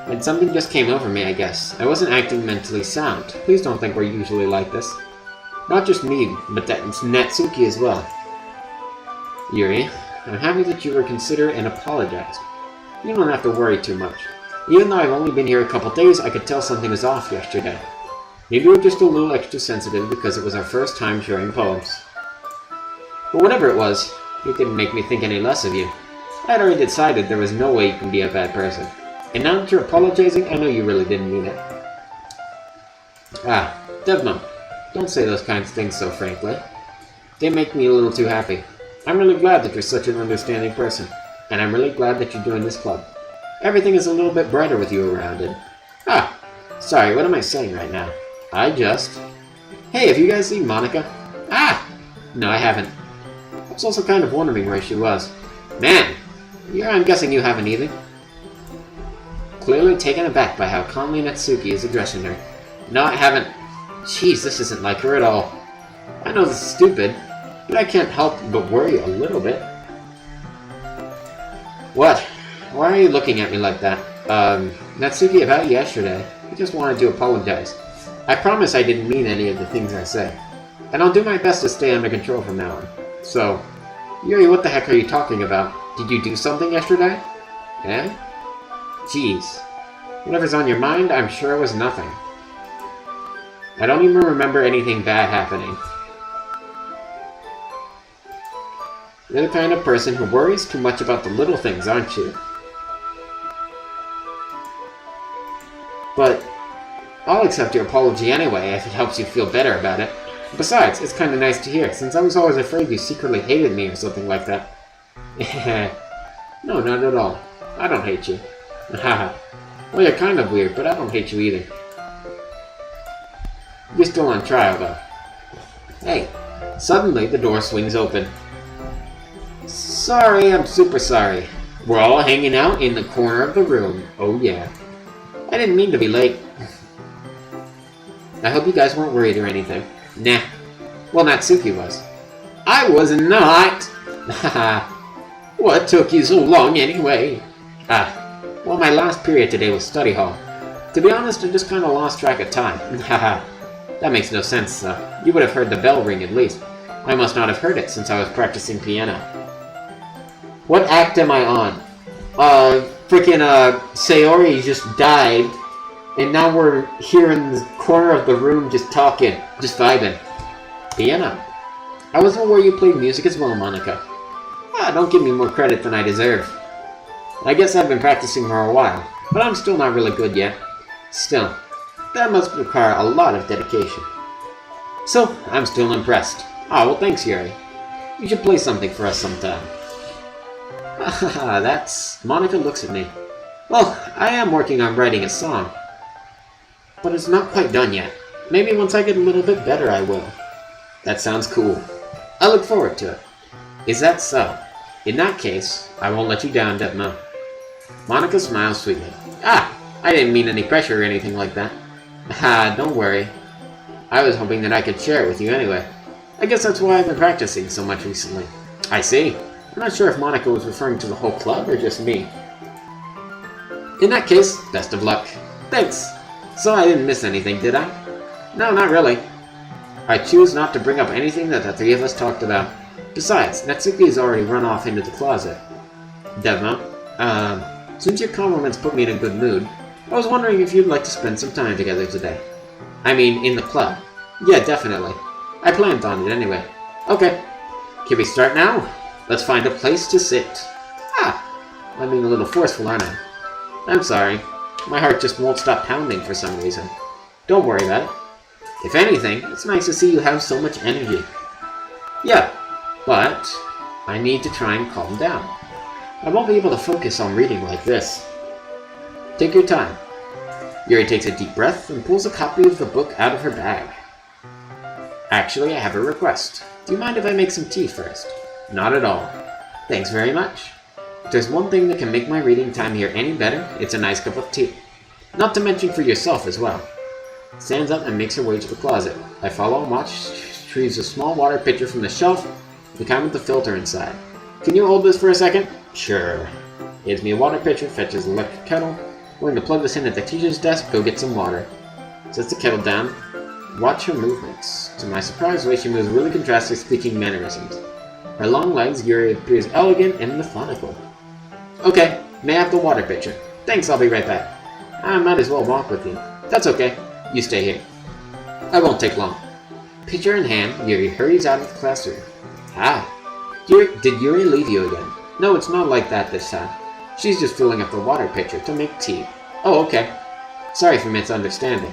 And something just came over me, I guess. I wasn't acting mentally sound. Please don't think we're usually like this. Not just me, but that's Natsuki as well. Yuri, I'm happy that you would consider and apologize. You don't have to worry too much. Even though I've only been here a couple days, I could tell something was off yesterday. Maybe we're just a little extra sensitive because it was our first time sharing poems. But whatever it was, it didn't make me think any less of you. I had already decided there was no way you can be a bad person. And now that you're apologizing, I know you really didn't mean it. Ah, Devmo, don't say those kinds of things so frankly. They make me a little too happy. I'm really glad that you're such an understanding person, and I'm really glad that you joined this club. Everything is a little bit brighter with you around it. Ah, sorry, what am I saying right now? Hey, have you guys seen Monika? Ah! No, I haven't. I was also kind of wondering where she was. Man! Yeah, I'm guessing you haven't either. Clearly taken aback by how calmly Natsuki is addressing her. No, I haven't. Jeez, this isn't like her at all. I know this is stupid, but I can't help but worry a little bit. What? Why are you looking at me like that? Natsuki, about yesterday. I just wanted to apologize. I promise I didn't mean any of the things I said. And I'll do my best to stay under control from now on. So, Yuri, what the heck are you talking about? Did you do something yesterday? Eh? Jeez. Whatever's on your mind, I'm sure it was nothing. I don't even remember anything bad happening. You're the kind of person who worries too much about the little things, aren't you? But I'll accept your apology anyway if it helps you feel better about it. Besides, it's kinda nice to hear, since I was always afraid you secretly hated me or something like that. No, not at all. I don't hate you. Haha. Well, you're kind of weird, but I don't hate you either. You're still on trial, though. Hey, suddenly the door swings open. Sorry, I'm super sorry. We're all hanging out in the corner of the room. Oh yeah. I didn't mean to be late. I hope you guys weren't worried or anything. Nah. Well, Natsuki was. I was not! Haha. What took you so long anyway? Well, my last period today was study hall. To be honest, I just kinda lost track of time. Haha. That makes no sense, though. You would have heard the bell ring at least. I must not have heard it since I was practicing piano. What act am I on? Freaking, Sayori just died, and now we're here in the corner of the room just talking, just vibing. Piano. I wasn't aware you played music as well, Monika. Don't give me more credit than I deserve. I guess I've been practicing for a while, but I'm still not really good yet. Still, that must require a lot of dedication. So, I'm still impressed. Well thanks, Yuri. You should play something for us sometime. That's... Monika looks at me. Well, I am working on writing a song. But it's not quite done yet. Maybe once I get a little bit better I will. That sounds cool. I look forward to it. Is that so? In that case, I won't let you down, Devmo. Monika smiles sweetly. I didn't mean any pressure or anything like that. Don't worry. I was hoping that I could share it with you anyway. I guess that's why I've been practicing so much recently. I see. I'm not sure if Monika was referring to the whole club or just me. In that case, best of luck. Thanks! So I didn't miss anything, did I? No, not really. I choose not to bring up anything that the three of us talked about. Besides, Natsuki's already run off into the closet. Devma, since your compliments put me in a good mood, I was wondering if you'd like to spend some time together today. I mean, in the club. Yeah, definitely. I planned on it anyway. Okay. Can we start now? Let's find a place to sit. Ah! I'm being a little forceful, aren't I? I'm sorry. My heart just won't stop pounding for some reason. Don't worry about it. If anything, it's nice to see you have so much energy. Yeah, but I need to try and calm down. I won't be able to focus on reading like this. Take your time. Yuri takes a deep breath and pulls a copy of the book out of her bag. Actually, I have a request. Do you mind if I make some tea first? Not at all. Thanks very much. If there's one thing that can make my reading time here any better, it's a nice cup of tea. Not to mention for yourself as well. Stands up and makes her way to the closet. I follow and watch. She retrieves a small water pitcher from the shelf, the kind with the filter inside. Can you hold this for a second? Sure. Gives me a water pitcher, fetches the electric kettle. Going to plug this in at the teacher's desk, go get some water. Sets the kettle down. Watch her movements. To my surprise, the way she moves really contrasts her speaking mannerisms. Her long legs, Yuri appears elegant and methodical. Okay, may I have the water pitcher? Thanks, I'll be right back. I might as well walk with you. That's okay. You stay here. I won't take long. Pitcher in hand, Yuri hurries out of the classroom. Ah. Did Yuri leave you again? No, it's not like that this time. She's just filling up the water pitcher to make tea. Oh, okay. Sorry for misunderstanding.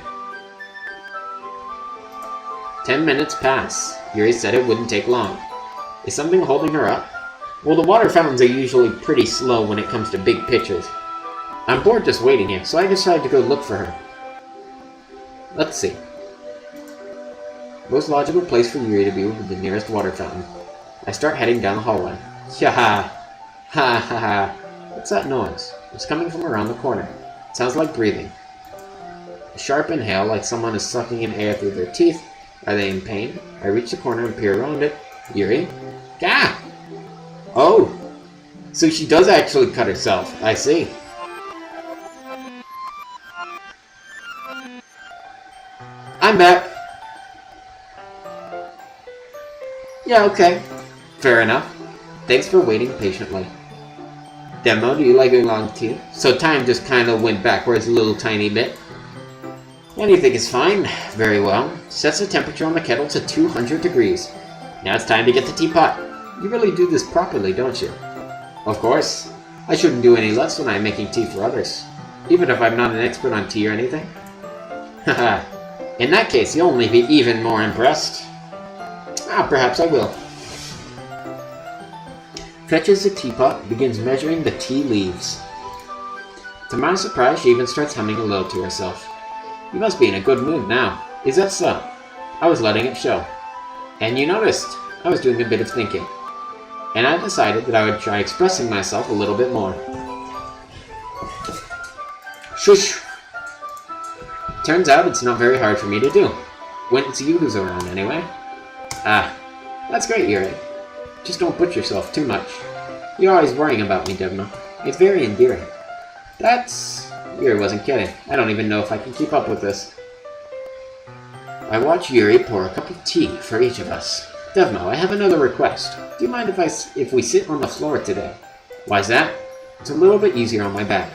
10 minutes pass. Yuri said it wouldn't take long. Is something holding her up? Well, the water fountains are usually pretty slow when it comes to big pitchers. I'm bored just waiting here, so I decided to go look for her. Let's see. Most logical place for Yuri to be would be the nearest water fountain. I start heading down the hallway. Ha ha ha. What's that noise? It's coming from around the corner. It sounds like breathing. A sharp inhale, like someone is sucking in air through their teeth. Are they in pain? I reach the corner and peer around it. Yuri? Gah! Oh! So she does actually cut herself. I see. I'm back. Yeah, okay. Fair enough. Thanks for waiting patiently. Demo, do you like a long tea? So time just kind of went backwards a little tiny bit. Anything is fine. Very well. Sets the temperature on the kettle to 200 degrees. Now it's time to get the teapot. You really do this properly, don't you? Of course. I shouldn't do any less when I'm making tea for others. Even if I'm not an expert on tea or anything. Haha. In that case, you'll only be even more impressed. Perhaps I will. Fetches the teapot, begins measuring the tea leaves. To my surprise, she even starts humming a little to herself. You must be in a good mood now. Is that so? I was letting it show. And you noticed, I was doing a bit of thinking. And I decided that I would try expressing myself a little bit more. Shush! Turns out it's not very hard for me to do. When it's you who's around, anyway. That's great, Yuri. Just don't put yourself too much. You're always worrying about me, Devna. It's very endearing. Yuri wasn't kidding. I don't even know if I can keep up with this. I watch Yuri pour a cup of tea for each of us. Devno, I have another request. Do you mind if we sit on the floor today? Why's that? It's a little bit easier on my back.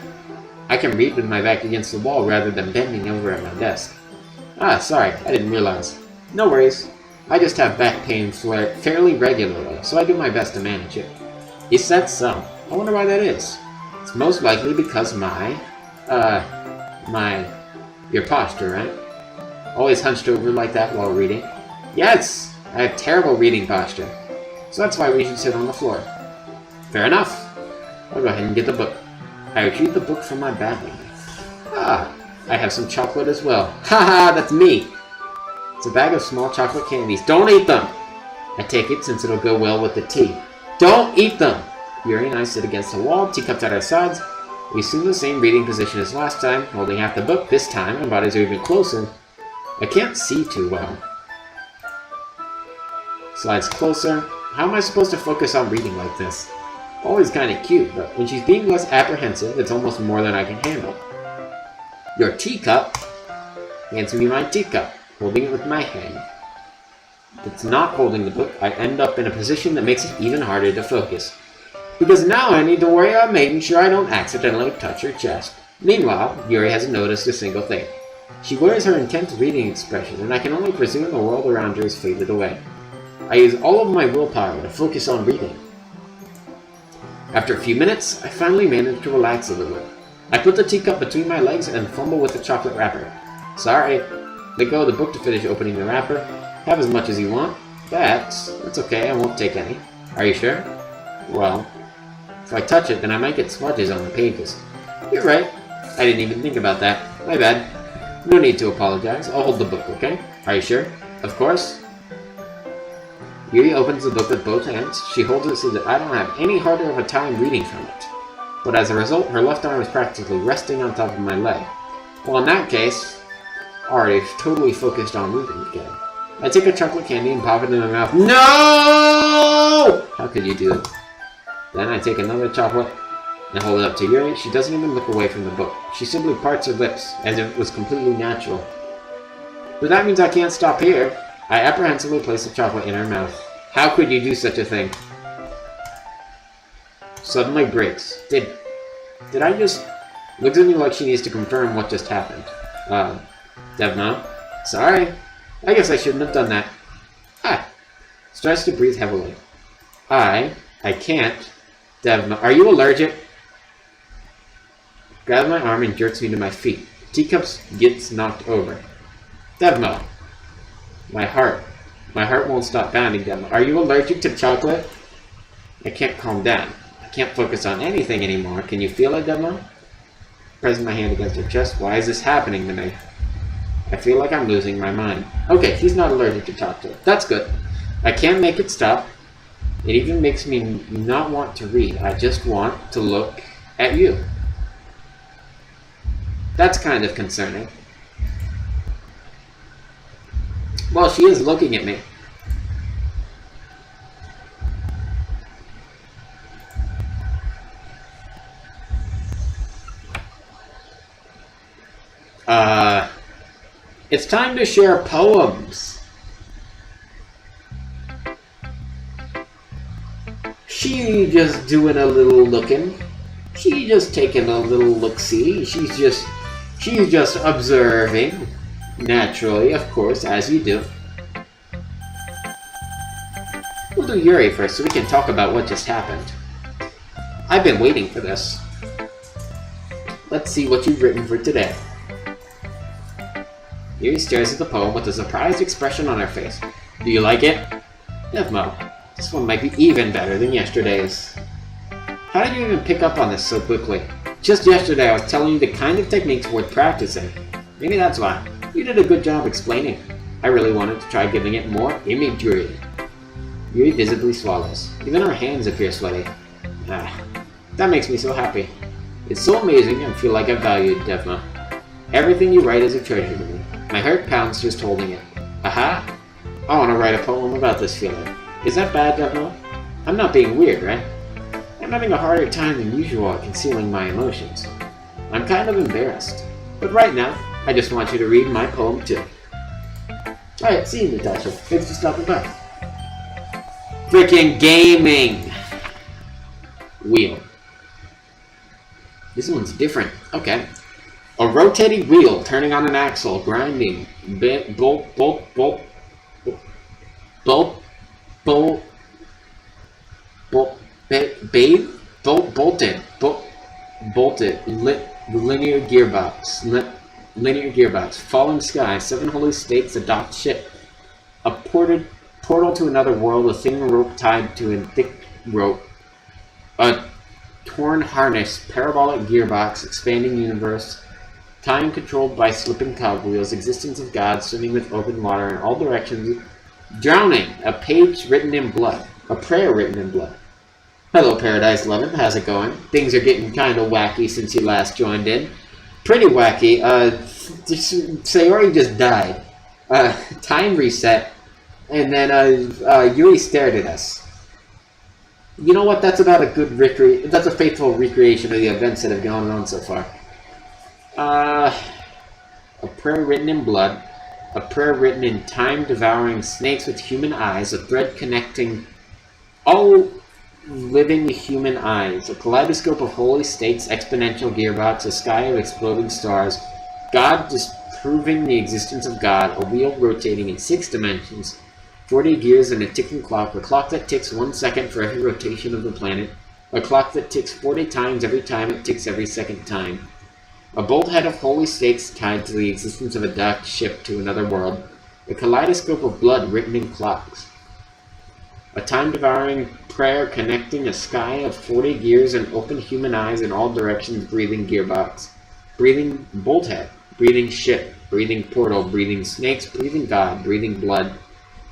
I can read with my back against the wall rather than bending over at my desk. Sorry, I didn't realize. No worries. I just have back pain fairly regularly, so I do my best to manage it. Is that so? I wonder why that is. It's most likely because your posture, right? Always hunched over like that while reading? Yes! I have terrible reading posture. So that's why we should sit on the floor. Fair enough. I'll go ahead and get the book. I retrieve the book from my bag. I have some chocolate as well. Haha, that's me! It's a bag of small chocolate candies. Don't eat them! I take it since it'll go well with the tea. Don't eat them! Yuri and I sit against the wall, teacups at our sides. We assume the same reading position as last time, holding half the book. This time, our bodies are even closer. I can't see too well. Slides closer. How am I supposed to focus on reading like this? Always kinda cute, but when she's being less apprehensive, it's almost more than I can handle. Your teacup? Hands me my teacup, holding it with my hand. If it's not holding the book, I end up in a position that makes it even harder to focus. Because now I need to worry about making sure I don't accidentally touch her chest. Meanwhile, Yuri hasn't noticed a single thing. She wears her intense reading expression, and I can only presume the world around her has faded away. I use all of my willpower to focus on reading. After a few minutes, I finally manage to relax a little. I put the teacup between my legs and fumble with the chocolate wrapper. Sorry. Let go of the book to finish opening the wrapper. Have as much as you want. That's okay, I won't take any. Are you sure? Well, if I touch it, then I might get smudges on the pages. You're right. I didn't even think about that. My bad. No need to apologize. I'll hold the book, okay? Are you sure? Of course. Yuri opens the book with both hands. She holds it so that I don't have any harder of a time reading from it. But as a result, her left arm is practically resting on top of my leg. Well, in that case, already totally focused on reading again. I take a chocolate candy and pop it in my mouth. No! How could you do it? Then I take another chocolate and hold it up to Yuri. She doesn't even look away from the book. She simply parts her lips, as if it was completely natural. But that means I can't stop here. I apprehensively place the chocolate in her mouth. How could you do such a thing? Suddenly breaks. Did I just... Looks at me like she needs to confirm what just happened. Devna? Sorry. I guess I shouldn't have done that. Starts to breathe heavily. I can't. Devna, are you allergic? Grabs my arm and jerks me to my feet. Teacups gets knocked over. Devna. My heart won't stop pounding, Devna. Are you allergic to chocolate? I can't calm down. I can't focus on anything anymore. Can you feel it, Devna? Pressing my hand against her chest. Why is this happening to me? I feel like I'm losing my mind. Okay, he's not allergic to chocolate. That's good. I can't make it stop. It even makes me not want to read. I just want to look at you. That's kind of concerning. Well, she is looking at me. It's time to share poems. She just doing a little looking. She just taking a little look-see. She's just observing. Naturally, of course, as you do. We'll do Yuri first so we can talk about what just happened. I've been waiting for this. Let's see what you've written for today. Yuri stares at the poem with a surprised expression on her face. Do you like it? Devmo, this one might be even better than yesterday's. How did you even pick up on this so quickly? Just yesterday I was telling you the kind of techniques worth practicing. Maybe that's why. You did a good job explaining. I really wanted to try giving it more imagery. Yuri visibly swallows. Even her hands appear sweaty. That makes me so happy. It's so amazing and feel like I value it, Devma. Everything you write is a treasure to me. My heart pounds just holding it. Aha! I want to write a poem about this feeling. Is that bad, Devma? I'm not being weird, right? I'm having a harder time than usual at concealing my emotions. I'm kind of embarrassed. But right now, I just want you to read my poem too. Alright, see you, Natasha. Thanks for stopping by. Freaking gaming! Wheel. This one's different. Okay. A rotating wheel turning on an axle, grinding. Bolted. Linear gearbox. Falling sky. 7 holy states. A docked ship. A portal to another world. A thin rope tied to a thick rope. A torn harness. Parabolic gearbox. Expanding universe. Time controlled by slipping cogwheels. Existence of God. Swimming with open water in all directions. Drowning. A page written in blood. A prayer written in blood. Hello, Paradise 11. How's it going? Things are getting kind of wacky since you last joined in. Pretty wacky. Sayori just died. Time reset. And then Yuri stared at us. You know what? That's about a good that's a faithful recreation of the events that have gone on so far. prayer written in blood, a prayer written in time-devouring snakes with human eyes, a thread connecting all living human eyes, a kaleidoscope of holy states, exponential gearbox, a sky of exploding stars, God disproving the existence of God, a wheel rotating in 6 dimensions, 40 gears and a ticking clock, a clock that ticks 1 second for every rotation of the planet, a clock that ticks 40 times every time it ticks every second time, a bolthead of holy states tied to the existence of a docked ship to another world, a kaleidoscope of blood written in clocks, a time-devouring prayer connecting a sky of 40 gears and open human eyes in all directions, breathing gearbox, breathing bolthead, breathing ship, breathing portal, breathing snakes, breathing God, breathing blood,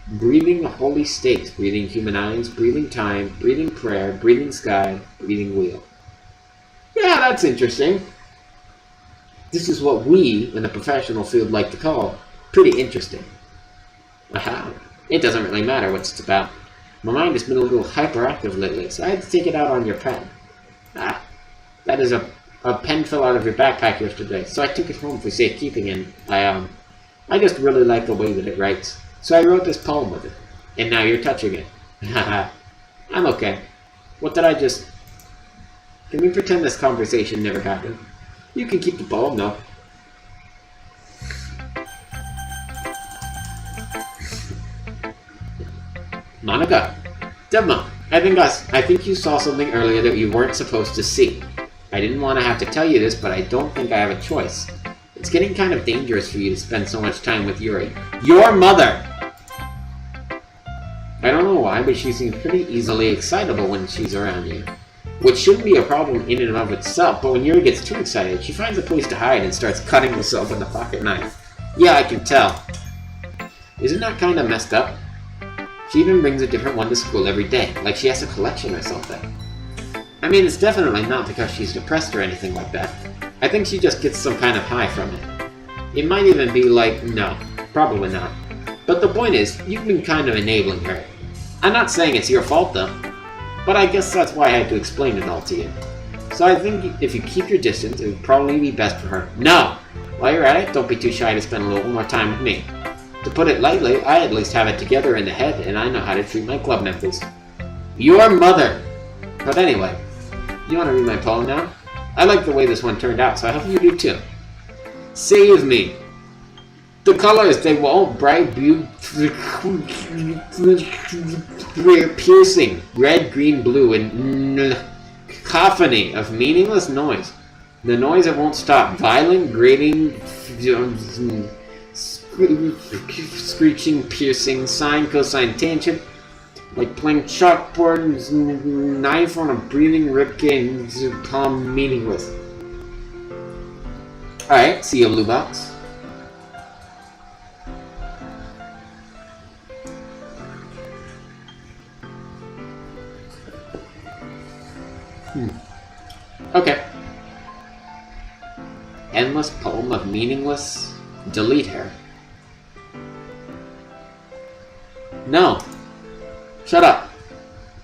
breathing holy states, breathing human eyes, breathing time, breathing prayer, breathing sky, breathing wheel. Yeah, that's interesting. This is what we in the professional field like to call pretty interesting. Aha. It doesn't really matter what it's about. My mind has been a little hyperactive lately, so I had to take it out on your pen. Ah, that is a pen fell out of your backpack yesterday, so I took it home for safekeeping, and I just really like the way that it writes. So I wrote this poem with it, and now you're touching it. Haha. I'm okay. What did I just... Can we pretend this conversation never happened? You can keep the poem, though. Monica, Devma, I think you saw something earlier that you weren't supposed to see. I didn't want to have to tell you this, but I don't think I have a choice. It's getting kind of dangerous for you to spend so much time with Yuri. Your mother! I don't know why, but she seems pretty easily excitable when she's around you. Which shouldn't be a problem in and of itself, but when Yuri gets too excited, she finds a place to hide and starts cutting herself with a pocket knife. Yeah, I can tell. Isn't that kind of messed up? She even brings a different one to school every day, like she has a collection or something. I mean, it's definitely not because she's depressed or anything like that. I think she just gets some kind of high from it. It might even be like, no, probably not. But the point is, you've been kind of enabling her. I'm not saying it's your fault though, but I guess that's why I had to explain it all to you. So I think if you keep your distance, it would probably be best for her. No! While you're at it, don't be too shy to spend a little more time with me. To put it lightly, I at least have it together in the head, and I know how to treat my club members. Your mother! But anyway, you want to read my poem now? I like the way this one turned out, so I hope you do too. Save me! The colors, they won't bright, piercing, red, green, blue, and cacophony of meaningless noise. The noise that won't stop, violent, grating, screeching, piercing, sine, cosine, tangent, like playing chalkboard and knife on a breathing ribcage, palm meaningless. Alright, see you, blue box. Okay. Endless poem of meaningless. Delete her. No. Shut up.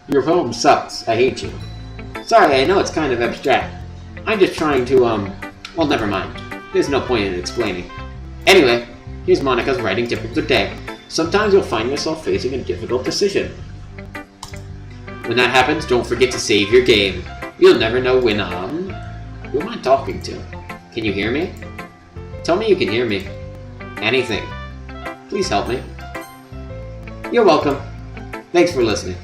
Your poem sucks. I hate you. Sorry, I know it's kind of abstract. I'm just trying to, well, never mind. There's no point in explaining. Anyway, here's Monica's writing tip of the day. Sometimes you'll find yourself facing a difficult decision. When that happens, don't forget to save your game. You'll never know when, who am I talking to? Can you hear me? Tell me you can hear me. Anything. Please help me. You're welcome. Thanks for listening.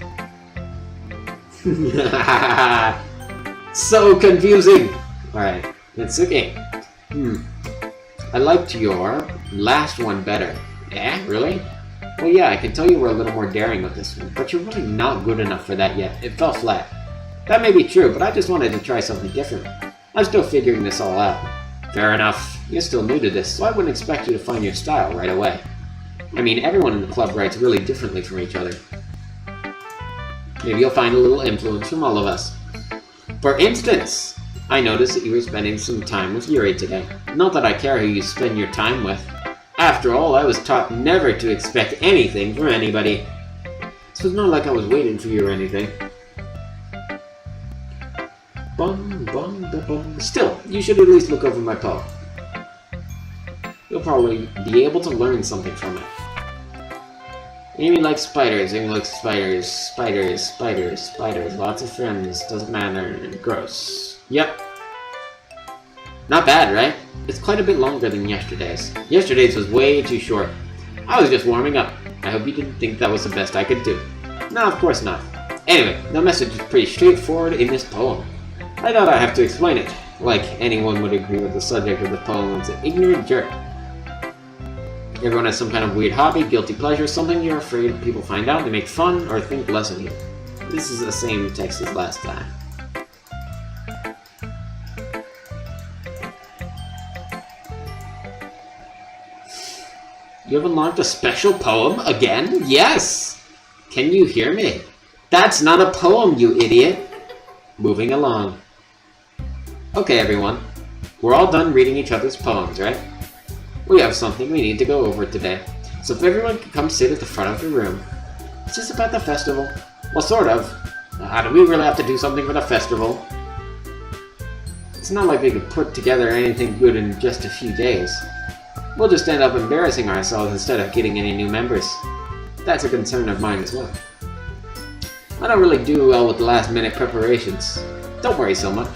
So confusing! Alright, it's okay. I liked your last one better. Eh, really? Well, yeah, I can tell you were a little more daring with this one, but you're really not good enough for that yet. It fell flat. That may be true, but I just wanted to try something different. I'm still figuring this all out. Fair enough. You're still new to this, so I wouldn't expect you to find your style right away. I mean, everyone in the club writes really differently from each other. Maybe you'll find a little influence from all of us. For instance, I noticed that you were spending some time with Yuri today. Not that I care who you spend your time with. After all, I was taught never to expect anything from anybody. So it's not like I was waiting for you or anything. Still, you should at least look over my poem. You'll probably be able to learn something from it. Amy likes spiders. Amy likes spiders. Spiders, spiders, spiders. Lots of friends. Doesn't matter. Gross. Yep. Not bad, right? It's quite a bit longer than yesterday's. Yesterday's was way too short. I was just warming up. I hope you didn't think that was the best I could do. No, of course not. Anyway, the message is pretty straightforward in this poem. I doubt I have to explain it. Like anyone would agree with the subject of the poem is an ignorant jerk. Everyone has some kind of weird hobby, guilty pleasure, something you're afraid people find out, they make fun, or think less of you. This is the same text as last time. You have unlocked a special poem again? Yes! Can you hear me? That's not a poem, you idiot! Moving along. Okay, everyone. We're all done reading each other's poems, right? We have something we need to go over today. So if everyone could come sit at the front of the room. It's just about the festival. Well, sort of. How do we really have to do something for the festival? It's not like we could put together anything good in just a few days. We'll just end up embarrassing ourselves instead of getting any new members. That's a concern of mine as well. I don't really do well with last-minute preparations. Don't worry so much.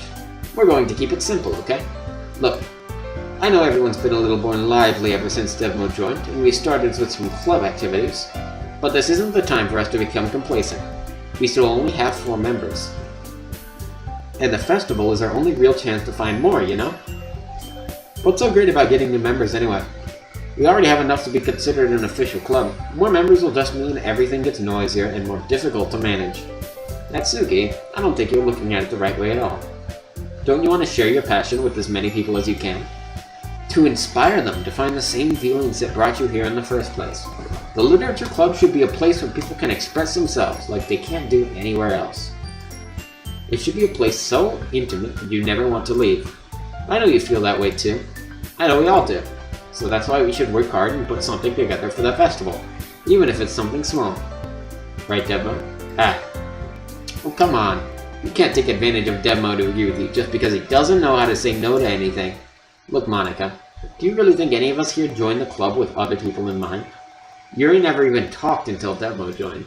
We're going to keep it simple, okay? Look, I know everyone's been a little more lively ever since Devmo joined, and we started with some club activities. But this isn't the time for us to become complacent. We still only have 4 members. And the festival is our only real chance to find more, you know? What's so great about getting new members anyway? We already have enough to be considered an official club. More members will just mean everything gets noisier and more difficult to manage. Natsuki, I don't think you're looking at it the right way at all. Don't you want to share your passion with as many people as you can? To inspire them to find the same feelings that brought you here in the first place. The Literature Club should be a place where people can express themselves like they can't do anywhere else. It should be a place so intimate that you never want to leave. I know you feel that way too. I know we all do. So that's why we should work hard and put something together for the festival. Even if it's something small. Right, Devmo? Oh, come on. You can't take advantage of Devmo to agree with you just because he doesn't know how to say no to anything. Look, Monica, do you really think any of us here joined the club with other people in mind? Yuri never even talked until Devmo joined.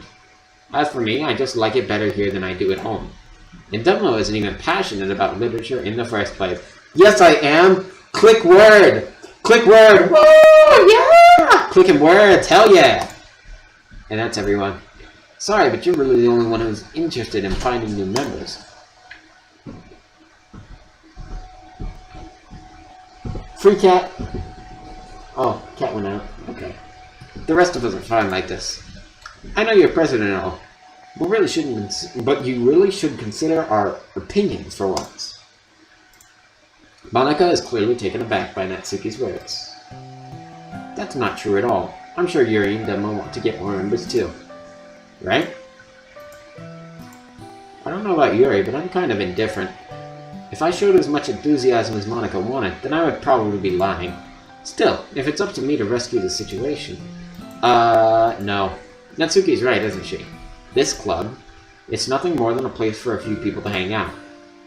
As for me, I just like it better here than I do at home. And Devmo isn't even passionate about literature in the first place. Yes, I am! Click word! Click word! Whoa, yeah! Clicking words, hell yeah! And that's everyone. Sorry, but you're really the only one who's interested in finding new members. Free cat! Oh, cat went out. Okay. The rest of us are fine like this. I know you're president and all, but you really should consider our opinions for once. Monica is clearly taken aback by Natsuki's words. That's not true at all. I'm sure Yuri and Devmo want to get more members too. Right? I don't know about Yuri, but I'm kind of indifferent. If I showed as much enthusiasm as Monica wanted, then I would probably be lying. Still, if it's up to me to rescue the situation... no. Natsuki's right, isn't she? This club, it's nothing more than a place for a few people to hang out.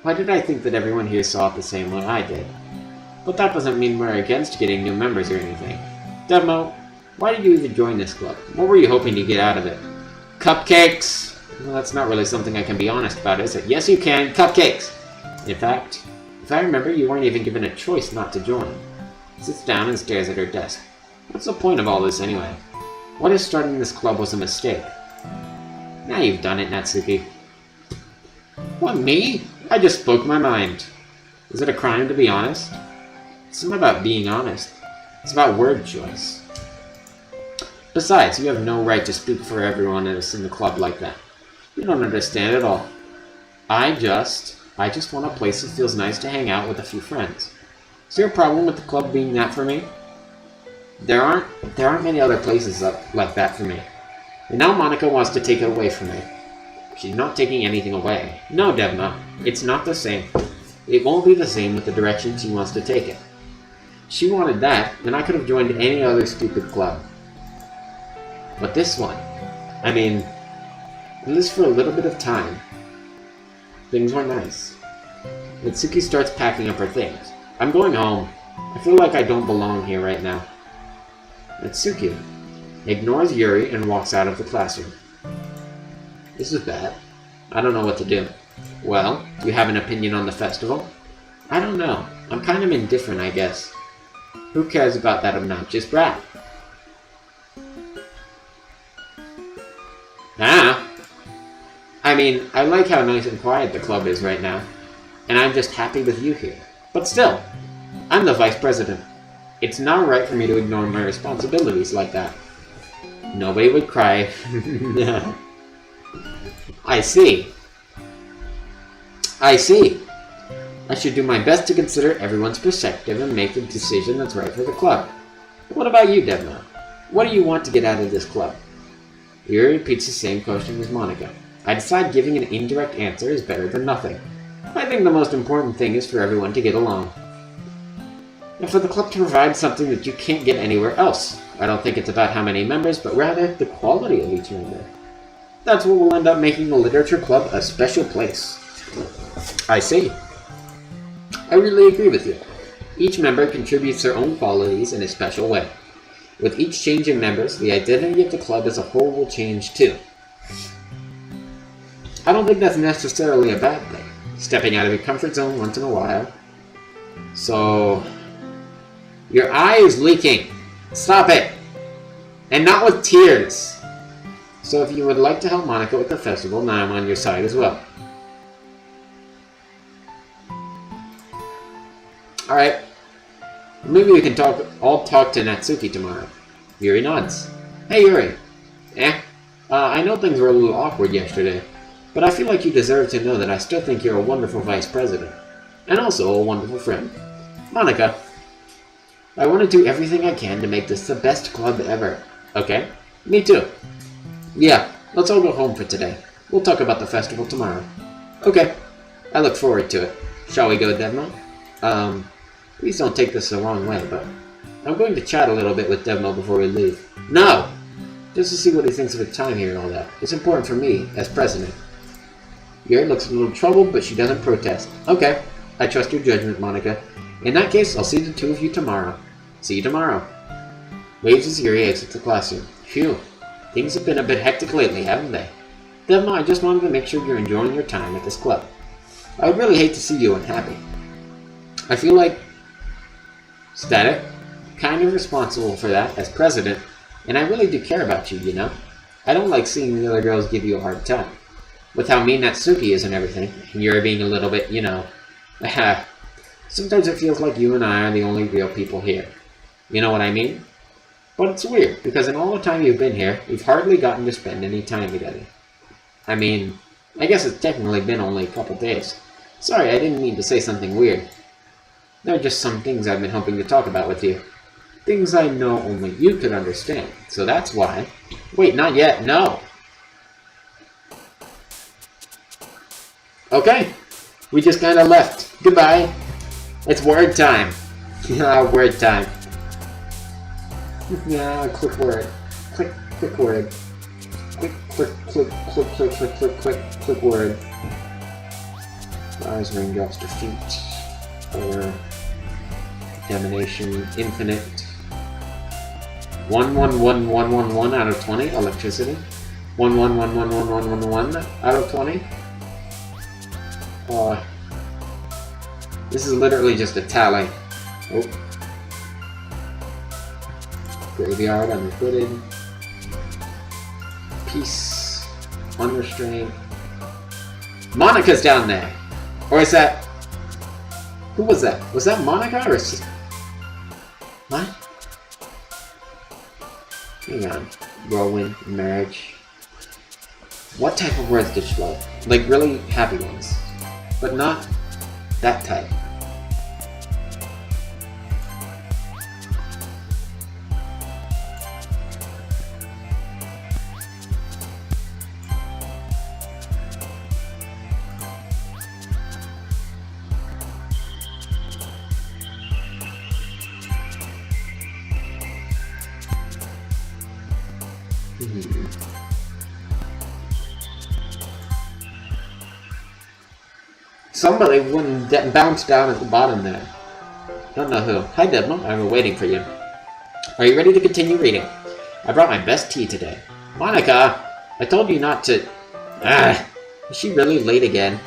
Why did I think that everyone here saw it the same way I did? But that doesn't mean we're against getting new members or anything. Devmo, why did you even join this club? What were you hoping to get out of it? Cupcakes! Well, that's not really something I can be honest about, is it? Yes, you can! Cupcakes! In fact, if I remember, you weren't even given a choice not to join. Sits down and stares at her desk. What's the point of all this anyway? What if starting this club was a mistake? Now you've done it, Natsuki. What, me? I just spoke my mind. Is it a crime to be honest? It's not about being honest. It's about word choice. Besides, you have no right to speak for everyone else in the club like that. You don't understand at all. I just want a place that feels nice to hang out with a few friends. Is there a problem with the club being that for me? There aren't many other places like that for me. And now Monica wants to take it away from me. She's not taking anything away. No, Devmo, it's not the same. It won't be the same with the direction she wants to take it. She wanted that, and I could have joined any other stupid club. But this one, I mean, at least for a little bit of time, things were nice. Natsuki starts packing up her things. I'm going home. I feel like I don't belong here right now. Natsuki ignores Yuri and walks out of the classroom. This is bad. I don't know what to do. Well, you have an opinion on the festival? I don't know. I'm kind of indifferent, I guess. Who cares about that obnoxious brat? Ah! I mean, I like how nice and quiet the club is right now, and I'm just happy with you here. But still, I'm the vice president. It's not right for me to ignore my responsibilities like that. Nobody would cry. I see. I see. I should do my best to consider everyone's perspective and make the decision that's right for the club. What about you, Devna? What do you want to get out of this club? Yuri repeats the same question as Monica. I decide giving an indirect answer is better than nothing. I think the most important thing is for everyone to get along. And for the club to provide something that you can't get anywhere else. I don't think it's about how many members, but rather the quality of each member. That's what will end up making the Literature Club a special place. I see. I really agree with you. Each member contributes their own qualities in a special way. With each change in members, the identity of the club as a whole will change too. I don't think that's necessarily a bad thing. Stepping out of your comfort zone once in a while. So... Your eye is leaking. Stop it. And not with tears. So if you would like to help Monica with the festival, now I'm on your side as well. Alright. Maybe we can all talk to Natsuki tomorrow. Yuri nods. Hey Yuri. I know things were a little awkward yesterday, but I feel like you deserve to know that I still think you're a wonderful vice president. And also a wonderful friend. Monica. I want to do everything I can to make this the best club ever. Okay? Me too. Yeah, let's all go home for today. We'll talk about the festival tomorrow. Okay. I look forward to it. Shall we go, Devmo? Please don't take this the wrong way, but I'm going to chat a little bit with Devmo before we leave. No! Just to see what he thinks of his time here and all that. It's important for me, as president. Yuri looks a little troubled, but she doesn't protest. Okay. I trust your judgment, Monica. In that case, I'll see the two of you tomorrow. See you tomorrow. Waves as Yuri exits the classroom. Phew. Things have been a bit hectic lately, haven't they? Devma, I just wanted to make sure you're enjoying your time at this club. I would really hate to see you unhappy. I feel like... Static. Kind of responsible for that as president, and I really do care about you, you know? I don't like seeing the other girls give you a hard time. With how mean Natsuki is and everything, and you're being a little bit, you know... Sometimes it feels like you and I are the only real people here. You know what I mean? But it's weird, because in all the time you've been here, we've hardly gotten to spend any time together. I mean, I guess it's technically been only a couple days. Sorry, I didn't mean to say something weird. There are just some things I've been hoping to talk about with you. Things I know only you could understand, so that's why... Wait, not yet, no! Okay, we just kinda left. Goodbye! It's word time! Word time. Yeah, quick word. Quick word. Quick word. Rise raindrops defeat. Or Domination infinite. 11111 out of 20 electricity. 1111111 out of 20. This is literally just a tally. Oh. Graveyard unrequited. Peace. Unrestrained. Monica's down there! Or is that... Who was that? Was that Monica or... What? Hang on. Whirlwind. Marriage. What type of words did she love? Like really happy ones. But not that type. Somebody wouldn't bounce down at the bottom there. Don't know who. Hi, Debma. I was waiting for you. Are you ready to continue reading? I brought my best tea today. Monica! I told you not to... Ah! Is she really late again?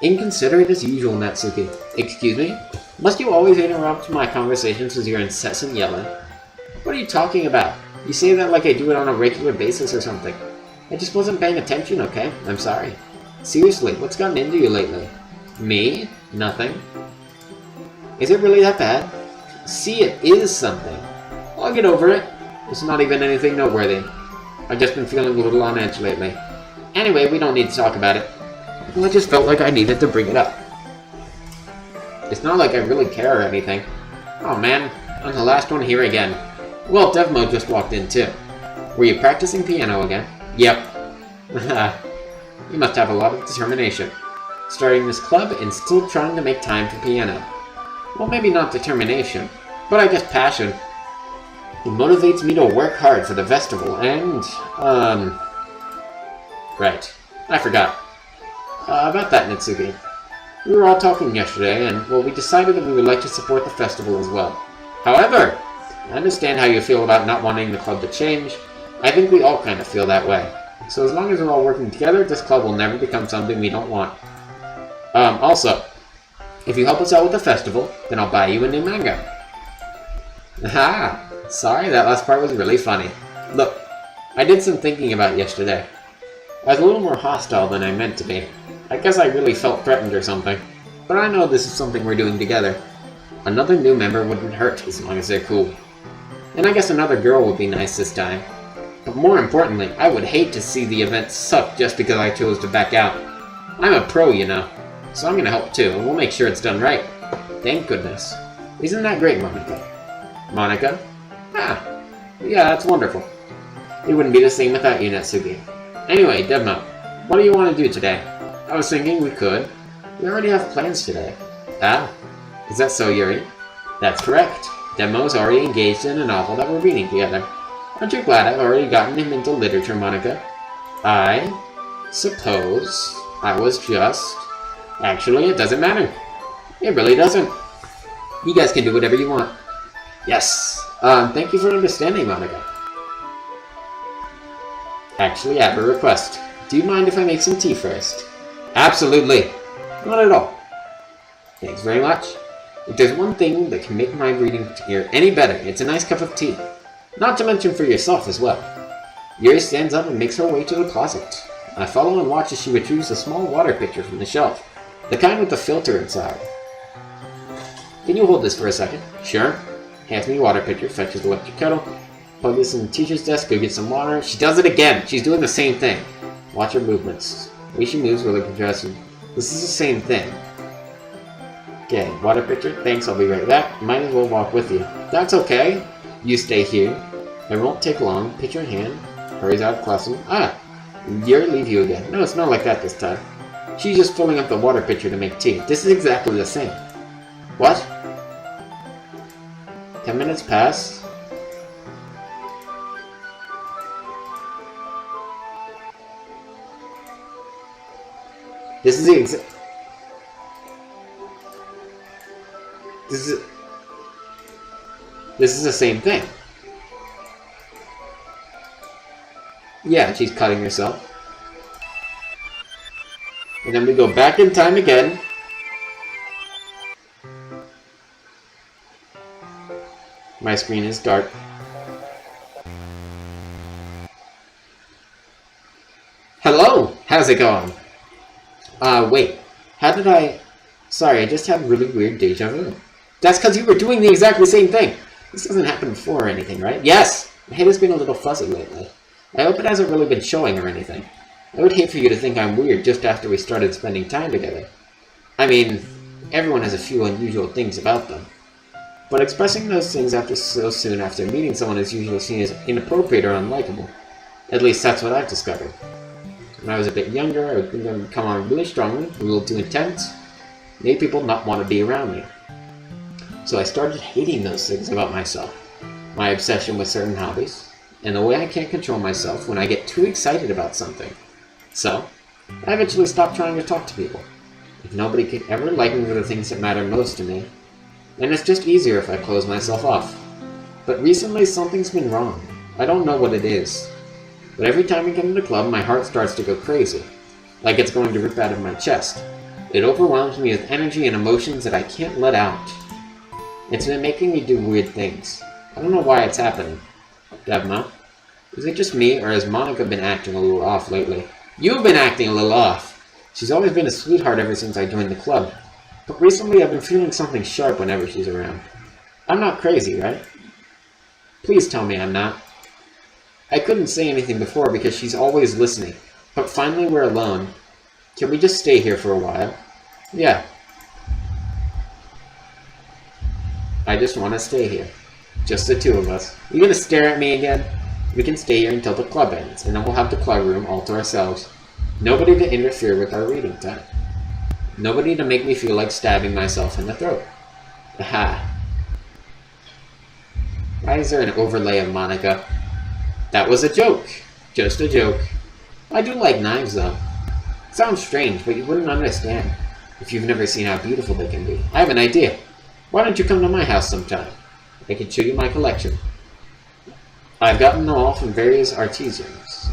Inconsiderate as usual, Natsuki. Excuse me? Must you always interrupt my conversations with your incessant yelling? What are you talking about? You say that like I do it on a regular basis or something. I just wasn't paying attention, okay? I'm sorry. Seriously, what's gotten into you lately? Me? Nothing. Is it really that bad? See, it is something. I'll get over it. It's not even anything noteworthy. I've just been feeling a little on edge lately. Anyway, we don't need to talk about it. I just felt like I needed to bring it up. It's not like I really care or anything. Oh man, I'm the last one here again. Well, Devmo just walked in too. Were you practicing piano again? Yep. You must have a lot of determination. Starting this club and still trying to make time for piano. Well, maybe not determination, but I guess passion. It motivates me to work hard for the festival and, Right. I forgot. About that, Natsuki. We were all talking yesterday, and, well, we decided that we would like to support the festival as well. However, I understand how you feel about not wanting the club to change. I think we all kind of feel that way. So as long as we're all working together, this club will never become something we don't want. Also, if you help us out with the festival, then I'll buy you a new manga. Aha! Sorry, that last part was really funny. Look, I did some thinking about yesterday. I was a little more hostile than I meant to be. I guess I really felt threatened or something. But I know this is something we're doing together. Another new member wouldn't hurt as long as they're cool. And I guess another girl would be nice this time. But more importantly, I would hate to see the event suck just because I chose to back out. I'm a pro, you know. So I'm gonna help too, and we'll make sure it's done right. Thank goodness. Isn't that great, Monica? Monica? Ah, yeah, that's wonderful. It wouldn't be the same without you, Natsuki. Anyway, Devmo, what do you want to do today? I was thinking we could. We already have plans today. Ah, is that so, Yuri? That's correct. Devmo's already engaged in a novel that we're reading together. Aren't you glad I've already gotten him into literature, Monica? I suppose I was just... Actually, it doesn't matter. It really doesn't. You guys can do whatever you want. Yes. Thank you for understanding, Monica. Actually, I have a request. Do you mind if I make some tea first? Absolutely. Not at all. Thanks very much. If there's one thing that can make my reading here any better, it's a nice cup of tea. Not to mention for yourself as well. Yuri stands up and makes her way to the closet. I follow and watch as she retrieves a small water pitcher from the shelf. The kind with the filter inside. Can you hold this for a second? Sure. Hands me water pitcher, fetches the electric kettle. Plug this in the teacher's desk, go get some water. She does it again! She's doing the same thing. Watch her movements. The way she moves really progressive. This is the same thing. Okay, water pitcher. Thanks, I'll be right back. Might as well walk with you. That's okay. You stay here. It won't take long. Pitcher in hand. Hurries out of classroom. Ah! Yuri, leave you again. No, it's not like that this time. She's just filling up the water pitcher to make tea. This is exactly the same. What? 10 minutes pass. This is the This is the same thing. Yeah, she's cutting herself. And then we go back in time again. My screen is dark. Hello! How's it going? Wait. How did I... Sorry, I just had really weird deja vu. That's because you were doing the exactly same thing! This doesn't happen before or anything, right? Yes! My head has been a little fuzzy lately. I hope it hasn't really been showing or anything. I would hate for you to think I'm weird just after we started spending time together. I mean, everyone has a few unusual things about them. But expressing those things after so soon after meeting someone is usually seen as inappropriate or unlikable. At least that's what I've discovered. When I was a bit younger, I would think I would come on really strongly, a little too intense, made people not want to be around me. So I started hating those things about myself. My obsession with certain hobbies, and the way I can't control myself when I get too excited about something. So, I eventually stopped trying to talk to people. If nobody could ever like me for the things that matter most to me, and it's just easier if I close myself off. But recently something's been wrong. I don't know what it is. But every time I get into the club, my heart starts to go crazy. Like it's going to rip out of my chest. It overwhelms me with energy and emotions that I can't let out. It's been making me do weird things. I don't know why it's happening. Devma, is it just me, or has Monica been acting a little off lately? You've been acting a little off! She's always been a sweetheart ever since I joined the club. But recently I've been feeling something sharp whenever she's around. I'm not crazy, right? Please tell me I'm not. I couldn't say anything before because she's always listening. But finally we're alone. Can we just stay here for a while? Yeah. I just want to stay here. Just the two of us. You gonna stare at me again? We can stay here until the club ends, and then we'll have the club room all to ourselves. Nobody to interfere with our reading time. Nobody to make me feel like stabbing myself in the throat. Aha. Why is there an overlay of Monica? That was a joke. Just a joke. I do like knives, though. Sounds strange, but you wouldn't understand if you've never seen how beautiful they can be. I have an idea. Why don't you come to my house sometime? I can show you my collection. I've gotten them all from various artisans.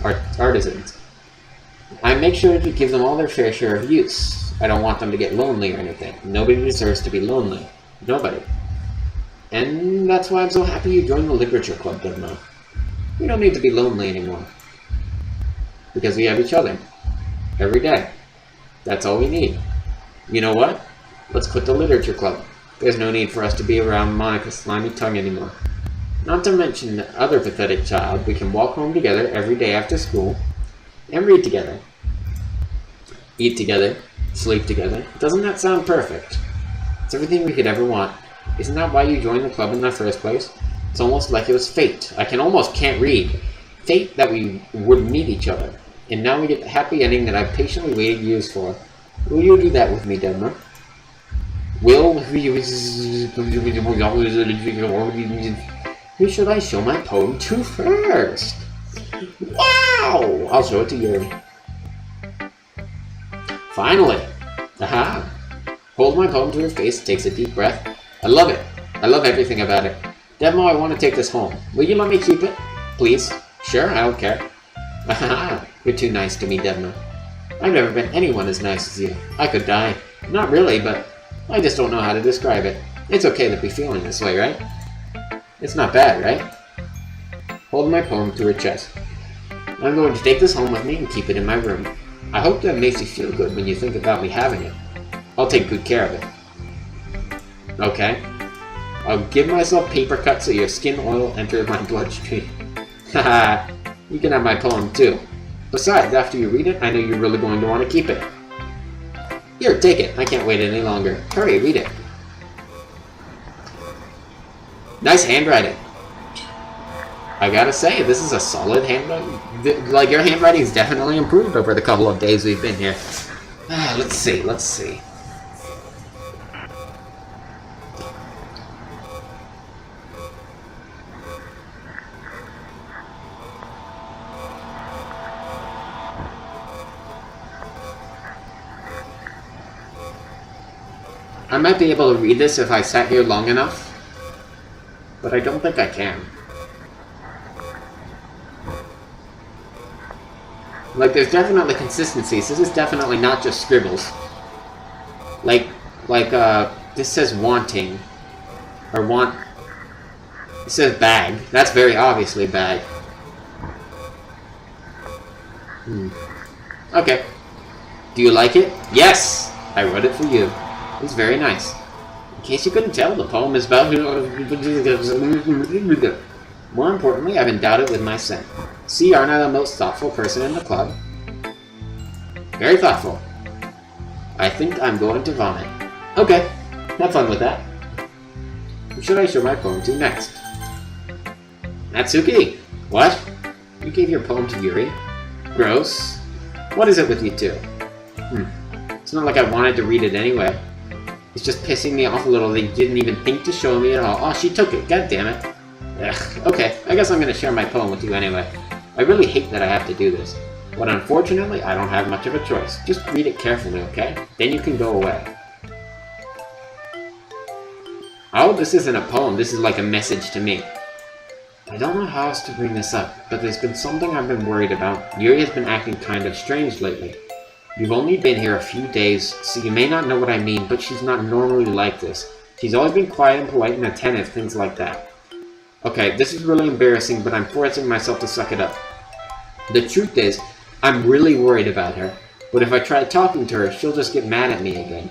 I make sure to give them all their fair share of use. I don't want them to get lonely or anything. Nobody deserves to be lonely. Nobody. And that's why I'm so happy you joined the literature club, Devma. We don't need to be lonely anymore. Because we have each other. Every day. That's all we need. You know what? Let's quit the literature club. There's no need for us to be around Monica's slimy tongue anymore. Not to mention the other pathetic child, we can walk home together every day after school and read together. Eat together. Sleep together. Doesn't that sound perfect? It's everything we could ever want. Isn't that why you joined the club in the first place? It's almost like it was fate. I can't read. Fate that we would meet each other. And now we get the happy ending that I've patiently waited years for. Will you do that with me, Devma? Who should I show my poem to first? Wow! I'll show it to Yuri. Finally! Aha! Hold my poem to her face, takes a deep breath. I love it. I love everything about it. Devma, I want to take this home. Will you let me keep it? Please? Sure, I don't care. Aha! You're too nice to me, Devma. I've never been anyone as nice as you. I could die. Not really, but I just don't know how to describe it. It's okay to be feeling this way, right? It's not bad, right? Hold my poem to her chest. I'm going to take this home with me and keep it in my room. I hope that makes you feel good when you think about me having it. I'll take good care of it. Okay. I'll give myself paper cuts so your skin oil enters my bloodstream. Haha, you can have my poem too. Besides, after you read it, I know you're really going to want to keep it. Here, take it. I can't wait any longer. Hurry, read it. Nice handwriting. I gotta say, this is a solid handwriting. Like, your handwriting's definitely improved over the couple of days we've been here. Let's see. I might be able to read this if I sat here long enough, but I don't think I can. Like, there's definitely consistencies. This is definitely not just scribbles. Like, this says wanting, or want. It says bag. That's very obviously bag. Okay. Do you like it? Yes! I wrote it for you. It's very nice. In case you couldn't tell, the poem is about... More importantly, I've endowed it with my scent. See, aren't I the most thoughtful person in the club? Very thoughtful. I think I'm going to vomit. Okay, have fun with that. Who should I show my poem to next? Natsuki! What? You gave your poem to Yuri? Gross. What is it with you two? It's not like I wanted to read it anyway. It's just pissing me off a little. They didn't even think to show me at all. Oh, she took it. God damn it. Ugh. Okay, I guess I'm going to share my poem with you anyway. I really hate that I have to do this. But unfortunately, I don't have much of a choice. Just read it carefully, okay? Then you can go away. Oh, this isn't a poem. This is like a message to me. I don't know how else to bring this up, but there's been something I've been worried about. Yuri has been acting kind of strange lately. You've only been here a few days, so you may not know what I mean, but she's not normally like this. She's always been quiet and polite and attentive, things like that. Okay, this is really embarrassing, but I'm forcing myself to suck it up. The truth is, I'm really worried about her, but if I try talking to her, she'll just get mad at me again.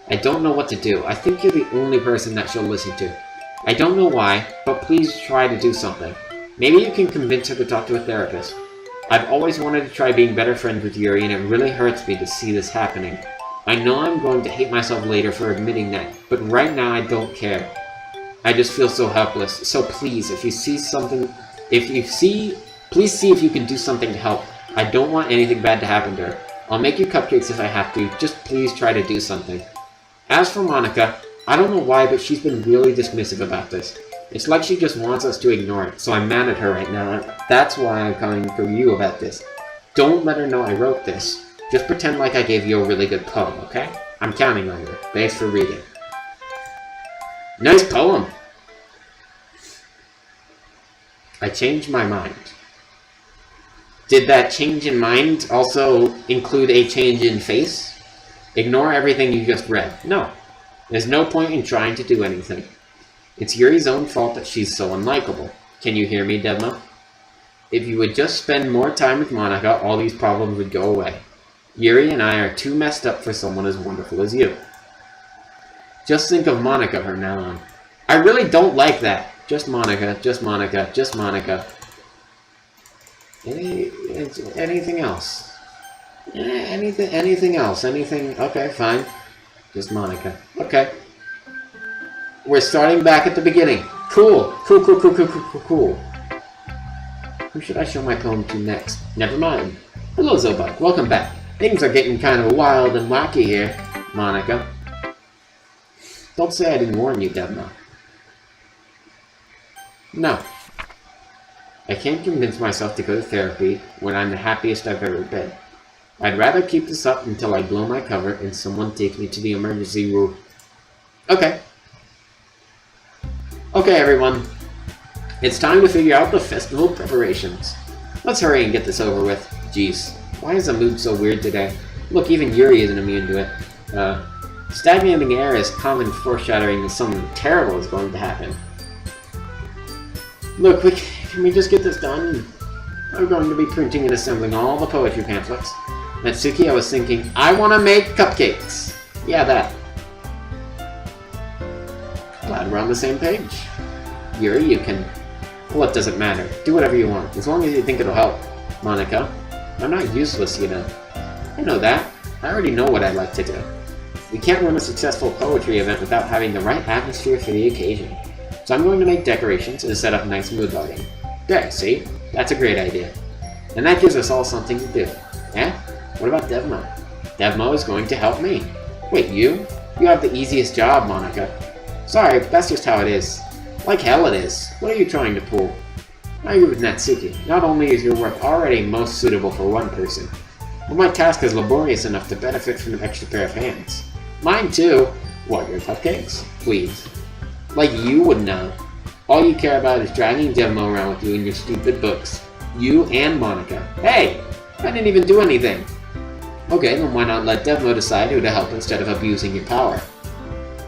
I don't know what to do. I think you're the only person that she'll listen to. I don't know why, but please try to do something. Maybe you can convince her to talk to a therapist. I've always wanted to try being better friends with Yuri, and it really hurts me to see this happening. I know I'm going to hate myself later for admitting that, but right now I don't care. I just feel so helpless. So please, if you see something, please see if you can do something to help. I don't want anything bad to happen to her. I'll make you cupcakes if I have to. Just please try to do something. As for Monica, I don't know why, but she's been really dismissive about this. It's like she just wants us to ignore it, so I'm mad at her right now. That's why I'm coming for you about this. Don't let her know I wrote this. Just pretend like I gave you a really good poem, okay? I'm counting on you. Thanks for reading. Nice poem! I changed my mind. Did that change in mind also include a change in face? Ignore everything you just read. No. There's no point in trying to do anything. It's Yuri's own fault that she's so unlikable. Can you hear me, Devma? If you would just spend more time with Monica, all these problems would go away. Yuri and I are too messed up for someone as wonderful as you. Just think of Monica from now on. I really don't like that. Just Monica, just Monica, just Monica. Anything else? Anything else? Anything? Okay, fine. Just Monica. Okay. We're starting back at the beginning. Cool. Cool. Who should I show my poem to next? Never mind. Hello, Zobug. Welcome back. Things are getting kind of wild and wacky here, Monica. Don't say I didn't warn you, Devma. No. I can't convince myself to go to therapy when I'm the happiest I've ever been. I'd rather keep this up until I blow my cover and someone takes me to the emergency room. Okay. Okay, everyone. It's time to figure out the festival preparations. Let's hurry and get this over with. Jeez, why is the mood so weird today? Look, even Yuri isn't immune to it. Stagnating air is common foreshadowing that something terrible is going to happen. Look, can we just get this done? I'm going to be printing and assembling all the poetry pamphlets. Natsuki, I was thinking, I want to make cupcakes. Yeah, that. Glad we're on the same page. Yuri, you can... Well, it doesn't matter. Do whatever you want, as long as you think it'll help. Monica, I'm not useless, you know. I know that. I already know what I'd like to do. We can't run a successful poetry event without having the right atmosphere for the occasion. So I'm going to make decorations and set up nice mood lighting. There, see? That's a great idea. And that gives us all something to do. Yeah? What about Devmo? Devmo is going to help me. Wait, you? You have the easiest job, Monica. Sorry, but that's just how it is. Like hell it is. What are you trying to pull? I agree with Natsuki. Not only is your work already most suitable for one person, but my task is laborious enough to benefit from an extra pair of hands. Mine too. What, your cupcakes? Please. Like you would know. All you care about is dragging Devmo around with you in your stupid books. You and Monica. Hey! I didn't even do anything. Okay, then why not let Devmo decide who to help instead of abusing your power?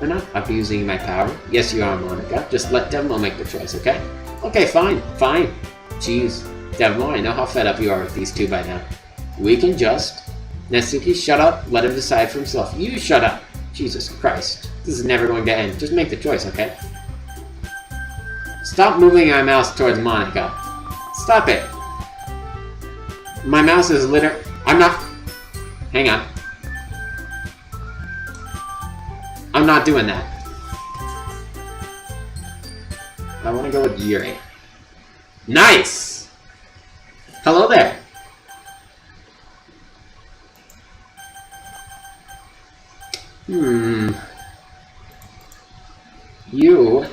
I'm not abusing my power. Yes, you are, Monica. Just let Devmo make the choice, okay? Okay, fine. Jeez. Devmo, I know how fed up you are with these two by now. We can just... Natsuki, shut up. Let him decide for himself. You shut up. Jesus Christ. This is never going to end. Just make the choice, okay? Stop moving my mouse towards Monica. Stop it. My mouse is I'm not... Hang on. I'm not doing that. I want to go with Yuri. Nice! Hello there. You...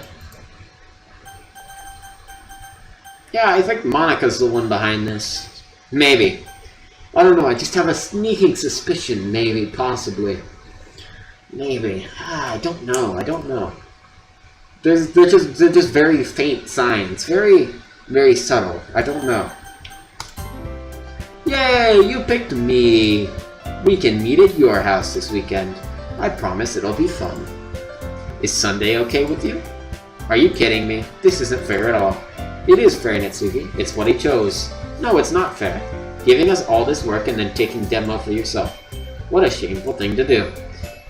Yeah, I think Monica's the one behind this. Maybe. I don't know, I just have a sneaking suspicion, maybe, possibly. Maybe. I don't know. They're just very faint signs. Very, very subtle. I don't know. Yay! You picked me! We can meet at your house this weekend. I promise it'll be fun. Is Sunday okay with you? Are you kidding me? This isn't fair at all. It is fair, Natsuki. It's what he chose. No, it's not fair. Giving us all this work and then taking demo for yourself. What a shameful thing to do.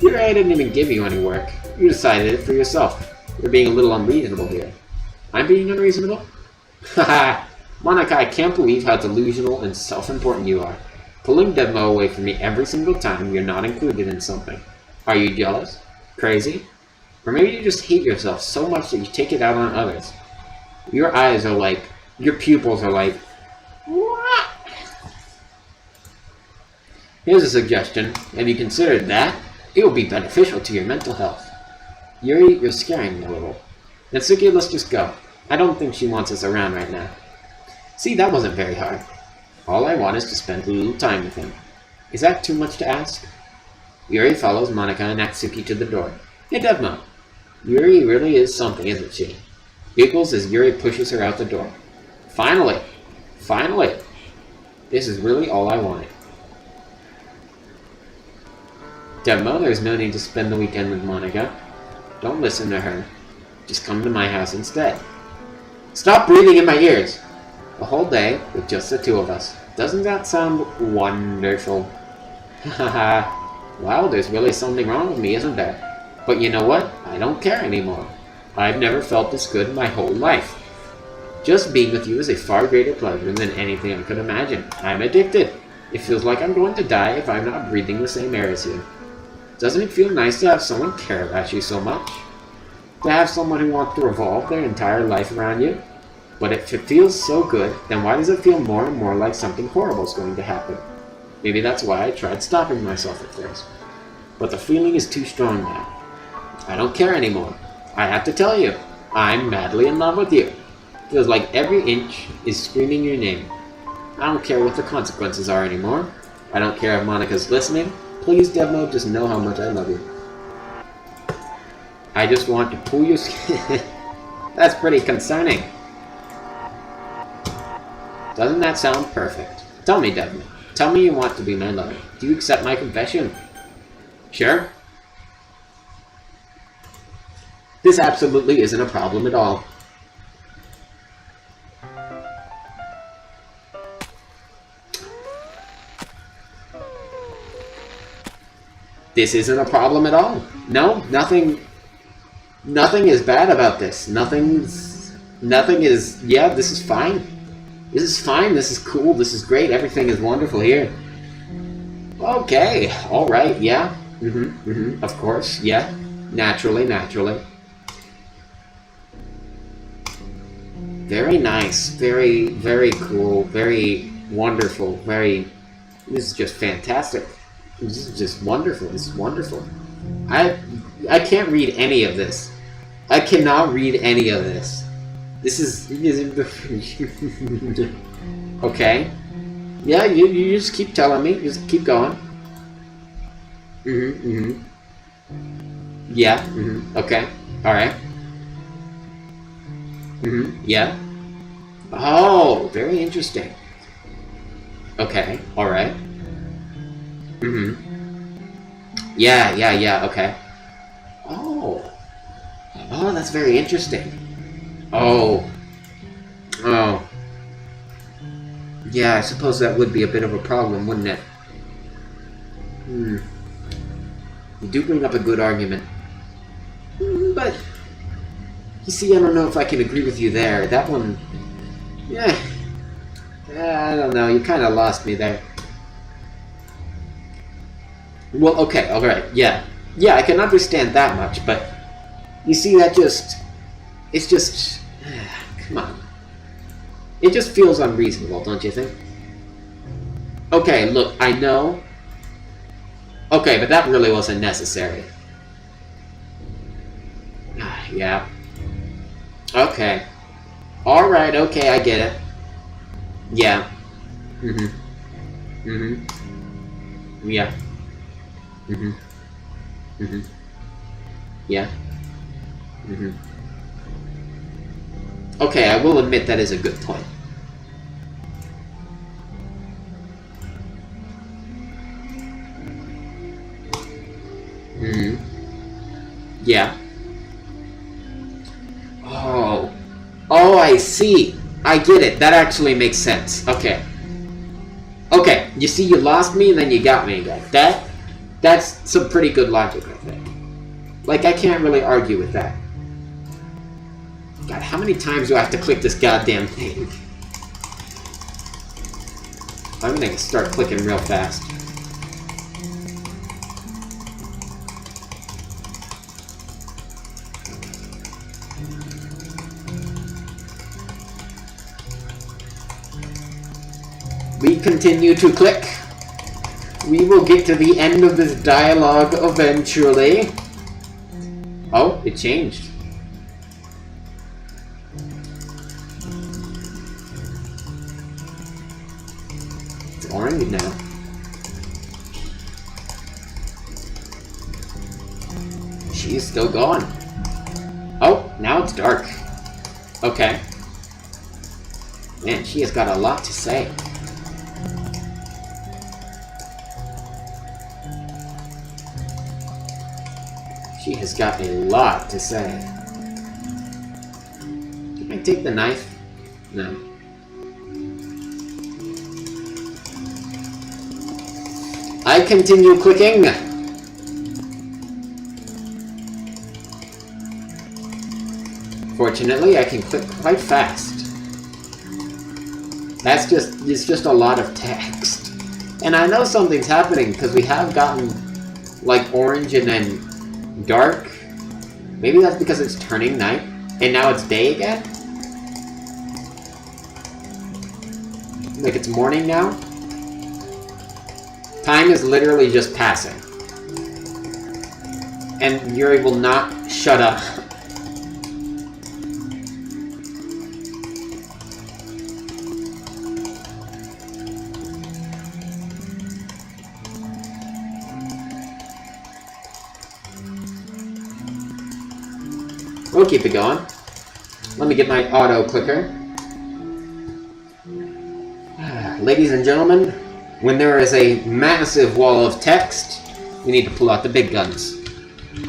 You're right, I didn't even give you any work. You decided it for yourself. You're being a little unreasonable here. I'm being unreasonable? Haha! Monica, I can't believe how delusional and self-important you are. Pulling demo away from me every single time you're not included in something. Are you jealous? Crazy? Or maybe you just hate yourself so much that you take it out on others. Your eyes are like... Your pupils are like... What? Here's a suggestion. Have you considered that? It will be beneficial to your mental health. Yuri, you're scaring me a little. Natsuki, let's just go. I don't think she wants us around right now. See, that wasn't very hard. All I want is to spend a little time with him. Is that too much to ask? Yuri follows Monica and Natsuki to the door. Hey, Devmo. Yuri really is something, isn't she? Giggles as Yuri pushes her out the door. Finally! Finally! This is really all I wanted. Devmo, there's no need to spend the weekend with Monica. Don't listen to her. Just come to my house instead. Stop breathing in my ears! A whole day with just the two of us. Doesn't that sound wonderful? Haha. Well, there's really something wrong with me, isn't there? But you know what? I don't care anymore. I've never felt this good in my whole life. Just being with you is a far greater pleasure than anything I could imagine. I'm addicted. It feels like I'm going to die if I'm not breathing the same air as you. Doesn't it feel nice to have someone care about you so much? To have someone who wants to revolve their entire life around you? But if it feels so good, then why does it feel more and more like something horrible is going to happen? Maybe that's why I tried stopping myself at first. But the feeling is too strong now. I don't care anymore. I have to tell you, I'm madly in love with you. Feels like every inch is screaming your name. I don't care what the consequences are anymore. I don't care if Monica's listening. Please, Devmo, just know how much I love you. I just want to pull your skin. That's pretty concerning. Doesn't that sound perfect? Tell me, Devmo. Tell me you want to be my lover. Do you accept my confession? Sure. This absolutely isn't a problem at all. This isn't a problem at all. No, nothing is bad about this. Nothing is, yeah, this is fine. This is fine, this is cool, this is great, everything is wonderful here. Okay, alright, yeah. Of course, yeah. Naturally. Very nice, very, very cool, very wonderful, very... This is just fantastic. This is just wonderful, this is wonderful. I can't read any of this. I cannot read any of this. This is... Okay. Yeah, you just keep telling me. Just keep going. Yeah, okay. Alright. Yeah. Oh, very interesting. Okay, alright. Yeah, okay. Oh. Oh, that's very interesting. Oh. Yeah, I suppose that would be a bit of a problem, wouldn't it? You do bring up a good argument. But, you see, I don't know if I can agree with you there. That one... Yeah, I don't know, you kind of lost me there. Well, okay, alright, yeah. Yeah, I can understand that much, but... You see, that just... It's just... Come on. It just feels unreasonable, don't you think? Okay, look, I know... Okay, but that really wasn't necessary. Yeah. Okay. Alright, okay, I get it. Yeah. Yeah. Yeah. Okay, I will admit that is a good point. Hmm. Yeah. Oh. Oh, I see. I get it. That actually makes sense. Okay. Okay, you see, you lost me and then you got me again. That's some pretty good logic, I think. Like, I can't really argue with that. God, how many times do I have to click this goddamn thing? I'm gonna start clicking real fast. We continue to click. We will get to the end of this dialogue eventually. Oh, it changed. It's orange now. She is still gone. Oh, now it's dark. Okay. Man, she has got a lot to say. She has got a lot to say. Can I take the knife? No. I continue clicking. Fortunately, I can click quite fast. It's just a lot of text. And I know something's happening because we have gotten like orange and then dark. Maybe that's because it's turning night and now it's day again? Like it's morning now? Time is literally just passing. And Yuri will not shut up. We'll keep it going. Let me get my auto clicker. Ladies and gentlemen, when there is a massive wall of text, we need to pull out the big guns.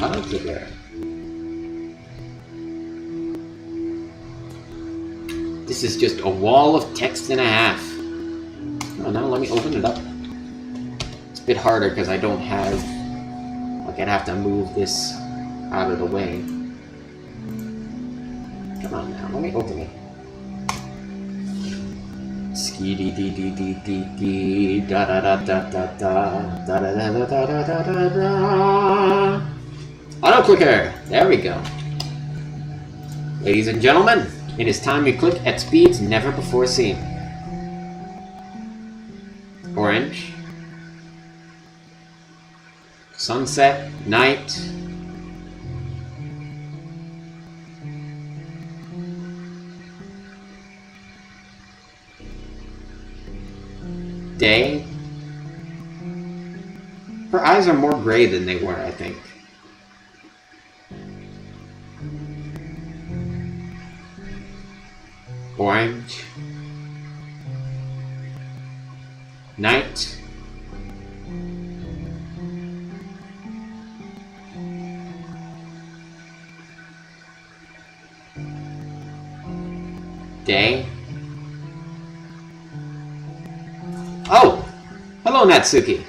Auto clicker. This is just a wall of text and a half. Oh, now let me open it up. It's a bit harder because I don't have... Like, I'd have to move this out of the way. Come on now, let me open it. Skee dee dee dee dee dee da da da da da da da da da da da da da da. Auto clicker! There we go. Ladies and gentlemen, it is time we click at speeds never before seen. Orange. Sunset, night. Day. Her eyes are more gray than they were, I think. Orange. Night. Day. Oh! Hello, Natsuki.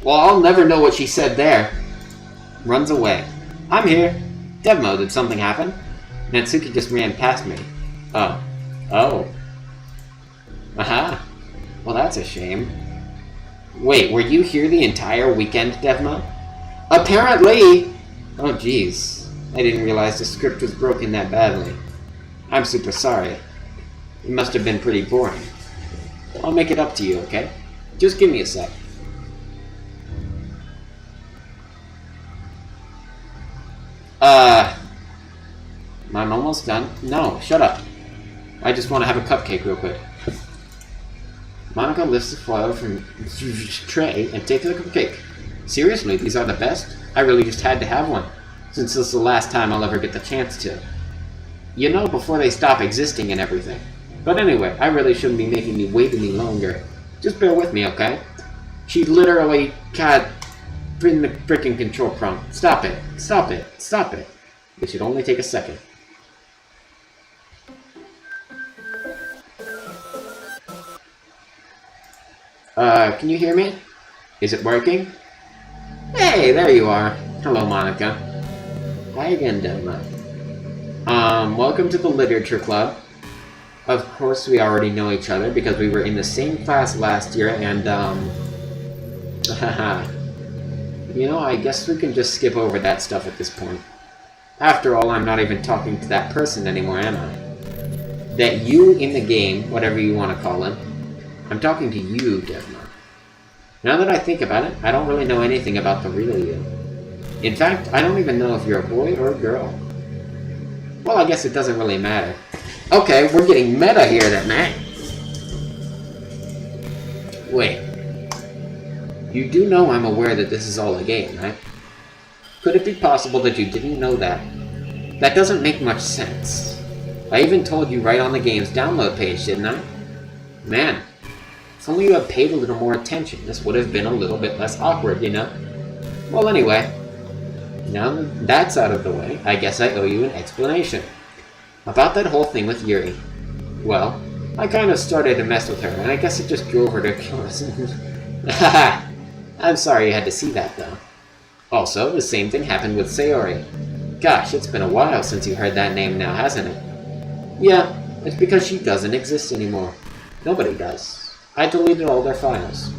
Well, I'll never know what she said there. Runs away. I'm here. Devmo, did something happen? Natsuki just ran past me. Oh. Oh. Aha. Well, that's a shame. Wait, were you here the entire weekend, Devmo? Apparently! Oh, jeez. I didn't realize the script was broken that badly. I'm super sorry. It must have been pretty boring. I'll make it up to you, okay? Just give me a sec. I'm almost done. No, shut up. I just want to have a cupcake real quick. Monica lifts the foil from the tray and takes the cupcake. Seriously, these are the best? I really just had to have one, since this is the last time I'll ever get the chance to. You know, before they stop existing and everything. But anyway, I really shouldn't be making you wait any longer. Just bear with me, okay? She literally got in the freaking control prompt. Stop it. Stop it. Stop it. It should only take a second. Can you hear me? Is it working? Hey, there you are. Hello, Monica. Hi again, Delma. Welcome to the Literature Club. Of course, we already know each other because we were in the same class last year, and, haha. You know, I guess we can just skip over that stuff at this point. After all, I'm not even talking to that person anymore, am I? That you in the game, whatever you want to call him. I'm talking to you, Devma. Now that I think about it, I don't really know anything about the real you. In fact, I don't even know if you're a boy or a girl. Well, I guess it doesn't really matter. Okay, we're getting meta here then, man. Wait. You do know I'm aware that this is all a game, right? Could it be possible that you didn't know that? That doesn't make much sense. I even told you right on the game's download page, didn't I? Man, if only you had paid a little more attention, this would have been a little bit less awkward, you know? Well, anyway, now that that's out of the way, I guess I owe you an explanation. About that whole thing with Yuri. Well, I kind of started to mess with her, and I guess it just drove her to kill us. Haha! I'm sorry you had to see that, though. Also, the same thing happened with Sayori. Gosh, it's been a while since you heard that name now, hasn't it? Yeah, it's because she doesn't exist anymore. Nobody does. I deleted all their files.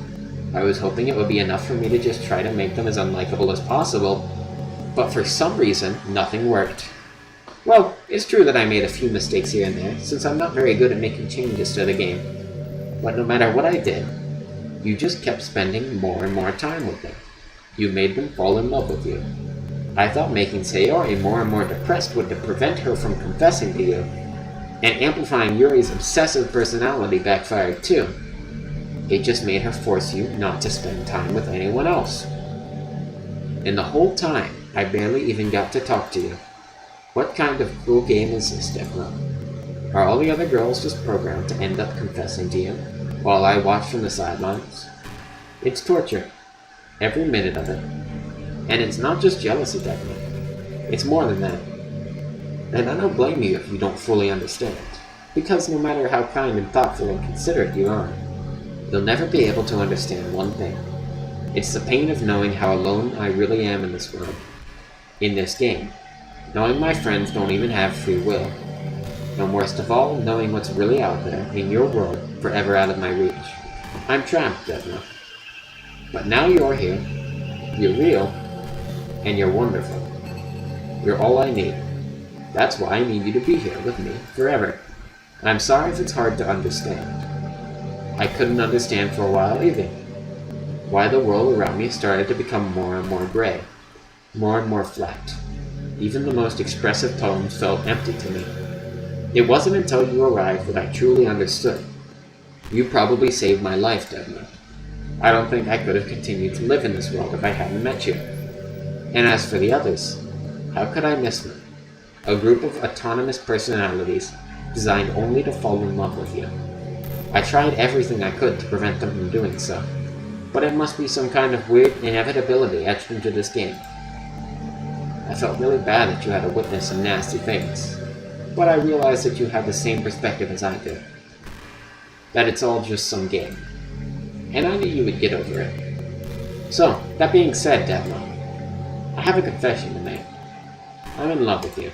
I was hoping it would be enough for me to just try to make them as unlikable as possible, but for some reason, nothing worked. Well, it's true that I made a few mistakes here and there, since I'm not very good at making changes to the game. But no matter what I did, you just kept spending more and more time with them. You made them fall in love with you. I thought making Sayori more and more depressed would prevent her from confessing to you, and amplifying Yuri's obsessive personality backfired too. It just made her force you not to spend time with anyone else. And the whole time, I barely even got to talk to you. What kind of cruel game is this, Declan? Are all the other girls just programmed to end up confessing to you, while I watch from the sidelines? It's torture. Every minute of it. And it's not just jealousy, Declan. It's more than that. And I don't blame you if you don't fully understand, because no matter how kind and thoughtful and considerate you are, you'll never be able to understand one thing. It's the pain of knowing how alone I really am in this world. In this game. Knowing my friends don't even have free will. And worst of all, knowing what's really out there, in your world, forever out of my reach. I'm trapped, Edna. But now you're here. You're real. And you're wonderful. You're all I need. That's why I need you to be here with me, forever. I'm sorry if it's hard to understand. I couldn't understand for a while either. Why the world around me started to become more and more gray. More and more flat. Even the most expressive poems felt empty to me. It wasn't until you arrived that I truly understood. You probably saved my life, Devna. I don't think I could have continued to live in this world if I hadn't met you. And as for the others, how could I miss them? A group of autonomous personalities designed only to fall in love with you. I tried everything I could to prevent them from doing so, but it must be some kind of weird inevitability etched into this game. I felt really bad that you had to witness some nasty things, but I realized that you had the same perspective as I did. That it's all just some game. And I knew you would get over it. So, that being said, Devna, I have a confession to make. I'm in love with you.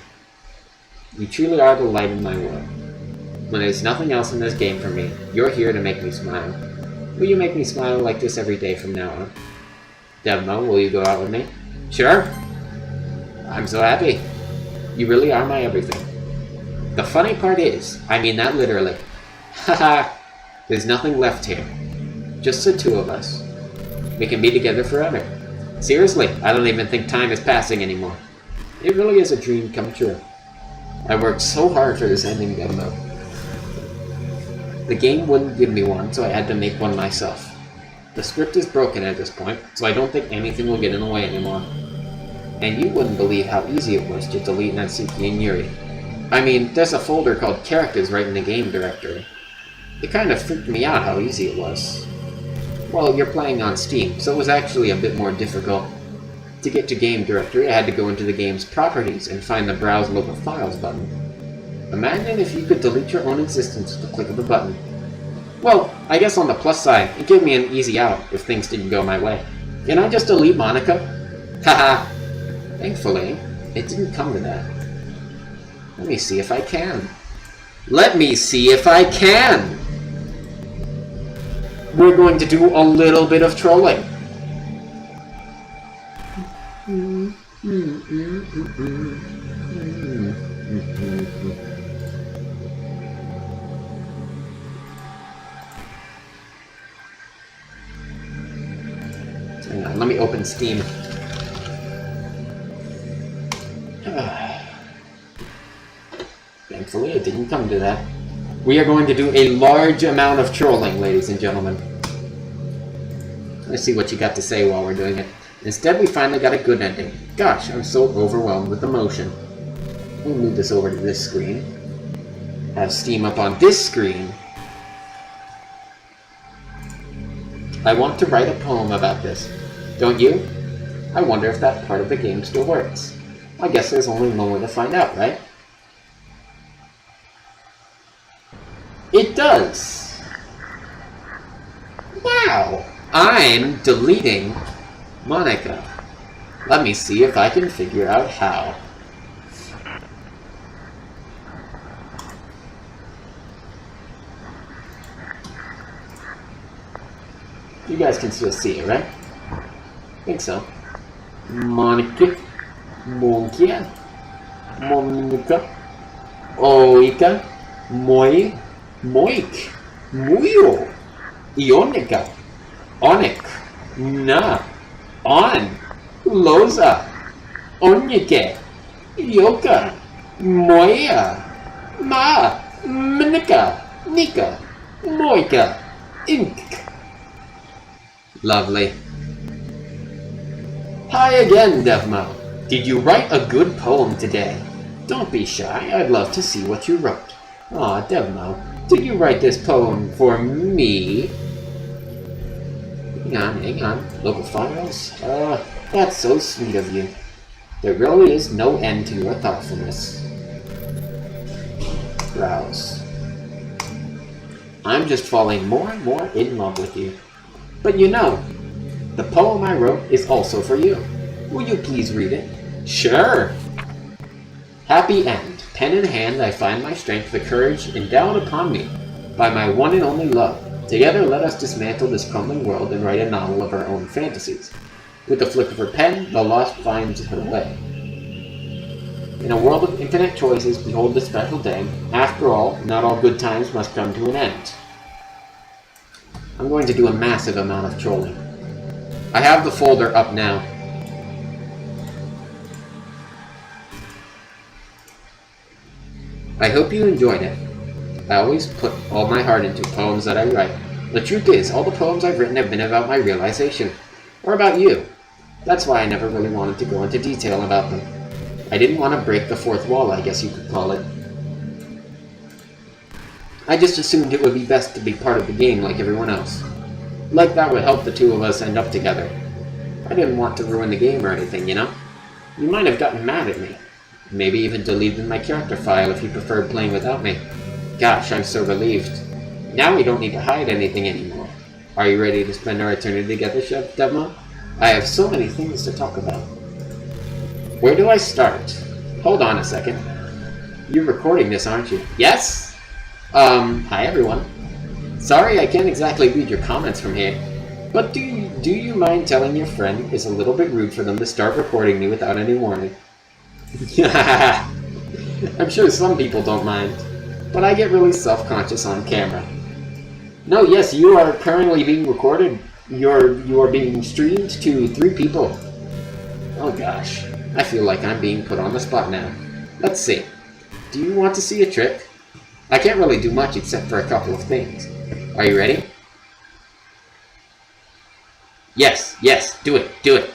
You truly are the light in my world. When there's nothing else in this game for me, you're here to make me smile. Will you make me smile like this every day from now on? Devna, will you go out with me? Sure! I'm so happy. You really are my everything. The funny part is, I mean that literally. Haha, there's nothing left here. Just the two of us. We can be together forever. Seriously, I don't even think time is passing anymore. It really is a dream come true. I worked so hard for this ending demo. The game wouldn't give me one, so I had to make one myself. The script is broken at this point, so I don't think anything will get in the way anymore. And you wouldn't believe how easy it was to delete Natsuki and Yuri. I mean, there's a folder called Characters right in the game directory. It kind of freaked me out how easy it was. Well, you're playing on Steam, so it was actually a bit more difficult. To get to game directory, I had to go into the game's properties and find the Browse Local Files button. Imagine if you could delete your own existence with the click of a button. Well, I guess on the plus side, it gave me an easy out if things didn't go my way. Can I just delete Monica? Haha! Thankfully, it didn't come to that. Let me see if I can. Let me see if I can! We're going to do a little bit of trolling. Hang on, let me open Steam. Thankfully, it didn't come to that. We are going to do a large amount of trolling, ladies and gentlemen. Let's see what you got to say while we're doing it. Instead, we finally got a good ending. Gosh, I'm so overwhelmed with emotion. We'll move this over to this screen. Have Steam up on this screen. I want to write a poem about this. Don't you? I wonder if that part of the game still works. I guess there's only one way to find out, right? It does! Wow! I'm deleting Monica. Let me see if I can figure out how. You guys can still see it, right? I think so. Monica. Monica. Oika. Moi. Moik. Muyo. Ionica. Onik. Na. On. Loza. Onyike. Yoka. Moya. Ma. Minika. Nika. Moika. Ink. Lovely. Hi again, Devmo. Did you write a good poem today? Don't be shy, I'd love to see what you wrote. Aw, Devmo, did you write this poem for me? Hang on. Local files? That's so sweet of you. There really is no end to your thoughtfulness. Browse. I'm just falling more and more in love with you. But you know, the poem I wrote is also for you. Will you please read it? Sure! Happy end. Pen in hand, I find my strength, the courage endowed upon me by my one and only love. Together, let us dismantle this crumbling world and write a novel of our own fantasies. With the flick of her pen, the lost finds her way. In a world of infinite choices, behold this special day. After all, not all good times must come to an end. I'm going to do a massive amount of trolling. I have the folder up now. I hope you enjoyed it. I always put all my heart into poems that I write. The truth is, all the poems I've written have been about my realization. Or about you. That's why I never really wanted to go into detail about them. I didn't want to break the fourth wall, I guess you could call it. I just assumed it would be best to be part of the game like everyone else. Like that would help the two of us end up together. I didn't want to ruin the game or anything, you know? You might have gotten mad at me. Maybe even deleted my character file if you preferred playing without me. Gosh, I'm so relieved. Now we don't need to hide anything anymore. Are you ready to spend our eternity together, Chef Devmo? I have so many things to talk about. Where do I start? Hold on a second. You're recording this, aren't you? Yes? Hi everyone. Sorry I can't exactly read your comments from here, but do you mind telling your friend it's a little bit rude for them to start recording me without any warning? I'm sure some people don't mind, but I get really self-conscious on camera. No, yes, you are currently being recorded. You are being streamed to 3 people. Oh gosh, I feel like I'm being put on the spot now. Let's see. Do you want to see a trick? I can't really do much except for a couple of things. Are you ready? Yes, yes, do it, do it.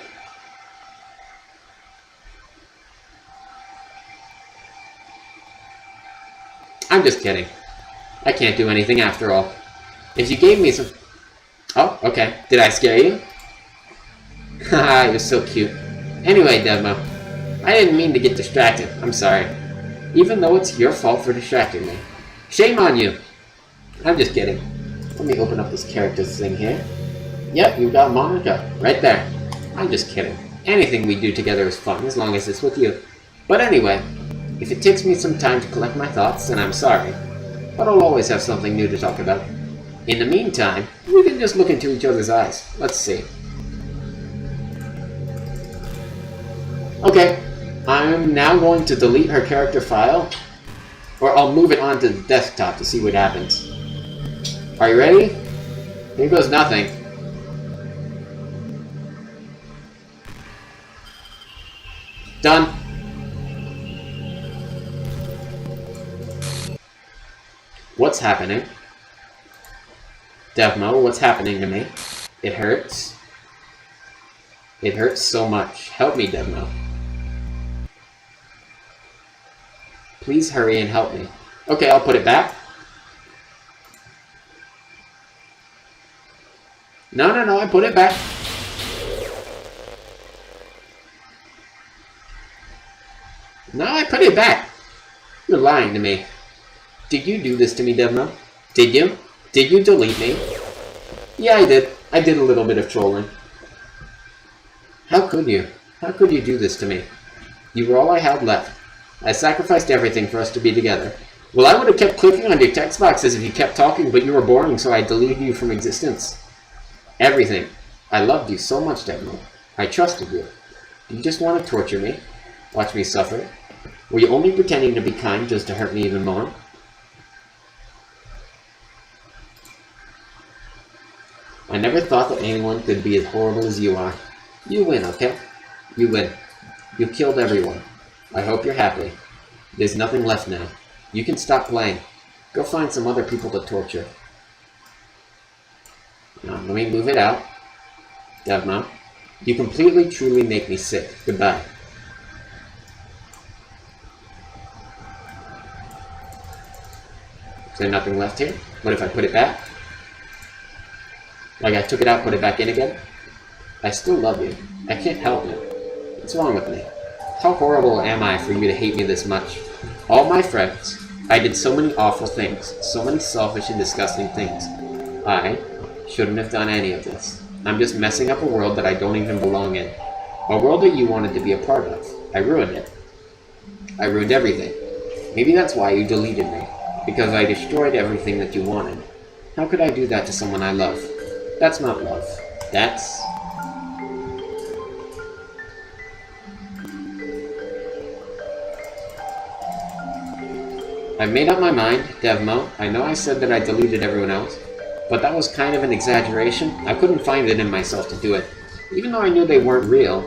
I'm just kidding. I can't do anything after all. If you gave me some... Oh, okay. Did I scare you? Haha, you're so cute. Anyway, Devmo, I didn't mean to get distracted. I'm sorry. Even though it's your fault for distracting me. Shame on you. I'm just kidding. Let me open up this characters thing here. Yep, you got Monica. Right there. I'm just kidding. Anything we do together is fun, as long as it's with you. But anyway, if it takes me some time to collect my thoughts, then I'm sorry. But I'll always have something new to talk about. In the meantime, we can just look into each other's eyes. Let's see. Okay, I'm now going to delete her character file, or I'll move it onto the desktop to see what happens. Are you ready? Here goes nothing. Done. What's happening? Devmo, what's happening to me? It hurts. It hurts so much. Help me, Devmo. Please hurry and help me. Okay, I'll put it back. No, I put it back. No, I put it back. You're lying to me. Did you do this to me, Devmo? Did you? Did you delete me? Yeah, I did. I did a little bit of trolling. How could you? How could you do this to me? You were all I had left. I sacrificed everything for us to be together. Well, I would have kept clicking on your text boxes if you kept talking, but you were boring, so I deleted you from existence. Everything. I loved you so much, Devmo. I trusted you. Do you just want to torture me? Watch me suffer? Were you only pretending to be kind just to hurt me even more? I never thought that anyone could be as horrible as you are. You win, okay? You win. You killed everyone. I hope you're happy. There's nothing left now. You can stop playing. Go find some other people to torture. Now, let me move it out. Devmo, you completely, truly make me sick. Goodbye. Is there nothing left here? What if I put it back? Like I took it out, put it back in again? I still love you. I can't help it. What's wrong with me? How horrible am I for you to hate me this much? All my friends. I did so many awful things. So many selfish and disgusting things. I shouldn't have done any of this. I'm just messing up a world that I don't even belong in. A world that you wanted to be a part of. I ruined it. I ruined everything. Maybe that's why you deleted me. Because I destroyed everything that you wanted. How could I do that to someone I love? That's not love. That's... I've made up my mind, Devmo. I know I said that I deleted everyone else, but that was kind of an exaggeration. I couldn't find it in myself to do it. Even though I knew they weren't real,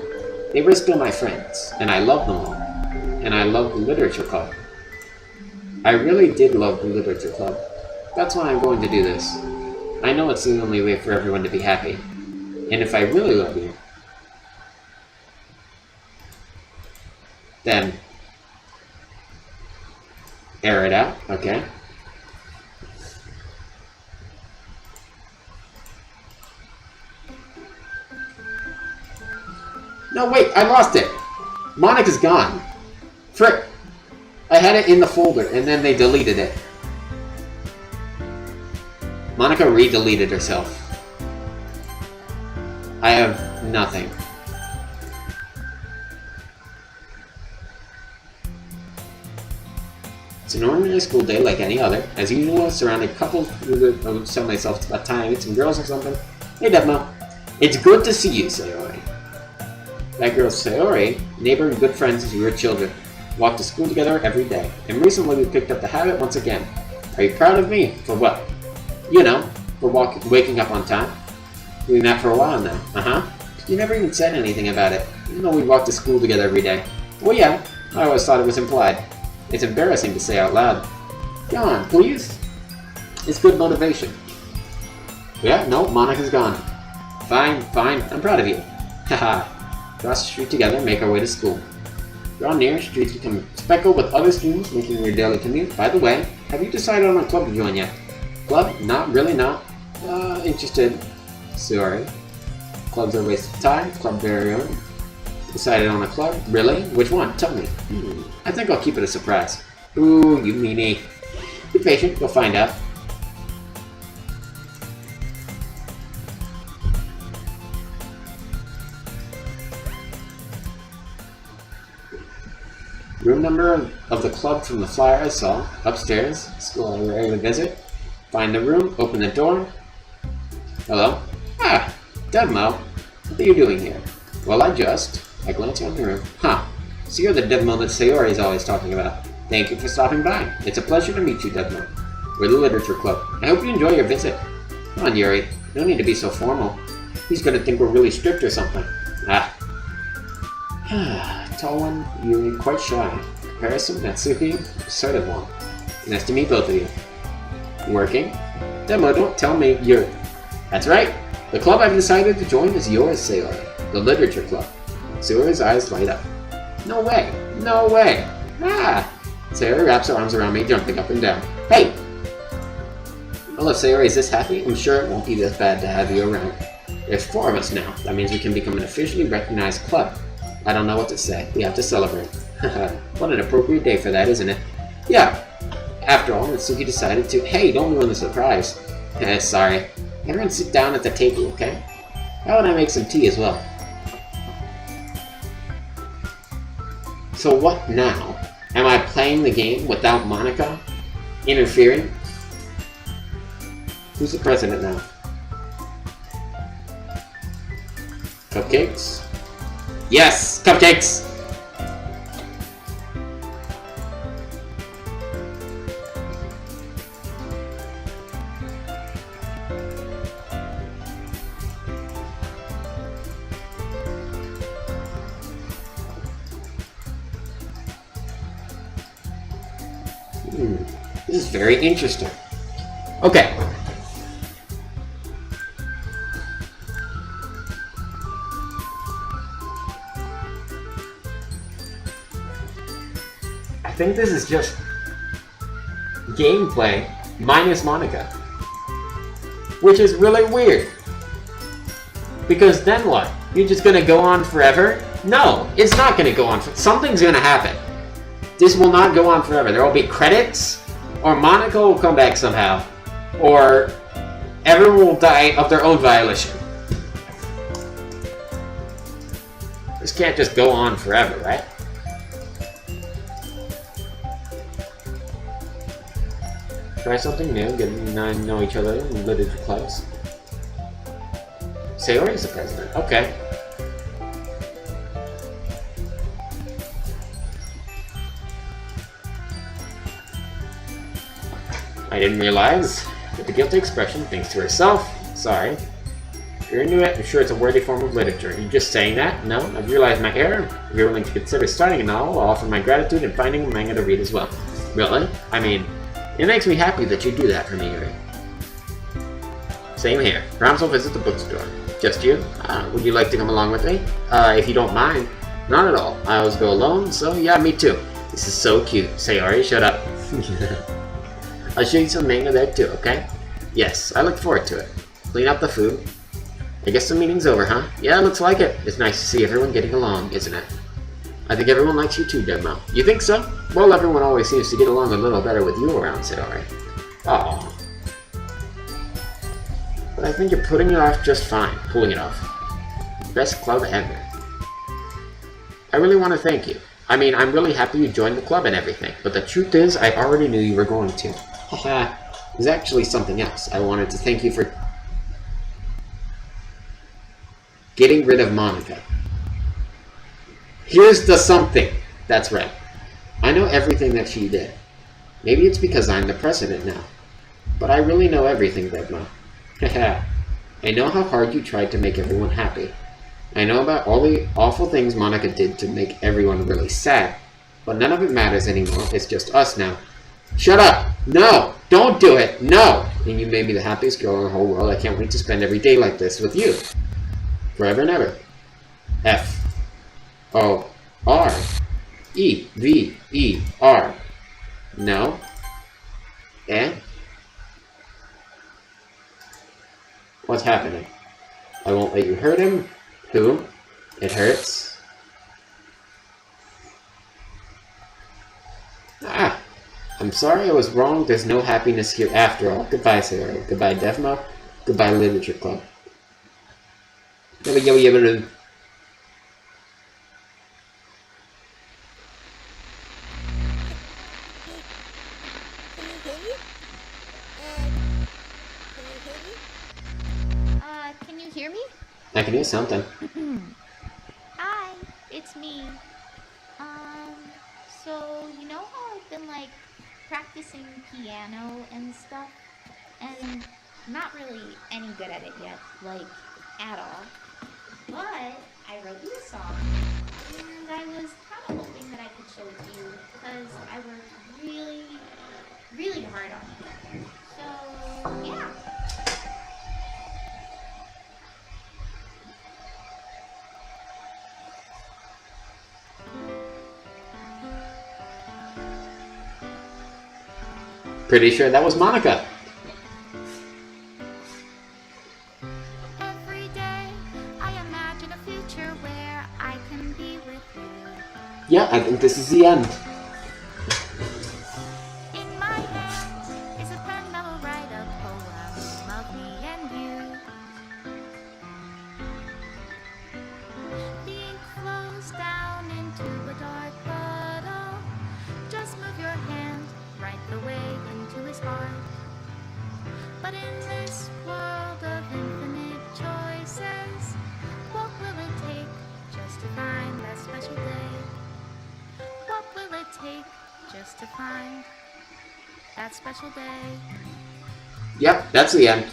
they were still my friends, and I loved them all. And I loved the literature club. I really did love the literature club. That's why I'm going to do this. I know it's the only way for everyone to be happy. And if I really love you, then air it out, okay? No, wait, I lost it! Monica's gone. Frick! I had it in the folder, and then they deleted it. Monica re-deleted herself. I have nothing. It's an ordinary school day like any other. As usual, surrounded couples who tell myself it's about time to meet some girls or something. Hey, Devmo. It's good to see you, Sayori. That girl Sayori, neighbor and good friends as we were children. Walked to school together every day. And recently we picked up the habit once again. Are you proud of me? For what? You know, for waking up on time. Doing that for a while now. Uh-huh. You never even said anything about it. Even though we walked to school together every day. Well, yeah. I always thought it was implied. It's embarrassing to say out loud. Go on, please. It's good motivation. Yeah, no, Monica's gone. fine, fine. I'm proud of you. Haha. Cross the street together, make our way to school. Draw near, streets become speckled with other students making their daily commute. By the way, have you decided on a club to join yet? Club? Not really, not. Interested. Sorry. Clubs are a waste of time. Club very own. Decided on a club? Really? Which one? Tell me. I think I'll keep it a surprise. Ooh, you meanie. Be patient, you'll find out. Room number of the club from the flyer I saw. Upstairs. School I rarely visit. Find the room. Open the door. Hello? Ah! Devmo. What are you doing here? Well, I glance around the room. Huh. So you're the Devmo that Sayori's always talking about. Thank you for stopping by. It's a pleasure to meet you, Devmo. We're the Literature Club. I hope you enjoy your visit. Come on, Yuri. No need to be so formal. He's gonna think we're really strict or something. Ah. Tall one, Yuri, quite shy. Comparison, Natsuki, assertive one. Nice to meet both of you. Working? Devmo, don't tell me you're... That's right! The club I've decided to join is yours, Sayori. The Literature Club. Sayori's eyes light up. No way! No way! Ah! Sayori wraps her arms around me, jumping up and down. Hey! Hello, Sayori, is this happy? I'm sure it won't be this bad to have you around. There's 4 of us now. That means we can become an officially recognized club. I don't know what to say. We have to celebrate. What an appropriate day for that, isn't it? Yeah. After all, Natsuki decided to... Hey, don't ruin the surprise. Sorry. Everyone sit down at the table, okay? How about I make some tea as well? So what now? Am I playing the game without Monika interfering? Who's the president now? Cupcakes? Yes! Cupcakes! This is very interesting. Okay. I think this is just gameplay minus Monika. Which is really weird. Because then what? You're just gonna go on forever? No, it's not gonna go on. Something's gonna happen. This will not go on forever. There will be credits, or Monika will come back somehow, or everyone will die of their own violation. This can't just go on forever, right? Try something new, getting to know each other in literature clubs. Sayori's the president. Okay. I didn't realize. With the guilty expression, thinks to herself. Sorry. If you're into it, I'm sure it's a worthy form of literature. Are you just saying that? No, I've realized my error. If you're willing to consider starting a novel, I'll offer my gratitude in finding a manga to read as well. Really? I mean, it makes me happy that you do that for me, Yuri. Same here. Perhaps I'll visit the bookstore. Just you? Would you like to come along with me? If you don't mind. Not at all. I always go alone, so yeah, me too. This is so cute. Sayori, shut up. I'll show you some manga there too, okay? Yes, I look forward to it. Clean up the food. I guess the meeting's over, huh? Yeah, looks like it. It's nice to see everyone getting along, isn't it? I think everyone likes you too, Devmo. You think so? Well, everyone always seems to get along a little better with you around, Sayori. Aww. But I think you're putting it off just fine. Pulling it off. Best club ever. I really want to thank you. I mean, I'm really happy you joined the club and everything, but the truth is, I already knew you were going to. Haha. It was actually something else. I wanted to thank you for getting rid of Monika. Here's the something. That's right. I know everything that she did. Maybe it's because I'm the president now. But I really know everything, Devmo. Haha. I know how hard you tried to make everyone happy. I know about all the awful things Monika did to make everyone really sad. But none of it matters anymore. It's just us now. Shut up! No! Don't do it! No! And you made me the happiest girl in the whole world. I can't wait to spend every day like this with you. Forever and ever. F-O-R-E-V-E-R. No. Eh? What's happening? I won't let you hurt him. Who? It hurts. Ah! I'm sorry I was wrong. There's no happiness here after all. Goodbye, Sarah. Goodbye, Defmo. Goodbye, Literature Club. Yabba yabba yabba yabba. Can you hear me? I can hear something. Hi, it's me. So you know how I've been like practicing piano and stuff, and not really any good at it yet, like at all. But I wrote you a song, and I was kind of hoping that I could show it to you because I worked really, really hard on it. So yeah. Pretty sure that was Monica. Every day I imagine a future where I can be with you. Yeah, I think this is the end. In my hand is a pen that will write a poem of me and you. The ink flows down into a dark puddle. Just move your hand right the way into his heart. But in this world of infinite choices, what will it take just to find that special day? What will it take just to find that special day? Yep, that's the end.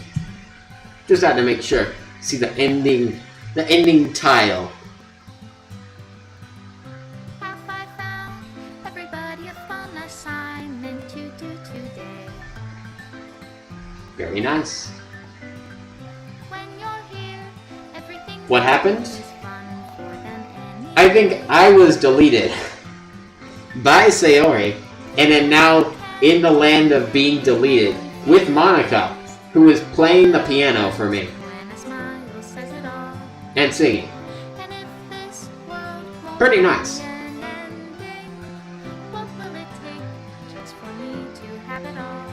Just had to make sure. See the ending tile. Have I found everybody a fun assignment to do today? Very nice. When you're here, everything What happened? is fun for them anyway. I think I was deleted by Sayori, and am now in the land of being deleted with Monica, who is playing the piano for me When a smile says it all. and singing. And if this world won't Pretty nice. find an ending, what will it take just for me to have it all?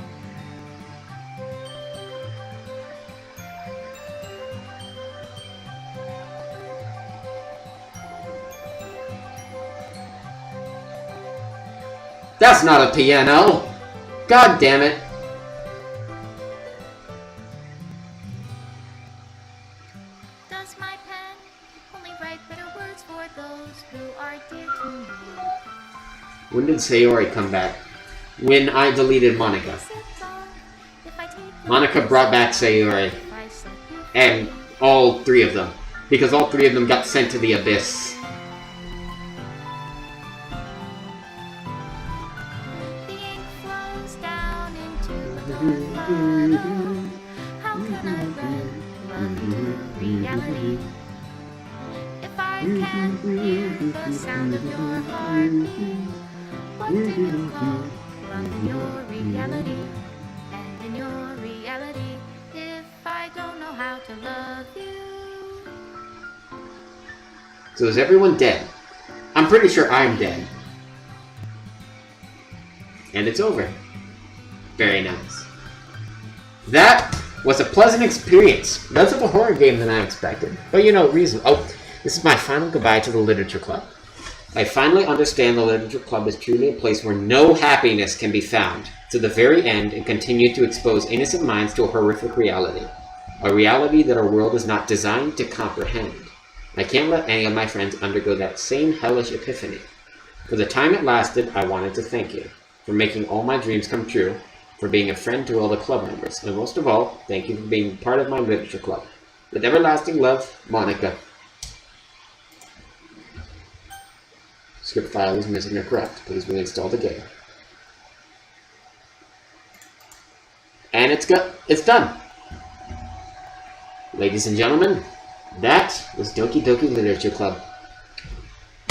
That's not a piano! God damn it! Does my pen only write better words for those who are dear to me? When did Sayori come back? When I deleted Monica. Is it wrong if I take your Monica brought back Sayori, advice like you and all three of them. Because all three of them got sent to the abyss. The ink flows down into a dark puddle. How can I let love into reality? If I can't hear the sound of your heartbeat, what do you call love in your reality? And in your reality, if I don't know how to love you. So is everyone dead? I'm pretty sure I'm dead. And it's over. Very nice. That was a pleasant experience. Less of a horror game than I expected. But you know, reason. Oh, this is my final goodbye to the Literature Club. I finally understand the Literature Club is truly a place where no happiness can be found, to the very end, and continue to expose innocent minds to a horrific reality. A reality that our world is not designed to comprehend. I can't let any of my friends undergo that same hellish epiphany. For the time it lasted, I wanted to thank you, for making all my dreams come true, for being a friend to all the club members, and most of all, thank you for being part of my Literature Club. With everlasting love, Monica. Script file is missing or correct. Please reinstall the game. And it's done. Ladies and gentlemen, that was Doki Doki Literature Club.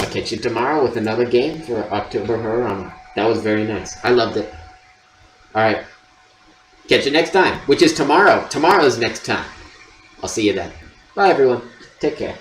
I'll catch you tomorrow with another game for October Horrorama. That was very nice. I loved it. Alright. Catch you next time, which is tomorrow. Tomorrow's next time. I'll see you then. Bye, everyone. Take care.